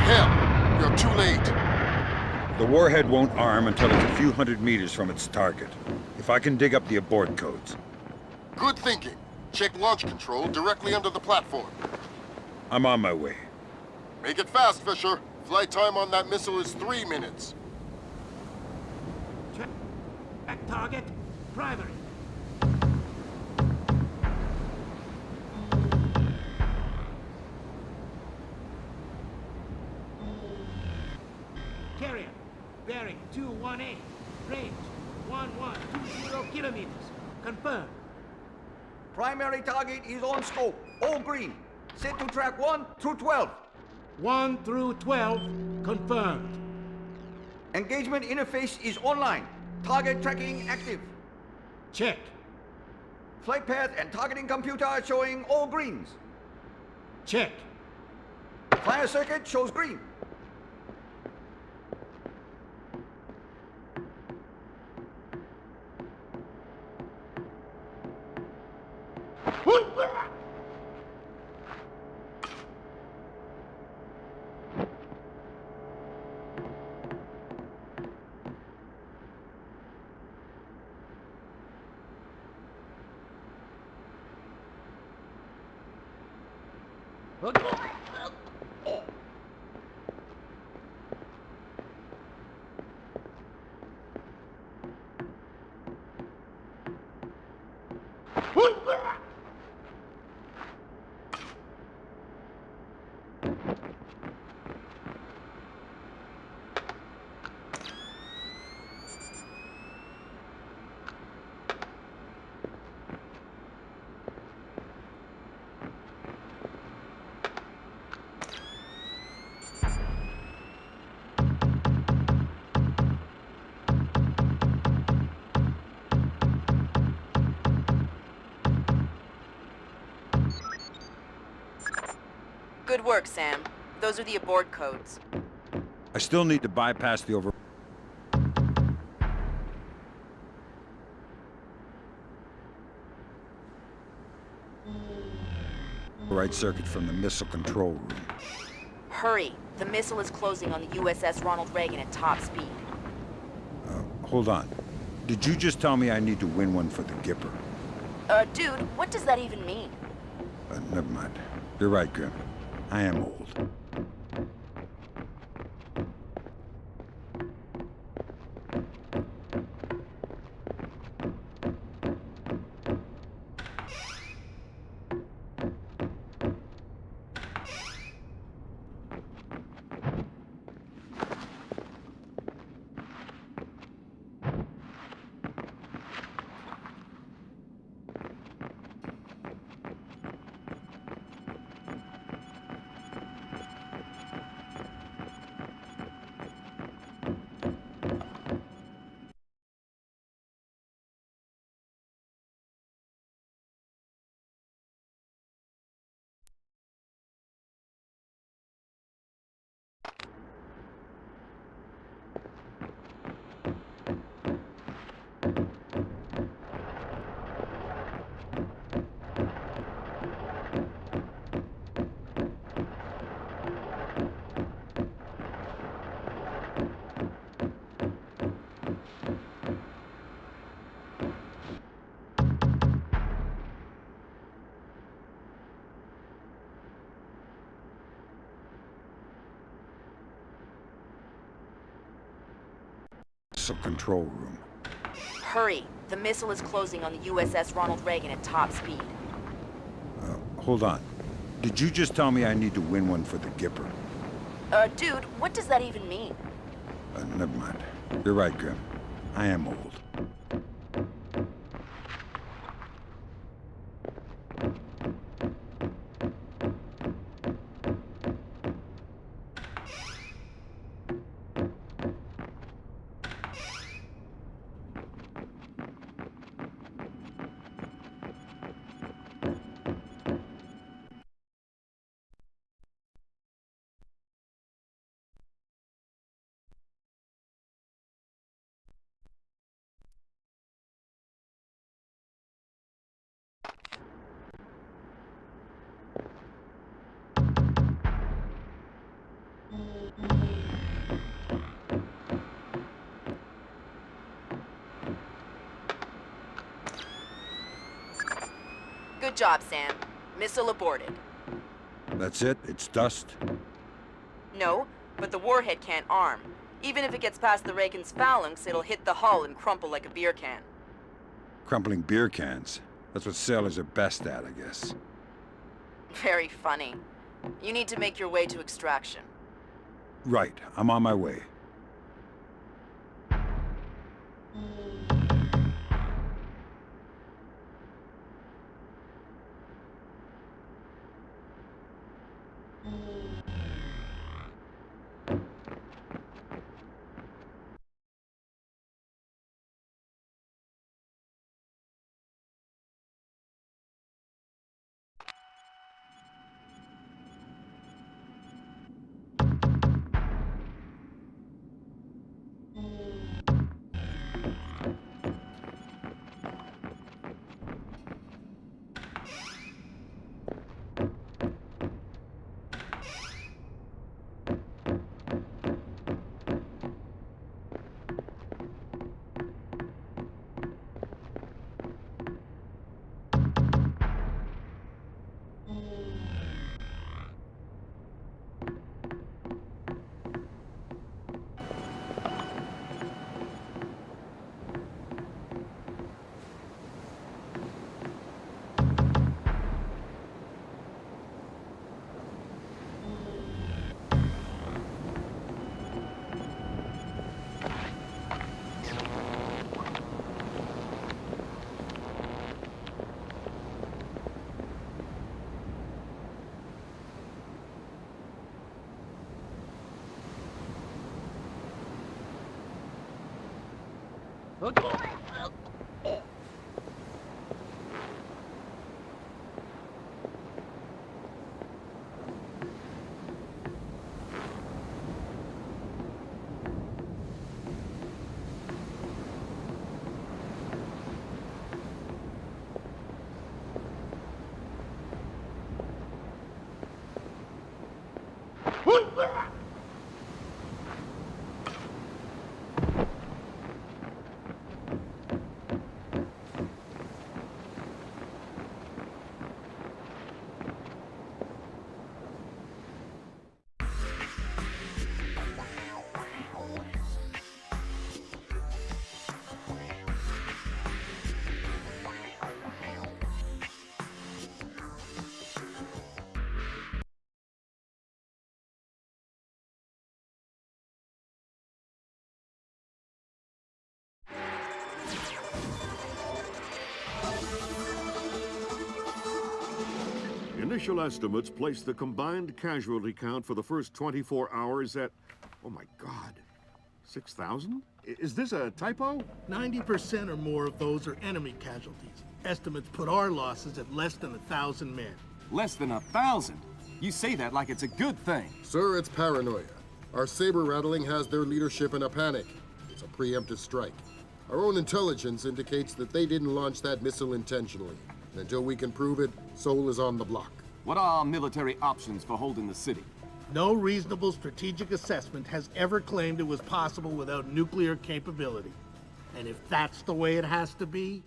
Hell, you're too late. The warhead won't arm until it's a few hundred meters from its target. If I can dig up the abort codes. Good thinking. Check launch control directly under the platform. I'm on my way. Make it fast, Fisher. Flight time on that missile is 3 minutes. Check. Back target. Primary. Carrier. Bearing 218. Range 1120 kilometers. Confirmed. Primary target is on scope. All green. Set to track 1 through 12. 1 through 12. Confirmed. Engagement interface is online. Target tracking active. Check. Flight path and targeting computer are showing all greens. Check. Fire circuit shows green. work, Sam. Those are the abort codes. I still need to bypass the override circuit from the missile control room. Hurry. The missile is closing on the USS Ronald Reagan at top speed. Hold on. Did you just tell me I need to win one for the Gipper? Dude, what does that even mean? Never mind. You're right, Grim. I am old. Control room. Hurry. The missile is closing on the USS Ronald Reagan at top speed. Hold on. Did you just tell me I need to win one for the Gipper? Dude, what does that even mean? Never mind. You're right, Grim. I am old. Good job, Sam. Missile aborted. That's it? It's dust? No, but the warhead can't arm. Even if it gets past the Reagan's phalanx, it'll hit the hull and crumple like a beer can. Crumpling beer cans. That's what sailors are best at, I guess. Very funny. You need to make your way to extraction. Right. I'm on my way. Initial estimates place the combined casualty count for the first 24 hours at, oh my God, 6,000? Is this a typo? 90% or more of those are enemy casualties. Estimates put our losses at less than 1,000 men. Less than 1,000? You say that like it's a good thing. Sir, it's paranoia. Our saber rattling has their leadership in a panic. It's a preemptive strike. Our own intelligence indicates that they didn't launch that missile intentionally. And until we can prove it, Seoul is on the block. What are our military options for holding the city? No reasonable strategic assessment has ever claimed it was possible without nuclear capability. And if that's the way it has to be,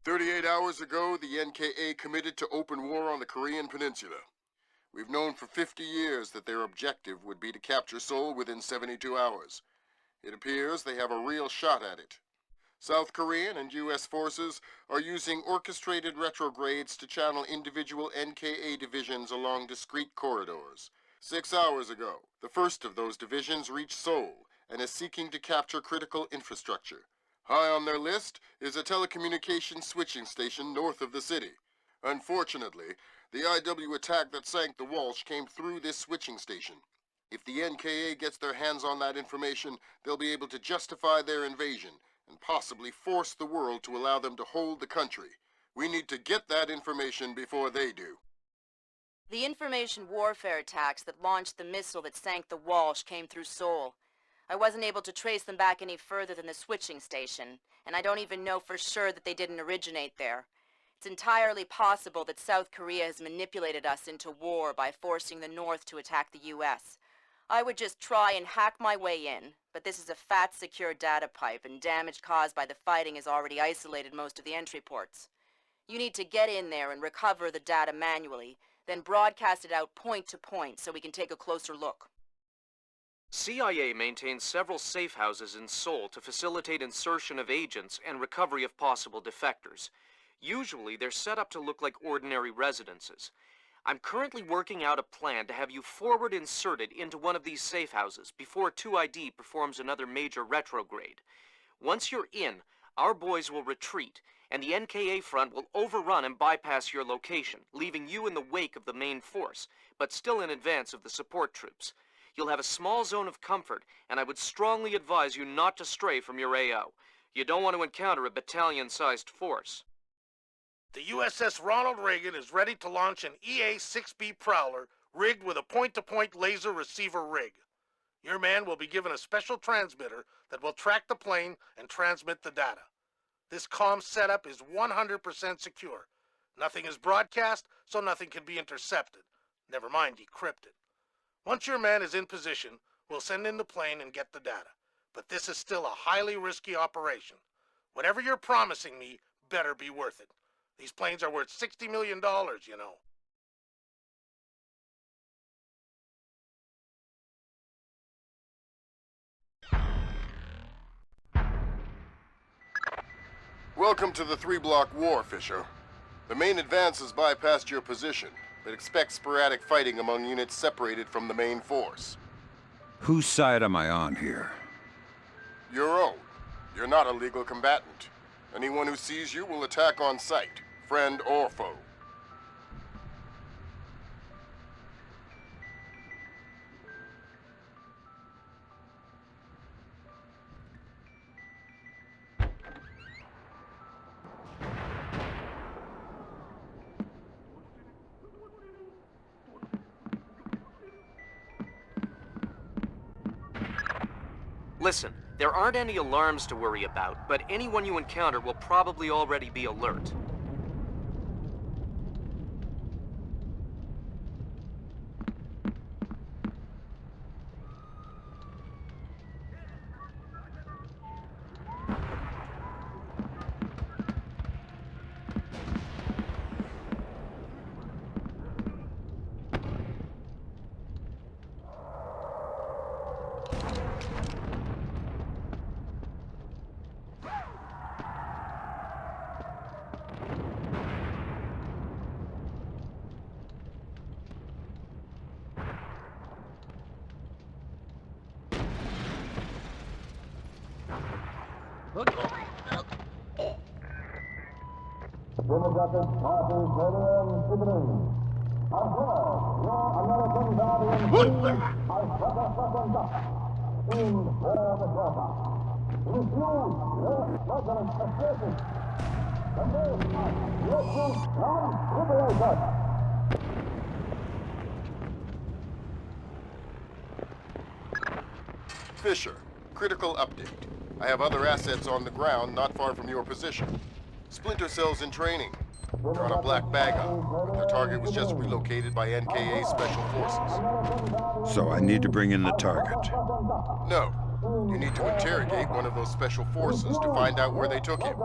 "38 hours ago, the NKA committed to open war on the Korean Peninsula. We've known for 50 years that their objective would be to capture Seoul within 72 hours. It appears they have a real shot at it. South Korean and U.S. forces are using orchestrated retrogrades to channel individual NKA divisions along discrete corridors. 6 hours ago, the first of those divisions reached Seoul and is seeking to capture critical infrastructure. High on their list is a telecommunications switching station north of the city. Unfortunately, the IW attack that sank the Walsh came through this switching station. If the NKA gets their hands on that information, they'll be able to justify their invasion and possibly force the world to allow them to hold the country. We need to get that information before they do. The information warfare attacks that launched the missile that sank the Walsh came through Seoul. I wasn't able to trace them back any further than the switching station, and I don't even know for sure that they didn't originate there. It's entirely possible that South Korea has manipulated us into war by forcing the North to attack the U.S. I would just try and hack my way in, but this is a fat, secure data pipe, and damage caused by the fighting has already isolated most of the entry ports. You need to get in there and recover the data manually, then broadcast it out point to point so we can take a closer look. CIA maintains several safe houses in Seoul to facilitate insertion of agents and recovery of possible defectors. Usually, they're set up to look like ordinary residences. I'm currently working out a plan to have you forward inserted into one of these safe houses before 2ID performs another major retrograde. Once you're in, our boys will retreat, and the NKA front will overrun and bypass your location, leaving you in the wake of the main force, but still in advance of the support troops. You'll have a small zone of comfort, and I would strongly advise you not to stray from your AO. You don't want to encounter a battalion-sized force. the USS Ronald Reagan is ready to launch an EA-6B Prowler rigged with a point-to-point laser receiver rig. Your man will be given a special transmitter that will track the plane and transmit the data. This comm setup is 100% secure. Nothing is broadcast, so nothing can be intercepted. Never mind decrypted. Once your man is in position, we'll send in the plane and get the data. But this is still a highly risky operation. Whatever you're promising me better be worth it. These planes are worth $60 million, you know. Welcome to the 3-block war, Fisher. The main advance has bypassed your position, but expect sporadic fighting among units separated from the main force. Whose side am I on here? Your own. You're not a legal combatant. Anyone who sees you will attack on sight, friend or foe. Listen, there aren't any alarms to worry about, but anyone you encounter will probably already be alert. Fisher, critical update. I have other assets on the ground not far from your position. Splinter cells in training. They're on a black bag up, but their target was just relocated by NKA Special Forces. So I need to bring in the target. No. You need to interrogate one of those special forces to find out where they took him.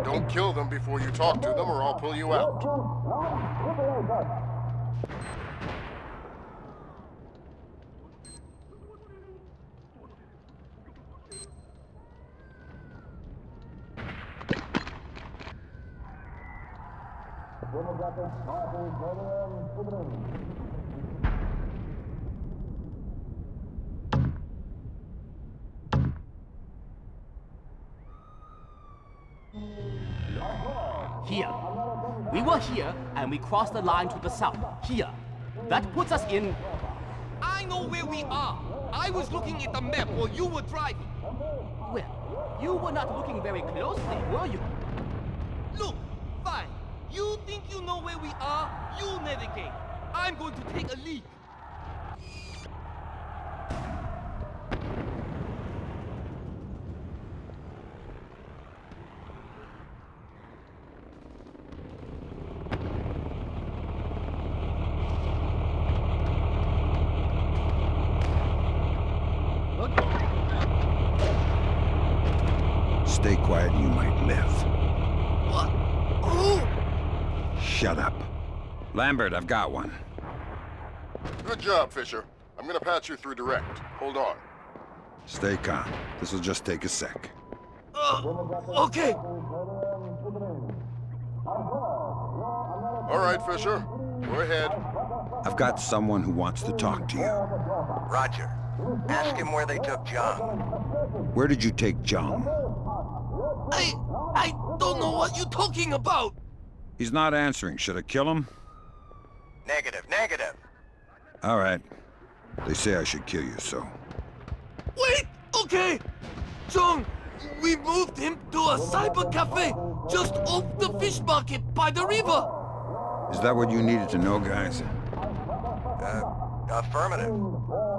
Don't kill them before you talk to them or I'll pull you out. Here. We were here, and we crossed the line to the south. Here. That puts us in... I know where we are. I was looking at the map while you were driving. Well, you were not looking very closely, were you? Look, fine. You think you know where we are? You navigate. I'm going to take a leak. Stay quiet and you might live. What? Who? Shut up. Lambert, I've got one. Good job, Fisher. I'm gonna patch you through direct. Hold on. Stay calm. This'll just take a sec. Okay. All right, Fisher. Go ahead. I've got someone who wants to talk to you. Roger. Ask him where they took John. Where did you take John? I don't know what you're talking about. He's not answering. Should I kill him? Negative. All right. They say I should kill you, so... Wait! Okay! John, we moved him to a cyber cafe just off the fish market by the river. Is that what you needed to know, guys? Affirmative.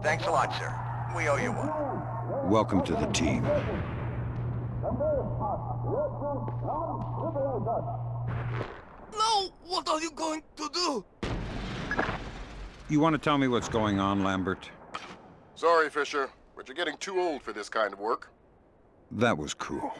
Thanks a lot, sir. We owe you one. Welcome to the team. Now, what are you going to do? You want to tell me what's going on, Lambert? Sorry, Fisher, but you're getting too old for this kind of work. That was cruel.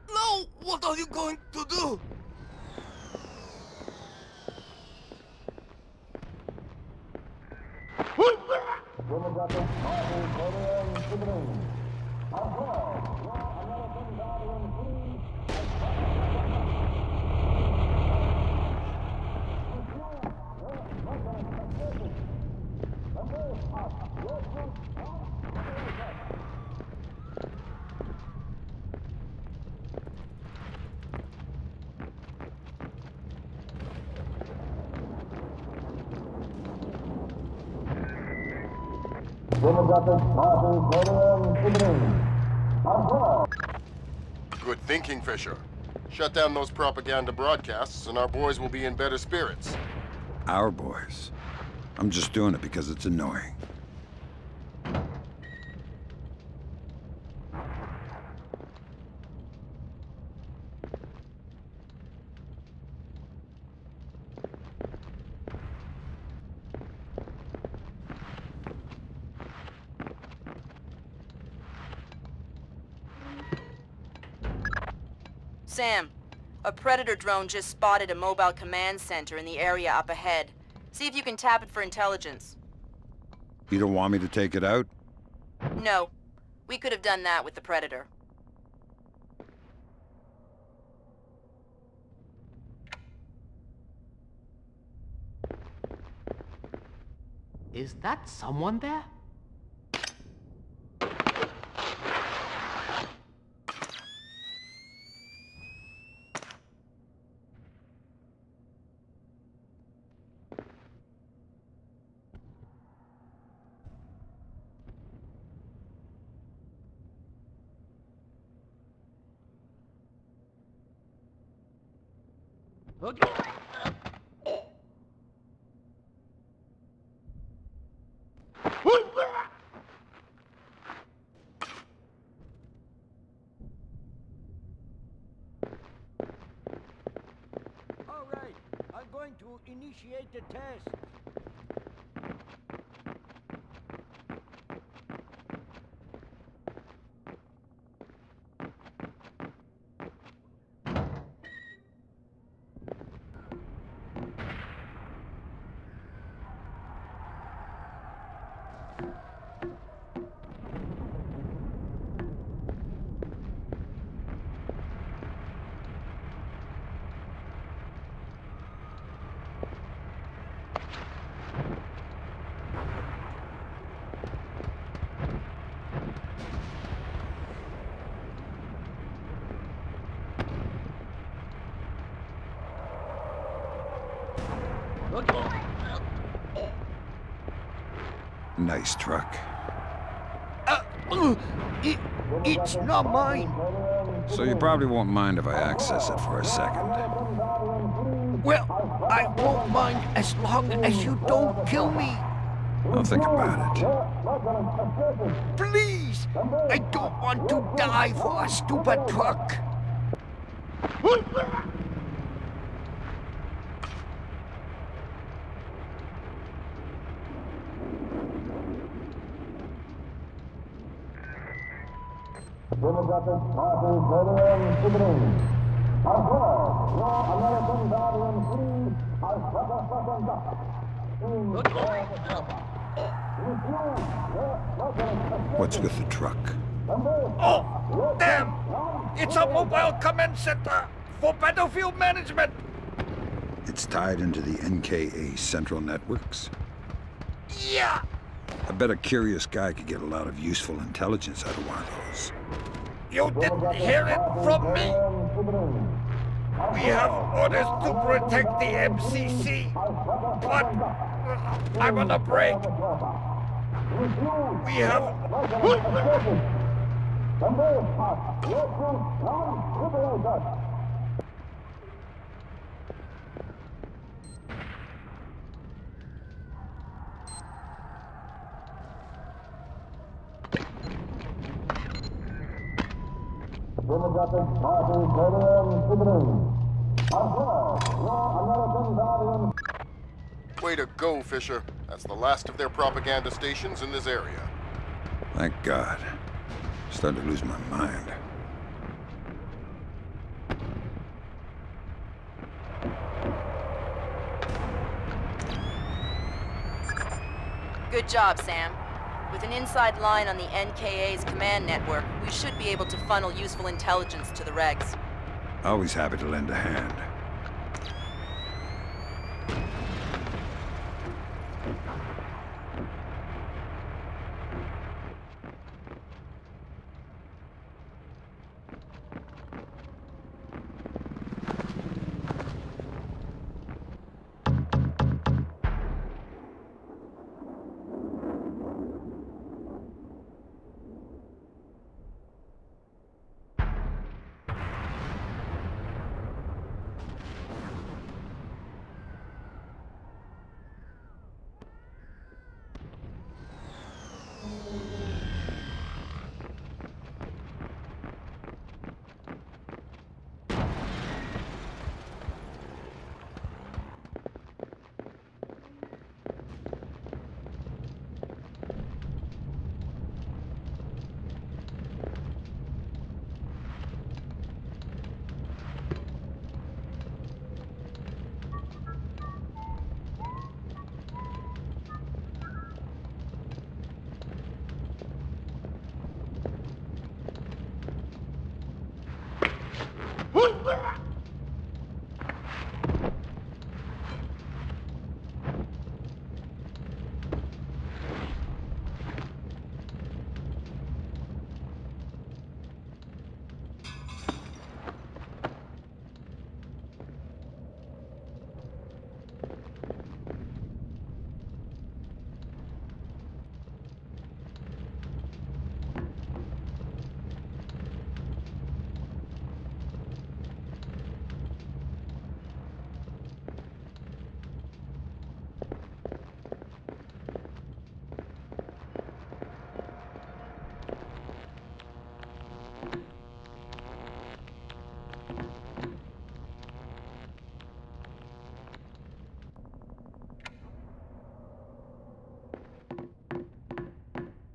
Now, what are you going to do? Good thinking, Fisher. Shut down those propaganda broadcasts and our boys will be in better spirits. Our boys. I'm just doing it because it's annoying. Sam, a Predator drone just spotted a mobile command center in the area up ahead. See if you can tap it for intelligence. You don't want me to take it out? No. We could have done that with the Predator. Is that someone there? All right, I'm going to initiate the test. Nice truck. It's not mine. So you probably won't mind if I access it for a second. Well, I won't mind as long as you don't kill me. I'll think about it. Please! I don't want to die for a stupid truck. What's with the truck? Oh, damn! It's a mobile command center for battlefield management. It's tied into the NKA central networks? Yeah! I bet a curious guy could get a lot of useful intelligence out of one of those. You didn't hear it from me. We have orders to protect the MCC, but I'm on a break. We have... Way to go, Fisher. That's the last of their propaganda stations in this area. Thank God. Starting to lose my mind. Good job, Sam. With an inside line on the NKA's command network, we should be able to funnel useful intelligence to the regs. Always happy to lend a hand.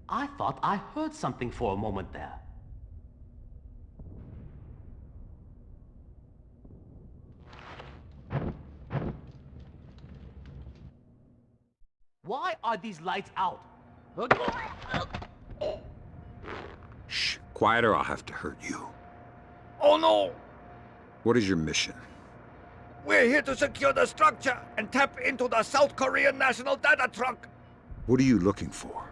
I thought I heard something for a moment there. Why are these lights out? Shh, quiet or I'll have to hurt you. Oh no! What is your mission? We're here to secure the structure and tap into the South Korean national data trunk. What are you looking for?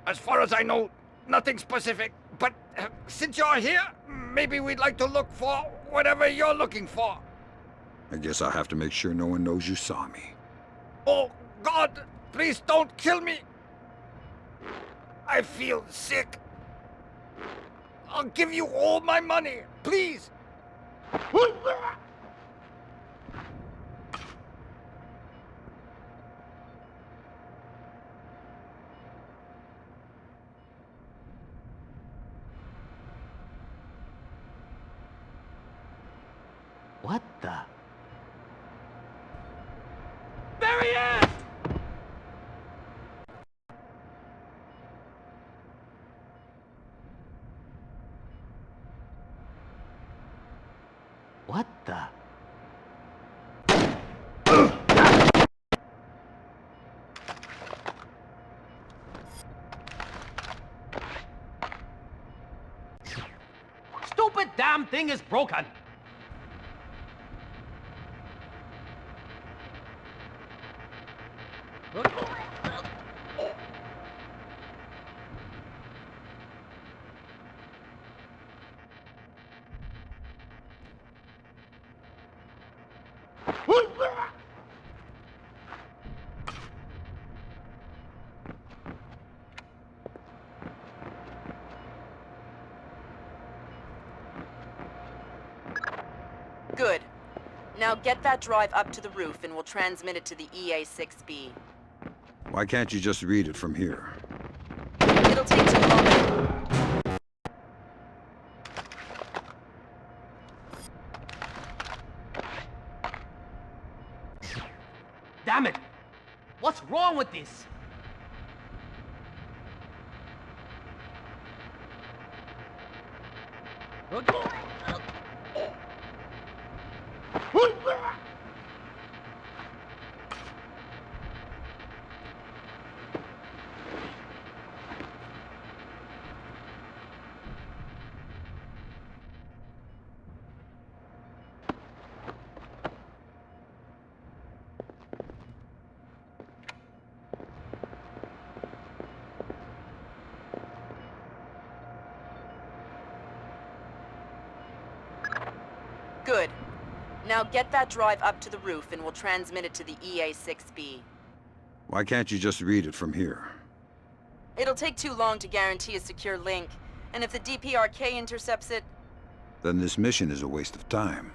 As far as I know, nothing specific. But since you're here, maybe we'd like to look for whatever you're looking for. I guess I'll have to make sure no one knows you saw me. Oh, God, please don't kill me. I feel sick. I'll give you all my money, please. What the? There he is! What the? Stupid damn thing is broken! Good. Now get that drive up to the roof and we'll transmit it to the EA-6B. Why can't you just read it from here? It'll take too long. Damn it! What's wrong with this? Good. Now get that drive up to the roof and we'll transmit it to the EA-6B. Why can't you just read it from here? It'll take too long to guarantee a secure link, and if the DPRK intercepts it... Then this mission is a waste of time.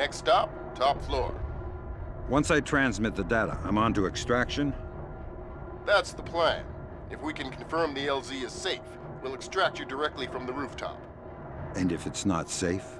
Next stop, top floor. Once I transmit the data, I'm on to extraction? That's the plan. If we can confirm the LZ is safe, we'll extract you directly from the rooftop. And if it's not safe?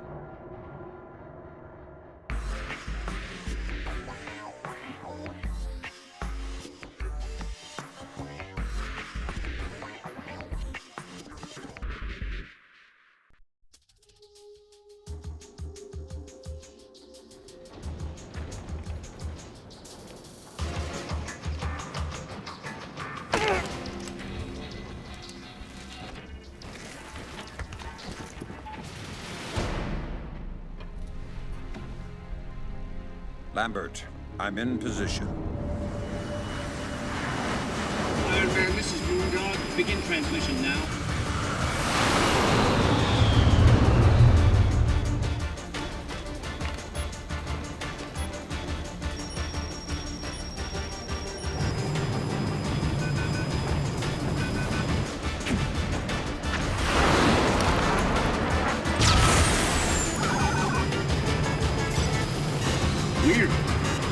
Lambert, I'm in position. Iron Man, this is Moondog. Begin transmission now. Weird.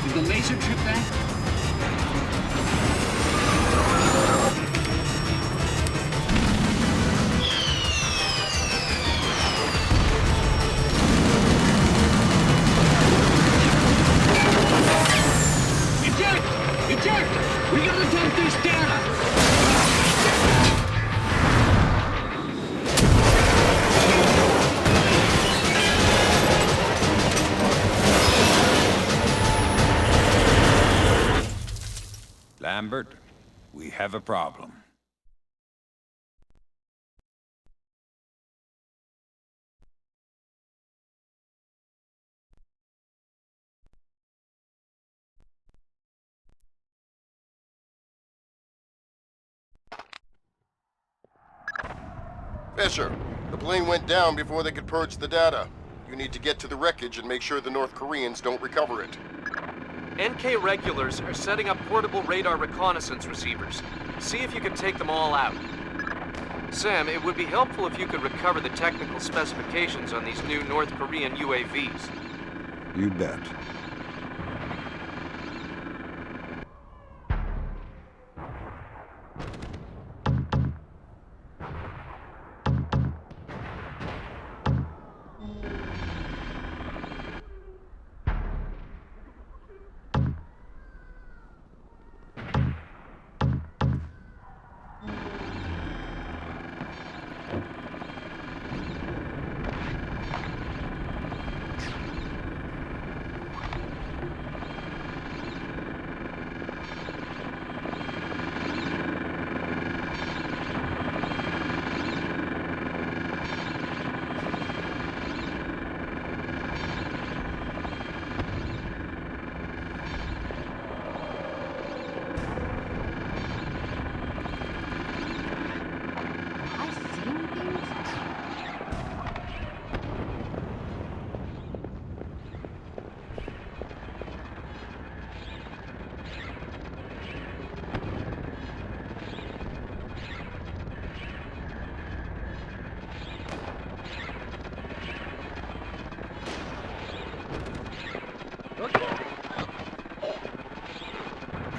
Did the laser trip that? Eject! We gotta dump this data! Lambert, we have a problem. Fisher, the plane went down before they could purge the data. You need to get to the wreckage and make sure the North Koreans don't recover it. NK regulars are setting up portable radar reconnaissance receivers. See if you can take them all out. Sam, it would be helpful if you could recover the technical specifications on these new North Korean UAVs. You bet.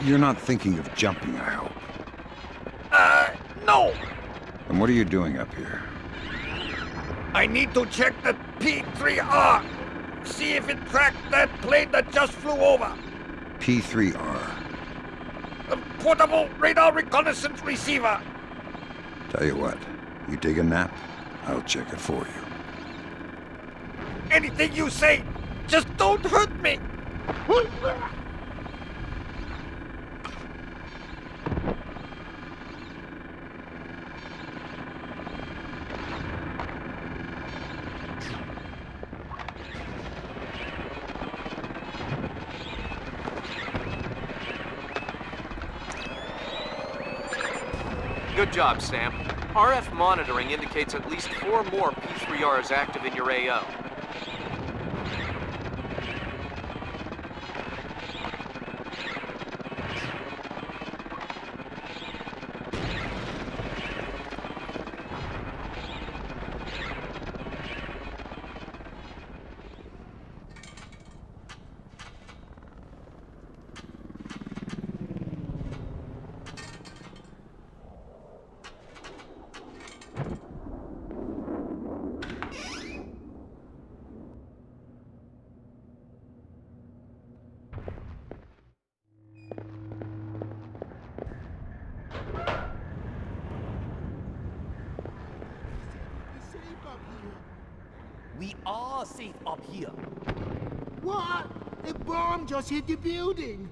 You're not thinking of jumping, I hope. No! And what are you doing up here? I need to check the P3R. See if it tracked that plane that just flew over. P3R. A portable radar reconnaissance receiver. Tell you what, you take a nap, I'll check it for you. Anything you say, just don't hurt me. Good job, Sam. RF monitoring indicates at least 4 more P3Rs active in your AO. up here. We are safe up here. What? A bomb just hit the building.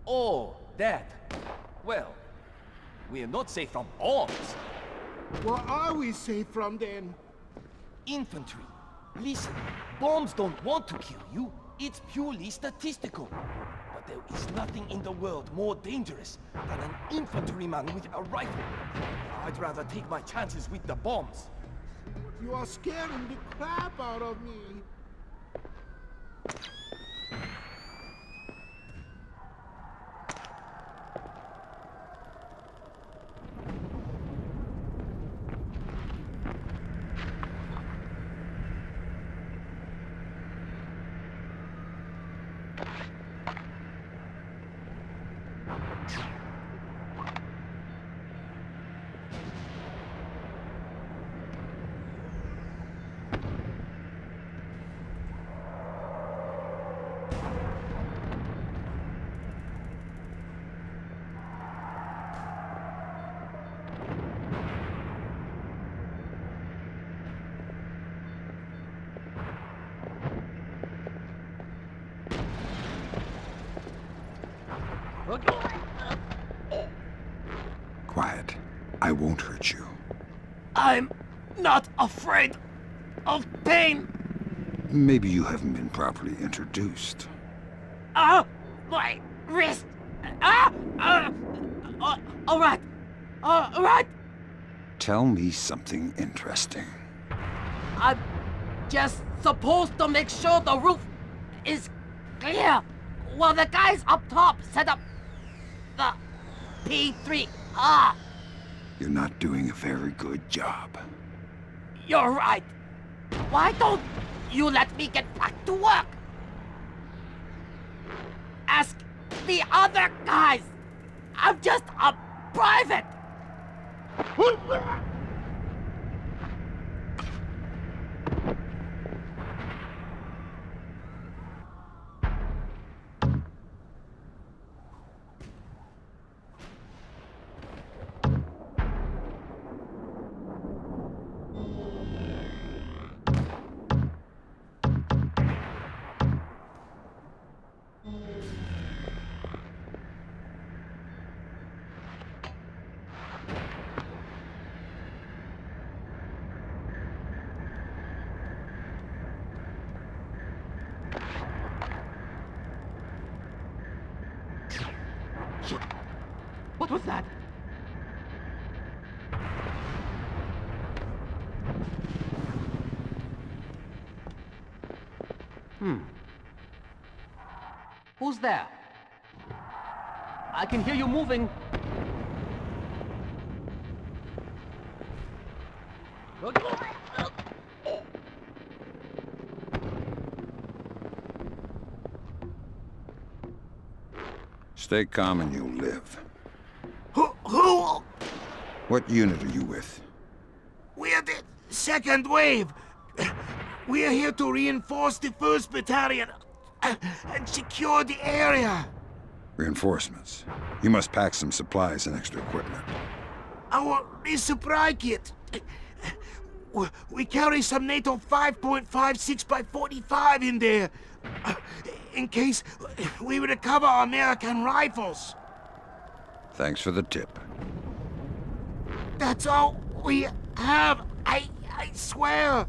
Oh, that. Well, we are not safe from bombs. What are we safe from then? Infantry. Listen, bombs don't want to kill you. It's purely statistical. But there is nothing in the world more dangerous than an infantryman with a rifle. I'd rather take my chances with the bombs. You are scaring the crap out of me. Quiet. I won't hurt you. I'm not afraid of pain. Maybe you haven't been properly introduced. My wrist. All right. All right. Tell me something interesting. I'm just supposed to make sure the roof is clear while the guys up top set up the P3R. You're not doing a very good job. You're right. Why don't you let me get back to work? Ask the other guys. I'm just a private. Shit. What was that? Who's there? I can hear you moving. Stay calm and you'll live. Who? What unit are you with? We're the second wave. We are here to reinforce the 1st Battalion and secure the area. Reinforcements. You must pack some supplies and extra equipment. Our resupply kit. We carry some NATO 5.56 by 45 in there, in case we recover American rifles. Thanks for the tip. That's all we have, I swear.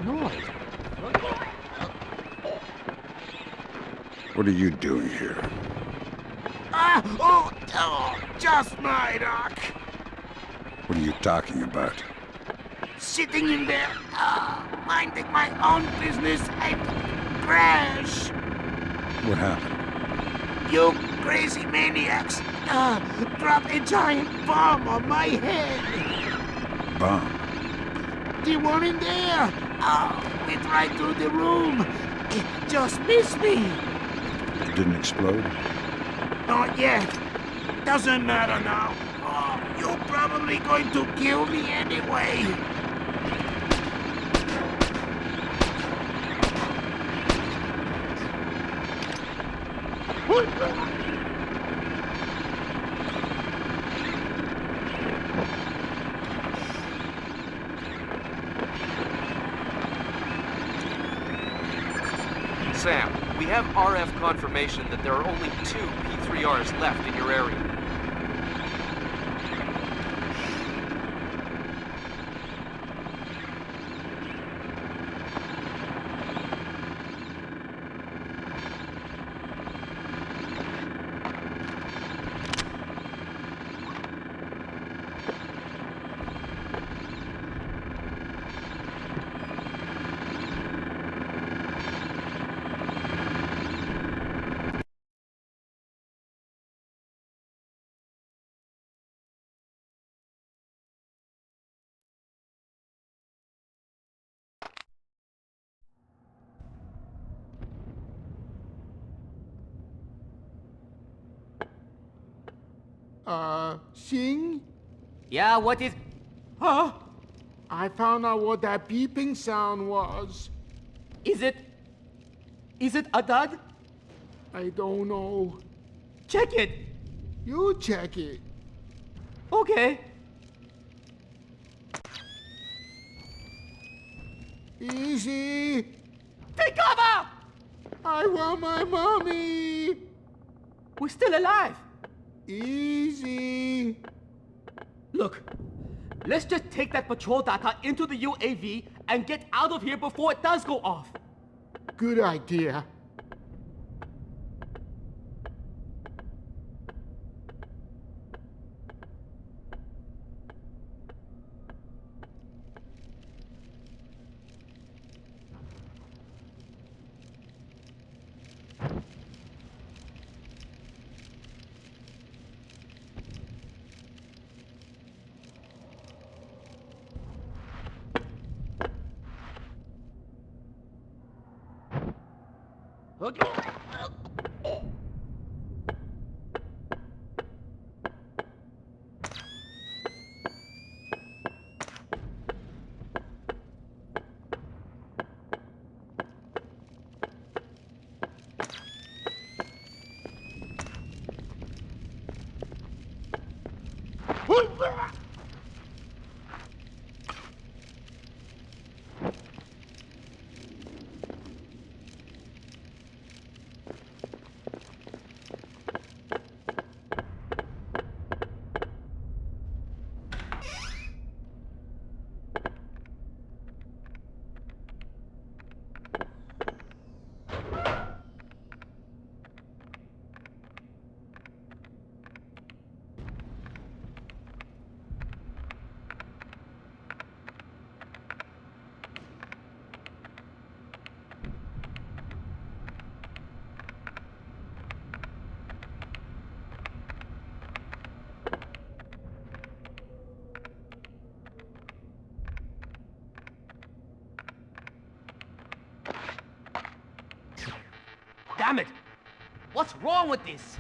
noise? What are you doing here? Just my luck. What are you talking about? Sitting in there, minding my own business and crash. What happened? You crazy maniacs dropped a giant bomb on my head. Bomb? The one in there. Went right through the room. It just missed me. It didn't explode? Not yet. Doesn't matter now. You're probably going to kill me anyway. Sam, we have RF confirmation that there are only 2 P3Rs left in your area. Xing? Yeah, what is... Huh? I found out what that beeping sound was. Is it a dud? I don't know. Check it. You check it. Okay. Easy. Take cover! I want my mommy. We're still alive. Easy. Look, let's just take that patrol data into the UAV and get out of here before it does go off. Good idea. Damn it! What's wrong with this?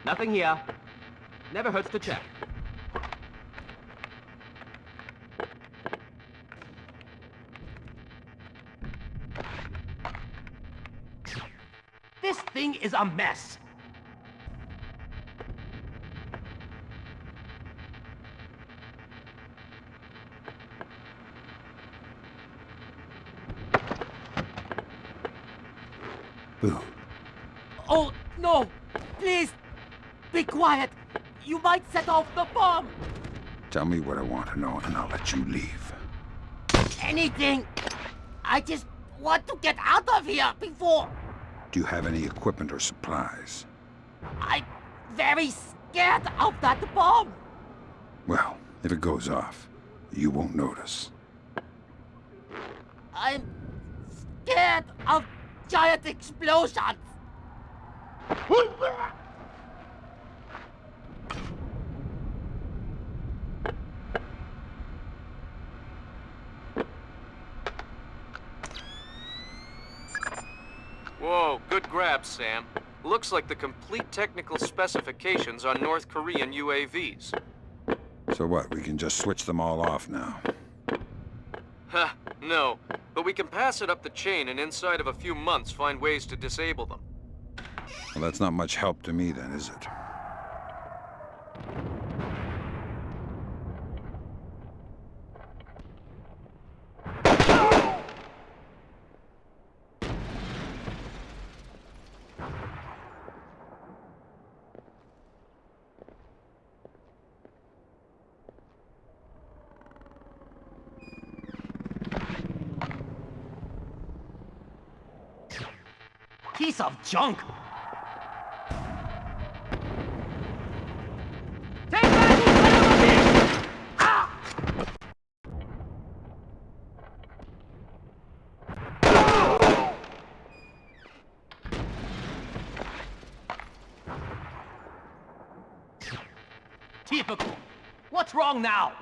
Nothing here. Never hurts to check. This thing is a mess. Boo. Oh, No! Please! Be quiet! You might set off the bomb! Tell me what I want to know, and I'll let you leave. Anything! I just want to get out of here before... Do you have any equipment or supplies? I'm very scared of that bomb! Well, if it goes off, you won't notice. I'm scared of giant explosions! Whoa, good grab, Sam. Looks like the complete technical specifications on North Korean UAVs. So what, we can just switch them all off now? Ha, no. But we can pass it up the chain and inside of a few months find ways to disable them. Well, that's not much help to me then, is it? Piece of junk! Take that, you son of a bitch! Ah! Typical. What's wrong now?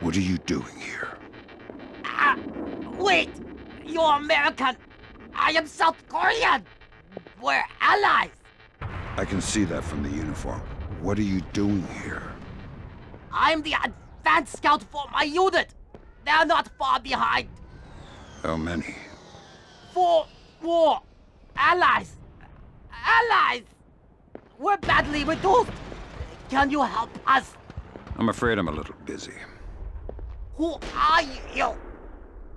What are you doing here? Wait! You're American! I am South Korean! We're allies! I can see that from the uniform. What are you doing here? I'm the advanced scout for my unit! They're not far behind! How many? 4 more! Allies! Allies! We're badly reduced! Can you help us? I'm afraid I'm a little busy. Who are you?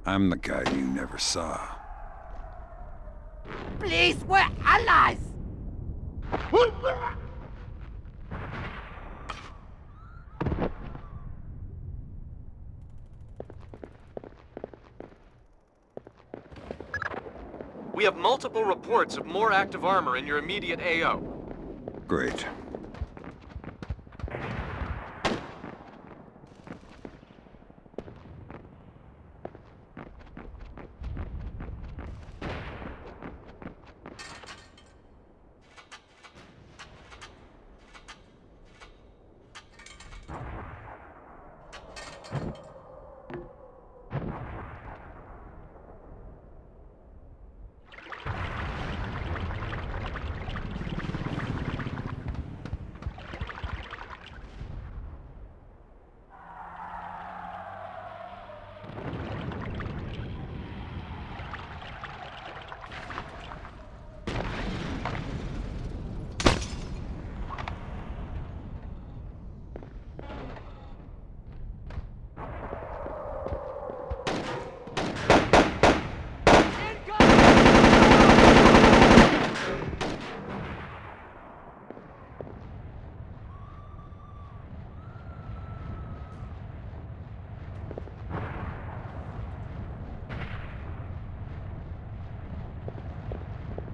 I'm the guy you never saw. Please, we're allies! We have multiple reports of more active armor in your immediate AO. Great.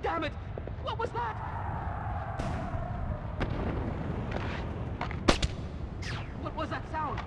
Damn it! What was that? What was that sound?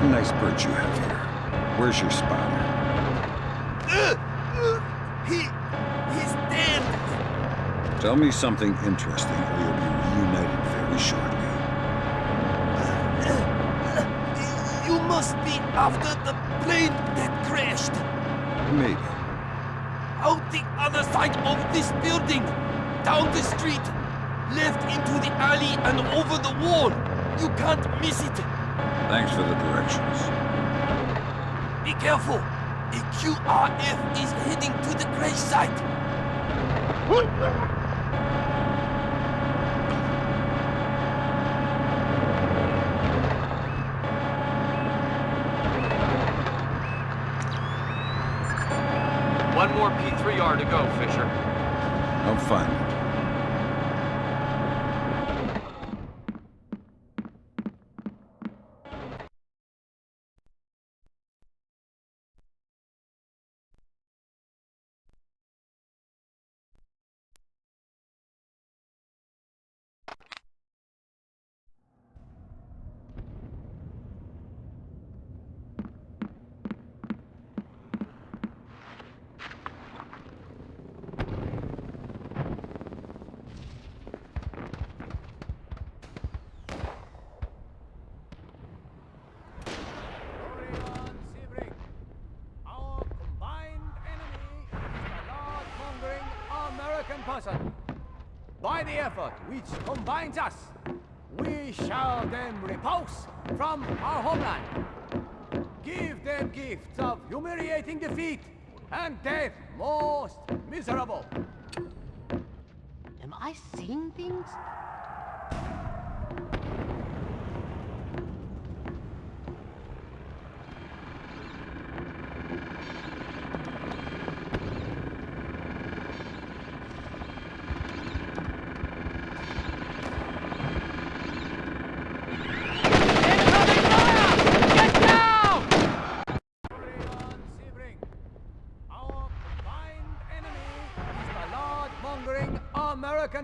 Nice perch you have here. Where's your spotter? He's dead. Tell me something interesting, or you'll be reunited very shortly. You must be after the plane that crashed. Maybe. Out the other side of this building. Down the street. Left into the alley and over the wall. You can't miss it. Thanks for the directions. Be careful. A QRF is heading to the crash site. One more P3R to go, Fisher. I'll find it. Person. By the effort which combines us, we shall then repulse from our homeland. Give them gifts of humiliating defeat and death most miserable. Am I seeing things?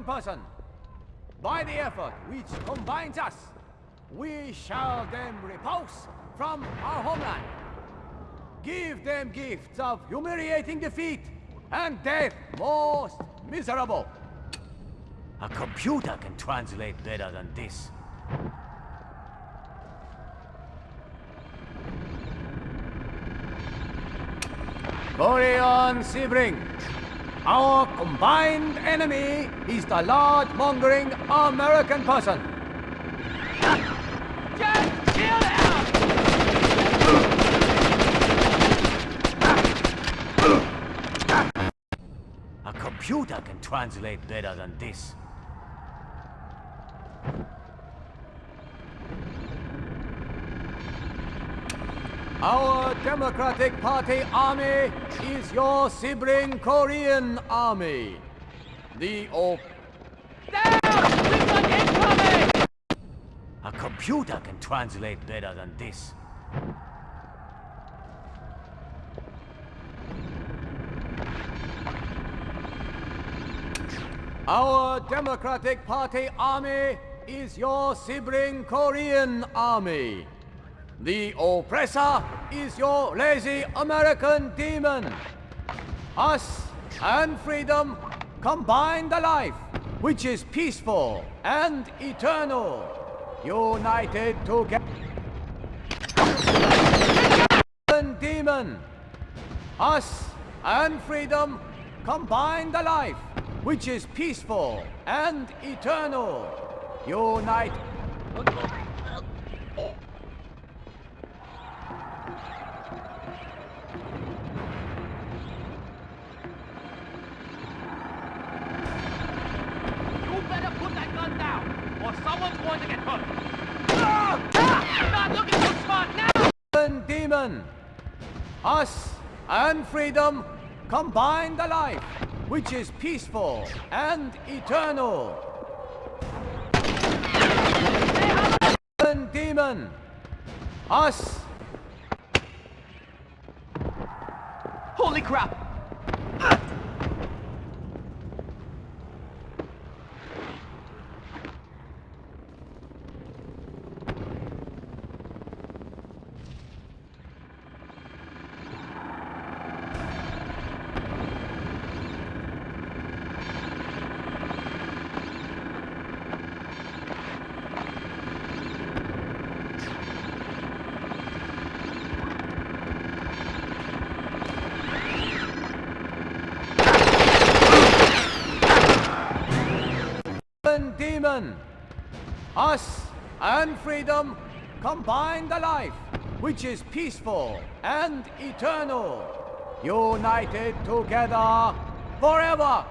Person. By the effort which combines us, we shall then repulse from our homeland. Give them gifts of humiliating defeat and death most miserable. A computer can translate better than this. Korean Sebring. Our combined enemy is the large-mongering American person. Just kill him! A computer can translate better than this. Our Democratic Party army is your sibling Korean army. The incoming! A computer can translate better than this. Our Democratic Party army is your sibling Korean army. The oppressor is your lazy American demon. Us and freedom combine the life, which is peaceful and eternal, united together. Demon. Us and freedom combine the life, which is peaceful and eternal, unite. You better put that gun down, or someone's going to get hurt. You're not looking so smart now! Demon. Us and freedom combine the life, which is peaceful and eternal. Demon. Us. Holy crap! Demon. Us and freedom combine the life, which is peaceful and eternal, united together forever.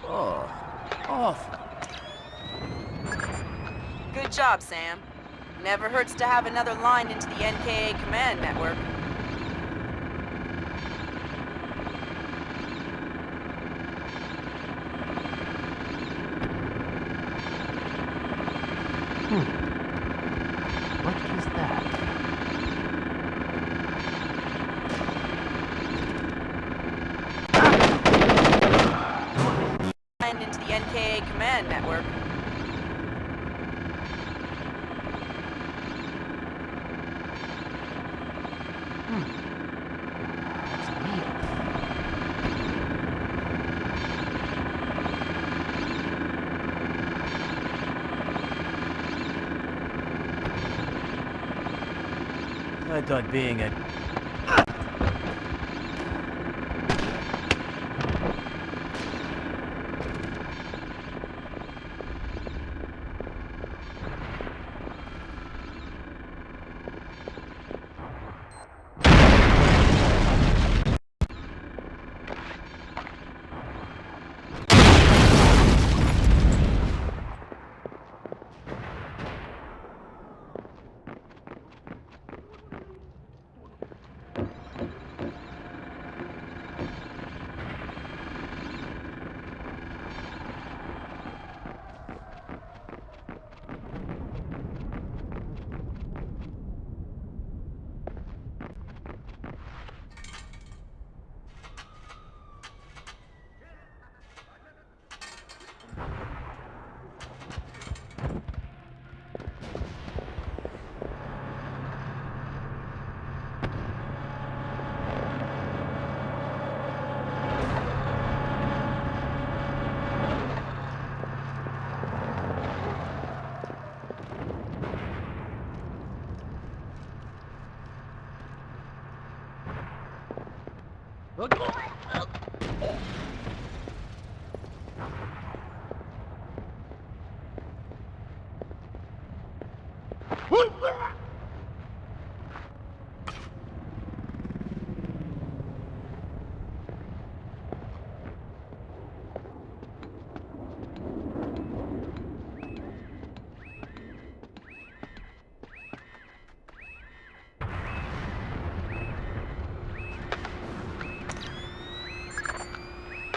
Oh, awful. Good job, Sam. Never hurts to have another line into the NKA command network. What is that? Line into the NKA command network. I thought being a...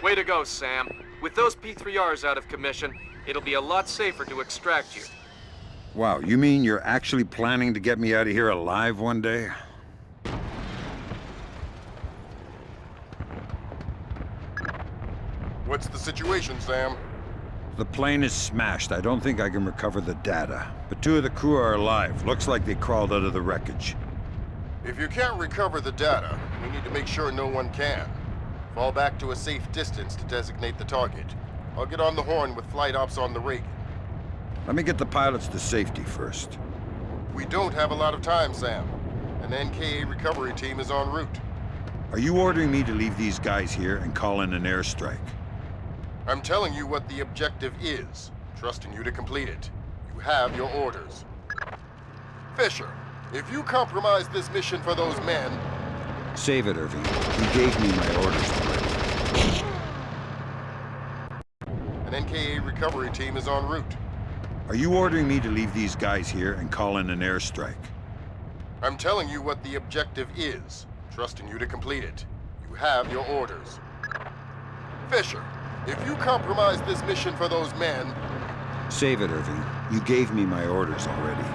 Way to go, Sam. With those P3Rs out of commission, it'll be a lot safer to extract you. Wow, you mean you're actually planning to get me out of here alive one day? What's the situation, Sam? The plane is smashed. I don't think I can recover the data. But 2 of the crew are alive. Looks like they crawled out of the wreckage. If you can't recover the data, we need to make sure no one can. Fall back to a safe distance to designate the target. I'll get on the horn with flight ops on the Reagan. Let me get the pilots to safety first. We don't have a lot of time, Sam. An NKA recovery team is en route. Are you ordering me to leave these guys here and call in an airstrike? I'm telling you what the objective is, trusting you to complete it. You have your orders. Fisher, if you compromise this mission for those men... Save it, Irving. You gave me my orders already. An NKA recovery team is en route. Are you ordering me to leave these guys here and call in an airstrike? I'm telling you what the objective is, trusting you to complete it. You have your orders. Fisher, if you compromise this mission for those men... Save it, Irving. You gave me my orders already.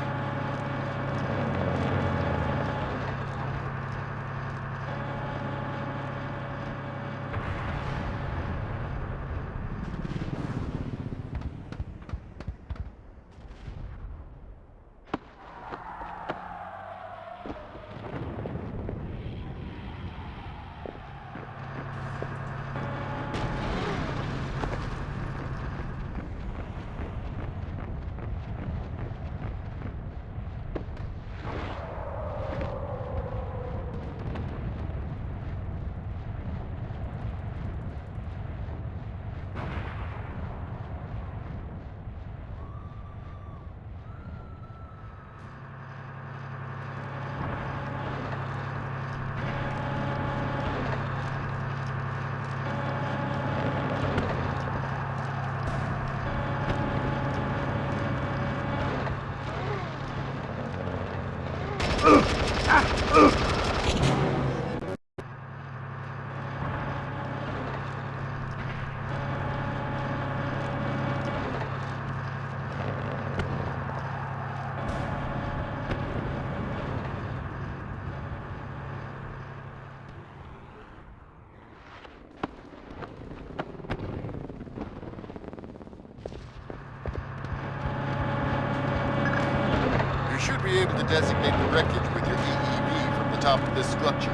Be able to designate the wreckage with your EEV from the top of this structure.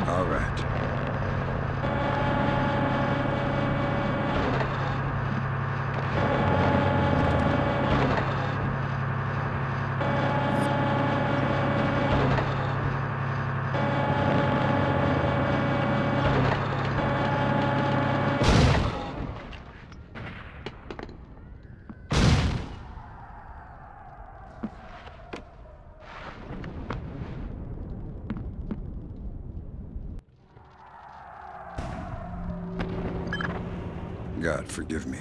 All right. God, forgive me.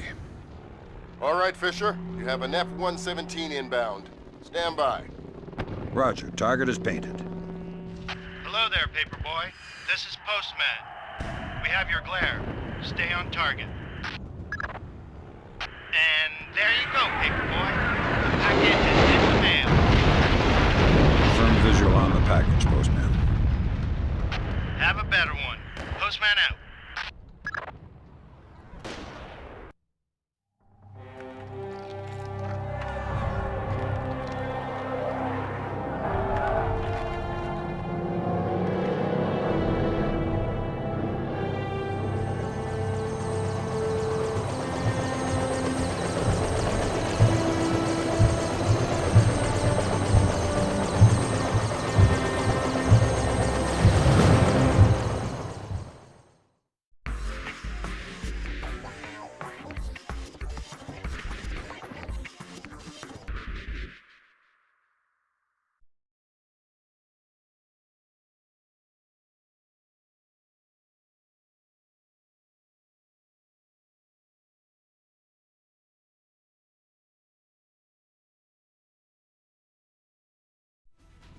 All right, Fisher. You have an F-117 inbound. Stand by. Roger. Target is painted. Hello there, Paperboy. This is Postman. We have your glare. Stay on target. And there you go, Paperboy. The package is in the mail. Firm visual on the package, Postman. Have a better one. Postman out.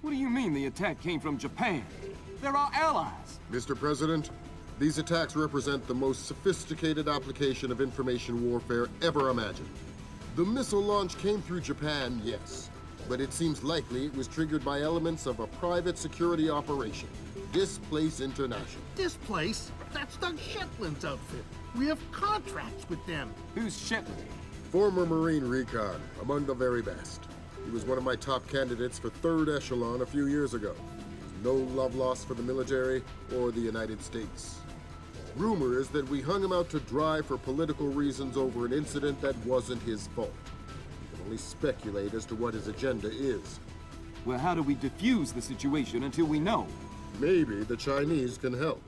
What do you mean the attack came from Japan? They're our allies. Mr. President, these attacks represent the most sophisticated application of information warfare ever imagined. The missile launch came through Japan, yes, but it seems likely it was triggered by elements of a private security operation. Displace International. Displace? That's Doug Shetland's outfit. We have contracts with them. Who's Shetland? Former Marine recon, among the very best. He was one of my top candidates for 3rd Echelon a few years ago. No love lost for the military or the United States. Rumor is that we hung him out to dry for political reasons over an incident that wasn't his fault. We can only speculate as to what his agenda is. Well, how do we defuse the situation until we know? Maybe the Chinese can help.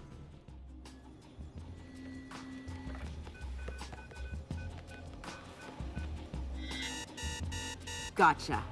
Gotcha.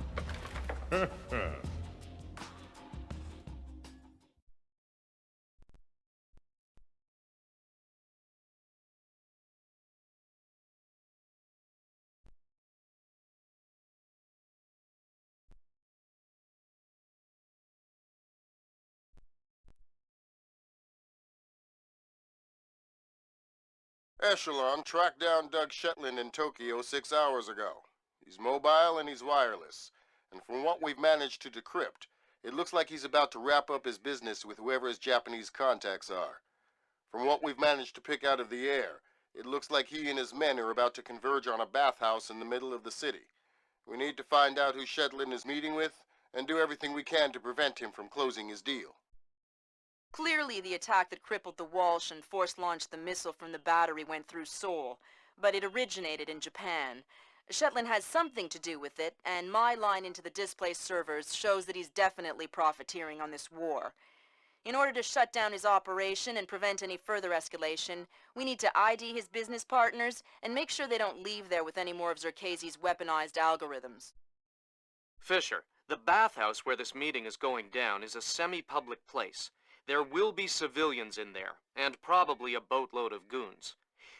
Echelon tracked down Doug Shetland in Tokyo 6 hours ago. He's mobile and he's wireless, and from what we've managed to decrypt, it looks like he's about to wrap up his business with whoever his Japanese contacts are. From what we've managed to pick out of the air, it looks like he and his men are about to converge on a bathhouse in the middle of the city. We need to find out who Shetland is meeting with, and do everything we can to prevent him from closing his deal. Clearly, the attack that crippled the Walsh and force-launched the missile from the battery went through Seoul, but it originated in Japan. Shetland has something to do with it, and my line into the displaced servers shows that he's definitely profiteering on this war. In order to shut down his operation and prevent any further escalation, we need to ID his business partners and make sure they don't leave there with any more of Zerkezi's weaponized algorithms. Fisher, the bathhouse where this meeting is going down is a semi-public place. There will be civilians in there, and probably a boatload of goons.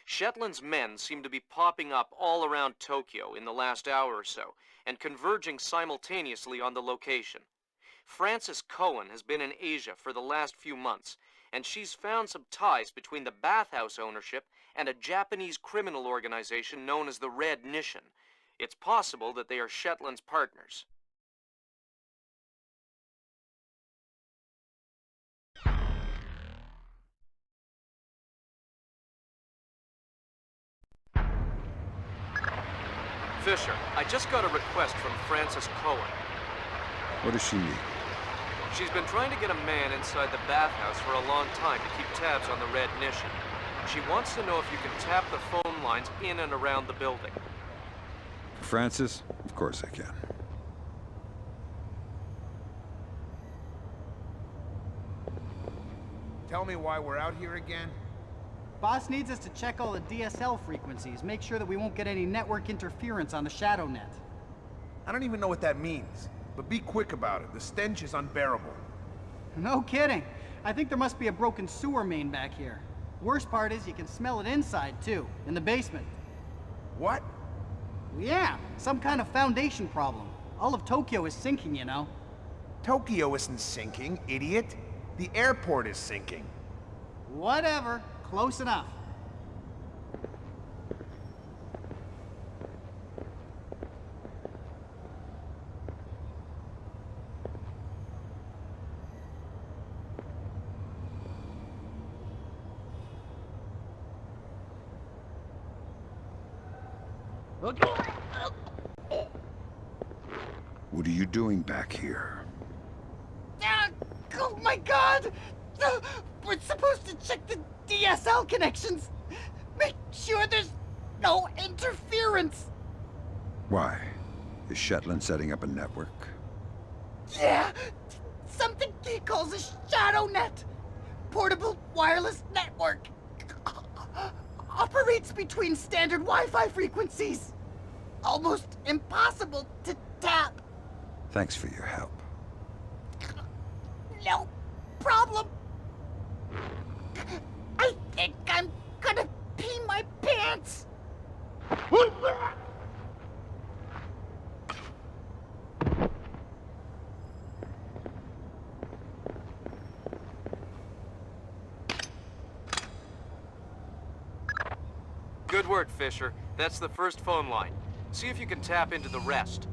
Shetland's men seem to be popping up all around Tokyo in the last hour or so, and converging simultaneously on the location. Frances Cohen has been in Asia for the last few months, and she's found some ties between the bathhouse ownership and a Japanese criminal organization known as the Red Nishan. It's possible that they are Shetland's partners. Fisher, I just got a request from Frances Cohen. What does she need? She's been trying to get a man inside the bathhouse for a long time to keep tabs on the Red Nishan. She wants to know if you can tap the phone lines in and around the building. Francis? Of course I can. Tell me why we're out here again? Boss needs us to check all the DSL frequencies, make sure that we won't get any network interference on the shadow net. I don't even know what that means, but be quick about it. The stench is unbearable. No kidding. I think there must be a broken sewer main back here. Worst part is you can smell it inside, too, in the basement. What? Yeah, some kind of foundation problem. All of Tokyo is sinking, you know. Tokyo isn't sinking, idiot. The airport is sinking. Whatever. Close enough. What are you doing back here? Oh my God! We're supposed to check the DSL connections. Make sure there's no interference. Why? Is Shetland setting up a network? Yeah, something he calls a shadow net. Portable wireless network. Operates between standard Wi-Fi frequencies. Almost impossible to tap. Thanks for your help. No problem. I think I'm gonna pee my pants. Good work, Fisher. That's the first phone line. See if you can tap into the rest.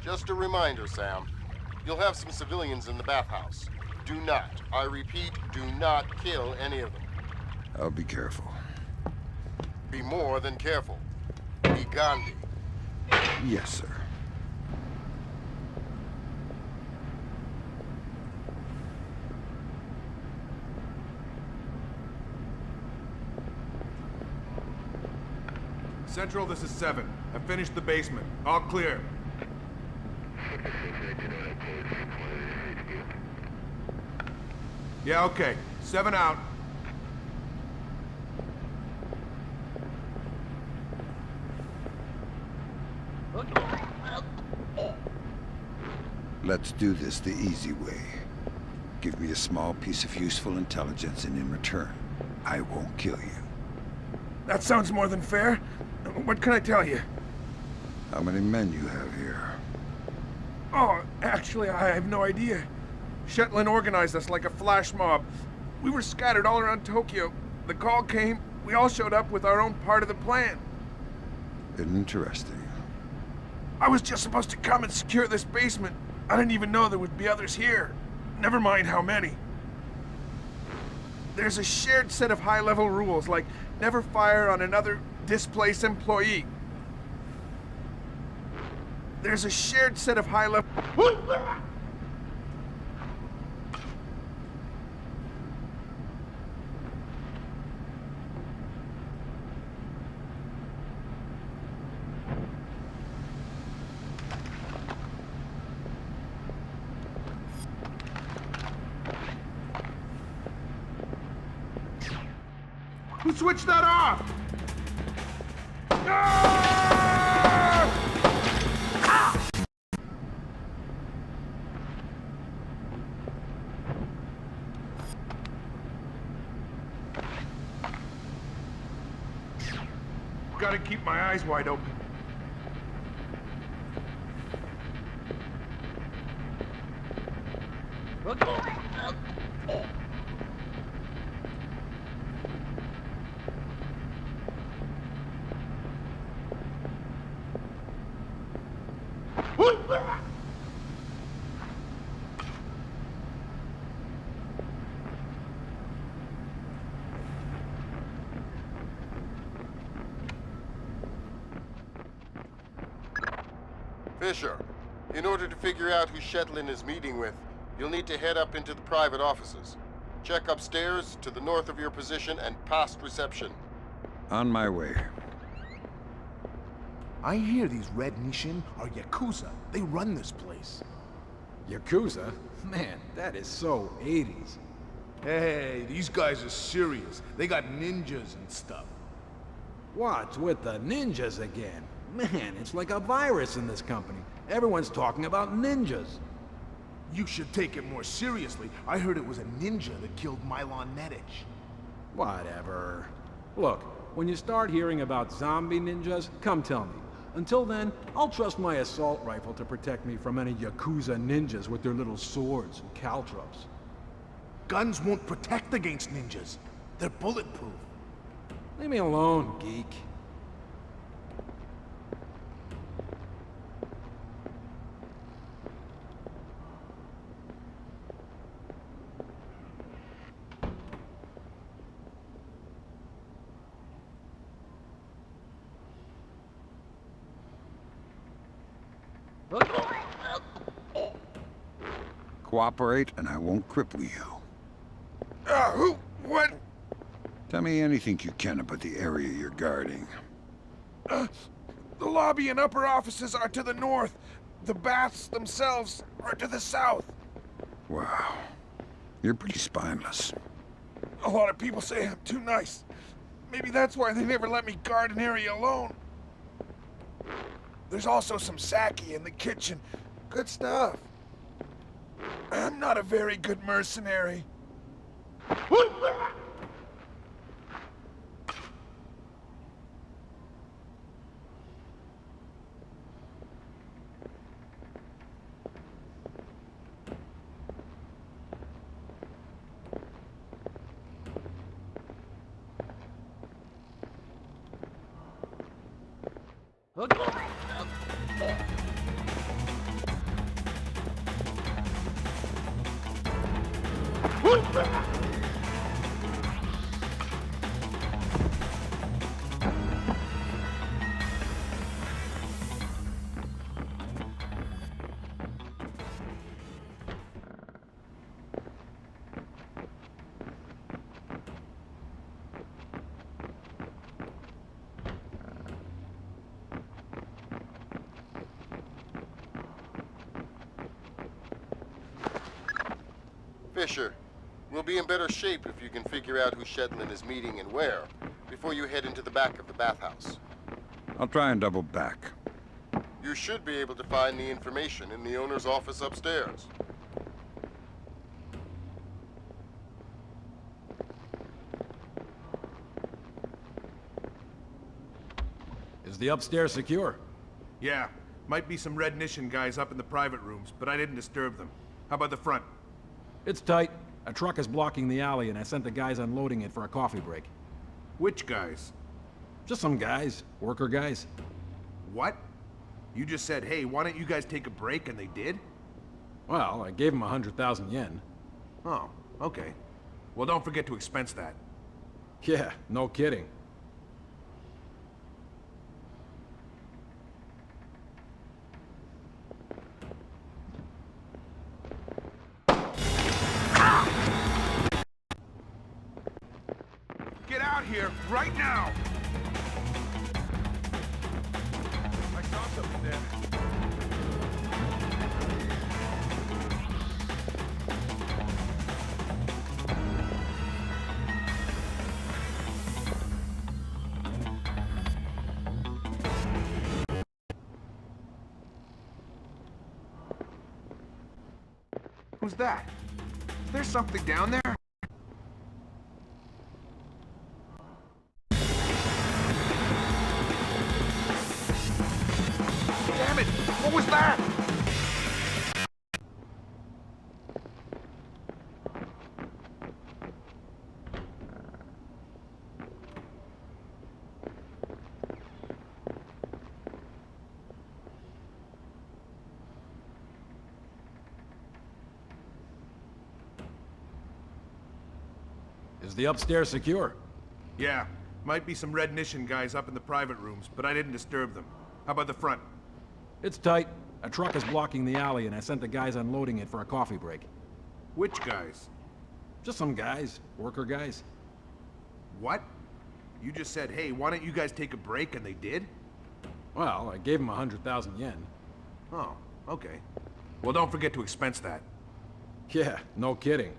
Just a reminder, Sam. You'll have some civilians in the bathhouse. Do not, I repeat, do not kill any of them. I'll be careful. Be more than careful. Be Gandhi. Yes, sir. Central, this is 7. I finished the basement. All clear. Yeah, okay. 7 out. Let's do this the easy way. Give me a small piece of useful intelligence, and in return, I won't kill you. That sounds more than fair. What can I tell you? How many men you have here? Oh, actually, I have no idea. Shetland organized us like a flash mob. We were scattered all around Tokyo. The call came, we all showed up with our own part of the plan. Interesting. I was just supposed to come and secure this basement. I didn't even know there would be others here. Never mind how many. There's a shared set of high-level rules, like never fire on another displaced employee. There's a shared set of high-level... Who switched that off? Gotta keep my eyes wide open. Fisher, in order to figure out who Shetland is meeting with, you'll need to head up into the private offices. Check upstairs, to the north of your position, and past reception. On my way. I hear these Red Nishin are Yakuza. They run this place. Yakuza? Man, that is so 80s. Hey, these guys are serious. They got ninjas and stuff. What's with the ninjas again? Man, it's like a virus in this company. Everyone's talking about ninjas. You should take it more seriously. I heard it was a ninja that killed Milan Nedich. Whatever. Look, when you start hearing about zombie ninjas, come tell me. Until then, I'll trust my assault rifle to protect me from any Yakuza ninjas with their little swords and caltrops. Guns won't protect against ninjas. They're bulletproof. Leave me alone, geek. Cooperate, and I won't cripple you. Who? What? Tell me anything you can about the area you're guarding. The lobby and upper offices are to the north. The baths themselves are to the south. Wow. You're pretty spineless. A lot of people say I'm too nice. Maybe that's why they never let me guard an area alone. There's also some sake in the kitchen. Good stuff. I'm not a very good mercenary. Fisher, we'll be in better shape if you can figure out who Shetland is meeting and where, before you head into the back of the bathhouse. I'll try and double back. You should be able to find the information in the owner's office upstairs. Is the upstairs secure? Yeah, might be some Red Nation guys up in the private rooms, but I didn't disturb them. How about the front? It's tight. A truck is blocking the alley, and I sent the guys unloading it for a coffee break. Which guys? Just some guys. Worker guys. What? You just said, hey, why don't you guys take a break, and they did? Well, I gave them 100,000 yen. Oh, okay. Well, don't forget to expense that. Yeah, no kidding. Get out here, right now! I saw something there. Who's that? Is there something down there? Damn it! What was that? Is the upstairs secure? Yeah, might be some Red Nation guys up in the private rooms, but I didn't disturb them. How about the front? It's tight. A truck is blocking the alley, and I sent the guys unloading it for a coffee break. Which guys? Just some guys. Worker guys. What? You just said, hey, why don't you guys take a break, and they did? Well, I gave them 100,000 yen. Oh, okay. Well, don't forget to expense that. Yeah, no kidding.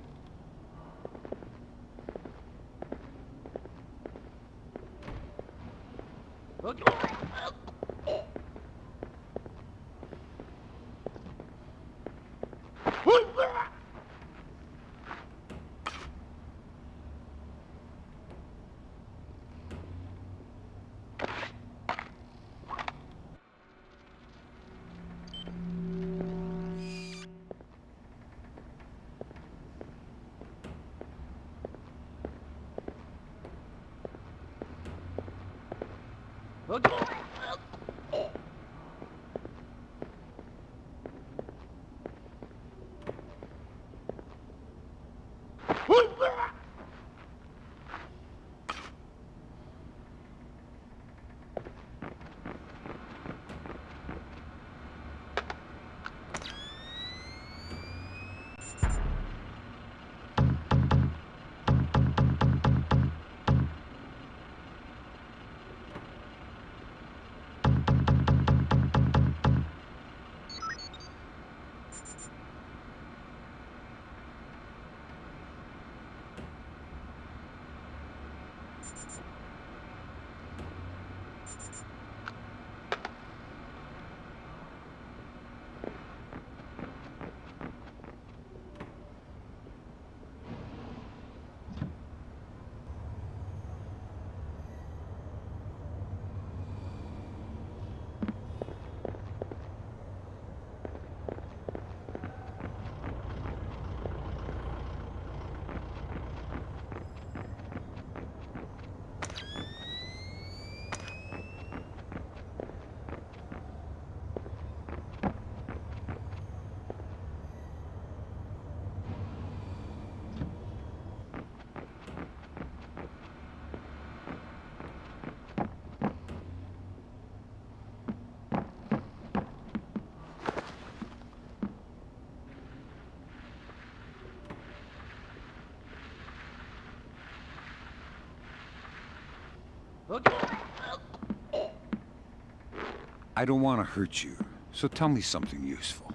I don't want to hurt you, so tell me something useful.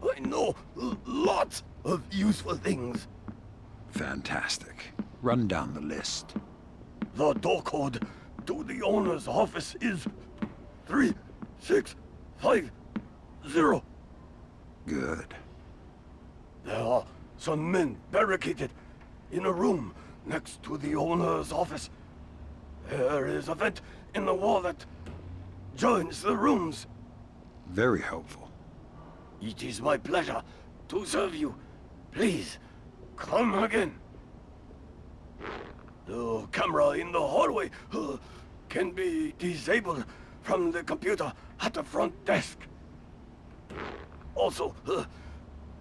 I know lots of useful things. Fantastic. Run down the list. The door code to the owner's office is 3650. Good. There are some men barricaded in a room next to the owner's office. There is a vent in the wall that joins the rooms. Very helpful. It is my pleasure to serve you. Please, come again. The camera in the hallway can be disabled from the computer at the front desk. Also,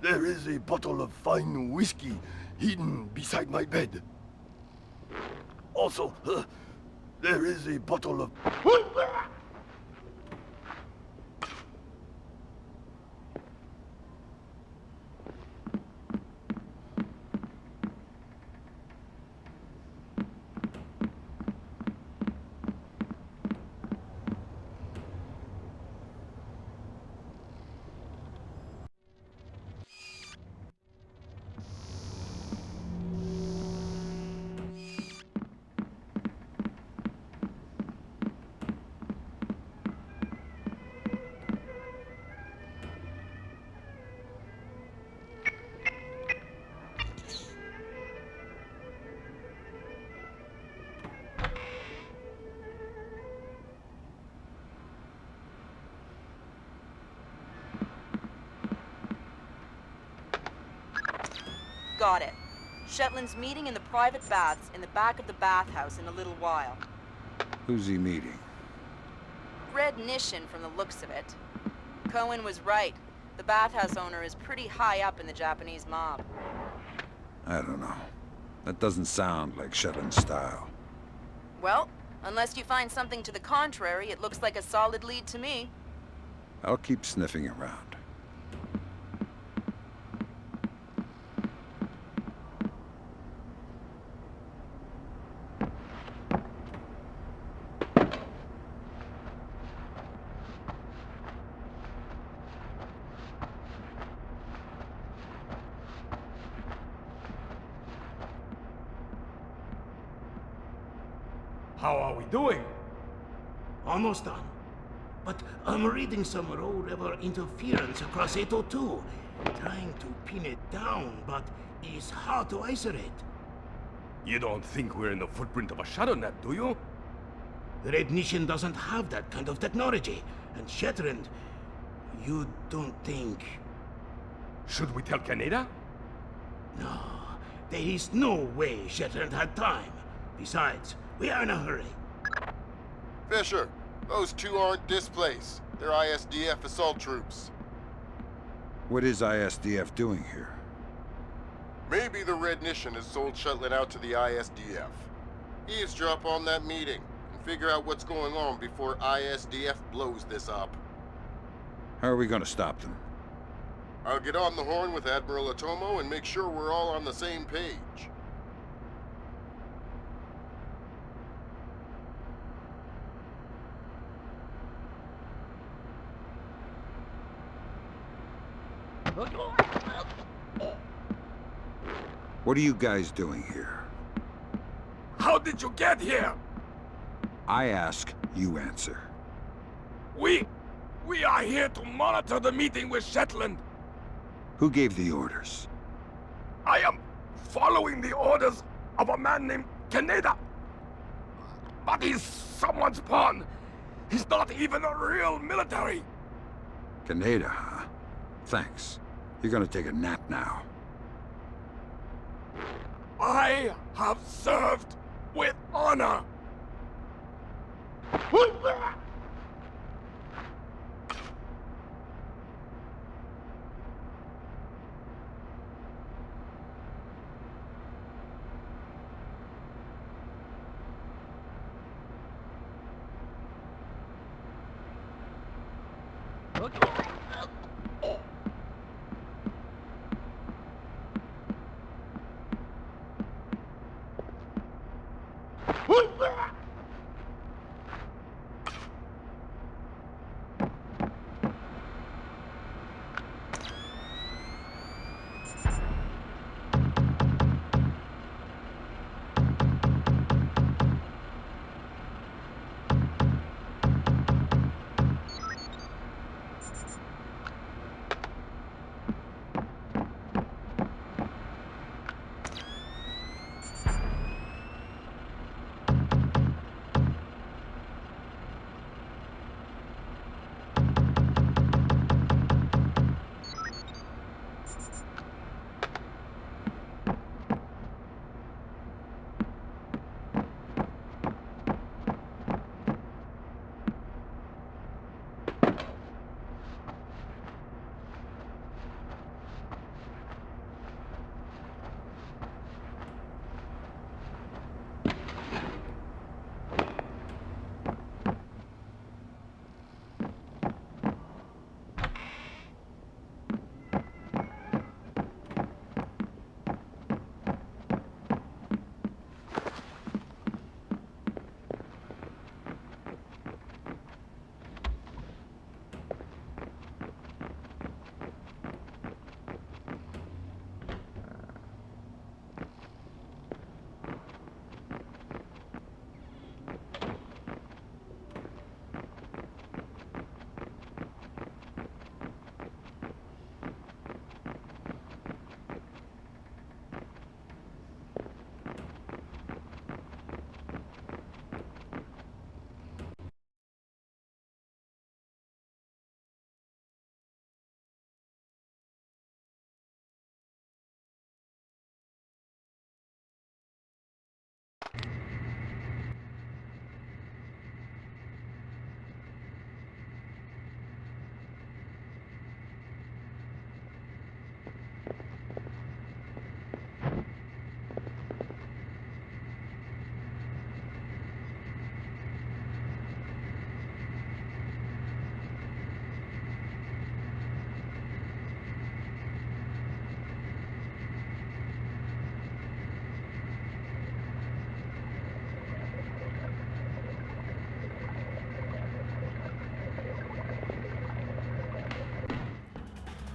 there is a bottle of fine whiskey hidden beside my bed. Also, there is a bottle of... Got it. Shetland's meeting in the private baths in the back of the bathhouse in a little while. Who's he meeting? Red Nishin from the looks of it. Cohen was right. The bathhouse owner is pretty high up in the Japanese mob. I don't know. That doesn't sound like Shetland's style. Well, unless you find something to the contrary, it looks like a solid lead to me. I'll keep sniffing around. How are we doing? Almost done. But I'm reading some low-level interference across 802. Trying to pin it down, but it's hard to isolate. You don't think we're in the footprint of a shadow net, do you? The Red Nation doesn't have that kind of technology. And Shetland, you don't think... Should we tell Canada? No, there is no way Shetland had time. Besides, we are in a hurry. Fisher, those two aren't Displace. They're ISDF assault troops. What is ISDF doing here? Maybe the Red Nation has sold Shetland out to the ISDF. Eavesdrop on that meeting and figure out what's going on before ISDF blows this up. How are we gonna stop them? I'll get on the horn with Admiral Otomo and make sure we're all on the same page. What are you guys doing here? How did you get here? I ask, you answer. We are here to monitor the meeting with Shetland. Who gave the orders? I am following the orders of a man named Canada. But he's someone's pawn. He's not even a real military. Canada, huh? Thanks. You're gonna take a nap now. I have served with honor.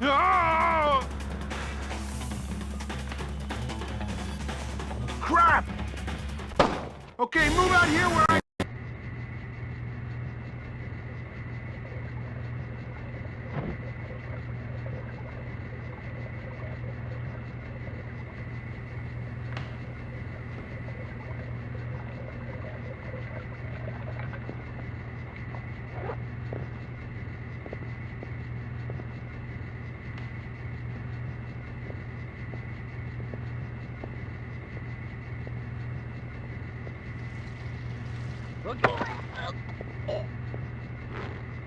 Ah! Crap! Okay, move out here where I...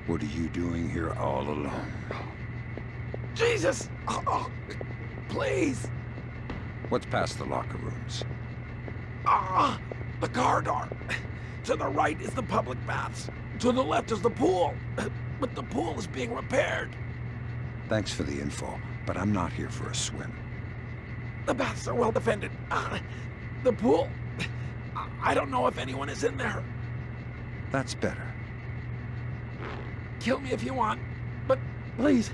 What are you doing here all alone? Jesus! Please! What's past the locker rooms? The corridor. To the right is the public baths. To the left is the pool. But the pool is being repaired. Thanks for the info, but I'm not here for a swim. The baths are well defended. The pool... I don't know if anyone is in there. That's better. Kill me if you want, but please,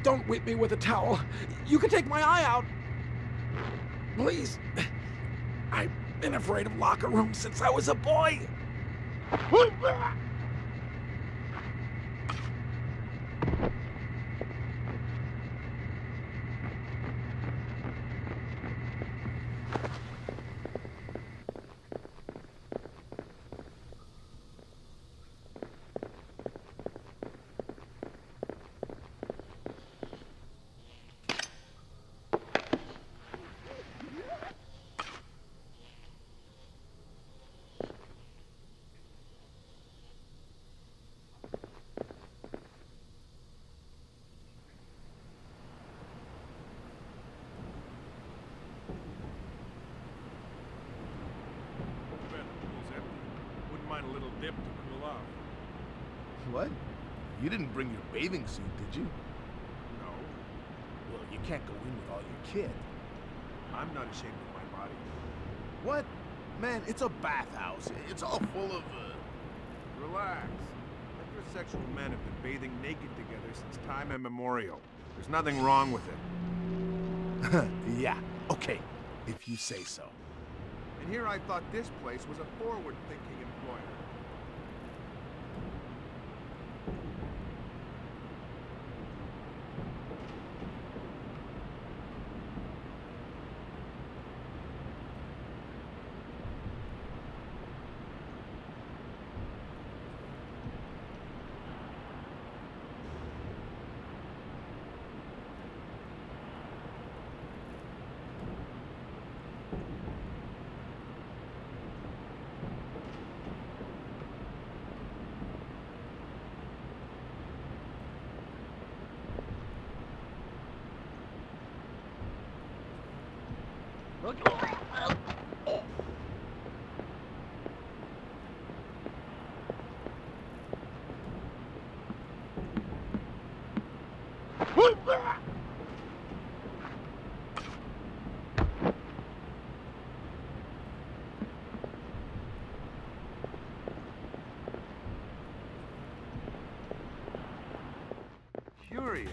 don't whip me with a towel. You can take my eye out. Please. I've been afraid of locker rooms since I was a boy. A little dip to cool off. What? You didn't bring your bathing suit, did you? No. Well, you can't go in with all your kit. I'm not ashamed of my body. What? Man, it's a bathhouse. It's all full of, Relax. Heterosexual men have been bathing naked together since time immemorial. There's nothing wrong with it. Yeah, okay. If you say so. And here I thought this place was a forward-thinking employer. Curious.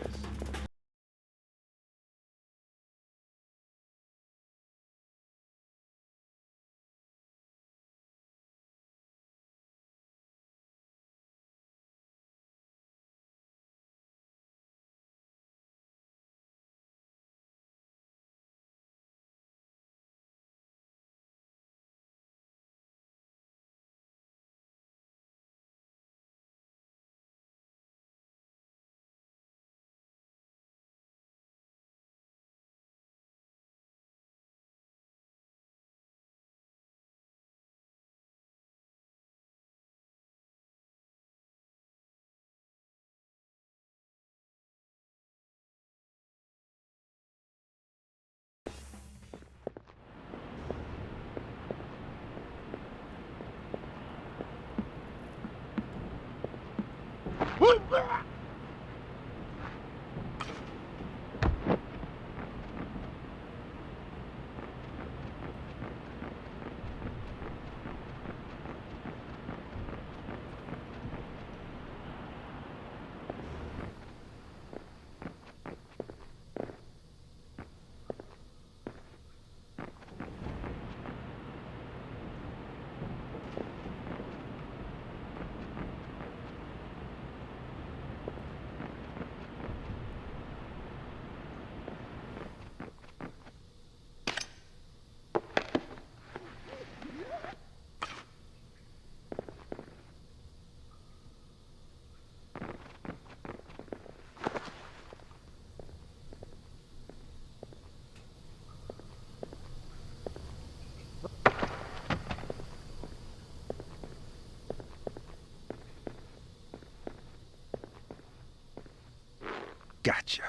Gotcha.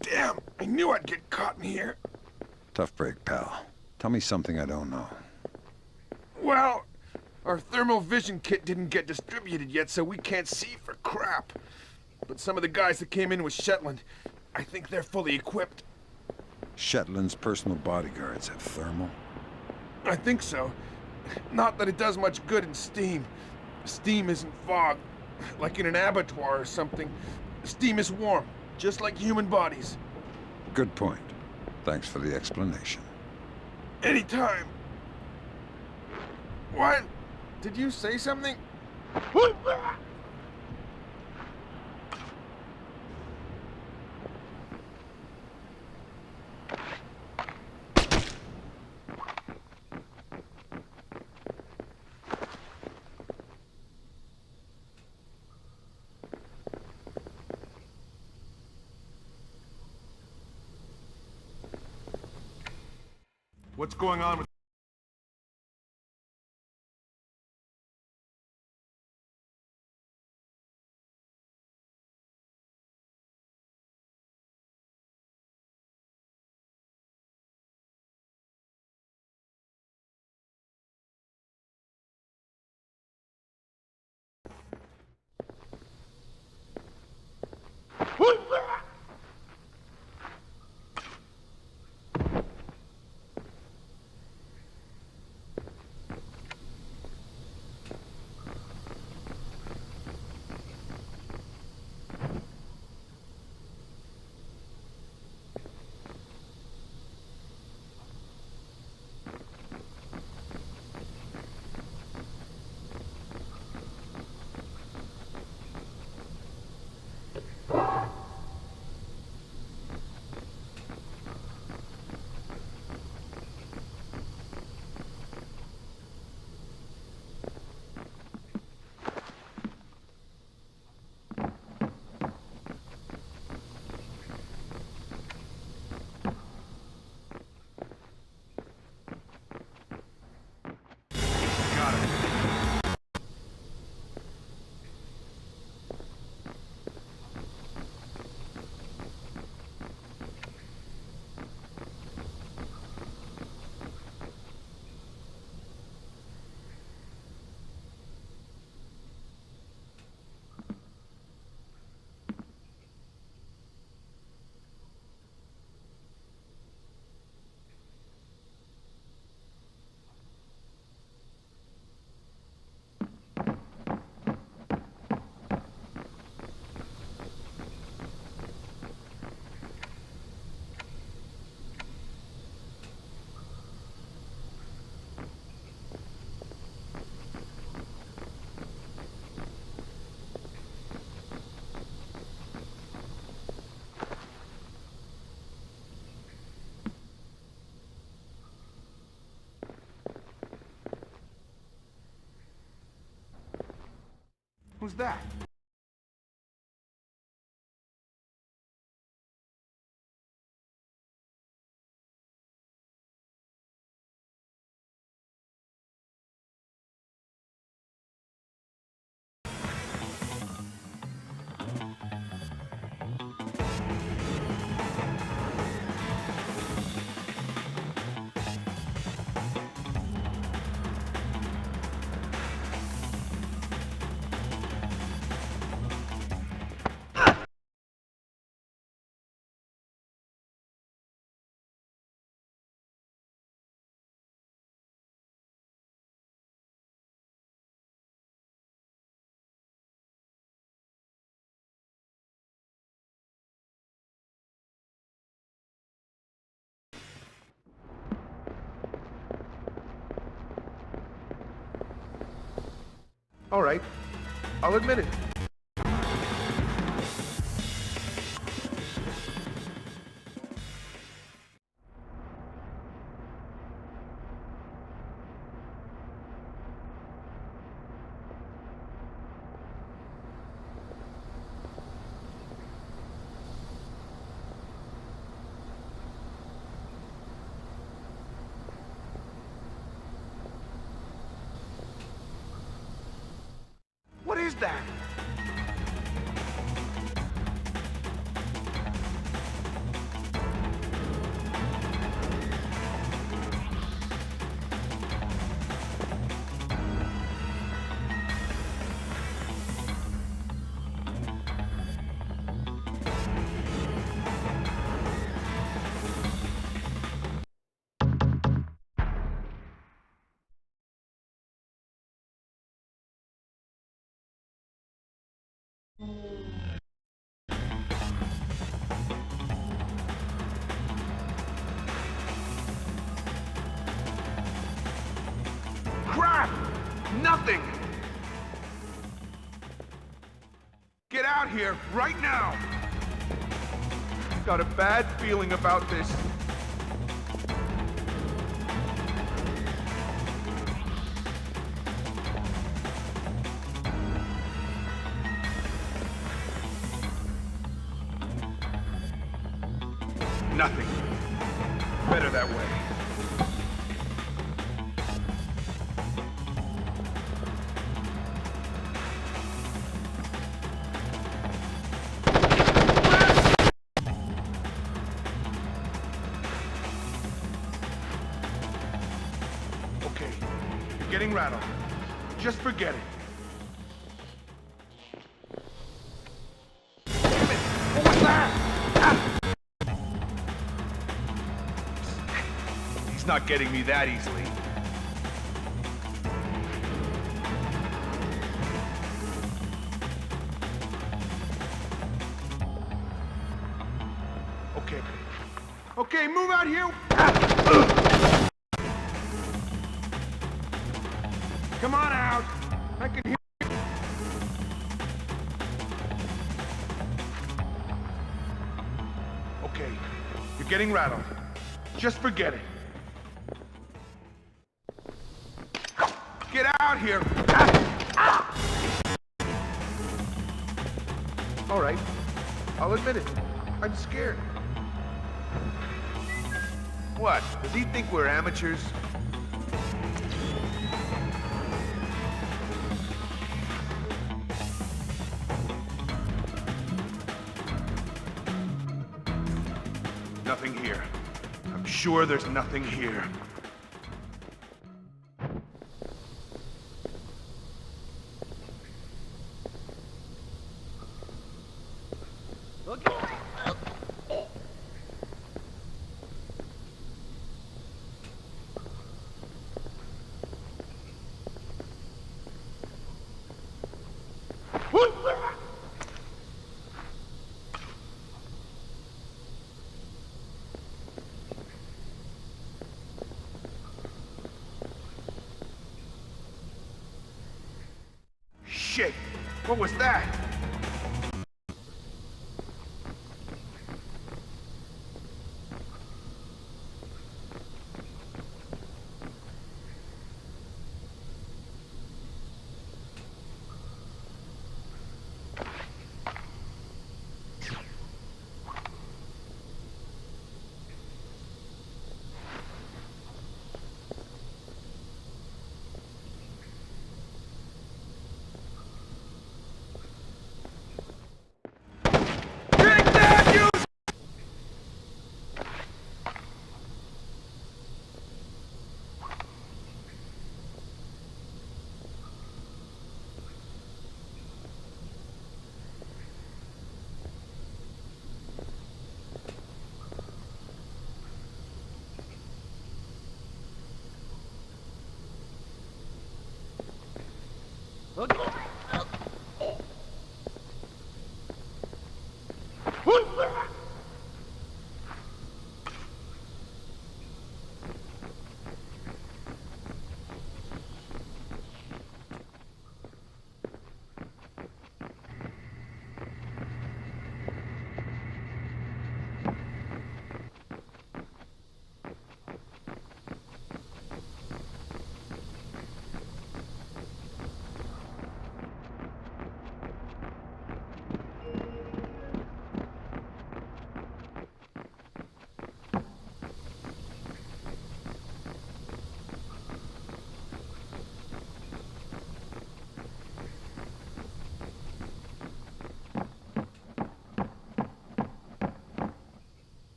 Damn, I knew I'd get caught in here. Tough break, pal. Tell me something I don't know. Well, our thermal vision kit didn't get distributed yet, so we can't see for crap. But some of the guys that came in with Shetland, I think they're fully equipped. Shetland's personal bodyguards have thermal? I think so. Not that it does much good in steam. Steam isn't fog, like in an abattoir or something. Steam is warm, just like human bodies. Good point. Thanks for the explanation. Anytime. What? Did you say something? What's going on with... Who's that? All right, I'll admit it. What is that? Crap! Nothing! Get out here, right now! Got a bad feeling about this. Nothing. Better that way. Okay, you're getting rattled. Just forget it. Damn it! What was that? Ah! He's not getting me that easily. Okay. Okay, move out here! Ah! Come on out! I can hear you. Okay, you're getting rattled. Just forget it. Get out here! Ah! All right, I'll admit it. I'm scared. What? Does he think we're amateurs? Nothing here. I'm sure there's nothing here. Shit! What was that?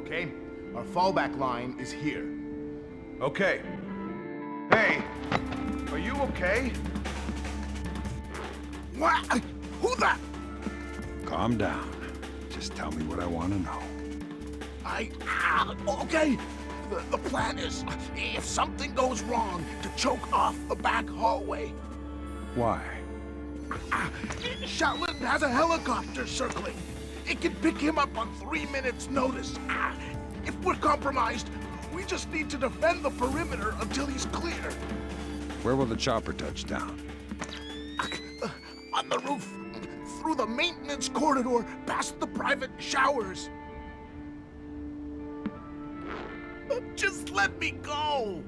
okay? Our fallback line is here. Okay. Hey, are you okay? What? Who the? Calm down. Just tell me what I want to know. Okay. The plan is, if something goes wrong, to choke off the back hallway. Why? Shetland has a helicopter circling. It can pick him up on 3 minutes' notice. If we're compromised, we just need to defend the perimeter until he's clear. Where will the chopper touch down? On the roof, through the maintenance corridor, past the private showers. Just let me go!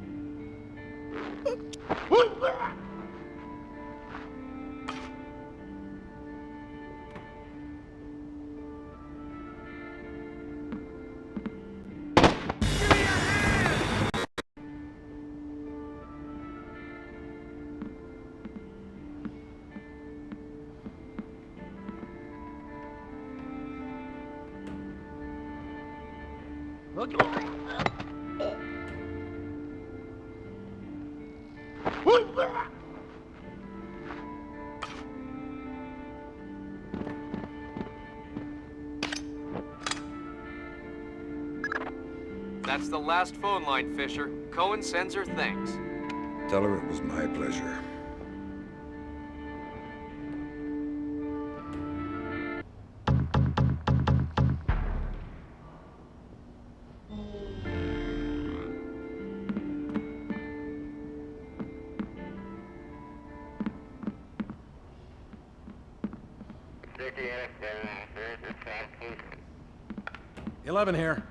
That's the last phone line, Fisher. Cohen sends her thanks. Tell her it was my pleasure. "11 here."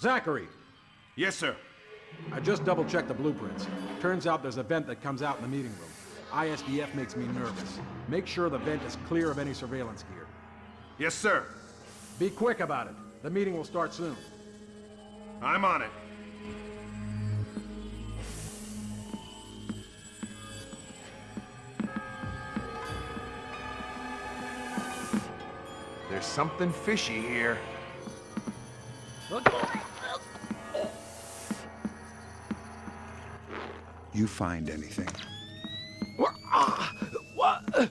Zachary! Yes, sir. I just double-checked the blueprints. Turns out there's a vent that comes out in the meeting room. ISDF makes me nervous. Make sure the vent is clear of any surveillance gear. Yes, sir. Be quick about it. The meeting will start soon. I'm on it. There's something fishy here. You find anything? What?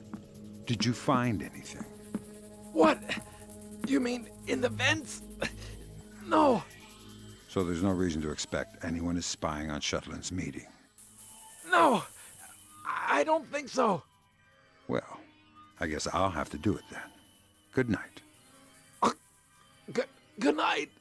Did you find anything? What? You mean in the vents? No. So there's no reason to expect anyone is spying on Shetland's meeting. No. I don't think so. Well, I guess I'll have to do it then. Good night. Good night.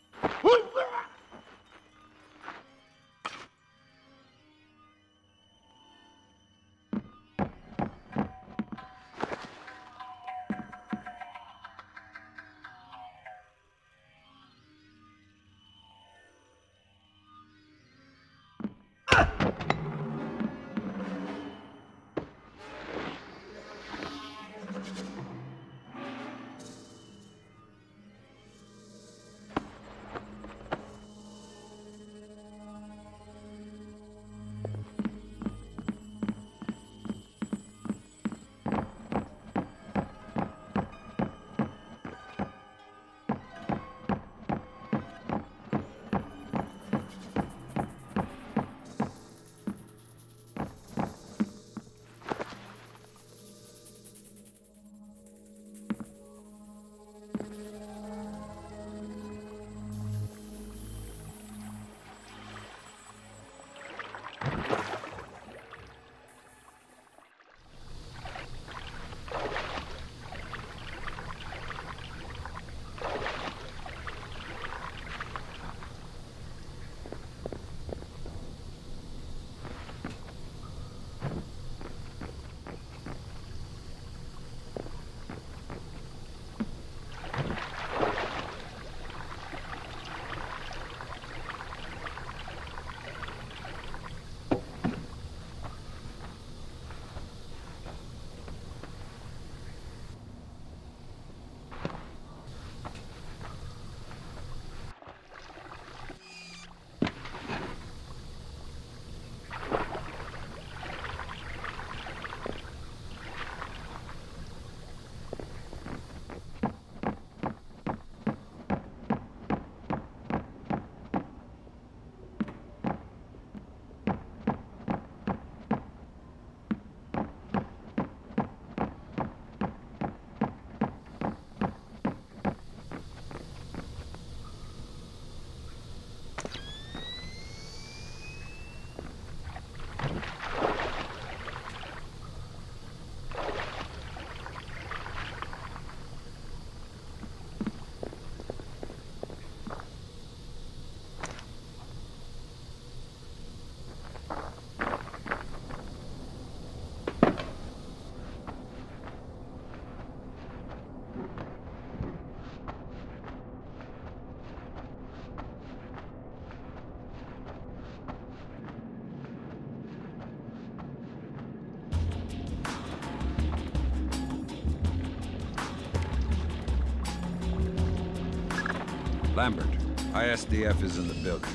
Lambert, ISDF is in the building.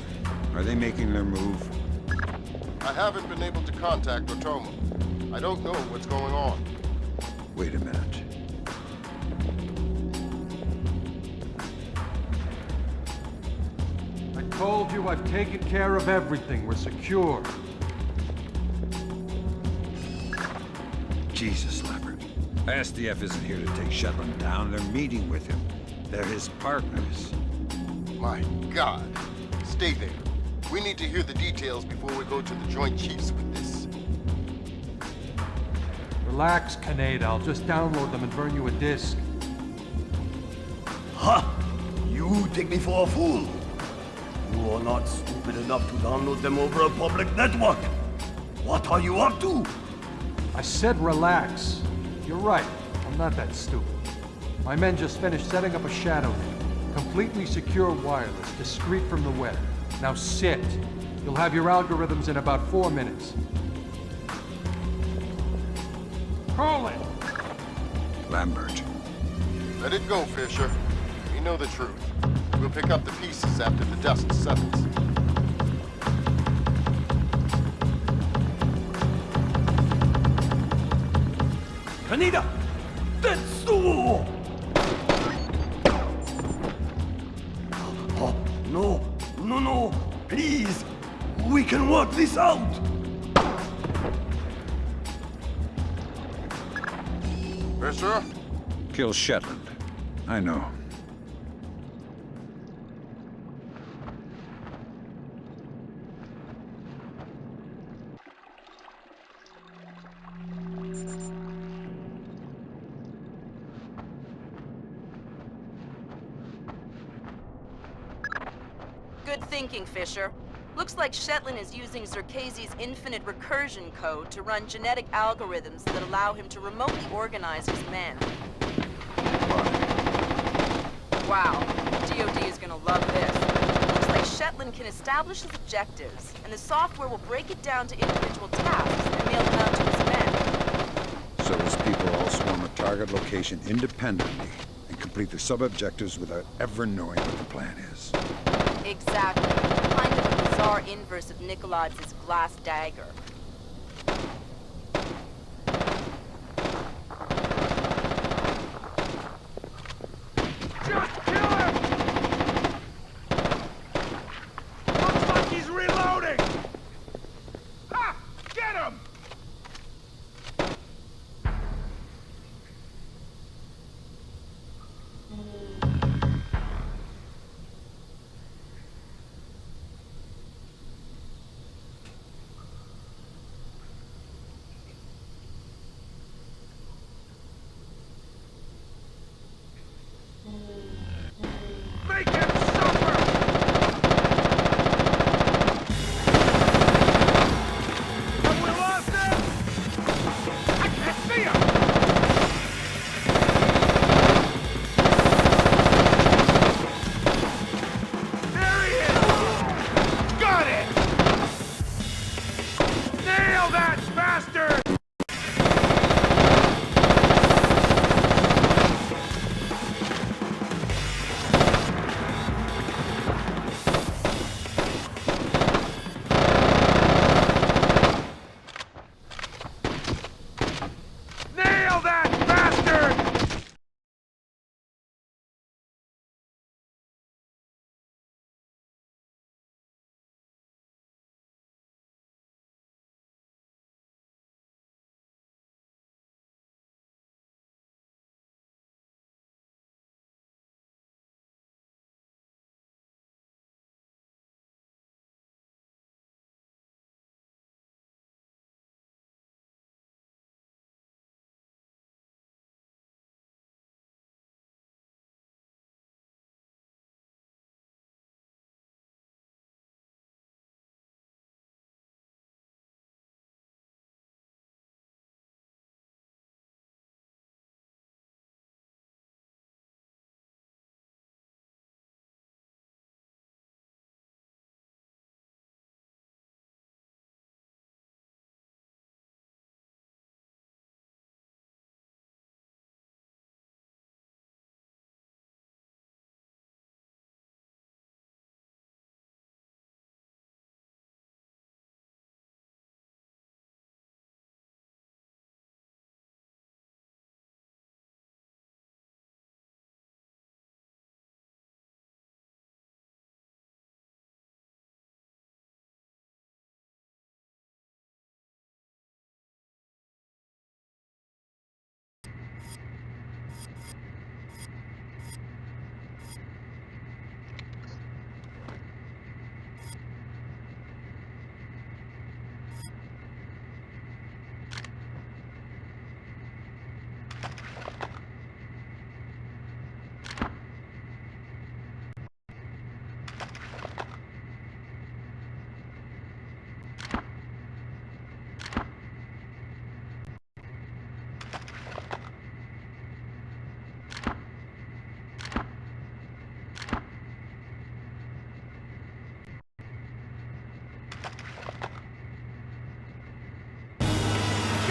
Are they making their move? I haven't been able to contact Otomo. I don't know what's going on. Wait a minute. I told you I've taken care of everything. We're secure. Jesus, Lambert. ISDF isn't here to take Shetland down. They're meeting with him. They're his partners. My God. Stay there. We need to hear the details before we go to the Joint Chiefs with this. Relax, Kaneda. I'll just download them and burn you a disc. Ha! You take me for a fool. You are not stupid enough to download them over a public network. What are you up to? I said relax. You're right. I'm not that stupid. My men just finished setting up a shadow net. Completely secure wireless, discrete from the web. Now sit. You'll have your algorithms in about 4 minutes. Call it! Lambert. Let it go, Fisher. We know the truth. We'll pick up the pieces after the dust settles. Kaneda! Tetsuo! Oh, no, no, no, please! We can work this out! Fisher? Kill Shetland. I know. Good thinking, Fisher. Looks like Shetland is using Zerkezi's infinite recursion code to run genetic algorithms that allow him to remotely organize his men. Wow, DoD is gonna love this. Looks like Shetland can establish his objectives, and the software will break it down to individual tasks and mail them out to his men. So his people all swarm a target location independently and complete their sub-objectives without ever knowing what the plan is. Exactly. Kind of a bizarre inverse of Nikolai's glass dagger. Just kill him! Looks like he's reloading! Ha! Get him! Make him suffer! Have we lost him? I can't see him! There he is! Got it! Nail that bastard!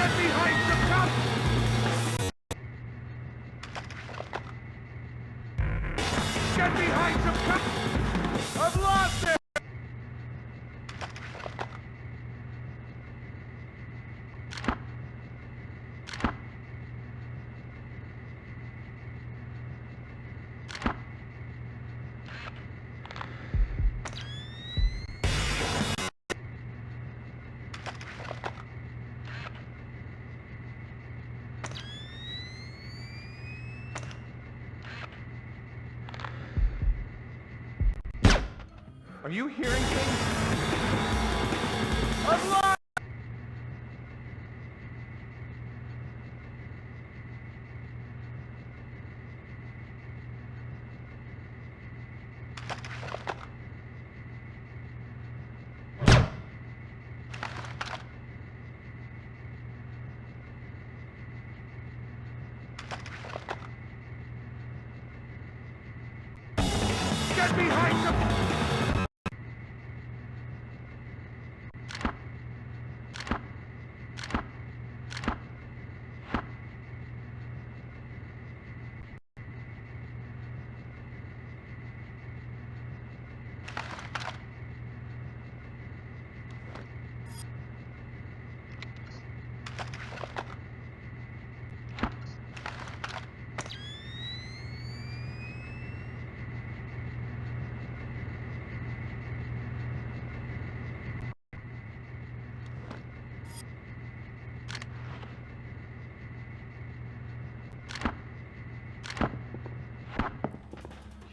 Get behind some cover! Get behind some cover! I've lost it! Are you hearing things? I've lost! Get behind them!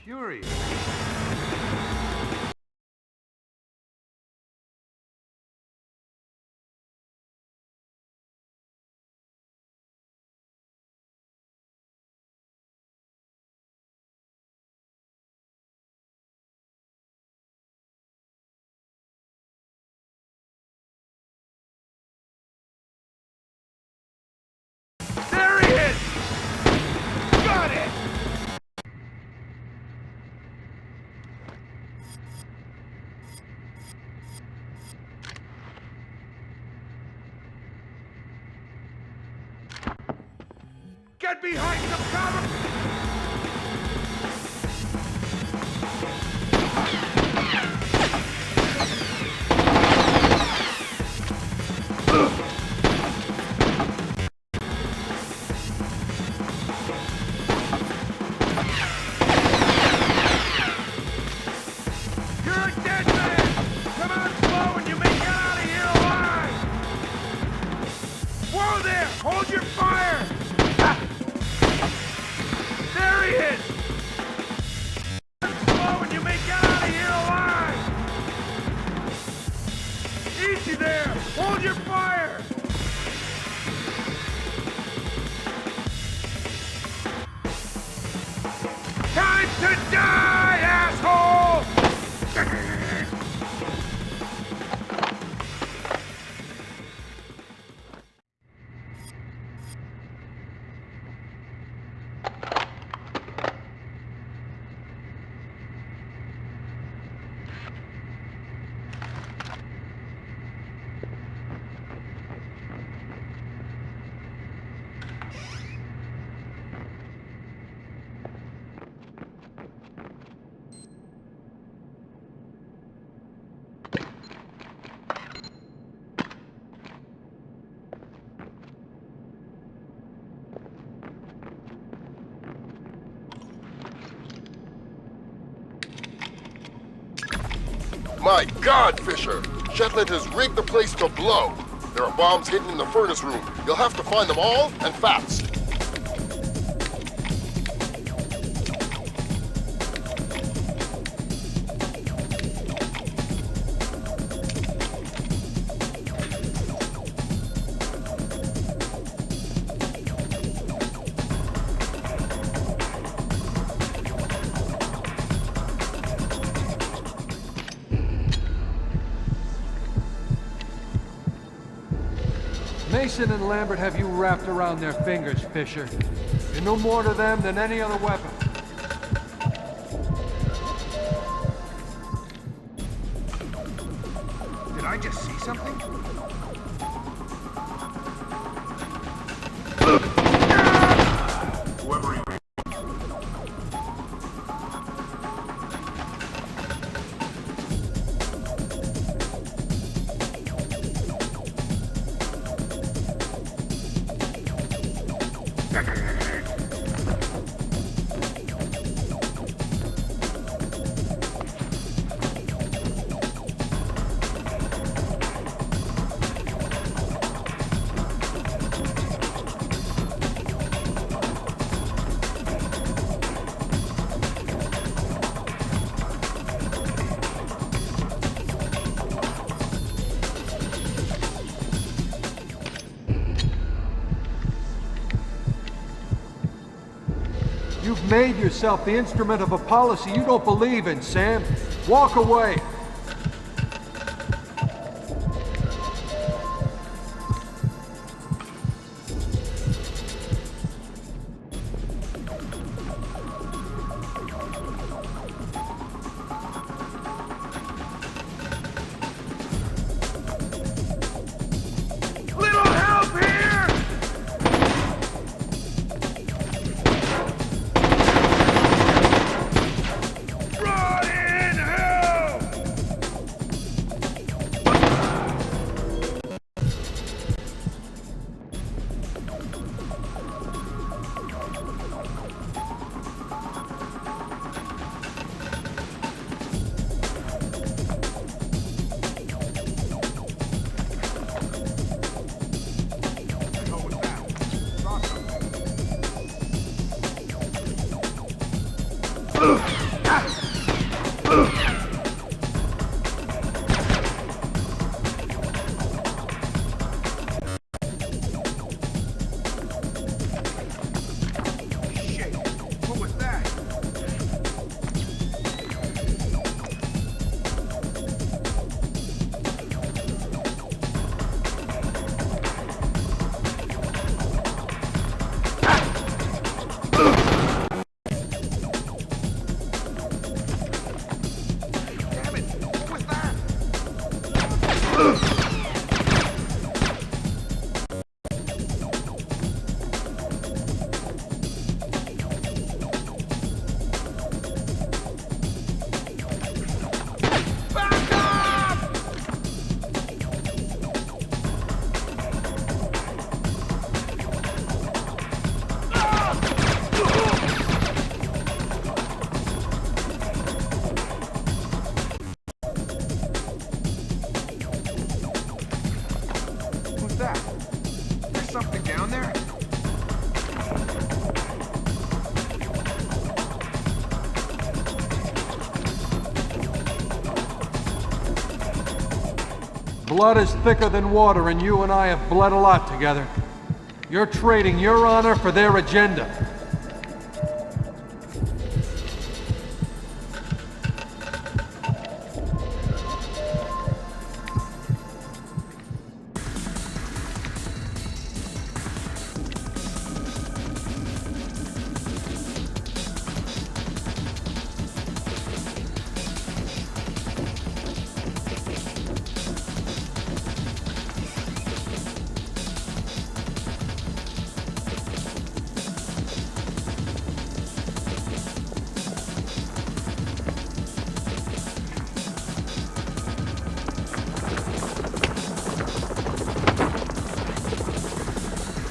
Curious. There he is! Got it! Get behind some cover! You're a dead man! Come out slow and you may get out of here alive! Whoa there! Hold your fire! There he is! Slow and you may get out of here alive! Easy there! Hold your fire! Time to die, asshole! My God, Fisher! Shetland has rigged the place to blow. There are bombs hidden in the furnace room. You'll have to find them all, and fast. Mason and Lambert have you wrapped around their fingers, Fisher. You're no more to them than any other weapon. Did I just see something? You've made yourself the instrument of a policy you don't believe in, Sam. Walk away. Blood is thicker than water, and you and I have bled a lot together. You're trading your honor for their agenda.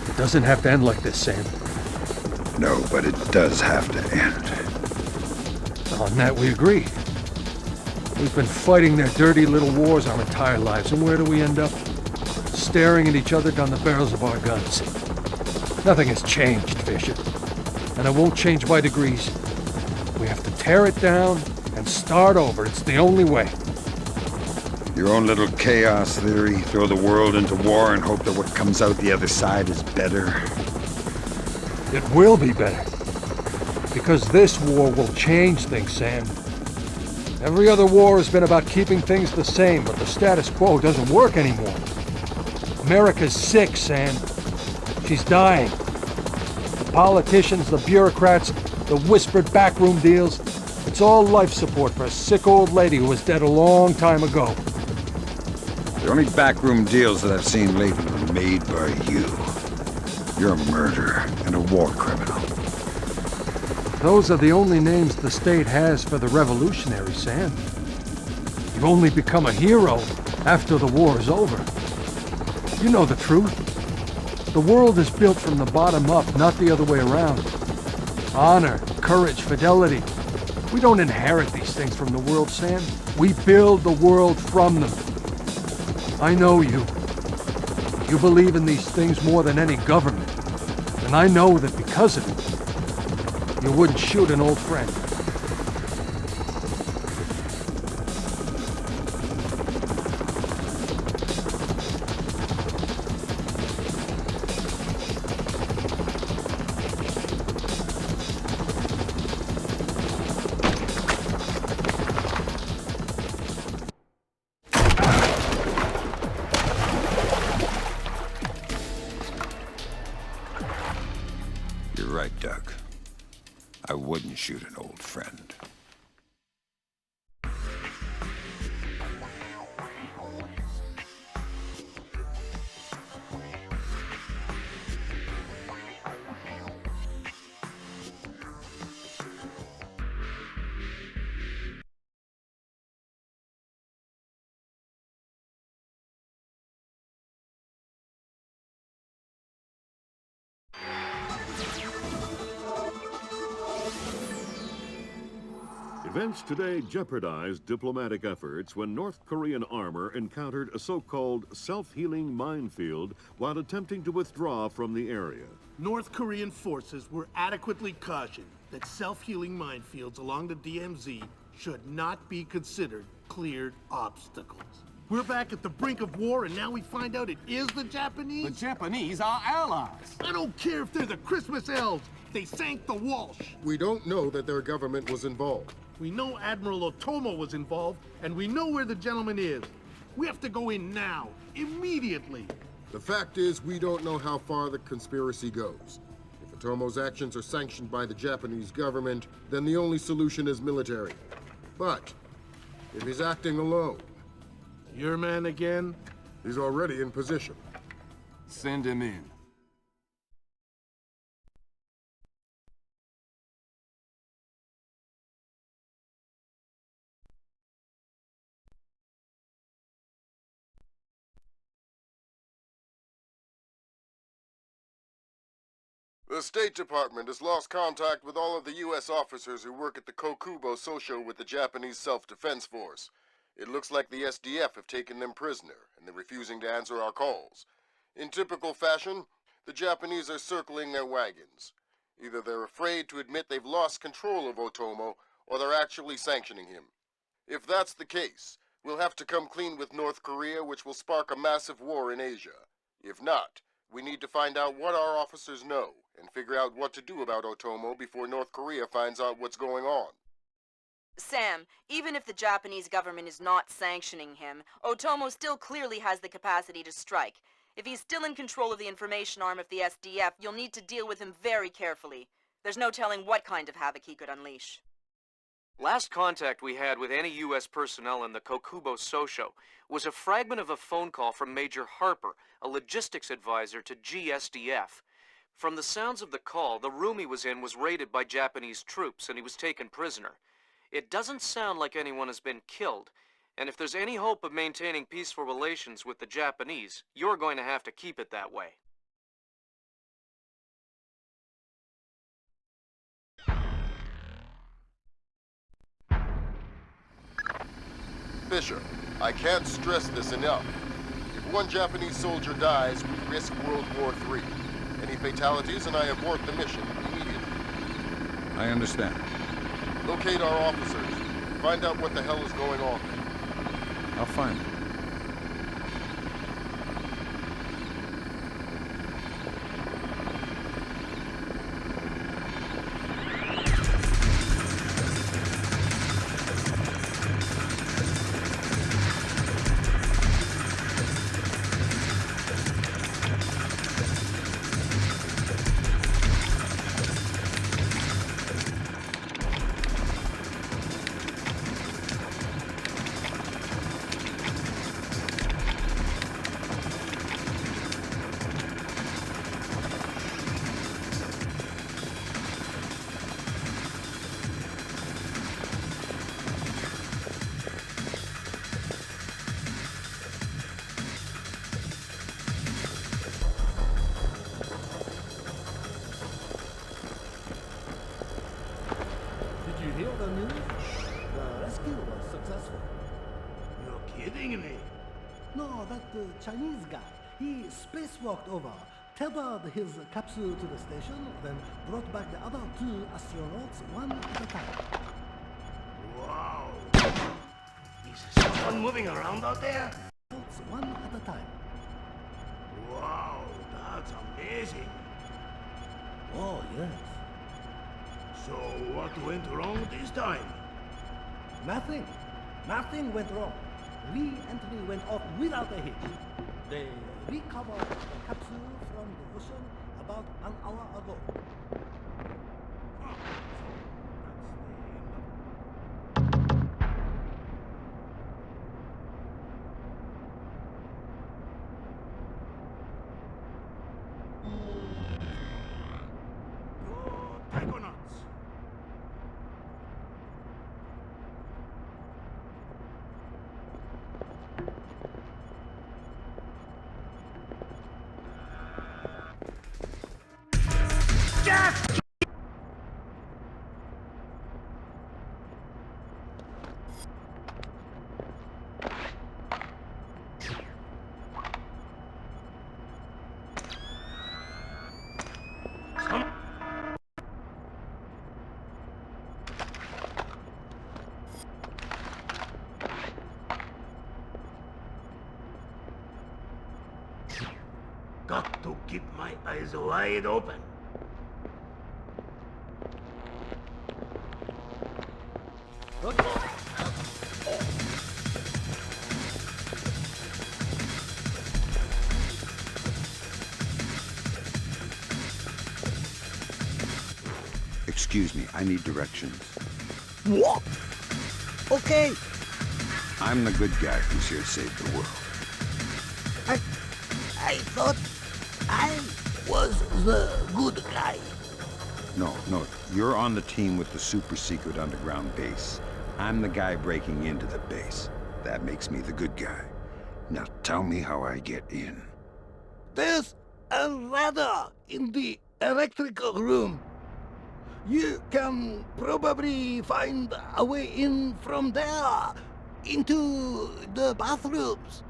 It doesn't have to end like this, Sam. No, but it does have to end. On that we agree. We've been fighting their dirty little wars our entire lives, and where do we end up? Staring at each other down the barrels of our guns. Nothing has changed, Fisher. And it won't change by degrees. We have to tear it down and start over. It's the only way. Your own little chaos theory, throw the world into war and hope that what comes out the other side is better. It will be better. Because this war will change things, Sam. Every other war has been about keeping things the same, but the status quo doesn't work anymore. America's sick, Sam. She's dying. The politicians, the bureaucrats, the whispered backroom deals, it's all life support for a sick old lady who was dead a long time ago. The only backroom deals that I've seen lately were made by you. You're a murderer and a war criminal. Those are the only names the state has for the revolutionaries, Sam. You only become a hero after the war is over. You know the truth. The world is built from the bottom up, not the other way around. Honor, courage, fidelity. We don't inherit these things from the world, Sam. We build the world from them. I know you. You believe in these things more than any government. And I know that because of it, you wouldn't shoot an old friend. You're right, Doug. I wouldn't shoot an old friend. Events today jeopardized diplomatic efforts when North Korean armor encountered a so-called self-healing minefield while attempting to withdraw from the area. North Korean forces were adequately cautioned that self-healing minefields along the DMZ should not be considered cleared obstacles. We're back at the brink of war, and now we find out it is the Japanese? The Japanese are allies. I don't care if they're the Christmas elves. They sank the Walsh. We don't know that their government was involved. We know Admiral Otomo was involved, and we know where the gentleman is. We have to go in now, immediately. The fact is, we don't know how far the conspiracy goes. If Otomo's actions are sanctioned by the Japanese government, then the only solution is military. But if he's acting alone... Your man again? He's already in position. Send him in. The State Department has lost contact with all of the U.S. officers who work at the Kokubo Sosho with the Japanese Self-Defense Force. It looks like the SDF have taken them prisoner, and they're refusing to answer our calls. In typical fashion, the Japanese are circling their wagons. Either they're afraid to admit they've lost control of Otomo, or they're actually sanctioning him. If that's the case, we'll have to come clean with North Korea, which will spark a massive war in Asia. If not, we need to find out what our officers know, and figure out what to do about Otomo before North Korea finds out what's going on. Sam, even if the Japanese government is not sanctioning him, Otomo still clearly has the capacity to strike. If he's still in control of the information arm of the SDF, you'll need to deal with him very carefully. There's no telling what kind of havoc he could unleash. Last contact we had with any U.S. personnel in the Kokubo Sosho was a fragment of a phone call from Major Harper, a logistics advisor to GSDF. From the sounds of the call, the room he was in was raided by Japanese troops and he was taken prisoner. It doesn't sound like anyone has been killed, and if there's any hope of maintaining peaceful relations with the Japanese, you're going to have to keep it that way. Fisher, I can't stress this enough. If one Japanese soldier dies, we risk World War III. Any fatalities and I abort the mission immediately. I understand. Locate our officers. Find out what the hell is going on. I'll find them. Oh, that Chinese guy. He spacewalked over, tethered his capsule to the station, then brought back the other 2 astronauts one at a time. Wow. Is someone moving around out there? One at a time. Wow, that's amazing. Oh, yes. So what went wrong this time? Nothing. Nothing went wrong. Re-entry went off without a hitch. They recovered the capsule from the ocean about an hour ago. Got to keep my eyes wide open. Excuse me, I need directions. What? Okay. I'm the good guy who's here to save the world. I thought I was the good guy. No, you're on the team with the super secret underground base. I'm the guy breaking into the base. That makes me the good guy. Now tell me how I get in. There's a ladder in the electrical room. You can probably find a way in from there into the bathrooms.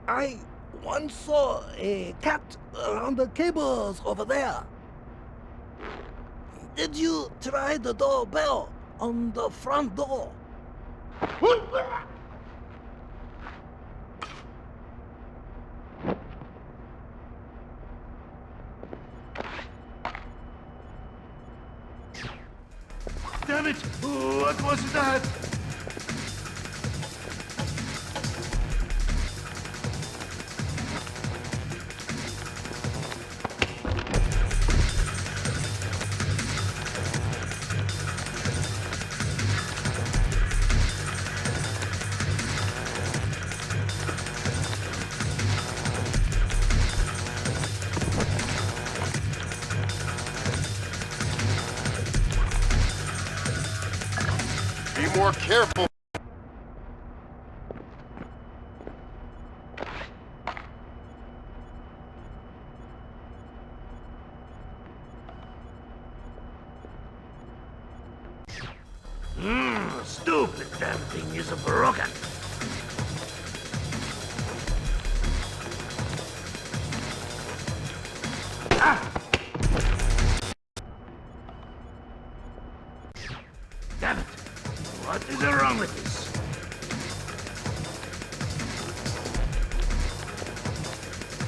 I once saw a cat around the cables over there. Did you try the doorbell on the front door? Damn it! What was that? Be more careful. Stupid damn thing is broken. Damn it! What is wrong with this?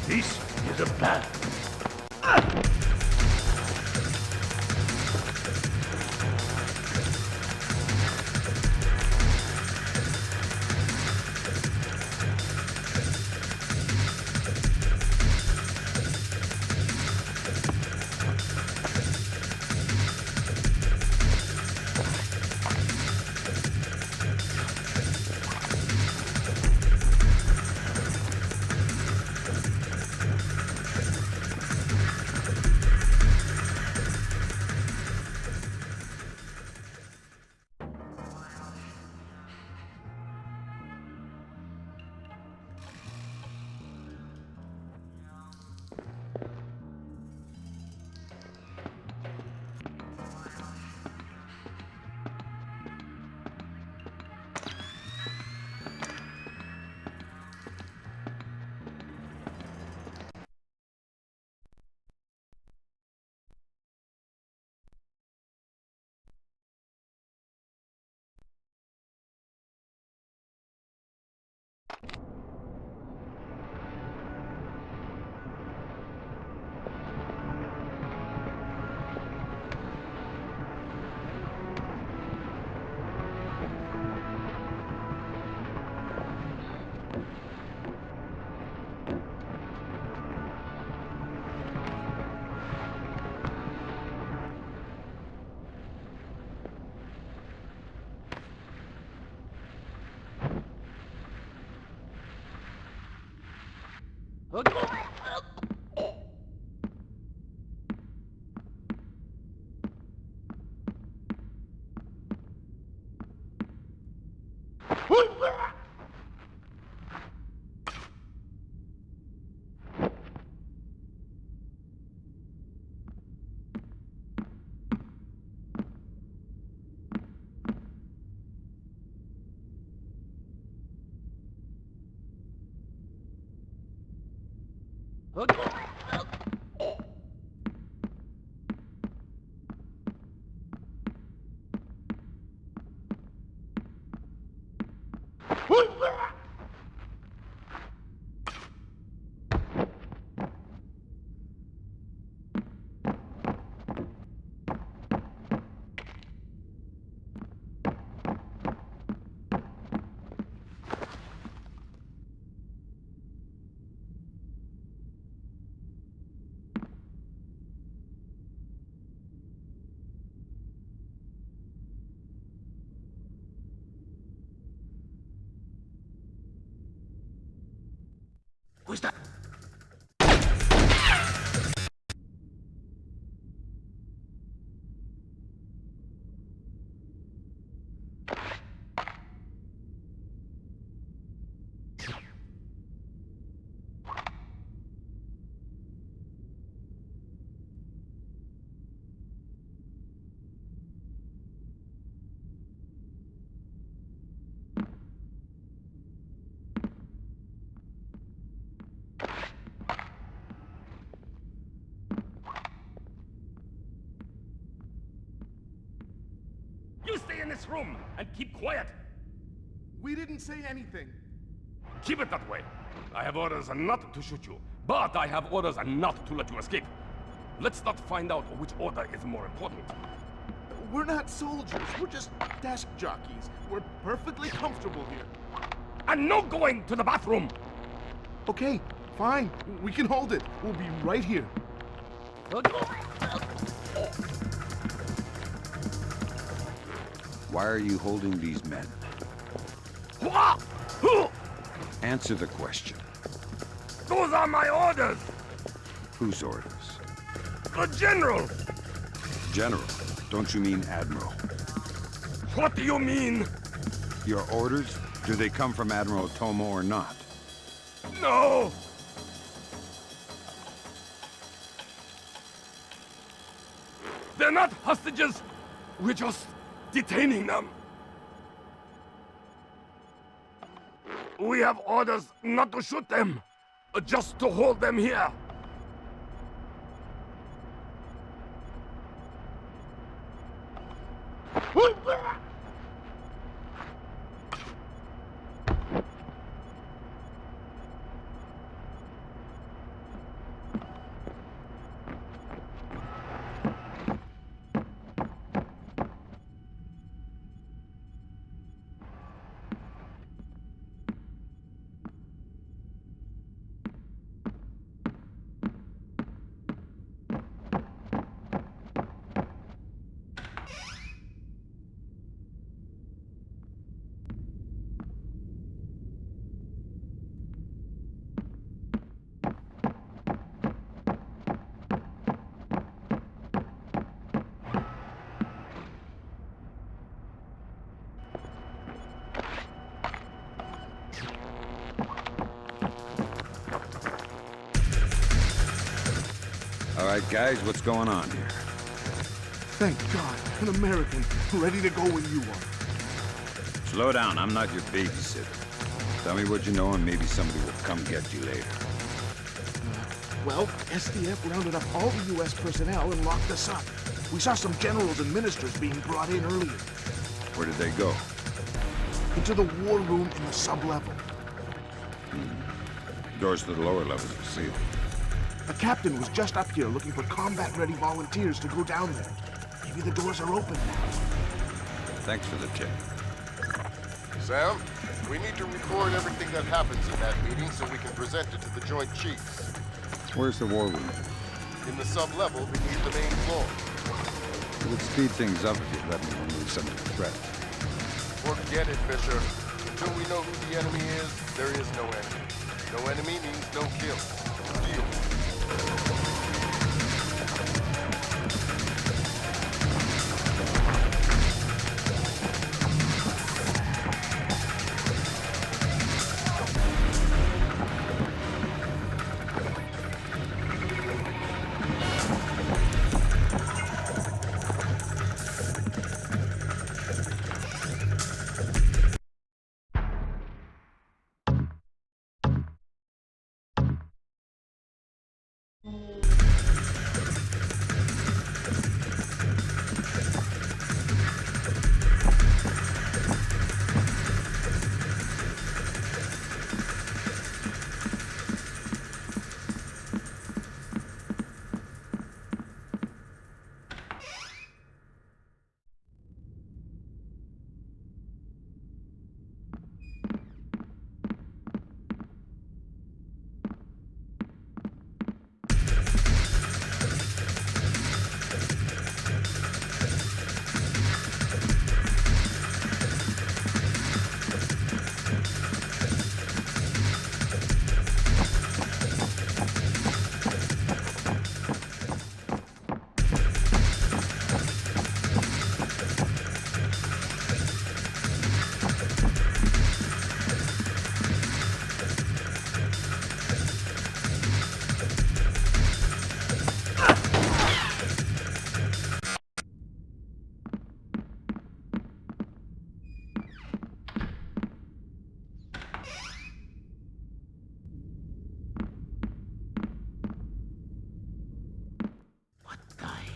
This is a bad. Who's that? You stay in this room and keep quiet. We didn't say anything. Keep it that way. I have orders not to shoot you, but I have orders not to let you escape. Let's not find out which order is more important. We're not soldiers. We're just desk jockeys. We're perfectly comfortable here. And no going to the bathroom! Okay, fine. We can hold it. We'll be right here. Why are you holding these men? Answer the question. Those are my orders! Whose orders? The General! General, don't you mean Admiral? What do you mean? Your orders? Do they come from Admiral Tomo or not? No! They're not hostages! We're just detaining them. We have orders not to shoot them, just to hold them here. All right, guys, what's going on here? Thank God, an American, ready to go when you are. Slow down, I'm not your babysitter. Tell me what you know and maybe somebody will come get you later. Well, SDF rounded up all the U.S. personnel and locked us up. We saw some generals and ministers being brought in earlier. Where did they go? Into the war room in the sub-level. Doors to the lower levels are sealed. A captain was just up here looking for combat-ready volunteers to go down there. Maybe the doors are open now. Thanks for the tip. Sam, we need to record everything that happens in that meeting so we can present it to the Joint Chiefs. Where's the war room? In the sub-level beneath the main floor. It would speed things up if you let me remove some of the threat. Forget it, Fisher. Until we know who the enemy is, there is no enemy. No enemy means no kill.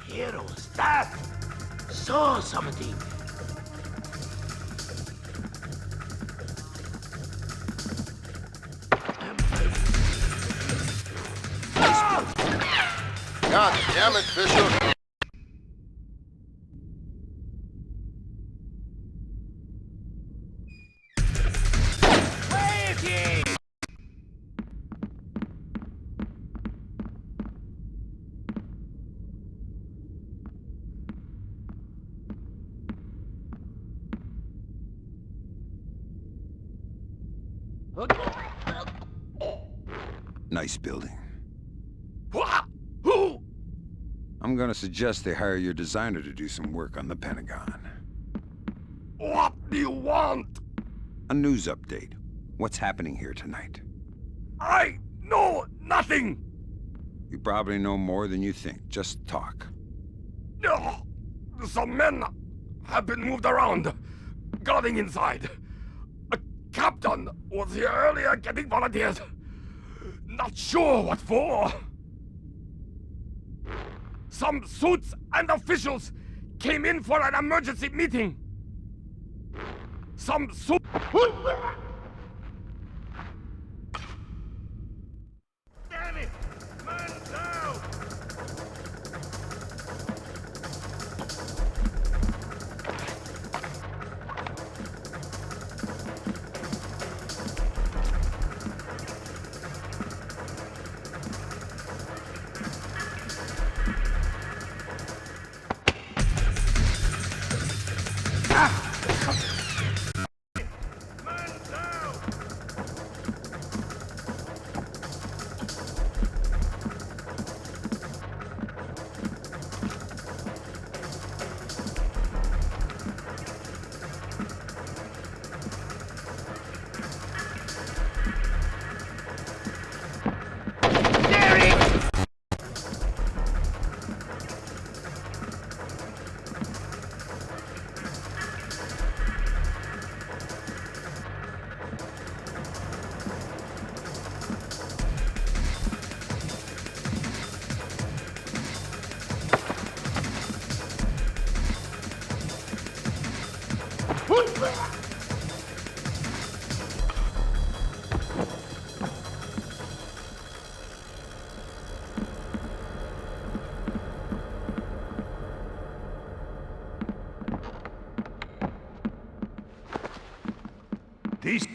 Hero, stop! Saw something. God damn it, Fisher! Nice building. Who? I'm gonna suggest they hire your designer to do some work on the Pentagon. What do you want? A news update. What's happening here tonight? I know nothing! You probably know more than you think. Just talk. No, some men have been moved around, guarding inside. A captain was here earlier getting volunteers. Not sure what for. Some suits and officials came in for an emergency meeting. Some suits... Damn it! Man down! These...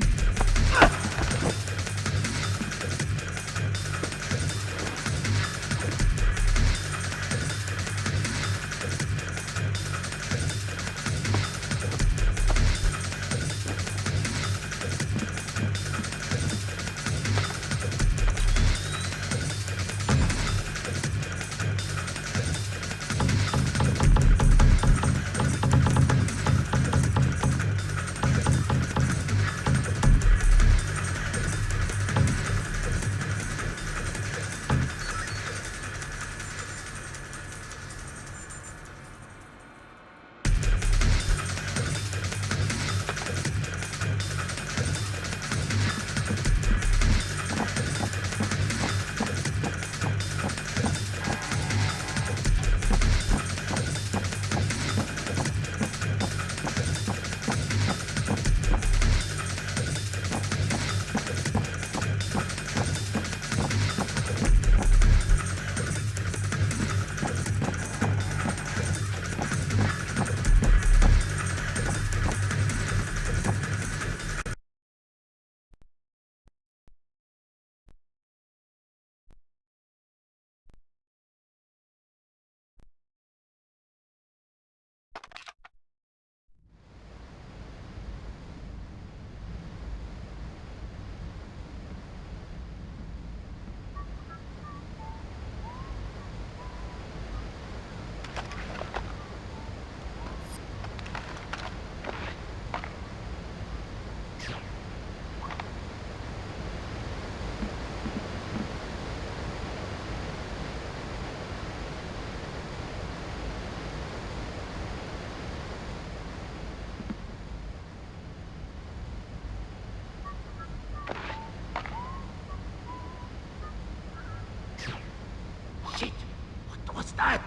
that?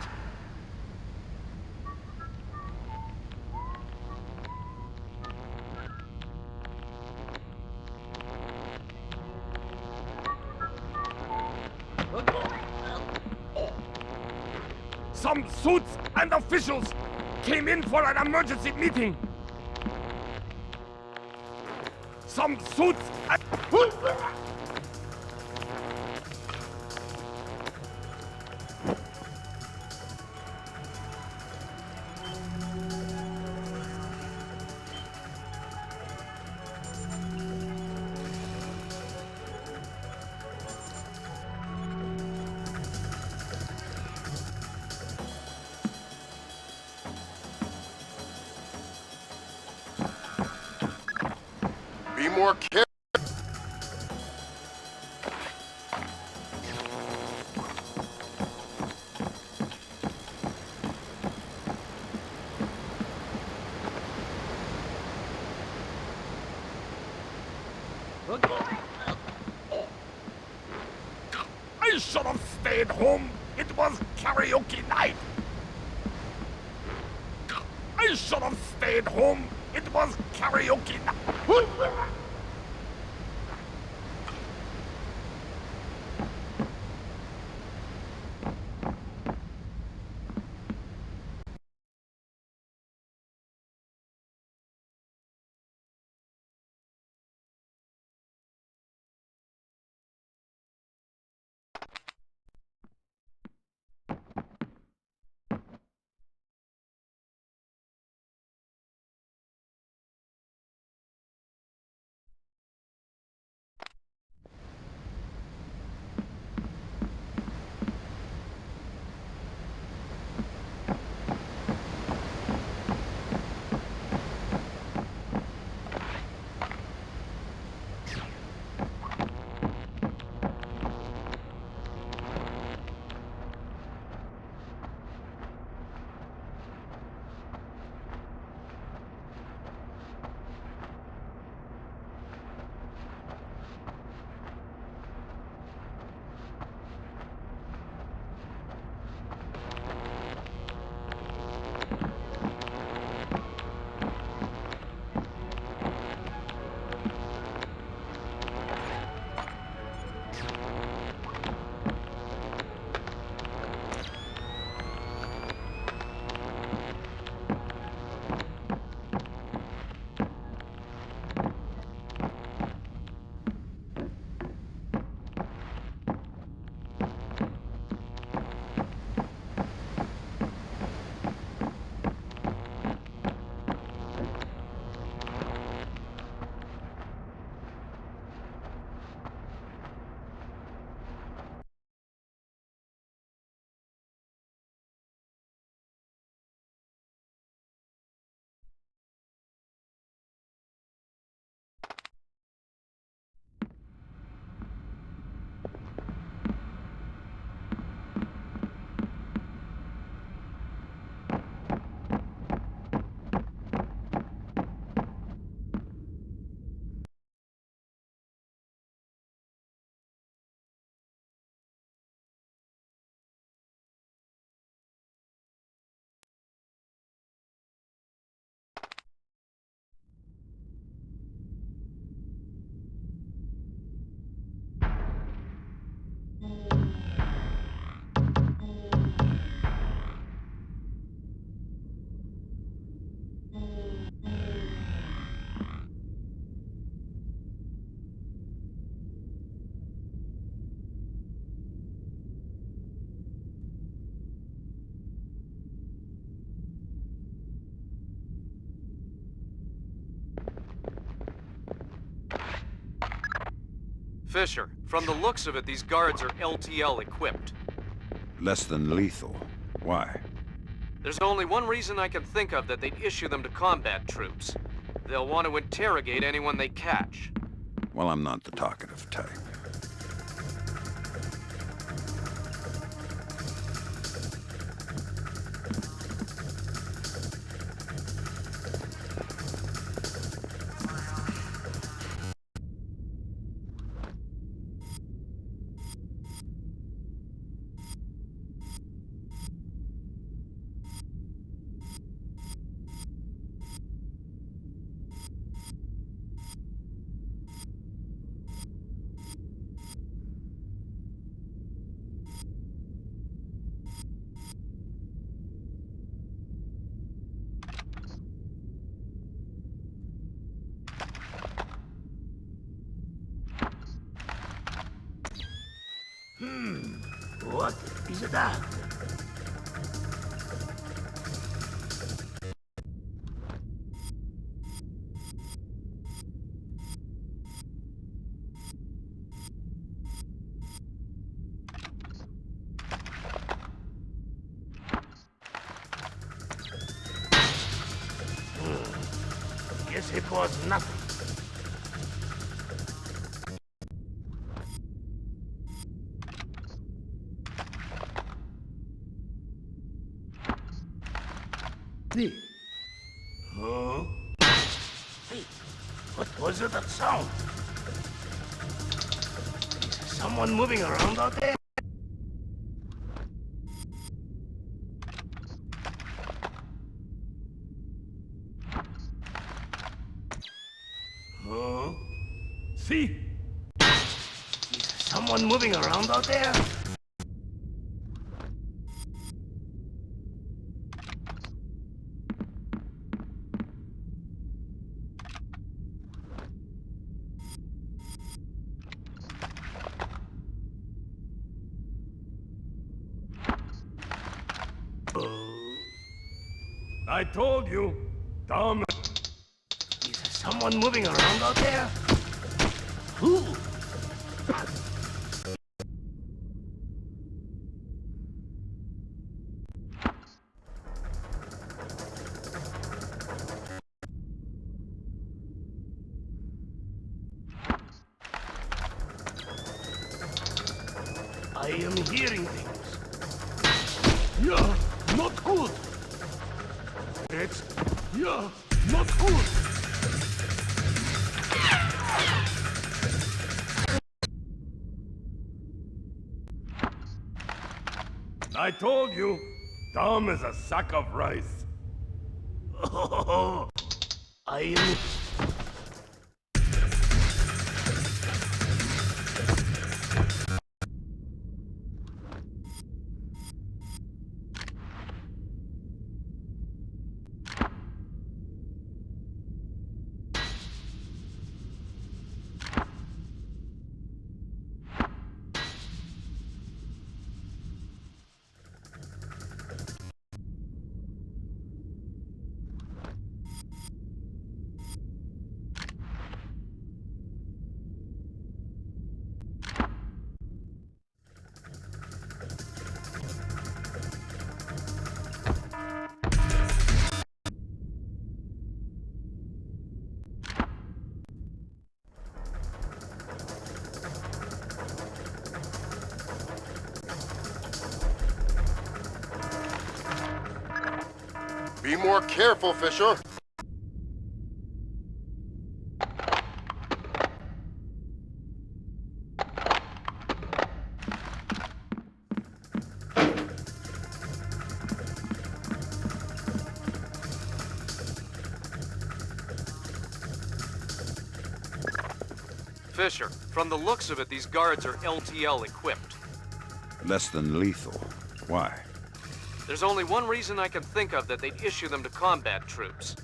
Some suits and officials came in for an emergency meeting. Some suits and... Be more careful. I should have stayed home. It was karaoke night. I should have stayed home. It was karaoke night. Fisher, from the looks of it, these guards are LTL equipped. Less than lethal. Why? There's only one reason I can think of that they'd issue them to combat troops. They'll want to interrogate anyone they catch. Well, I'm not the talkative type. What is that? Guess it was nothing. Huh? Hey, what was it, that sound? Is someone moving around out there? Huh? See? Is someone moving around out there? I told you, dumb. Is someone moving around out there? Who? I am hearing things. Yeah, not good. It's... yeah, not good. I told you, dumb as a sack of rice. Oh, I am... Be more careful, Fisher. Fisher, from the looks of it, these guards are LTL equipped. Less than lethal. Why? There's only one reason I can think of that they'd issue them to combat troops.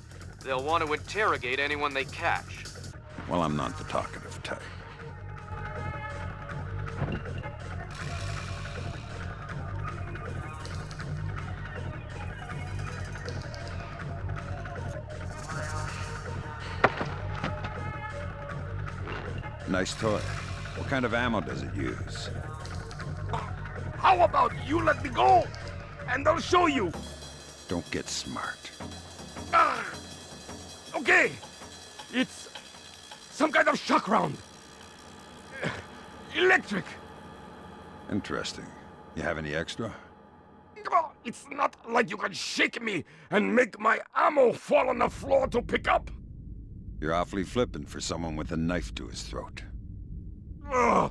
They'll want to interrogate anyone they catch. Well, I'm not the talkative type. Nice toy. What kind of ammo does it use? How about you let me go, and I'll show you. Don't get smart. Okay. It's some kind of shock round. Electric. Interesting. You have any extra? It's not like you can shake me and make my ammo fall on the floor to pick up. You're awfully flippant for someone with a knife to his throat. All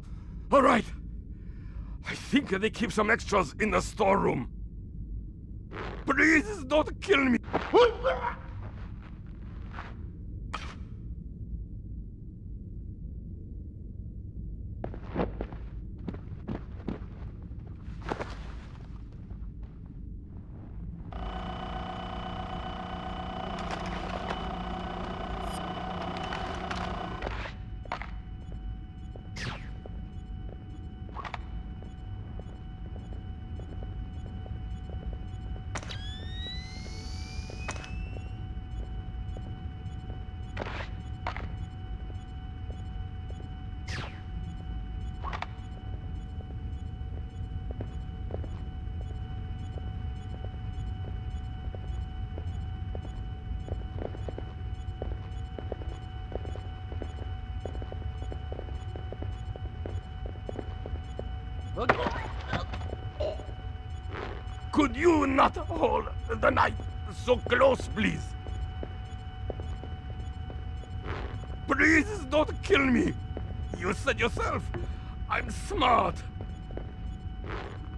right. I think they keep some extras in the storeroom. Please don't kill me. Could you not hold the knife so close, please? Please don't kill me. You said yourself, I'm smart.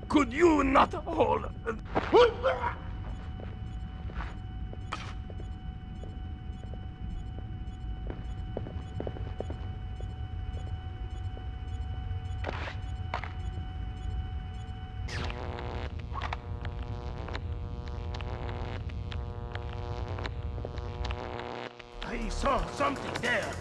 Could you not hold... I saw something there.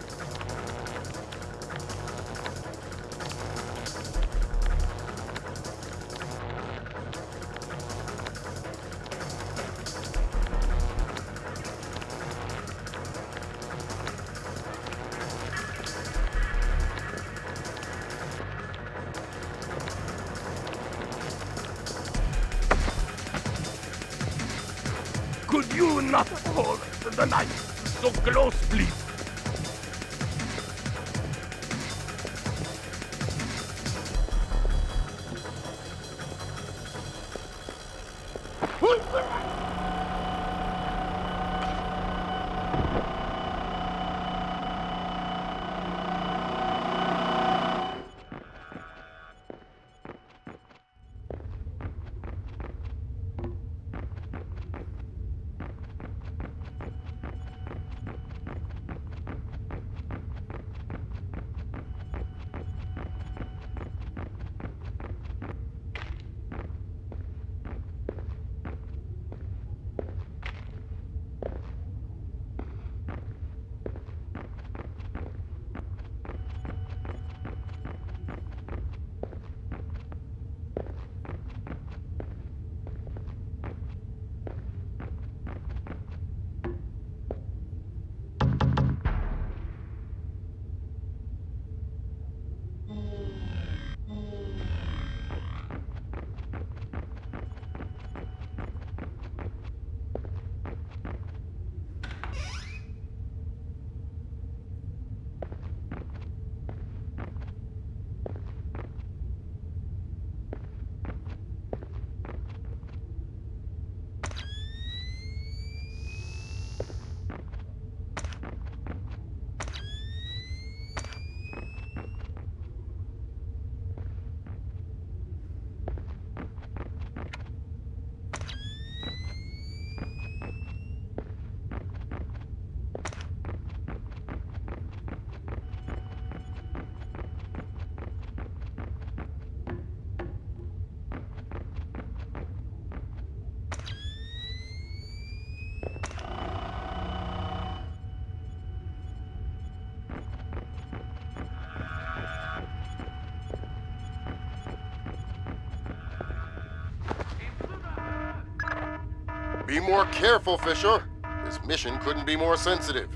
Could you not hold the knife so close, please? Be more careful, Fisher. This mission couldn't be more sensitive.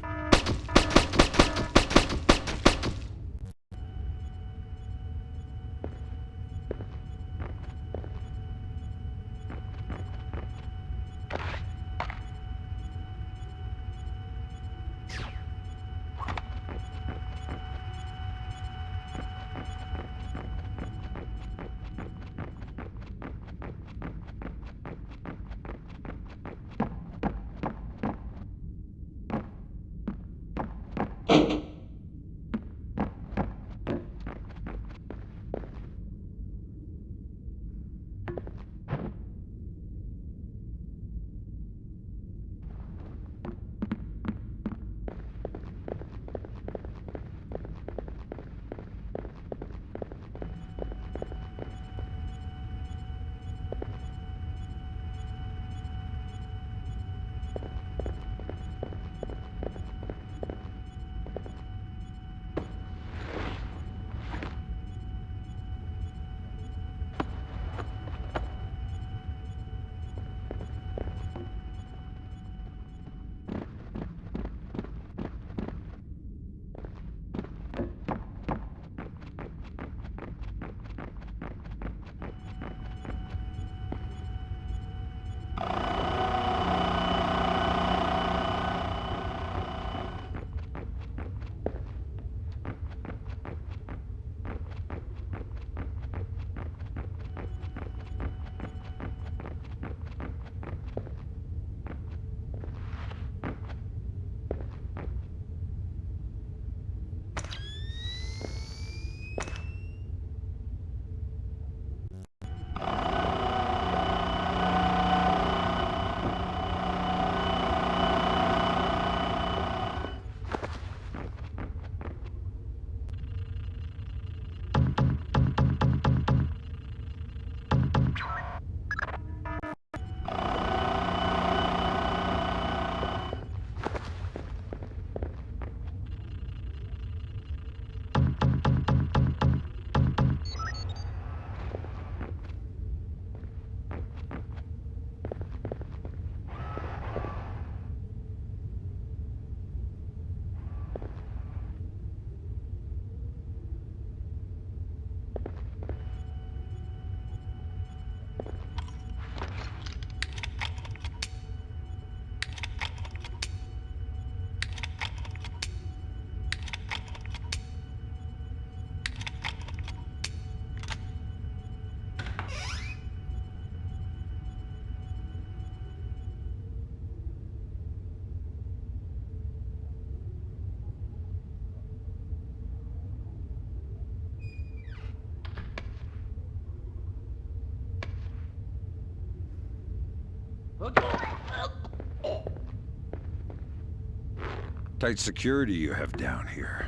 Tight security you have down here.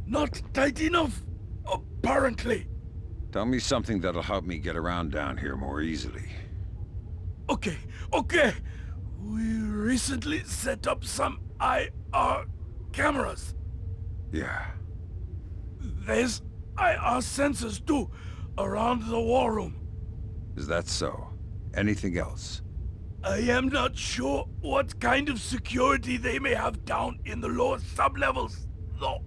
Not tight enough, apparently. Tell me something that'll help me get around down here more easily. Okay. We recently set up some IR cameras. Yeah. There's IR sensors too, around the war room. Is that so? Anything else? I am not sure what kind of security they may have down in the lower sub-levels, though.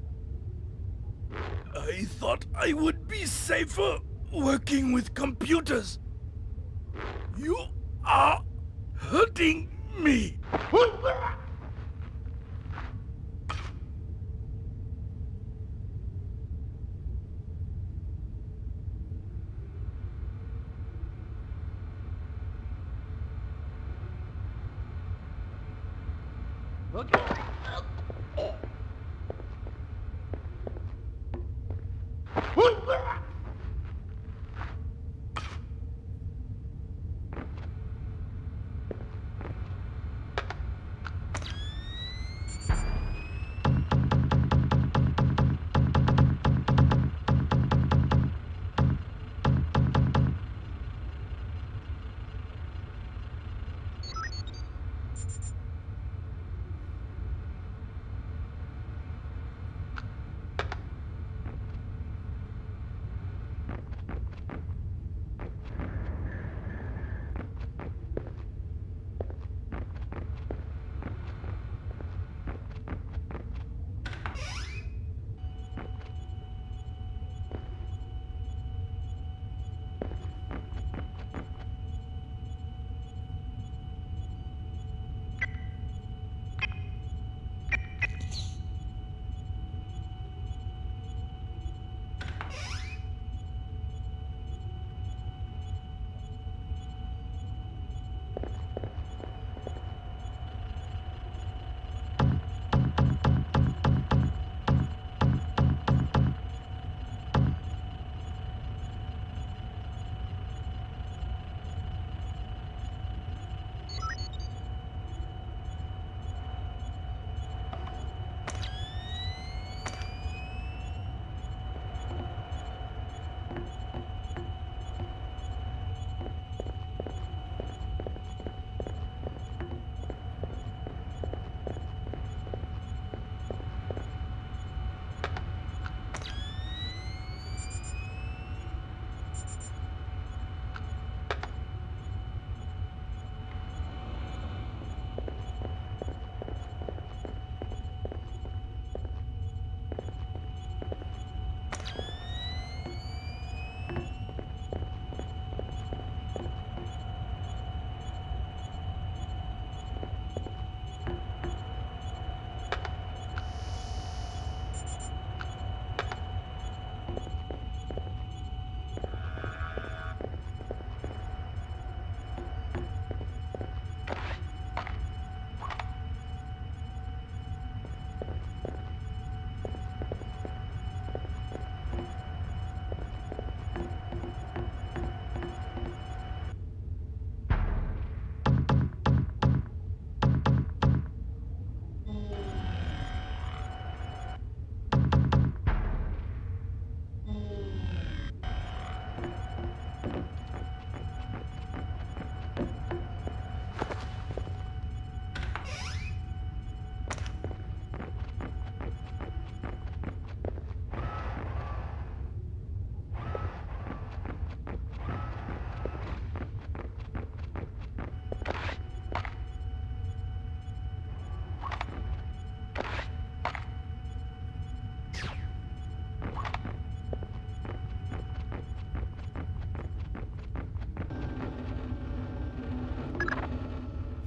I thought I would be safer working with computers. You are hurting me.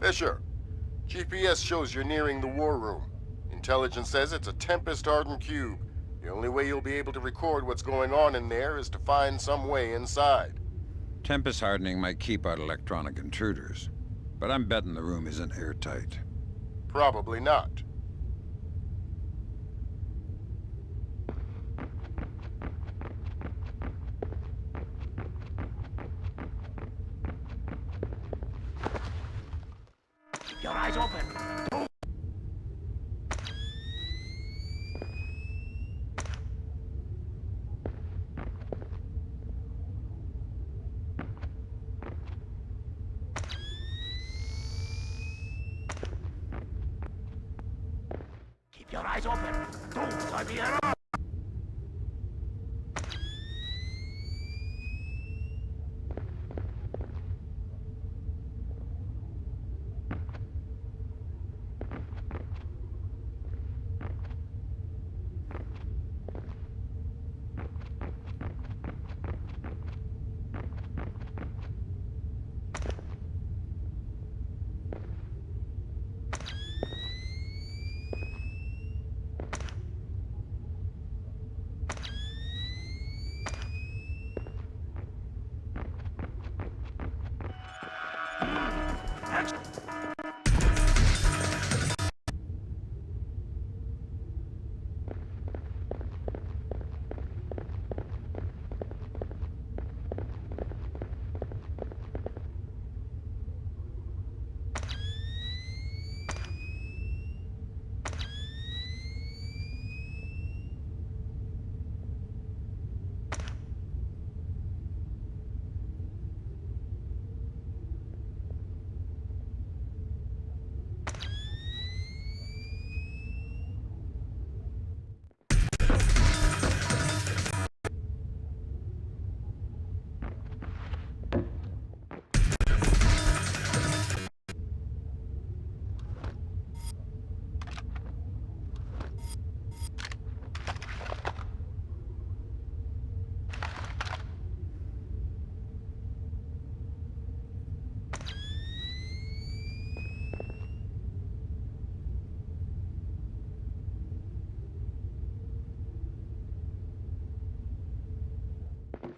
Fisher, GPS shows you're nearing the war room. Intelligence says it's a Tempest-hardened cube. The only way you'll be able to record what's going on in there is to find some way inside. Tempest hardening might keep out electronic intruders, but I'm betting the room isn't airtight. Probably not. your eyes open. Keep your eyes open. Don't turn the alarm.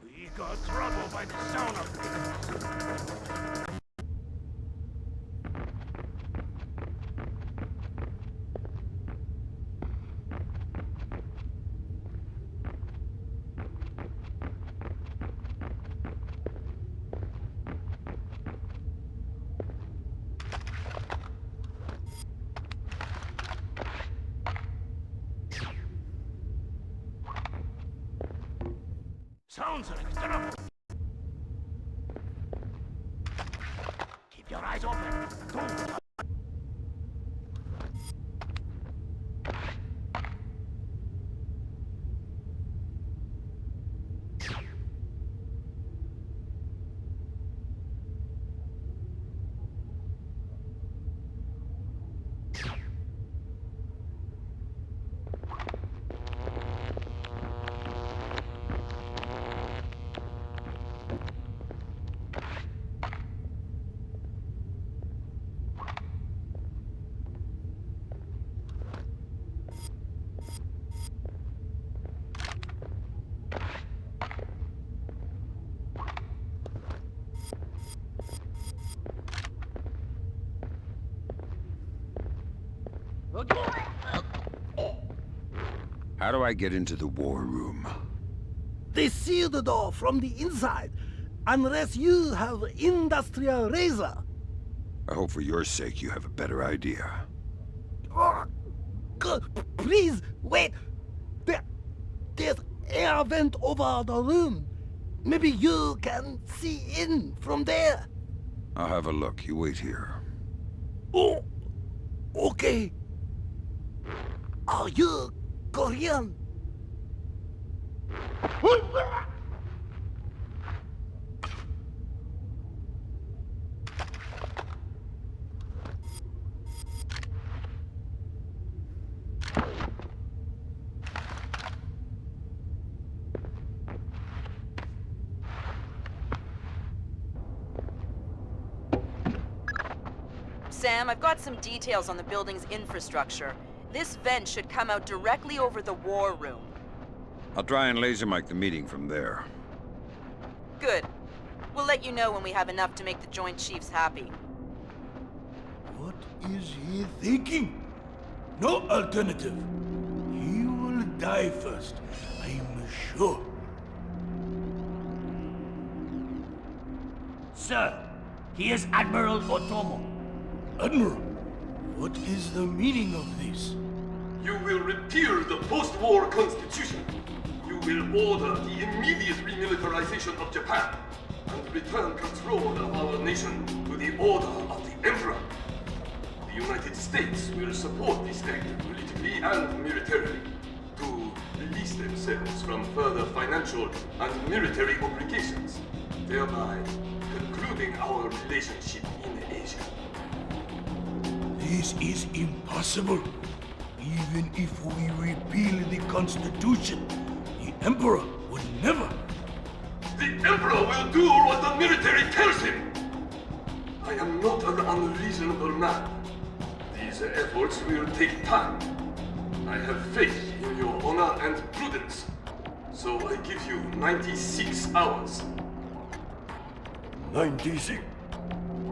We got trouble by the sound of things. Sounds like trouble. Keep your eyes open. Don't. How do I get into the war room? They seal the door from the inside, unless you have industrial razor. I hope for your sake you have a better idea. Please, wait! There's air vent over the room. Maybe you can see in from there. I'll have a look. You wait here. Oh, okay. Are you Korean? Sam, I've got some details on the building's infrastructure. This vent should come out directly over the war room. I'll try and laser mic the meeting from there. Good. We'll let you know when we have enough to make the Joint Chiefs happy. What is he thinking? No alternative. He will die first, I'm sure. Sir, he is Admiral Otomo. Admiral? What is the meaning of this? You will repeal the post-war constitution. You will order the immediate remilitarization of Japan and return control of our nation to the order of the Emperor. The United States will support this act politically and militarily to release themselves from further financial and military obligations, thereby concluding our relationship in Asia. This is impossible. Even if we repeal the Constitution, the Emperor would never. The Emperor will do what the military tells him! I am not an unreasonable man. These efforts will take time. I have faith in your honor and prudence, so I give you 96 hours. 96?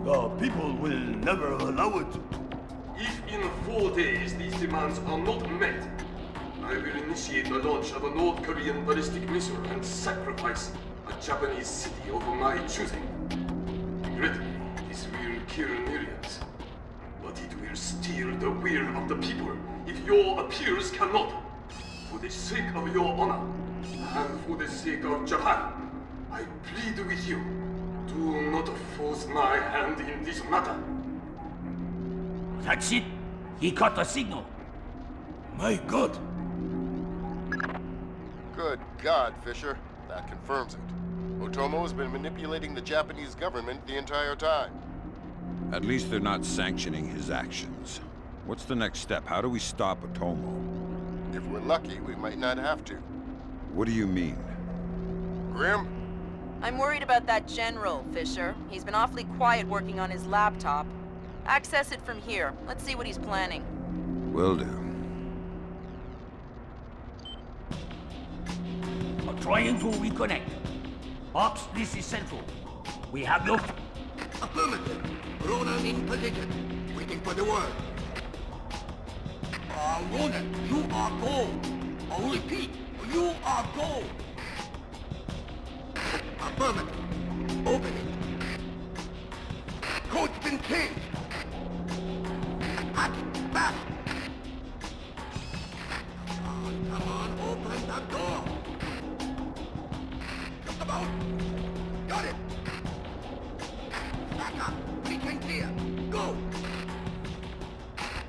The people will never allow it. If in 4 days these demands are not met, I will initiate the launch of a North Korean ballistic missile and sacrifice a Japanese city of my choosing. Regrettably, this will kill millions, but it will steal the will of the people if your appeals cannot. For the sake of your honor, and for the sake of Japan, I plead with you, do not force my hand in this matter. That's it. He caught the signal. My God. Good God, Fisher. That confirms it. Otomo has been manipulating the Japanese government the entire time. At least they're not sanctioning his actions. What's the next step? How do we stop Otomo? If we're lucky, we might not have to. What do you mean? Grim? I'm worried about that general, Fisher. He's been awfully quiet working on his laptop. Access it from here. Let's see what he's planning. Will do. Trying to reconnect. Ops, this is Central. We have no... Affirmative. Ronan in position. Waiting for the word. Ronan, you are go. I'll repeat. You are go. Affirmative. Open it. Code's been changed. Hot, fast. Come on, open the door. Just about. Got it. Back up. We can clear. Go.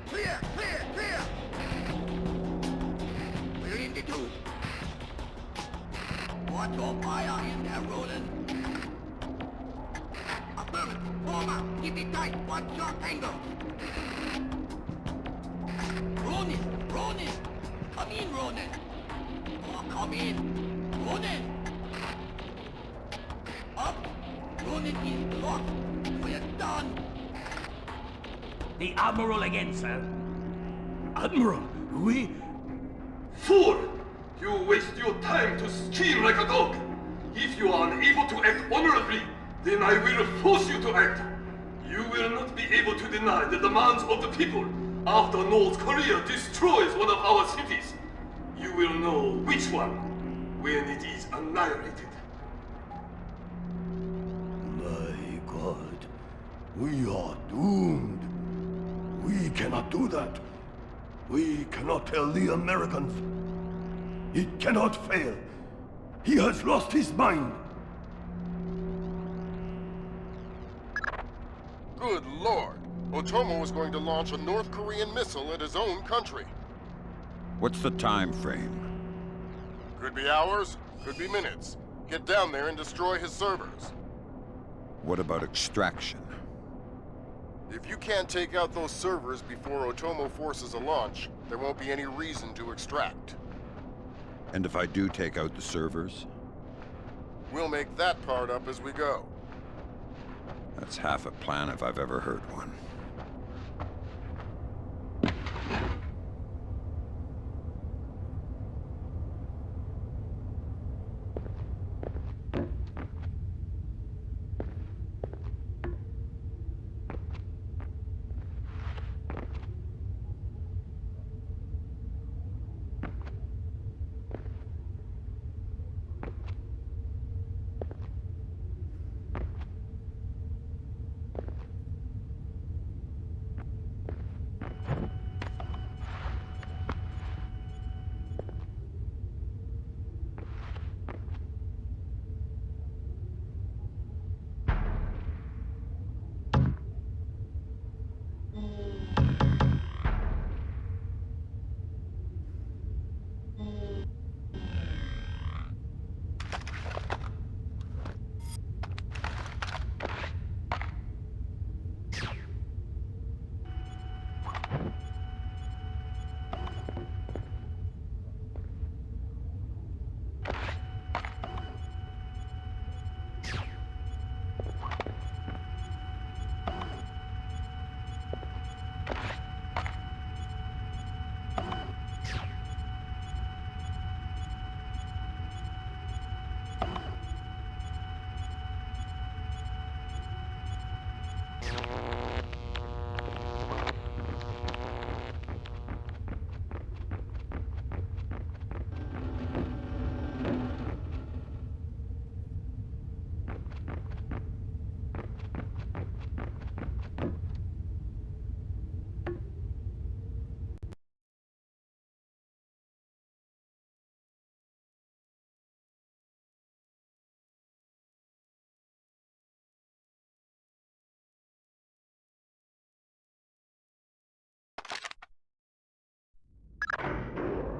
Clear, clear, clear. We're in the tube. Watch your fire in there, Roland. Affirmative. Form up. Keep it tight. Watch your angle. Ronin! Ronin! Come in, Ronin! Oh, come in! Ronin! Up! Ronin is locked! We're done! The Admiral again, sir. Admiral, we... Fool! You waste your time to scheme like a dog. If you are unable to act honorably, then I will force you to act. You will not be able to deny the demands of the people after North Korea destroys one of our cities. You will know which one when it is annihilated. My God. We are doomed. We cannot do that. We cannot tell the Americans. It cannot fail. He has lost his mind. Good Lord. Otomo is going to launch a North Korean missile at his own country. What's the time frame? Could be hours, could be minutes. Get down there and destroy his servers. What about extraction? If you can't take out those servers before Otomo forces a launch, there won't be any reason to extract. And if I do take out the servers? We'll make that part up as we go. That's half a plan if I've ever heard one.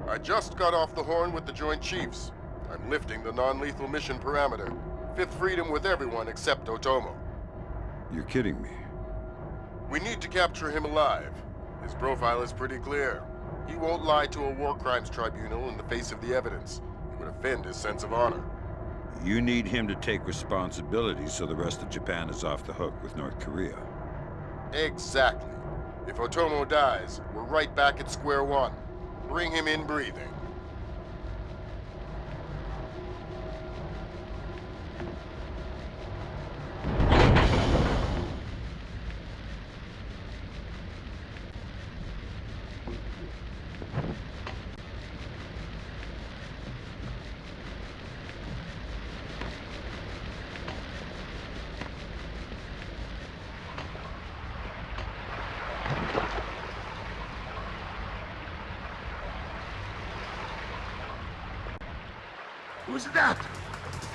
I just got off the horn with the Joint Chiefs. I'm lifting the non-lethal mission parameter. Fifth freedom with everyone except Otomo. You're kidding me. We need to capture him alive. His profile is pretty clear. He won't lie to a war crimes tribunal in the face of the evidence. It would offend his sense of honor. You need him to take responsibility so the rest of Japan is off the hook with North Korea. Exactly. If Otomo dies, we're right back at square one. Bring him in breathing. Who's that?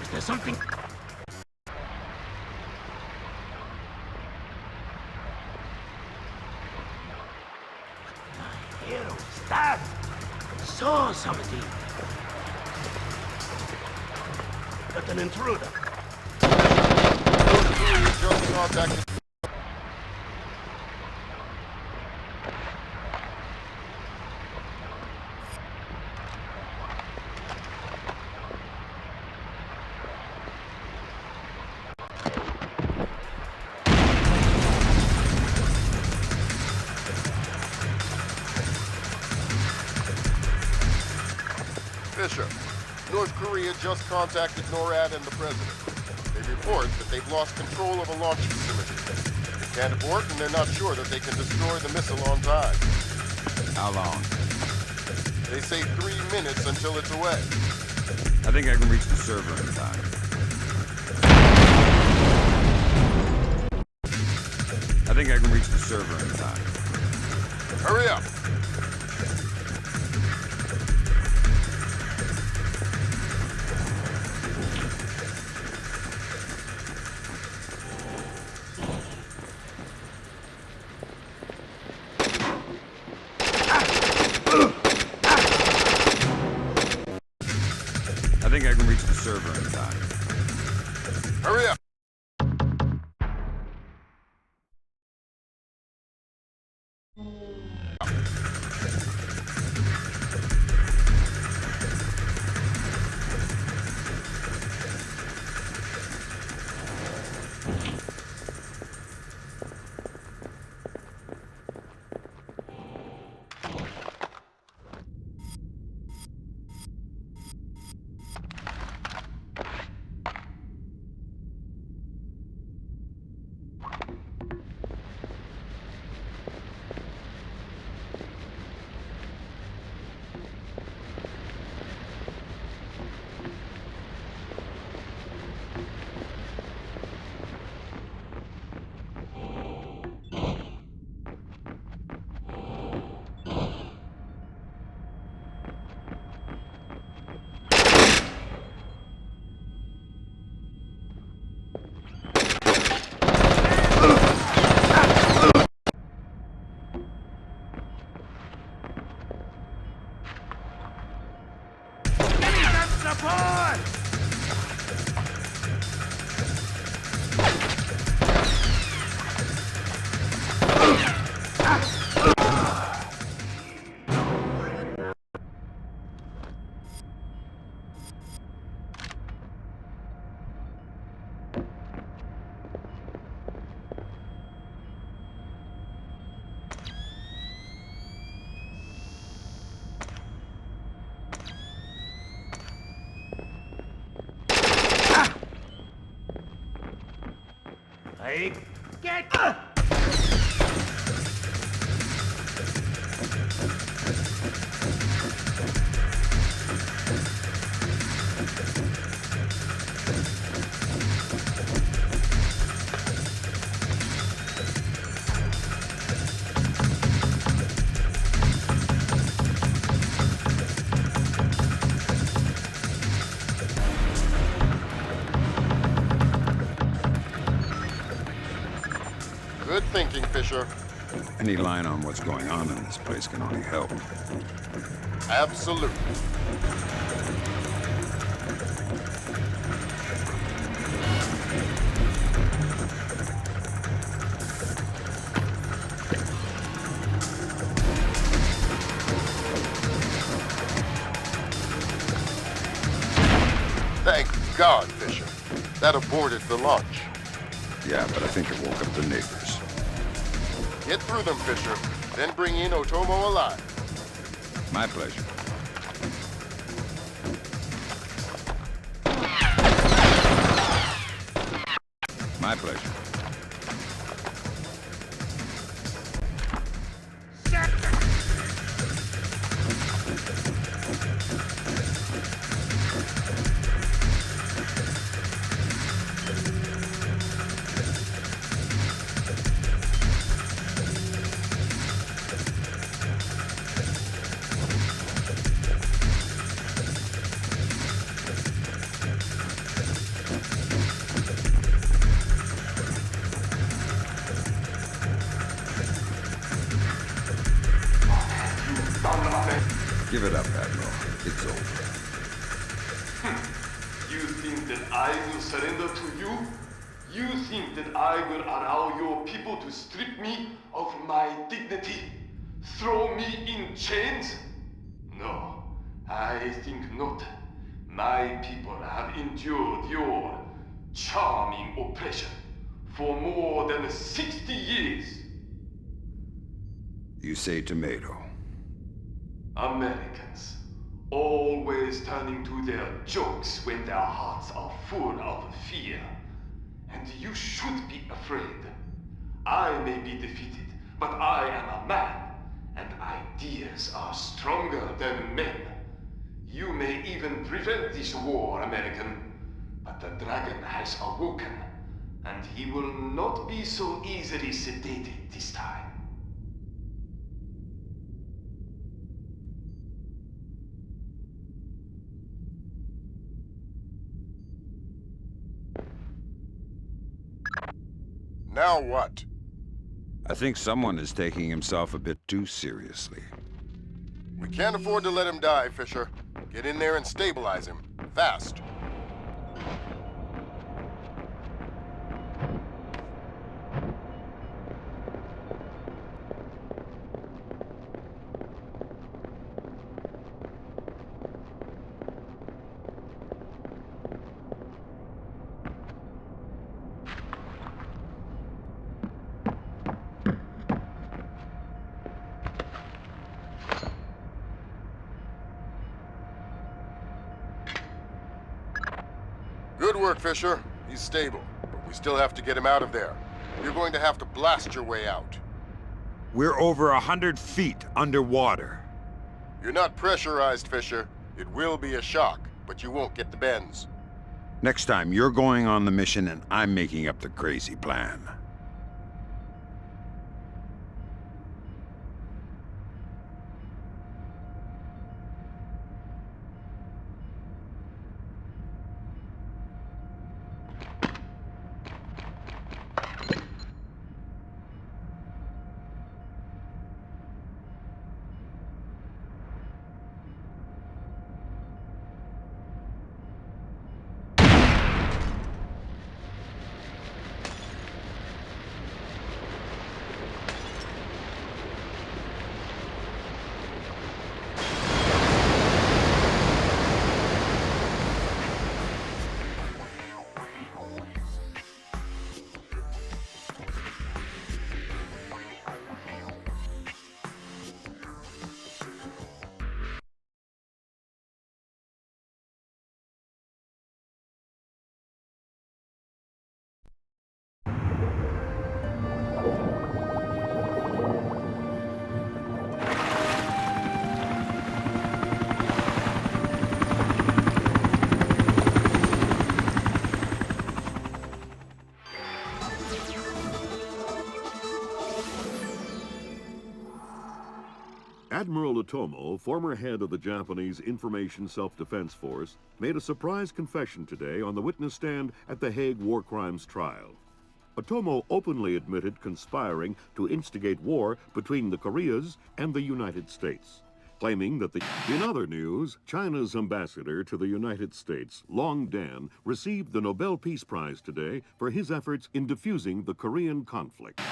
Is there something? The hell is that? Saw something. But an intruder. Just contacted. North Korea just contacted NORAD and the president. They report that they've lost control of a launch facility. They can't abort, and they're not sure that they can destroy the missile on time. How long? They say 3 minutes until it's away. I think I can reach the server in time. I think I can reach the server in time. Hurry up! I think I can reach the server in time. Hurry up! I get... Good thinking, Fisher. Any line on what's going on in this place can only help. Absolutely. Thank God, Fisher. That aborted the launch. Yeah, but I think it woke up the neighbors. Get through them, Fisher. Then bring in Otomo alive. My pleasure. My pleasure. Give it up, Admiral. It's over. You think that I will surrender to you? You think that I will allow your people to strip me of my dignity? Throw me in chains? No, I think not. My people have endured your charming oppression for more than 60 years. You say tomato. Americans, always turning to their jokes when their hearts are full of fear. And you should be afraid. I may be defeated, but I am a man, and ideas are stronger than men. You may even prevent this war, American, but the dragon has awoken, and he will not be so easily sedated this time. Now what? I think someone is taking himself a bit too seriously. We can't afford to let him die, Fisher. Get in there and stabilize him. Fast. Good work, Fisher. He's stable, but we still have to get him out of there. You're going to have to blast your way out. We're over 100 feet underwater. You're not pressurized, Fisher. It will be a shock, but you won't get the bends. Next time, you're going on the mission and I'm making up the crazy plan. Admiral Otomo, former head of the Japanese Information Self-Defense Force, made a surprise confession today on the witness stand at the Hague War Crimes trial. Otomo openly admitted conspiring to instigate war between the Koreas and the United States, claiming that In other news, China's ambassador to the United States, Long Dan, received the Nobel Peace Prize today for his efforts in diffusing the Korean conflict.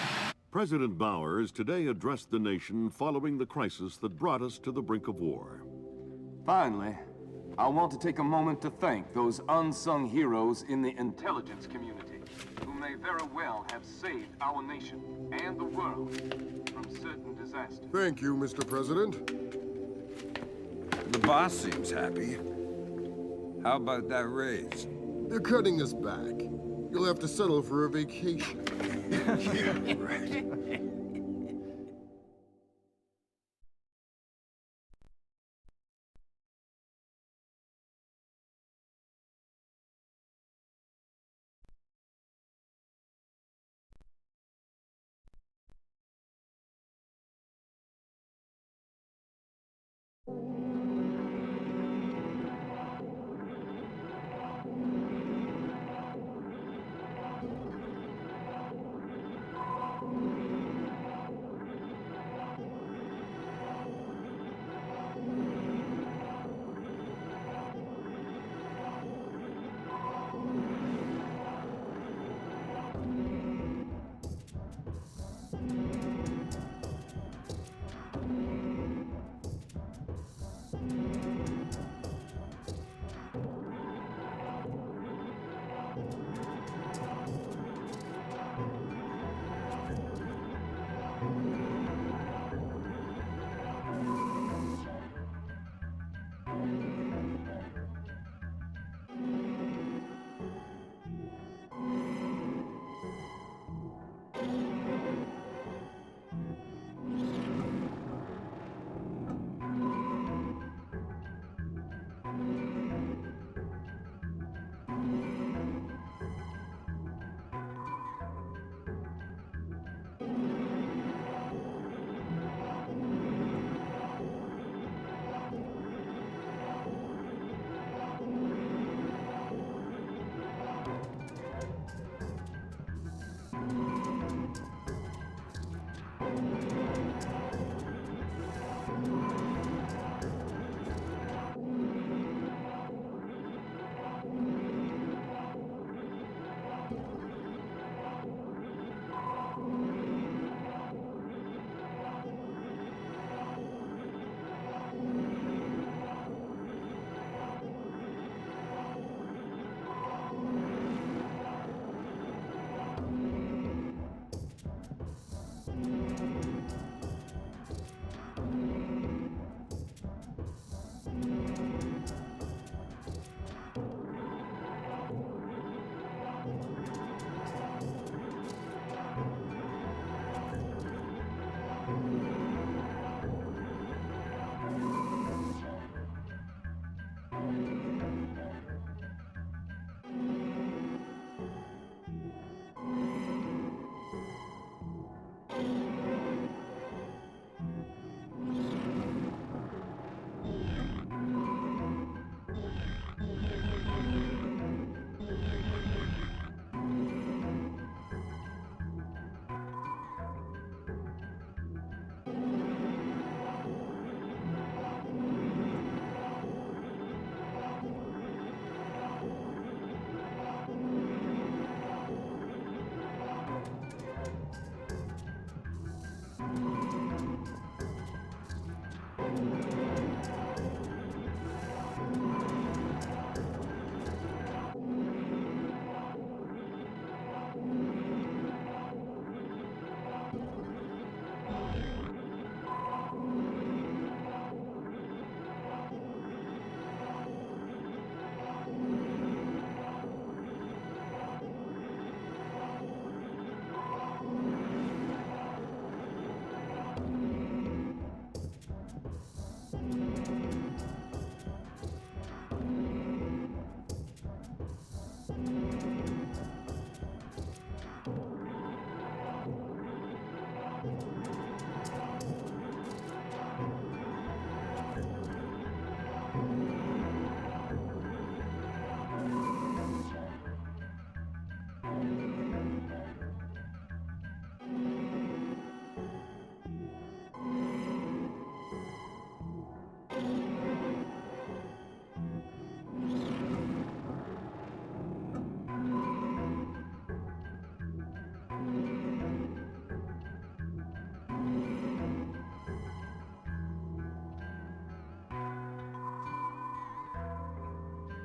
President Bowers today addressed the nation following the crisis that brought us to the brink of war. Finally, I want to take a moment to thank those unsung heroes in the intelligence community who may very well have saved our nation and the world from certain disasters. Thank you, Mr. President. The boss seems happy. How about that raise? They're cutting us back. You'll have to settle for a vacation. Yeah, right.